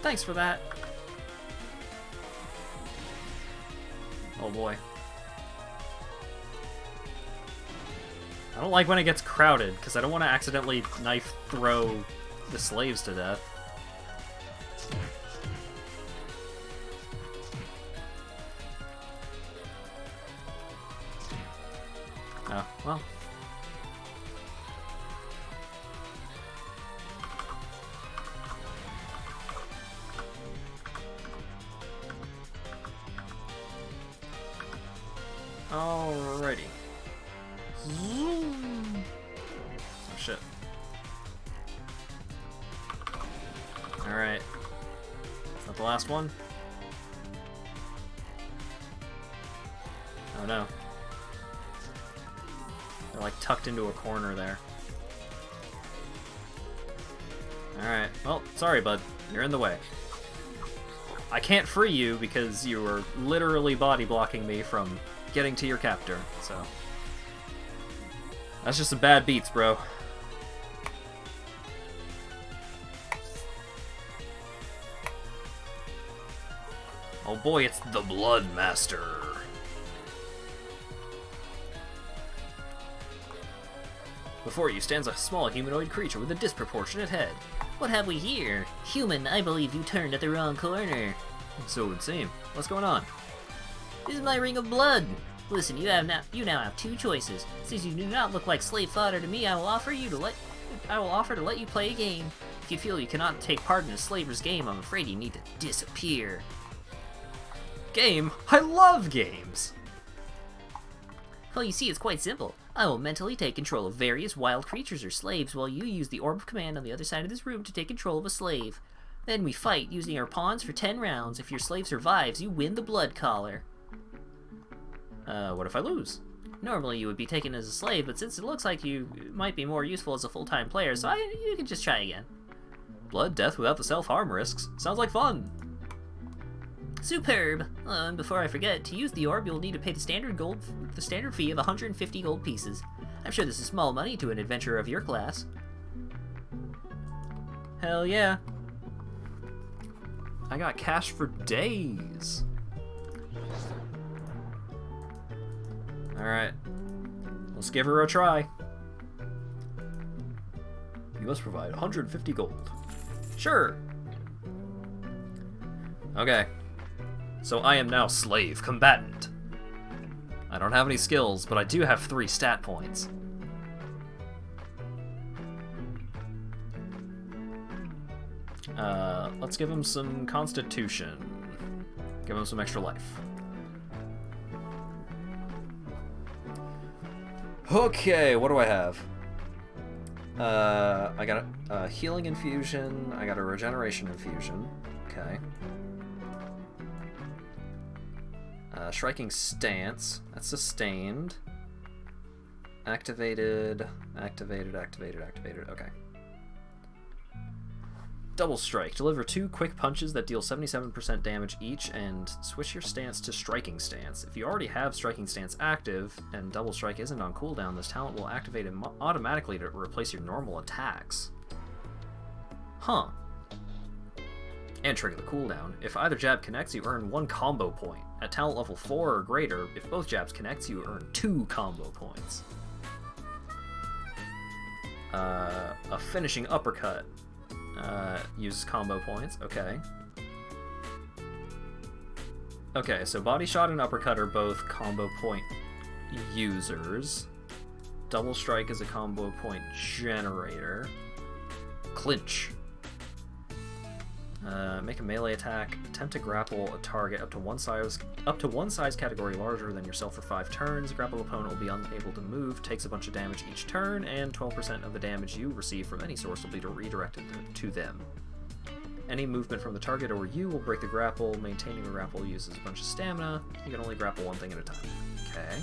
Thanks for that. Oh boy. I don't like when it gets crowded, because I don't want to accidentally knife throw the slaves to death. Oh, well. Alrighty. Zoom. Oh shit. Alright. Is that the last one? Oh no. They're like tucked into a corner there. Alright. Well, sorry, bud. You're in the way. I can't free you because you were literally body blocking me from getting to your captor, so... That's just some bad beats, bro. Oh boy, it's the Blood Master. Before you stands a small humanoid creature with a disproportionate head. What have we here? Human, I believe you turned at the wrong corner. So it would seem. What's going on? This is my ring of blood. Listen, you now have two choices. Since you do not look like slave fodder to me, I will offer to let you play a game. If you feel you cannot take part in a slaver's game, I'm afraid you need to disappear. Game? I love games! Well, you see, it's quite simple. I will mentally take control of various wild creatures or slaves while you use the Orb of Command on the other side of this room to take control of a slave. Then we fight using our pawns for 10 rounds. If your slave survives, you win the blood collar. What if I lose? Normally you would be taken as a slave, but since it looks like you might be more useful as a full-time player, so you can just try again. Blood, death without the self-harm risks. Sounds like fun! Superb! And before I forget, to use the orb you'll need to pay the standard fee of 150 gold pieces. I'm sure this is small money to an adventurer of your class. Hell yeah! I got cash for days! Alright. Let's give her a try. You must provide 150 gold. Sure! Okay. So I am now slave combatant. I don't have any skills, but I do have 3 stat points. Let's give him some constitution. Give him some extra life. Okay, what do I have? I got a healing infusion, I got a regeneration infusion. Okay. Striking stance. That's sustained. Activated. Okay. Double Strike. Deliver 2 quick punches that deal 77% damage each, and switch your stance to Striking Stance. If you already have Striking Stance active, and Double Strike isn't on cooldown, this talent will activate automatically to replace your normal attacks. Huh. And trigger the cooldown. If either jab connects, you earn 1 combo point. At talent level 4 or greater, if both jabs connect, you earn 2 combo points. A finishing uppercut. Uses combo points. Okay. Okay, so body shot and uppercut are both combo point users. Double strike is a combo point generator. Clinch. Make a melee attack. Attempt to grapple a target up to one size category larger than yourself for 5 turns. Grapple opponent will be unable to move, takes a bunch of damage each turn, and 12% of the damage you receive from any source will be redirected to them. Any movement from the target or you will break the grapple. Maintaining the grapple uses a bunch of stamina. You can only grapple one thing at a time. Okay.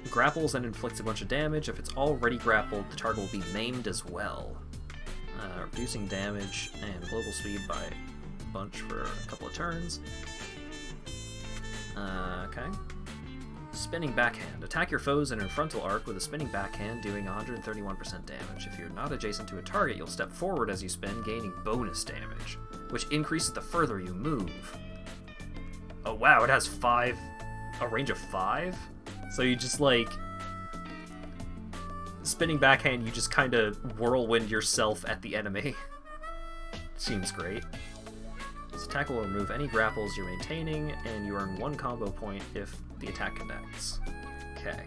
Grapples and inflicts a bunch of damage. If it's already grappled, the target will be maimed as well. Reducing damage and global speed by a bunch for a couple of turns. Okay. Spinning backhand. Attack your foes in a frontal arc with a spinning backhand, doing 131% damage. If you're not adjacent to a target, you'll step forward as you spin, gaining bonus damage, which increases the further you move. Oh wow, it has a range of 5? So you just, like, spinning backhand, you just kind of whirlwind yourself at the enemy. Seems great. This attack will remove any grapples you're maintaining, and you earn 1 combo point if the attack connects. Okay.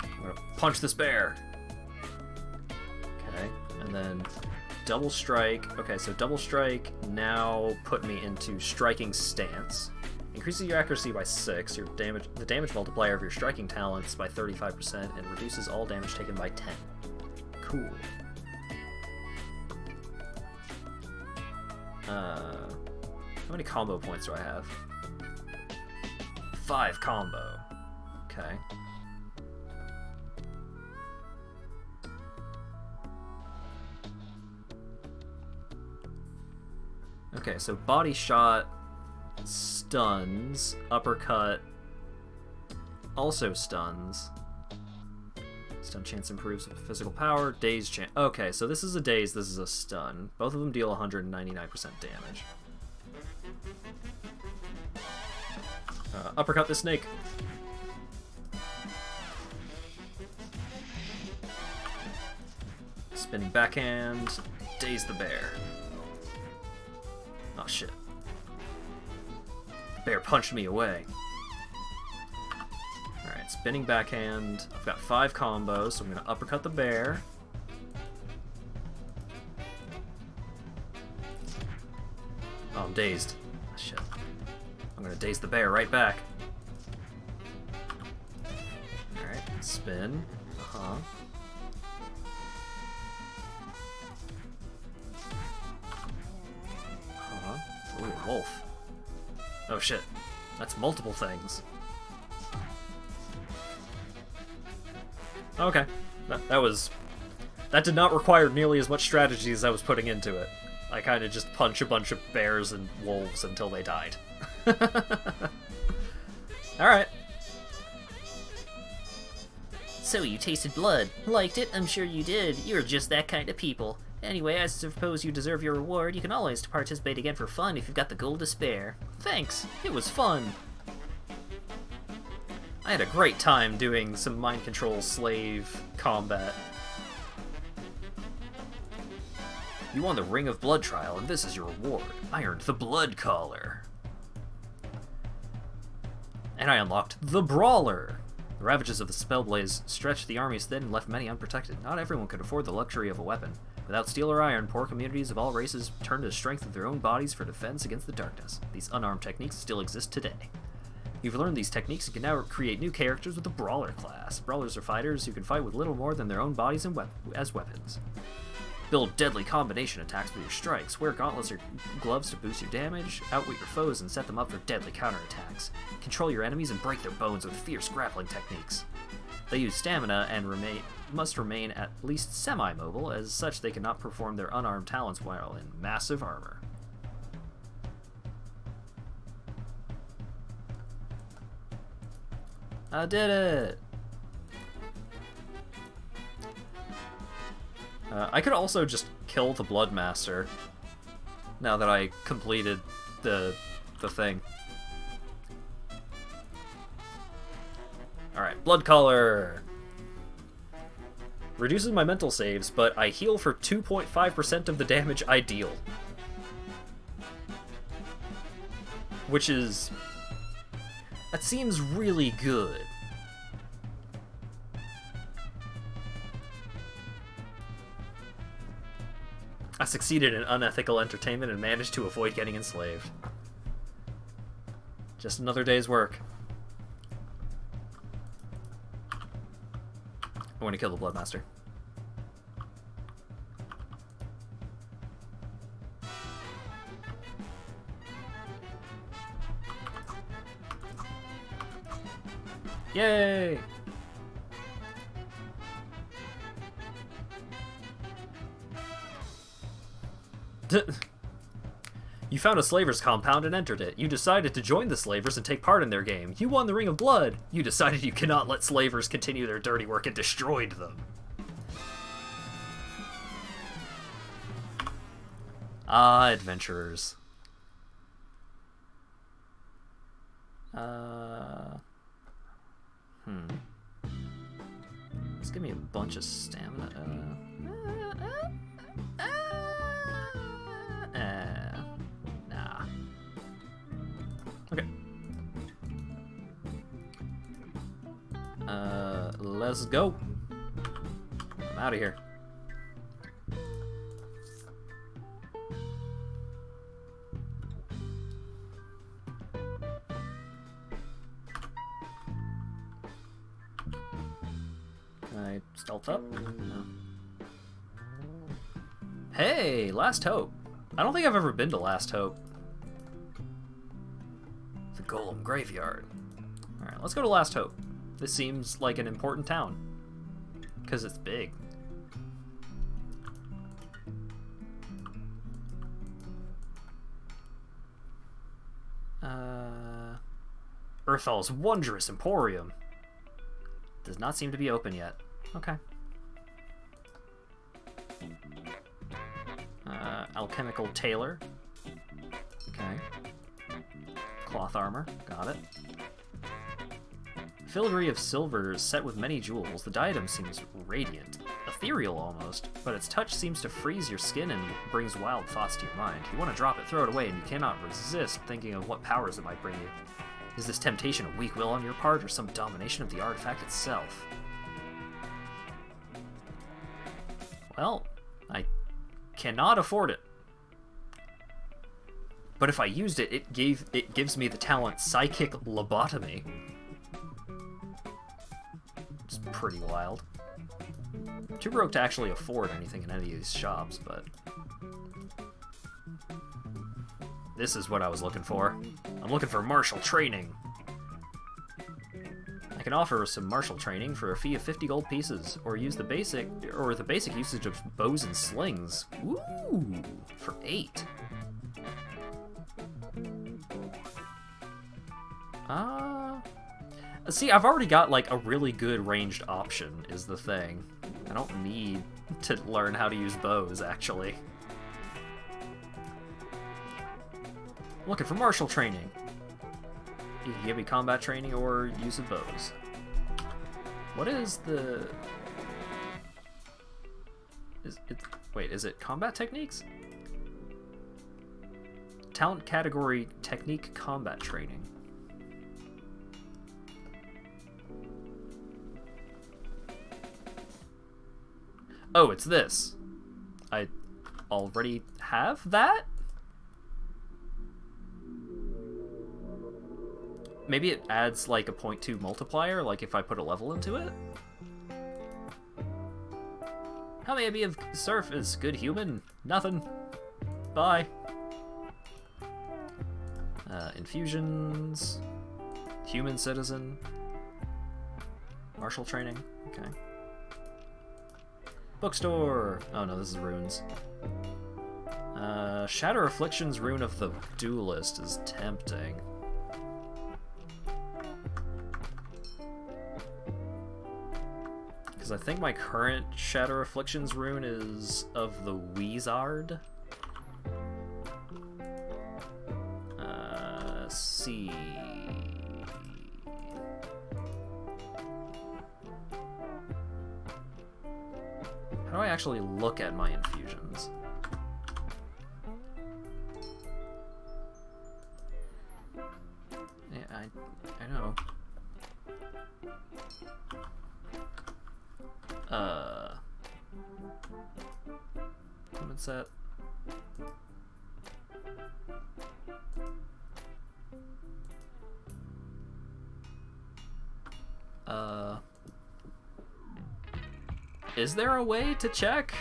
I'm gonna punch this bear. Okay, and then double strike. Okay, so double strike now put me into striking stance. Increases your accuracy by 6, the damage multiplier of your striking talents by 35%, and reduces all damage taken by 10. Cool. How many combo points do I have? 5 combo. Okay. Okay, so body shot stuns, uppercut also stuns. Stun chance improves with physical power, daze chance. Okay, so this is a daze, this is a stun. Both of them deal 199% damage. Uppercut the snake. Spinning backhand, daze the bear. Oh shit. The bear punched me away. Alright, spinning backhand. I've got 5 combos, so I'm gonna uppercut the bear. Oh, I'm dazed. Oh, shit. I'm gonna daze the bear right back. Alright, spin. Uh-huh. Ooh, wolf. Oh shit. That's multiple things. Okay. That did not require nearly as much strategy as I was putting into it. I kind of just punch a bunch of bears and wolves until they died. Alright. So you tasted blood. Liked it? I'm sure you did. You're just that kind of people. Anyway, I suppose you deserve your reward. You can always participate again for fun if you've got the gold to spare. Thanks. It was fun. I had a great time doing some mind control slave combat. You won the Ring of Blood trial, and this is your reward. I earned the Blood Collar. And I unlocked the Brawler. The ravages of the Spellblaze stretched the armies thin and left many unprotected. Not everyone could afford the luxury of a weapon. Without steel or iron, poor communities of all races turned to the strength of their own bodies for defense against the darkness. These unarmed techniques still exist today. You've learned these techniques and can now create new characters with the Brawler class. Brawlers are fighters who can fight with little more than their own bodies and as weapons. Build deadly combination attacks with your strikes. Wear gauntlets or gloves to boost your damage. Outwit your foes and set them up for deadly counterattacks. Control your enemies and break their bones with fierce grappling techniques. They use stamina and must remain at least semi-mobile, as such they cannot perform their unarmed talents while in massive armor. I did it! I could also just kill the Bloodmaster now that I completed the thing. Alright, Blood Color! Reduces my mental saves, but I heal for 2.5% of the damage I deal. Which is... that seems really good. I succeeded in unethical entertainment and managed to avoid getting enslaved. Just another day's work. I want to kill the Bloodmaster. Yay! You found a slaver's compound and entered it. You decided to join the slavers and take part in their game. You won the Ring of Blood. You decided you cannot let slavers continue their dirty work and destroyed them. Ah, adventurers. Let's give me a bunch of stamina. Nah. Okay. Let's go. I'm out of here. Can I stealth up? No. Hey, Last Hope. I don't think I've ever been to Last Hope. The Golem Graveyard. Alright, let's go to Last Hope. This seems like an important town. Because it's big. Earthal's Wondrous Emporium. Does not seem to be open yet. Okay. Alchemical Tailor. Okay. Cloth armor. Got it. Filigree of silver set with many jewels. The diadem seems radiant. Ethereal almost, but its touch seems to freeze your skin and brings wild thoughts to your mind. You want to drop it, throw it away, and you cannot resist thinking of what powers it might bring you. Is this temptation a weak will on your part, or some domination of the artifact itself? Well, I cannot afford it. But if I used it, it gives me the talent Psychic Lobotomy. It's pretty wild. Too broke to actually afford anything in any of these shops, but... this is what I was looking for. I'm looking for martial training. I can offer some martial training for a fee of 50 gold pieces, or the basic usage of bows and slings. Ooh, for 8. See, I've already got like a really good ranged option, is the thing. I don't need to learn how to use bows, actually. Looking for martial training. You can give me combat training or use of bows. What is the... Wait, is it combat techniques? Talent category technique combat training. Oh, it's this. I already have that? Maybe it adds like a 0.2 multiplier, like if I put a level into it? How may I be of service, good human? Nothing. Bye. Infusions. Human citizen. Martial training. Okay. Bookstore. Oh no, this is runes. Shatter Affliction's Rune of the Duelist is tempting. Because I think my current Shatter Affliction's rune is of the Wizard. Let's see. How do I actually look at my infusions? Yeah, I know. Equipment set. Is there a way to check?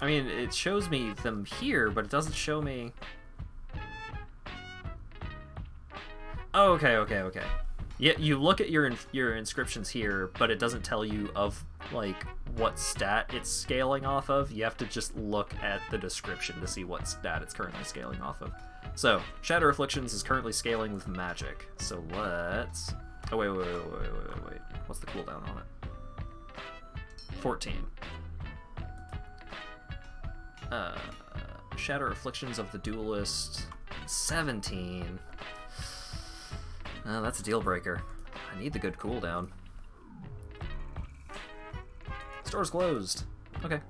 I mean, it shows me them here, but it doesn't show me... Oh, okay. Yeah, you look at your inscriptions here, but it doesn't tell you of, like, what stat it's scaling off of. You have to just look at the description to see what stat it's currently scaling off of. So, Shatter Afflictions is currently scaling with magic. So let's... Oh, wait. What's the cooldown on it? 14. Shatter Afflictions of the Duelist, 17. That's a deal breaker. I need the good cooldown. Store's closed. Okay.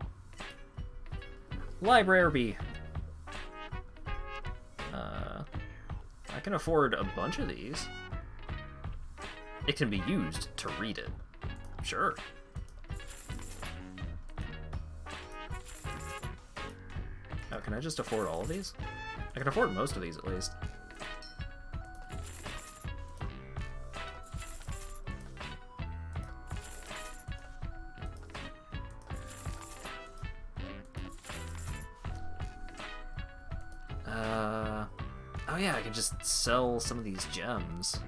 Library. I can afford a bunch of these. It can be used to read it. Sure. Oh, can I just afford all of these? I can afford most of these at least. Oh yeah, I can just sell some of these gems.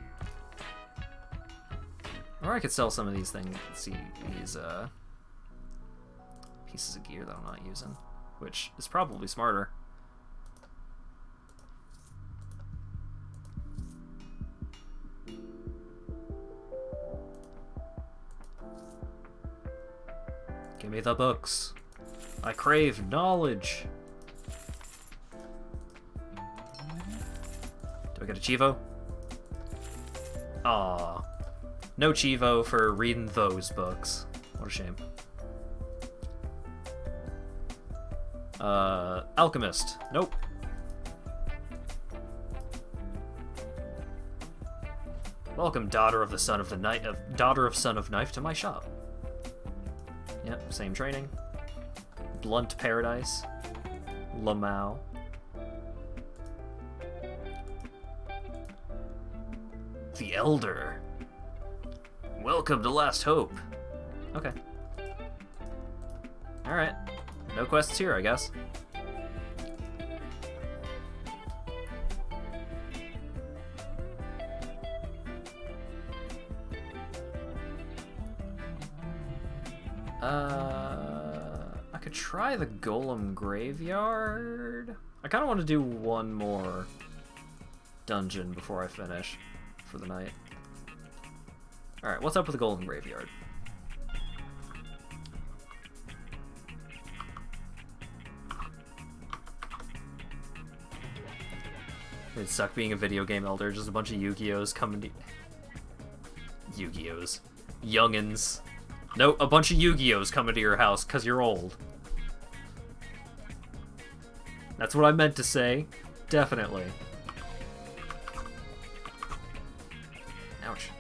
Or I could sell some of these things, see, these pieces of gear that I'm not using, which is probably smarter. Give me the books. I crave knowledge. Do I get a Chivo? Aww. No Chivo for reading those books. What a shame. Alchemist. Nope. Welcome, daughter of the son of the knight, daughter of son of knife, to my shop. Yep, same training. Blunt Paradise. Lamau. The Elder. Welcome to Last Hope. Okay. Alright. No quests here, I guess. I could try the Golem Graveyard. I kind of want to do one more dungeon before I finish for the night. Alright, what's up with the Golem Graveyard? It'd suck being a video game elder, just a bunch of Yu-Gi-Ohs coming to... Yu-Gi-Ohs. Youngins. No, a bunch of Yu-Gi-Ohs coming to your house because you're old. That's what I meant to say. Definitely. Ouch.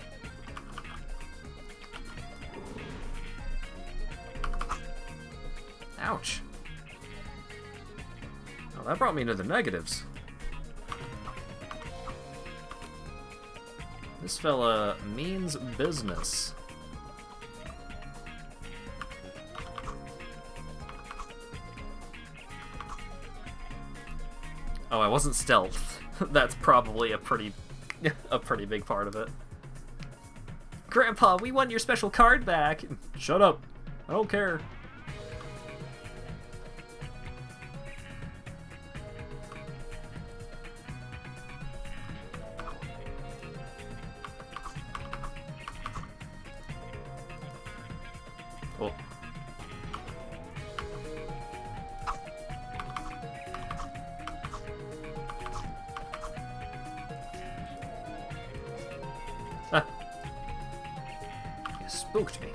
Ouch. Oh, that brought me into the negatives. This fella means business. Oh, I wasn't stealth. That's probably a pretty big part of it. Grandpa, we want your special card back. Shut up. I don't care. Oh. Ah. You spooked me.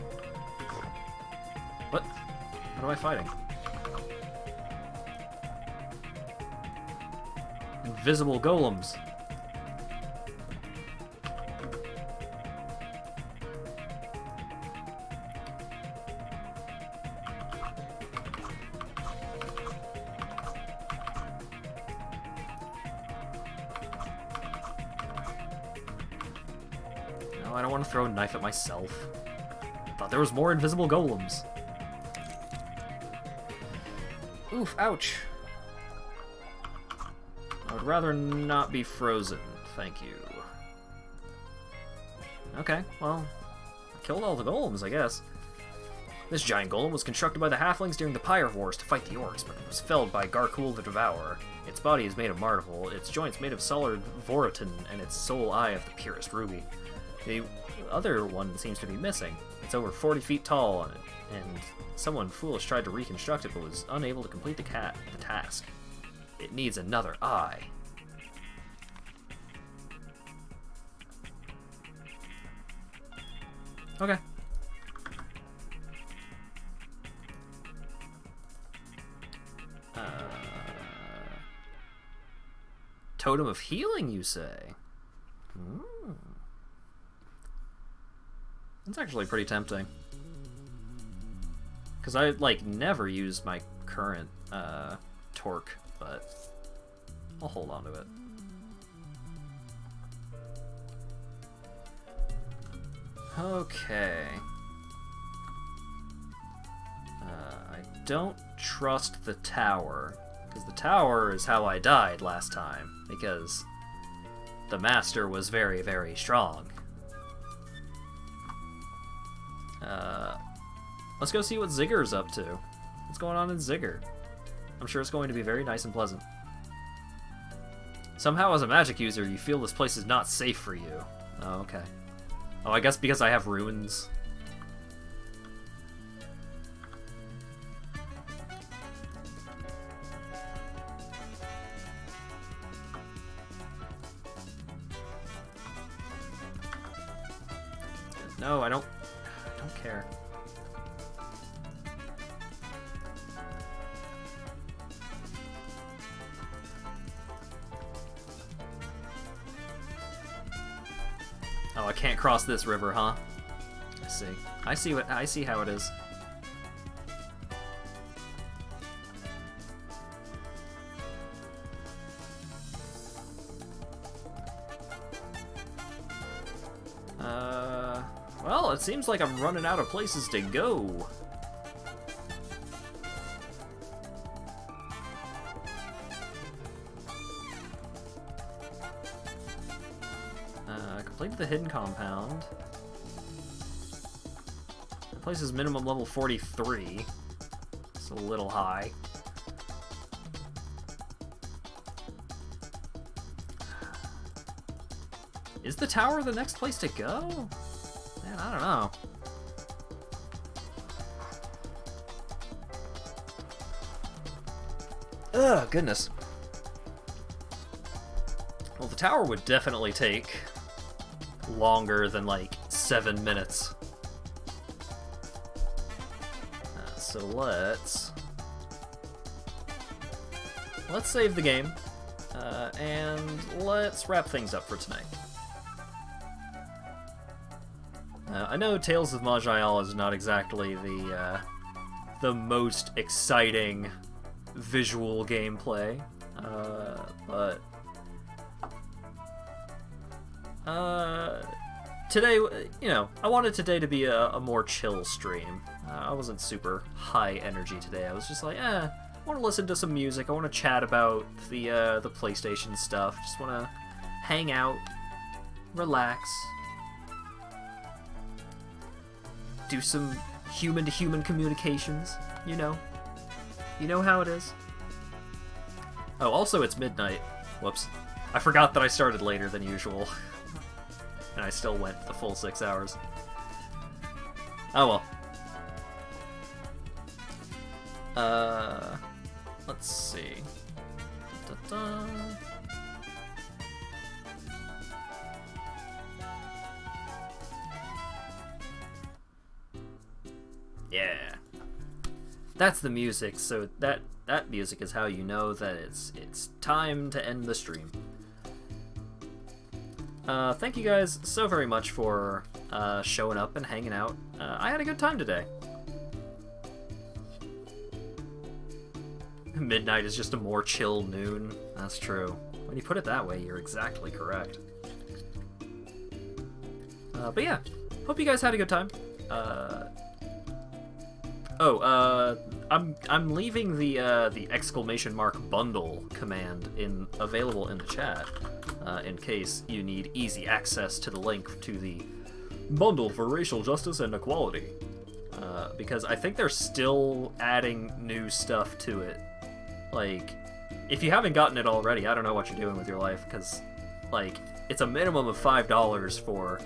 What? What am I fighting? Invisible golems. No, I don't want to throw a knife at myself. Thought there was more invisible golems. Oof, ouch. I would rather not be frozen, thank you. Okay, well, I killed all the golems, I guess. This giant golem was constructed by the halflings during the Pyre Wars to fight the orcs, but it was felled by Garkul the Devourer. Its body is made of marvel, its joints made of solid vorotin, and its sole eye of the purest ruby. The other one seems to be missing. It's over 40 feet tall, and someone foolish tried to reconstruct it but was unable to complete the task. It needs another eye. Okay. Totem of Healing, you say? That's actually pretty tempting. Because I, like, never use my current torque, but I'll hold on to it. Okay. I don't trust the tower, because the tower is how I died last time, because the master was very, very strong. Let's go see what Zigger's up to. What's going on in Zigger? I'm sure it's going to be very nice and pleasant. Somehow, as a magic user, you feel this place is not safe for you. Oh, okay. Oh, I guess because I have runes. No, I don't care. Oh, I can't cross this river, huh? I see. I see how it is. Well, it seems like I'm running out of places to go. Completed the hidden compound. The place is minimum level 43. It's a little high. Is the tower the next place to go? Man, I don't know. Ugh, goodness. Well, the tower would definitely take longer than, like, 7 minutes. So let's save the game, and let's wrap things up for tonight. I know Tales of Maj'Eyal is not exactly the most exciting visual gameplay, but today, you know, I wanted today to be a more chill stream. I wasn't super high energy today. I was just like, want to listen to some music. I want to chat about the PlayStation stuff. Just want to hang out, relax, do some human-to-human communications. You know how it is. Oh, also it's midnight. Whoops. I forgot that I started later than usual. And I still went the full 6 hours. Oh well. Let's see. Da-da. Yeah. That's the music, so that music is how you know that it's time to end the stream. Thank you guys so very much for showing up and hanging out. I had a good time today. Midnight is just a more chill noon. That's true. When you put it that way, you're exactly correct. But yeah, hope you guys had a good time. I'm leaving the exclamation mark bundle command available in the chat in case you need easy access to the link to the bundle for racial justice and equality. Because I think they're still adding new stuff to it. Like, if you haven't gotten it already, I don't know what you're doing with your life, because, like, it's a minimum of $5 for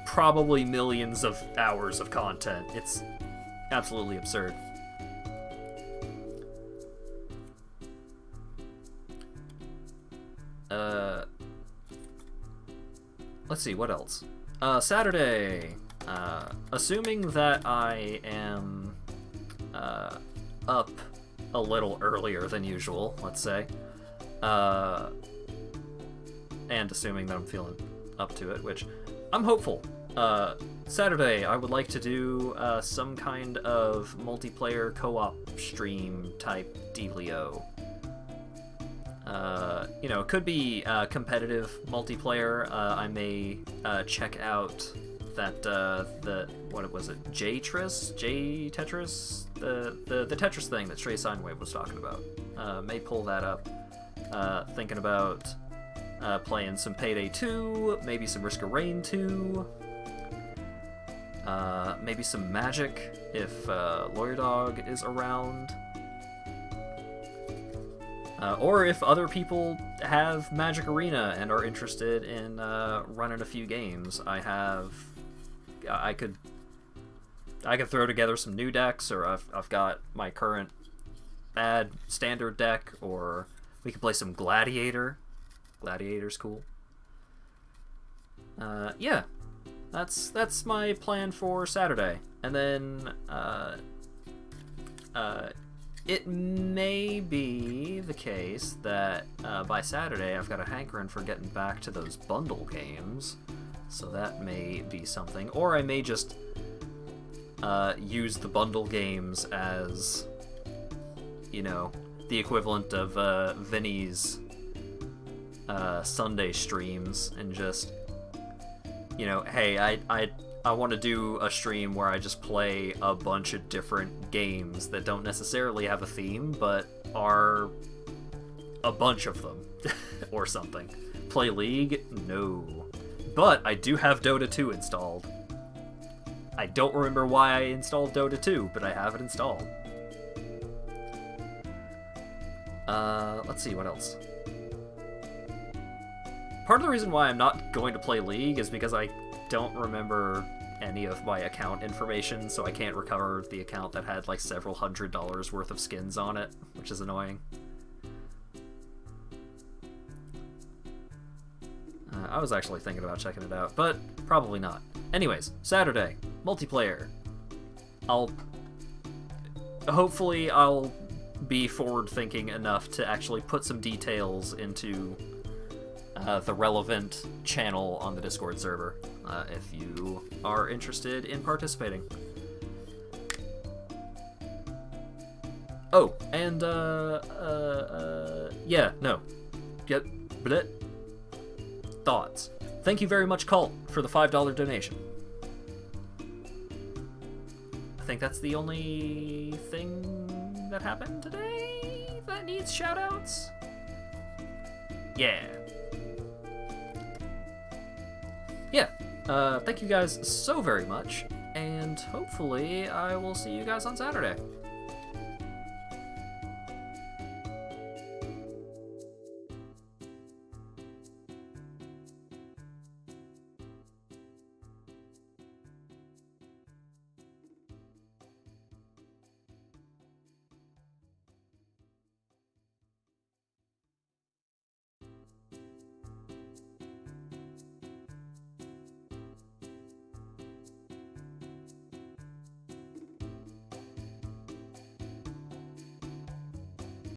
probably millions of hours of content. It's absolutely absurd. Let's see, what else? Saturday. Assuming that I am up a little earlier than usual, let's say, and assuming that I'm feeling up to it, which I'm hopeful. Saturday, I would like to do some kind of multiplayer co-op stream type dealio. It could be competitive multiplayer. I may check out that what was it? Tetris, the Tetris thing that Stray Seinwave was talking about. May pull that up. Thinking about playing some Payday 2, maybe some Risk of Rain 2. Maybe some Magic if Lawyer Dog is around. Or if other people have Magic Arena and are interested in running a few games, I could throw together some new decks, or I've got my current bad standard deck, or we could play some Gladiator. Gladiator's cool. Yeah, that's my plan for Saturday, and then it may be the case that by Saturday I've got a hankering for getting back to those bundle games, so that may be something. Or I may just use the bundle games as, the equivalent of Vinny's Sunday streams, and just, hey, I want to do a stream where I just play a bunch of different games that don't necessarily have a theme, but are a bunch of them, or something. Play League? No. But I do have Dota 2 installed. I don't remember why I installed Dota 2, but I have it installed. Let's see, what else? Part of the reason why I'm not going to play League is because I don't remember any of my account information, so I can't recover the account that had like several $100 worth of skins on it, which is annoying. I was actually thinking about checking it out, but probably not. Anyways, Saturday, multiplayer. Hopefully I'll be forward-thinking enough to actually put some details into the relevant channel on the Discord server, if you are interested in participating. Oh, and, yeah, no. Yep, bleh. Thoughts. Thank you very much, Cult, for the $5 donation. I think that's the only thing that happened today that needs shoutouts? Yeah. Yeah. Thank you guys so very much, and hopefully I will see you guys on Saturday.